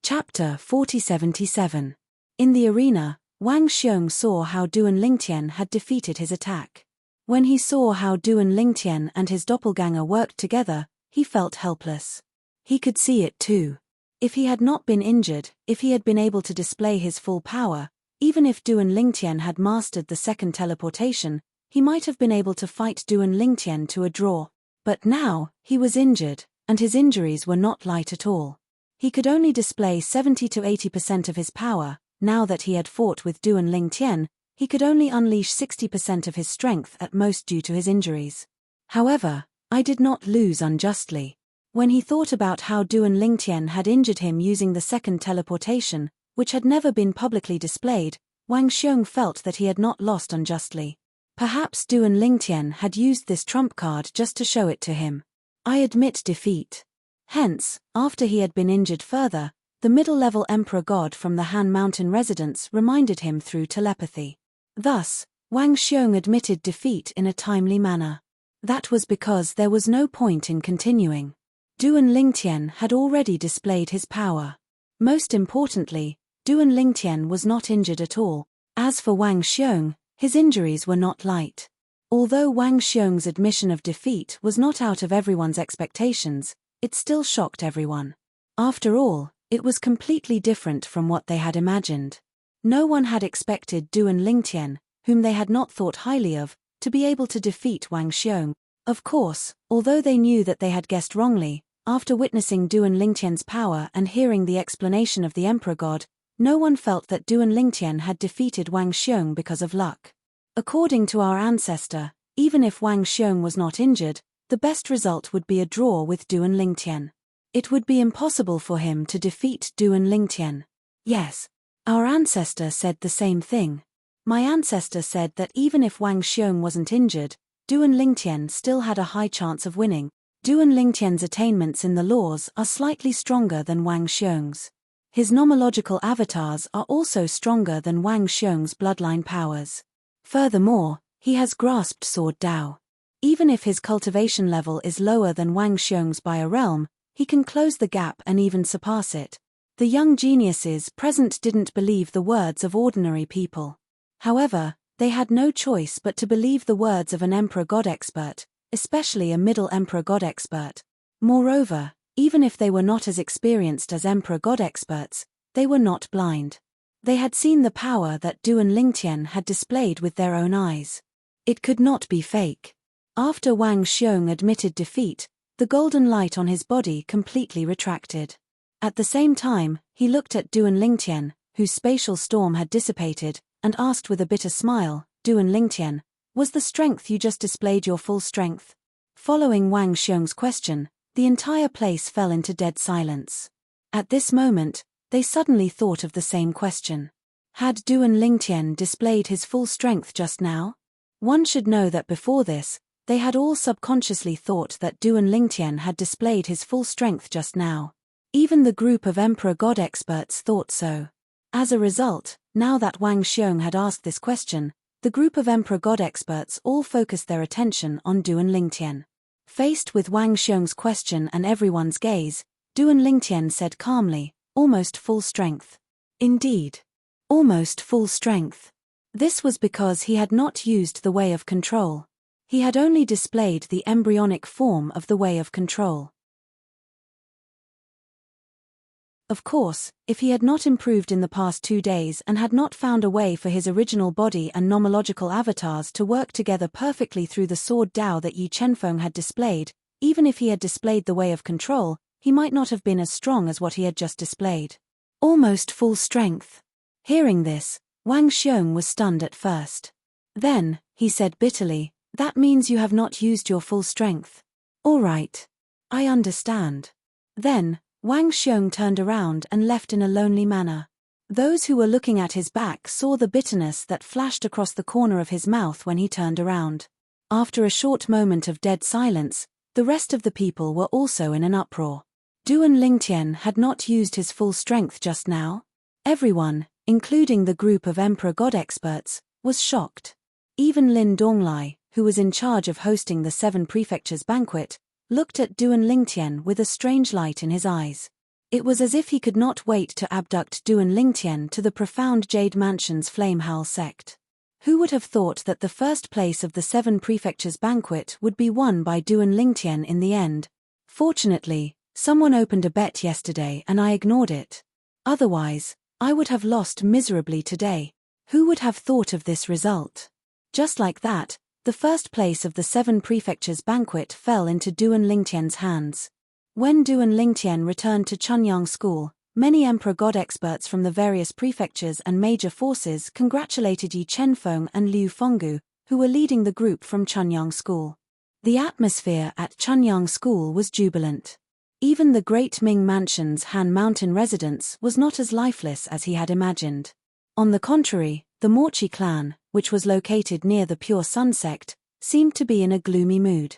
Chapter 4077. In the arena, Wang Xiong saw how Duan Lingtian had defeated his attack. When he saw how Duan Lingtian and his doppelganger worked together, he felt helpless. He could see it too. If he had not been injured, if he had been able to display his full power, even if Duan Lingtian had mastered the second teleportation, he might have been able to fight Duan Lingtian to a draw. But now, he was injured, and his injuries were not light at all. He could only display 70 to 80% of his power. Now that he had fought with Duan Lingtian, he could only unleash 60% of his strength at most due to his injuries. However, I did not lose unjustly. When he thought about how Duan Lingtian had injured him using the second teleportation, which had never been publicly displayed, Wang Xiong felt that he had not lost unjustly. Perhaps Duan Lingtian had used this trump card just to show it to him. I admit defeat. Hence, after he had been injured further, the middle-level Emperor God from the Han Mountain residence reminded him through telepathy. Thus, Wang Xiong admitted defeat in a timely manner. That was because there was no point in continuing. Duan Lingtian had already displayed his power. Most importantly, Duan Lingtian was not injured at all. As for Wang Xiong, his injuries were not light. Although Wang Xiong's admission of defeat was not out of everyone's expectations, it still shocked everyone. After all, it was completely different from what they had imagined. No one had expected Duan Lingtian, whom they had not thought highly of, to be able to defeat Wang Xiong. Of course, although they knew that they had guessed wrongly, after witnessing Duan Lingtian's power and hearing the explanation of the Emperor God, no one felt that Duan Lingtian had defeated Wang Xiong because of luck. According to our ancestor, even if Wang Xiong was not injured, the best result would be a draw with Duan Lingtian. It would be impossible for him to defeat Duan Lingtian. Yes, our ancestor said the same thing. My ancestor said that even if Wang Xiong wasn't injured, Duan Lingtian still had a high chance of winning. Duan Lingtian's attainments in the laws are slightly stronger than Wang Xiong's. His nomological avatars are also stronger than Wang Xiong's bloodline powers. Furthermore, he has grasped Sword Dao. Even if his cultivation level is lower than Wang Xiong's by a realm, he can close the gap and even surpass it. The young geniuses present didn't believe the words of ordinary people. However, they had no choice but to believe the words of an Emperor God expert, especially a Middle Emperor God expert. Moreover, even if they were not as experienced as Emperor God experts, they were not blind. They had seen the power that Duan Lingtian had displayed with their own eyes. It could not be fake. After Wang Xiong admitted defeat, the golden light on his body completely retracted. At the same time, he looked at Duan Lingtian, whose spatial storm had dissipated, and asked with a bitter smile, "Duan Lingtian, was the strength you just displayed your full strength?" Following Wang Xiong's question, the entire place fell into dead silence. At this moment, they suddenly thought of the same question. Had Duan Lingtian displayed his full strength just now? One should know that before this, they had all subconsciously thought that Duan Lingtian had displayed his full strength just now. Even the group of Emperor God experts thought so. As a result, now that Wang Xiong had asked this question, the group of Emperor God experts all focused their attention on Duan Lingtian. Faced with Wang Xiong's question and everyone's gaze, Duan Lingtian said calmly, almost full strength. Indeed. Almost full strength. This was because he had not used the way of control. He had only displayed the embryonic form of the way of control. Of course, if he had not improved in the past 2 days and had not found a way for his original body and nomological avatars to work together perfectly through the sword Dao that Yi Chenfeng had displayed, even if he had displayed the way of control, he might not have been as strong as what he had just displayed. Almost full strength. Hearing this, Wang Xiong was stunned at first. Then, he said bitterly, "That means you have not used your full strength." "All right. I understand." Then, Wang Xiong turned around and left in a lonely manner. Those who were looking at his back saw the bitterness that flashed across the corner of his mouth when he turned around. After a short moment of dead silence, the rest of the people were also in an uproar. Duan Lingtian had not used his full strength just now. Everyone, including the group of Emperor God experts, was shocked. Even Lin Donglai, who was in charge of hosting the 7 prefectures banquet, looked at Duan Lingtian with a strange light in his eyes. It was as if he could not wait to abduct Duan Lingtian to the profound Jade Mansion's Flamehowl sect. Who would have thought that the first place of the 7 prefectures banquet would be won by Duan Lingtian in the end? Fortunately, someone opened a bet yesterday and I ignored it. Otherwise, I would have lost miserably today. Who would have thought of this result? Just like that, the first place of the 7 prefectures banquet fell into Duan Lingtian's hands. When Duan Lingtian returned to Chunyang School, many Emperor God experts from the various prefectures and major forces congratulated Yi Chenfeng and Liu Fenggu, who were leading the group from Chunyang School. The atmosphere at Chunyang School was jubilant. Even the Great Ming Mansion's Han Mountain residence was not as lifeless as he had imagined. On the contrary, the Morchi clan, which was located near the Pure Sun sect, seemed to be in a gloomy mood.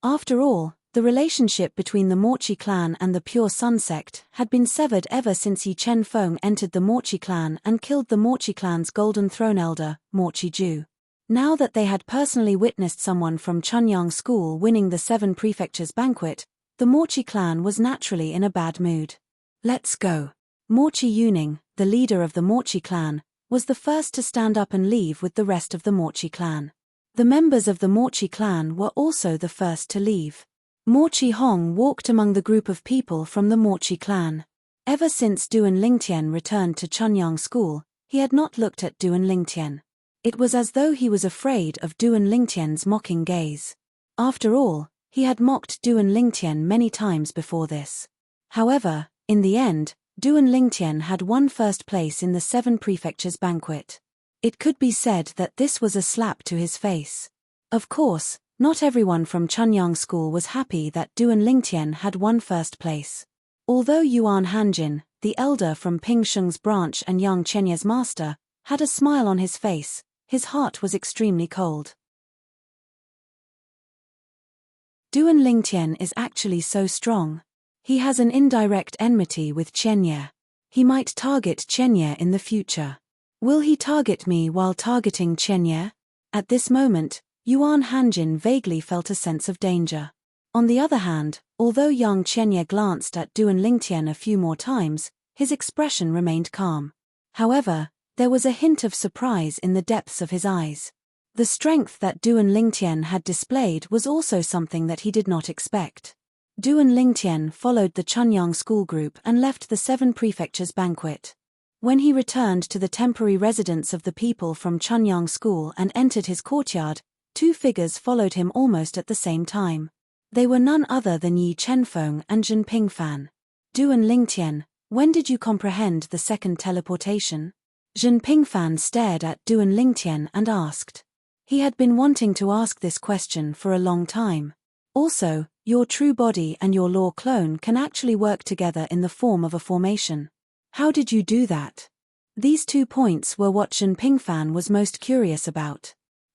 After all, the relationship between the Morchi clan and the Pure Sun sect had been severed ever since Yi Chenfeng entered the Morchi clan and killed the Morchi clan's Golden Throne elder, Morchi Ju. Now that they had personally witnessed someone from Chunyang School winning the 7 prefectures banquet, the Morchi clan was naturally in a bad mood. "Let's go." Morchi Yuning, the leader of the Morchi clan, was the first to stand up and leave with the rest of the Morchi clan. The members of the Morchi clan were also the first to leave. Morchi Hong walked among the group of people from the Morchi clan. Ever since Duan Lingtian returned to Chunyang School, he had not looked at Duan Lingtian. It was as though he was afraid of Duan Lingtian's mocking gaze. After all, he had mocked Duan Lingtian many times before this. However, in the end, Duan Lingtian had won first place in the 7 prefectures banquet. It could be said that this was a slap to his face. Of course, not everyone from Chunyang School was happy that Duan Lingtian had won first place. Although Yuan Hanjin, the elder from Ping Sheng's branch and Yang Chenya's master, had a smile on his face, his heart was extremely cold. Duan Lingtian is actually so strong. He has an indirect enmity with Chenya. He might target Chenya in the future. Will he target me while targeting Chenya? At this moment, Yuan Hanjin vaguely felt a sense of danger. On the other hand, although Yang Chenya glanced at Duan Lingtian a few more times, his expression remained calm. However, there was a hint of surprise in the depths of his eyes. The strength that Duan Lingtian had displayed was also something that he did not expect. Duan Lingtian followed the Chunyang School group and left the 7 prefectures banquet. When he returned to the temporary residence of the people from Chunyang School and entered his courtyard, 2 figures followed him almost at the same time. They were none other than Yi Chenfeng and Zhen Pingfan. "Duan Lingtian, when did you comprehend the second teleportation?" Zhen Pingfan stared at Duan Lingtian and asked. He had been wanting to ask this question for a long time. Also, your true body and your law clone can actually work together in the form of a formation. How did you do that? These 2 points were what Zhen Pingfan was most curious about.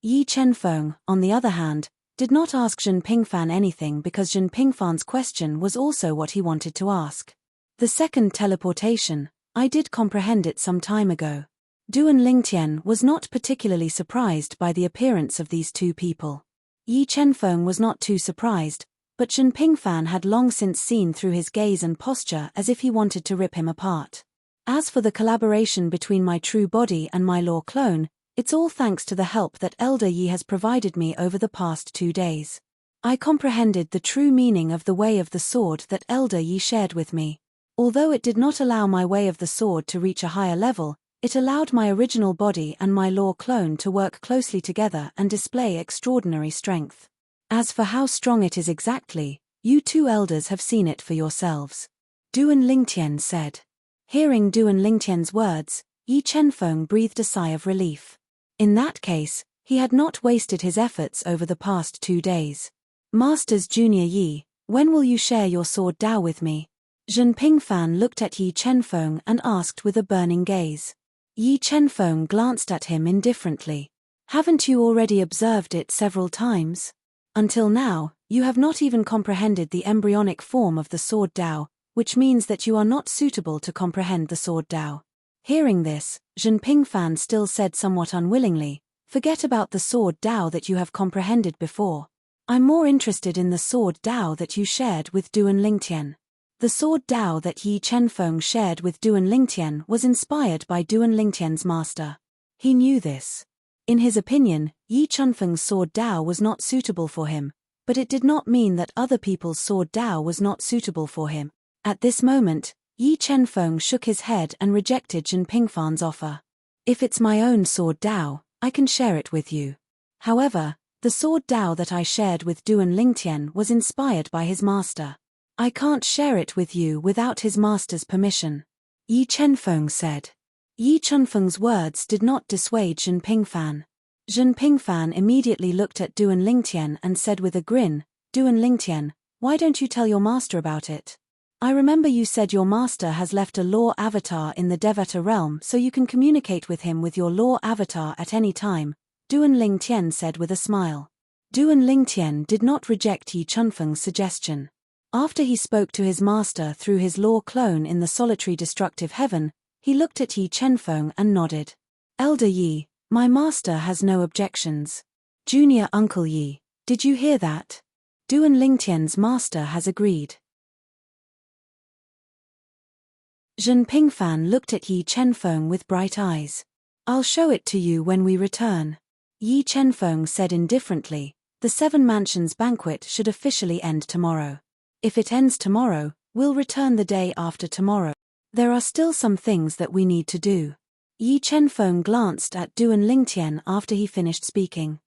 Yi Chenfeng, on the other hand, did not ask Zhen Pingfan anything because Zhen Pingfan's question was also what he wanted to ask. The second teleportation, I did comprehend it some time ago. Duan Lingtian was not particularly surprised by the appearance of these two people. Yi Chenfeng was not too surprised, but Zhen Pingfan had long since seen through his gaze and posture as if he wanted to rip him apart. As for the collaboration between my true body and my law clone, it's all thanks to the help that Elder Yi has provided me over the past 2 days. I comprehended the true meaning of the way of the sword that Elder Yi shared with me. Although it did not allow my way of the sword to reach a higher level, it allowed my original body and my law clone to work closely together and display extraordinary strength. As for how strong it is exactly, you two elders have seen it for yourselves. Duan Lingtian said. Hearing Duan Lingtian's words, Yi Chenfeng breathed a sigh of relief. In that case, he had not wasted his efforts over the past 2 days. Masters Junior Yi, when will you share your sword Dao with me? Zhen Pingfan looked at Yi Chenfeng and asked with a burning gaze. Yi Chenfeng glanced at him indifferently. Haven't you already observed it several times? Until now, you have not even comprehended the embryonic form of the sword Dao, which means that you are not suitable to comprehend the sword Dao. Hearing this, Zhen Pingfan still said somewhat unwillingly, forget about the sword Dao that you have comprehended before. I'm more interested in the sword Dao that you shared with Duan Lingtian. The sword Dao that Yi Chenfeng shared with Duan Lingtian was inspired by Duan Lingtian's master. He knew this. In his opinion, Yi Chenfeng's sword Dao was not suitable for him, but it did not mean that other people's sword Dao was not suitable for him. At this moment, Yi Chenfeng shook his head and rejected Zhen Pingfan's offer. If it's my own sword Dao, I can share it with you. However, the sword Dao that I shared with Duan Lingtian was inspired by his master. I can't share it with you without his master's permission. Yi Chenfeng said. Yi Chenfeng's words did not dissuade Zhen Pingfan. Zhen Pingfan immediately looked at Duan Lingtian and said with a grin, Duan Lingtian, why don't you tell your master about it? I remember you said your master has left a law avatar in the Devata realm so you can communicate with him with your law avatar at any time, Duan Lingtian said with a smile. Duan Lingtian did not reject Yi Chenfeng's suggestion. After he spoke to his master through his law clone in the solitary destructive heaven, he looked at Yi Chenfeng and nodded. Elder Yi, my master has no objections. Junior Uncle Yi, did you hear that? Duan Lingtian's master has agreed. Zhen Pingfan looked at Yi Chenfeng with bright eyes. I'll show it to you when we return. Yi Chenfeng said indifferently, the 7 Mansions banquet should officially end tomorrow. If it ends tomorrow, we'll return the day after tomorrow. There are still some things that we need to do. Yi Chenfeng glanced at Duan Lingtian after he finished speaking.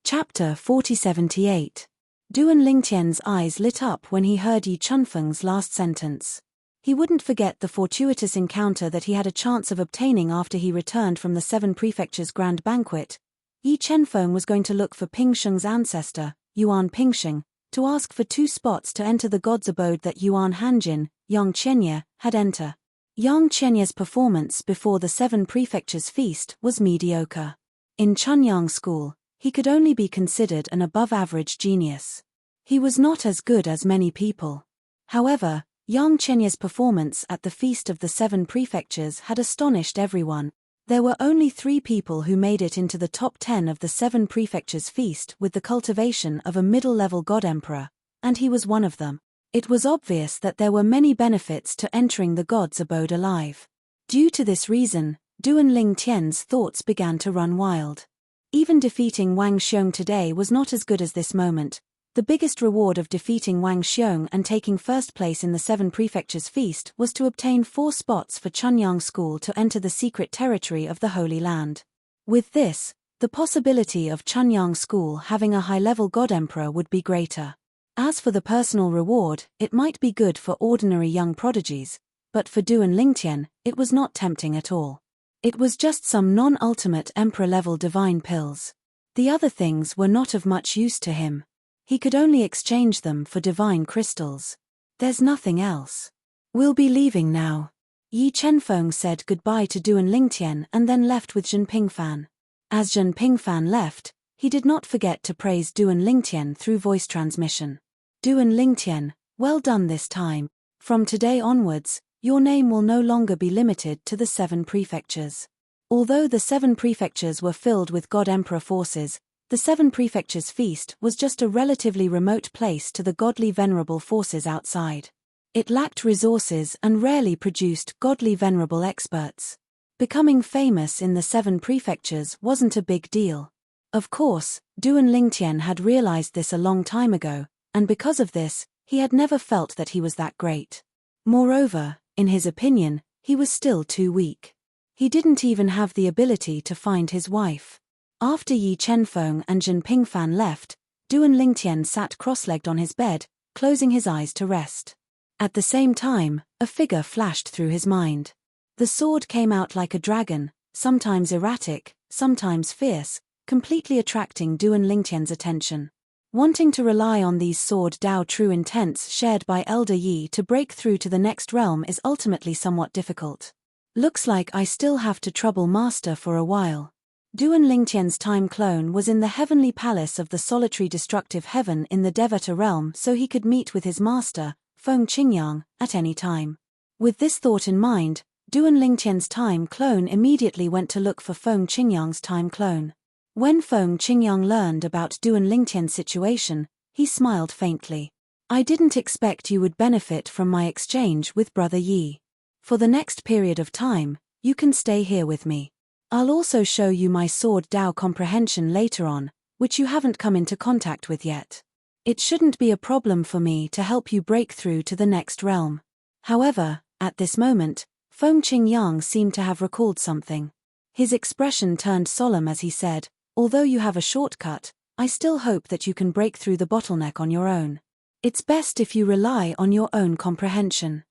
Chapter 4078. Duan Lingtian's eyes lit up when he heard Yi Chenfeng's last sentence. He wouldn't forget the fortuitous encounter that he had a chance of obtaining after he returned from the 7 Prefectures' grand banquet. Yi Chenfeng was going to look for Ping Sheng's ancestor, Yuan Pingsheng, to ask for 2 spots to enter the god's abode that Yuan Hanjin, Yang Qianye, had enter. Yang Qianye's performance before the 7 Prefectures' feast was mediocre. In Chunyang School, he could only be considered an above-average genius. He was not as good as many people. However, Yang Qianye's performance at the Feast of the 7 Prefectures had astonished everyone. There were only 3 people who made it into the top 10 of the 7 Prefectures' feast with the cultivation of a middle-level god-emperor, and he was one of them. It was obvious that there were many benefits to entering the god's abode alive. Due to this reason, Duan Lingtian's thoughts began to run wild. Even defeating Wang Xiong today was not as good as this moment. The biggest reward of defeating Wang Xiong and taking first place in the 7 Prefectures' feast was to obtain 4 spots for Chunyang School to enter the secret territory of the Holy Land. With this, the possibility of Chunyang School having a high-level god-emperor would be greater. As for the personal reward, it might be good for ordinary young prodigies, but for Duan Lingtian, it was not tempting at all. It was just some non-ultimate emperor-level divine pills. The other things were not of much use to him. He could only exchange them for divine crystals. There's nothing else. We'll be leaving now. Yi Chenfeng said goodbye to Duan Lingtian and then left with Zhen Pingfan. As Zhen Pingfan left, he did not forget to praise Duan Lingtian through voice transmission. Duan Lingtian, well done this time. From today onwards, your name will no longer be limited to the 7 prefectures. Although the 7 prefectures were filled with God Emperor forces, the 7 prefectures feast was just a relatively remote place to the godly venerable forces outside. It lacked resources and rarely produced godly venerable experts. Becoming famous in the 7 prefectures wasn't a big deal. Of course, Duan Lingtian had realized this a long time ago, and because of this, he had never felt that he was that great. Moreover, in his opinion, he was still too weak. He didn't even have the ability to find his wife. After Yi Chenfeng and Zhen Pingfan left, Duan Lingtian sat cross-legged on his bed, closing his eyes to rest. At the same time, a figure flashed through his mind. The sword came out like a dragon, sometimes erratic, sometimes fierce, completely attracting Duan Lingtian's attention. Wanting to rely on these sword Dao true intents shared by Elder Yi to break through to the next realm is ultimately somewhat difficult. Looks like I still have to trouble Master for a while. Duan Lingtian's time clone was in the heavenly palace of the solitary destructive heaven in the Devata realm so he could meet with his master, Feng Qingyang, at any time. With this thought in mind, Duan Lingtian's time clone immediately went to look for Feng Qingyang's time clone. When Feng Qingyang learned about Duan Lingtian's situation, he smiled faintly. I didn't expect you would benefit from my exchange with Brother Yi. For the next period of time, you can stay here with me. I'll also show you my sword Dao comprehension later on, which you haven't come into contact with yet. It shouldn't be a problem for me to help you break through to the next realm. However, at this moment, Feng Qingyang seemed to have recalled something. His expression turned solemn as he said, although you have a shortcut, I still hope that you can break through the bottleneck on your own. It's best if you rely on your own comprehension.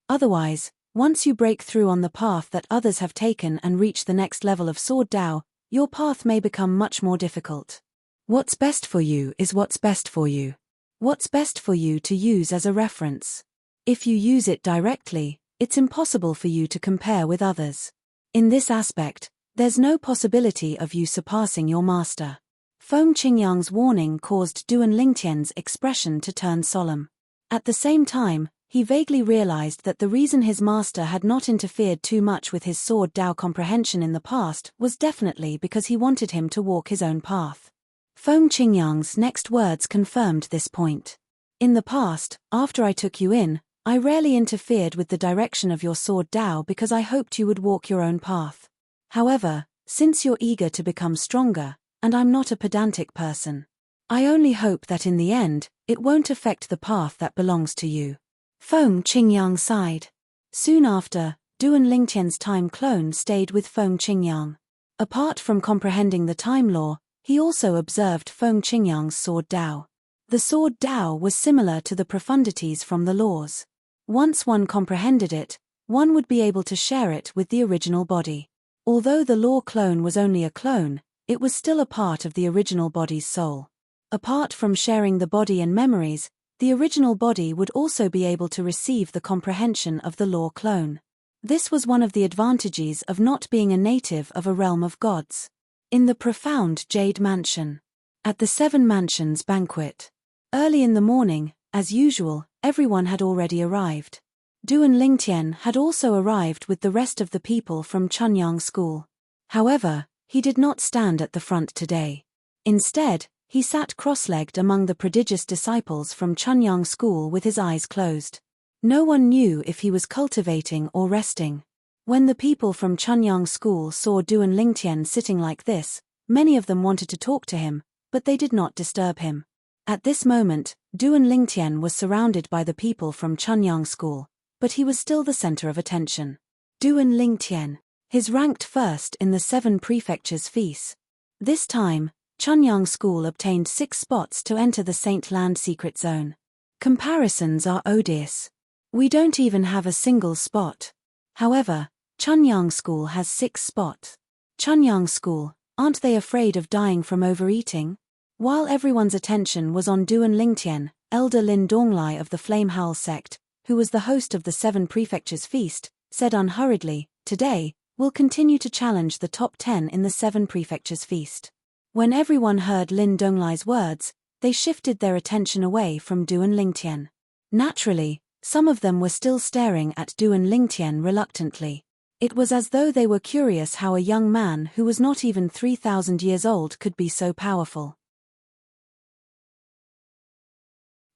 Otherwise, once you break through on the path that others have taken and reach the next level of sword Dao, your path may become much more difficult. What's best for you is what's best for you. What's best for you to use as a reference. If you use it directly, it's impossible for you to compare with others. In this aspect, there's no possibility of you surpassing your master. Feng Qingyang's warning caused Duan Lingtian's expression to turn solemn. At the same time, he vaguely realized that the reason his master had not interfered too much with his sword Dao comprehension in the past was definitely because he wanted him to walk his own path. Feng Qingyang's next words confirmed this point. In the past, after I took you in, I rarely interfered with the direction of your sword Dao because I hoped you would walk your own path. However, since you're eager to become stronger, and I'm not a pedantic person, I only hope that in the end, it won't affect the path that belongs to you. Feng Qingyang sighed. Soon after, Duan Lingtian's time clone stayed with Feng Qingyang. Apart from comprehending the time law, he also observed Feng Qingyang's sword Dao. The sword Dao was similar to the profundities from the laws. Once one comprehended it, one would be able to share it with the original body. Although the law clone was only a clone, it was still a part of the original body's soul. Apart from sharing the body and memories, the original body would also be able to receive the comprehension of the law clone. This was one of the advantages of not being a native of a realm of gods. In the profound Jade Mansion. At the 7 Mansions banquet. Early in the morning, as usual, everyone had already arrived. Duan Lingtian had also arrived with the rest of the people from Chunyang School. However, he did not stand at the front today. Instead, he sat cross-legged among the prodigious disciples from Chunyang School with his eyes closed. No one knew if he was cultivating or resting. When the people from Chunyang School saw Duan Lingtian sitting like this, many of them wanted to talk to him, but they did not disturb him. At this moment, Duan Lingtian was surrounded by the people from Chunyang School, but he was still the center of attention. Duan Lingtian. His ranked first in the 7 prefectures feast. This time, Chunyang School obtained 6 spots to enter the Saint Land secret zone. Comparisons are odious. We don't even have a single spot. However, Chunyang School has 6 spots. Chunyang School, aren't they afraid of dying from overeating? While everyone's attention was on Duan Lingtian, Elder Lin Donglai of the Flame Howl sect, who was the host of the 7 Prefectures Feast, said unhurriedly, "Today, we'll continue to challenge the top 10 in the 7 Prefectures Feast." When everyone heard Lin Donglai's words, they shifted their attention away from Du and Lingtian. Naturally, some of them were still staring at Du and Lingtian reluctantly. It was as though they were curious how a young man who was not even 3,000 years old could be so powerful.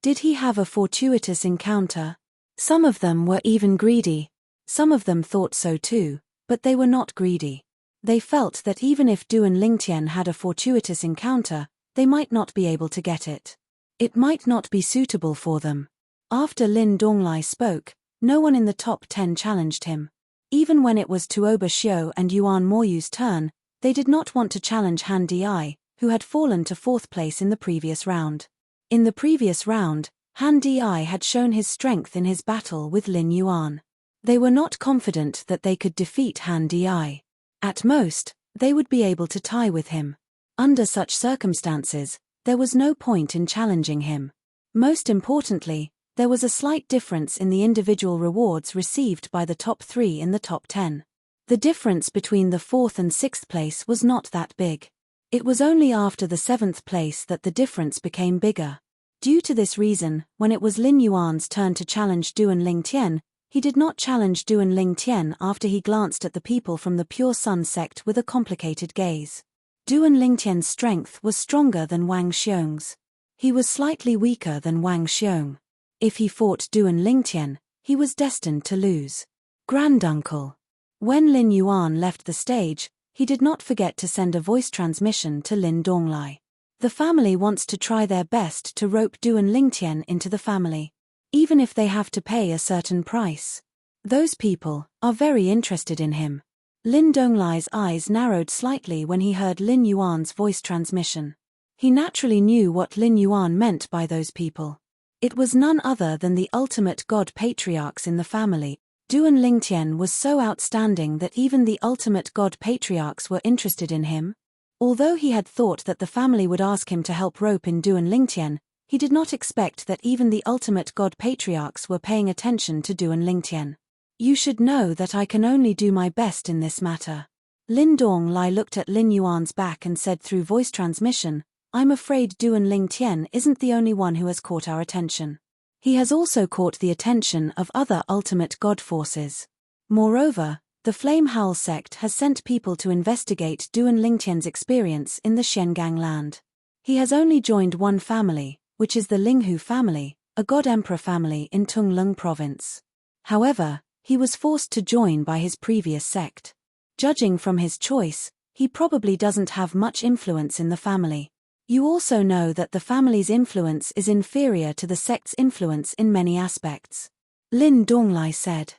Did he have a fortuitous encounter? Some of them were even greedy. Some of them thought so too, but they were not greedy. They felt that even if Du and Lingtian had a fortuitous encounter, they might not be able to get it. It might not be suitable for them. After Lin Donglai spoke, no one in the top 10 challenged him. Even when it was Tuoba Xiu and Yuan Moyu's turn, they did not want to challenge Han Di, who had fallen to 4th place in the previous round. In the previous round, Han Di had shown his strength in his battle with Lin Yuan. They were not confident that they could defeat Han Di. At most, they would be able to tie with him. Under such circumstances, there was no point in challenging him. Most importantly, there was a slight difference in the individual rewards received by the top 3 in the top 10. The difference between the 4th and 6th place was not that big. It was only after the 7th place that the difference became bigger. Due to this reason, when it was Lin Yuan's turn to challenge Du and Lingtian, he did not challenge Du and Lingtian after he glanced at the people from the Pure Sun sect with a complicated gaze. Du and Lingtian's strength was stronger than Wang Xiong's. He was slightly weaker than Wang Xiong. If he fought Du and Lingtian, he was destined to lose. Granduncle. When Lin Yuan left the stage, he did not forget to send a voice transmission to Lin Donglai. The family wants to try their best to rope Du and Lingtian into the family, even if they have to pay a certain price. Those people are very interested in him. Lin Donglai's eyes narrowed slightly when he heard Lin Yuan's voice transmission. He naturally knew what Lin Yuan meant by those people. It was none other than the ultimate god patriarchs in the family. Du and Lingtian was so outstanding that even the ultimate god patriarchs were interested in him. Although he had thought that the family would ask him to help rope in Du and Lingtian, he did not expect that even the ultimate god patriarchs were paying attention to Du and Lingtian. "You should know that I can only do my best in this matter." Lin Donglai looked at Lin Yuan's back and said through voice transmission, "I'm afraid Du and Lingtian isn't the only one who has caught our attention. He has also caught the attention of other ultimate god forces. Moreover, the Flame Howl sect has sent people to investigate Du and Lingtian's experience in the Shengang land. He has only joined one family, which is the Linghu family, a god-emperor family in Tunglung province. However, he was forced to join by his previous sect. Judging from his choice, he probably doesn't have much influence in the family. You also know that the family's influence is inferior to the sect's influence in many aspects." Lin Donglai said.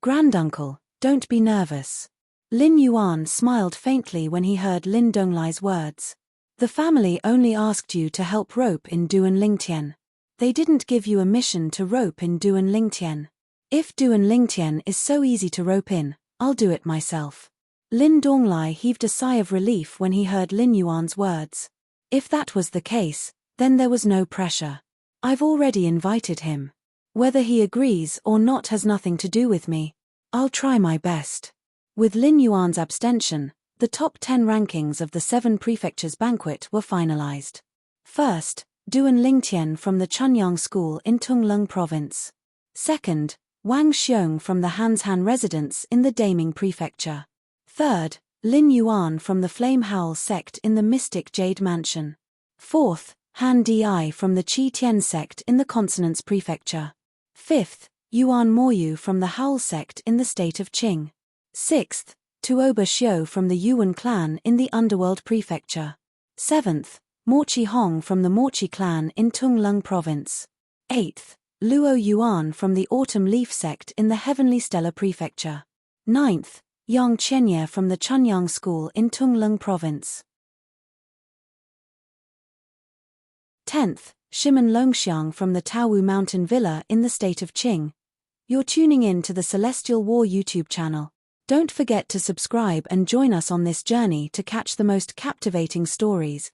"Granduncle, don't be nervous." Lin Yuan smiled faintly when he heard Lin Donglai's words. "The family only asked you to help rope in Du and Lingtian. They didn't give you a mission to rope in Du and Lingtian. If Du and Lingtian is so easy to rope in, I'll do it myself." Lin Donglai heaved a sigh of relief when he heard Lin Yuan's words. If that was the case, then there was no pressure. "I've already invited him. Whether he agrees or not has nothing to do with me. I'll try my best." With Lin Yuan's abstention, the top 10 rankings of the 7 Prefectures banquet were finalized. First, Du and Lingtian from the Chunyang School in Tunglung province. Second, Wang Xiong from the Hanshan residence in the Daming Prefecture. Third, Lin Yuan from the Flame Howl sect in the Mystic Jade Mansion. Fourth, Han Di from the Qi Tian sect in the Consonance Prefecture. Fifth, Yuan Moyu from the Howl sect in the state of Qing. Sixth, Tuoba Xiu from the Yuan clan in the Underworld Prefecture. Seventh, Morchi Hong from the Morchi clan in Tunglung province. Eighth, Luo Yuan from the Autumn Leaf sect in the Heavenly Stellar Prefecture. Ninth, Yang Chenye from the Chunyang School in Tunglung province. 10th, Shimen Longxiang from the Taowu Mountain Villa in the state of Qing. You're tuning in to the Celestial War YouTube channel. Don't forget to subscribe and join us on this journey to catch the most captivating stories,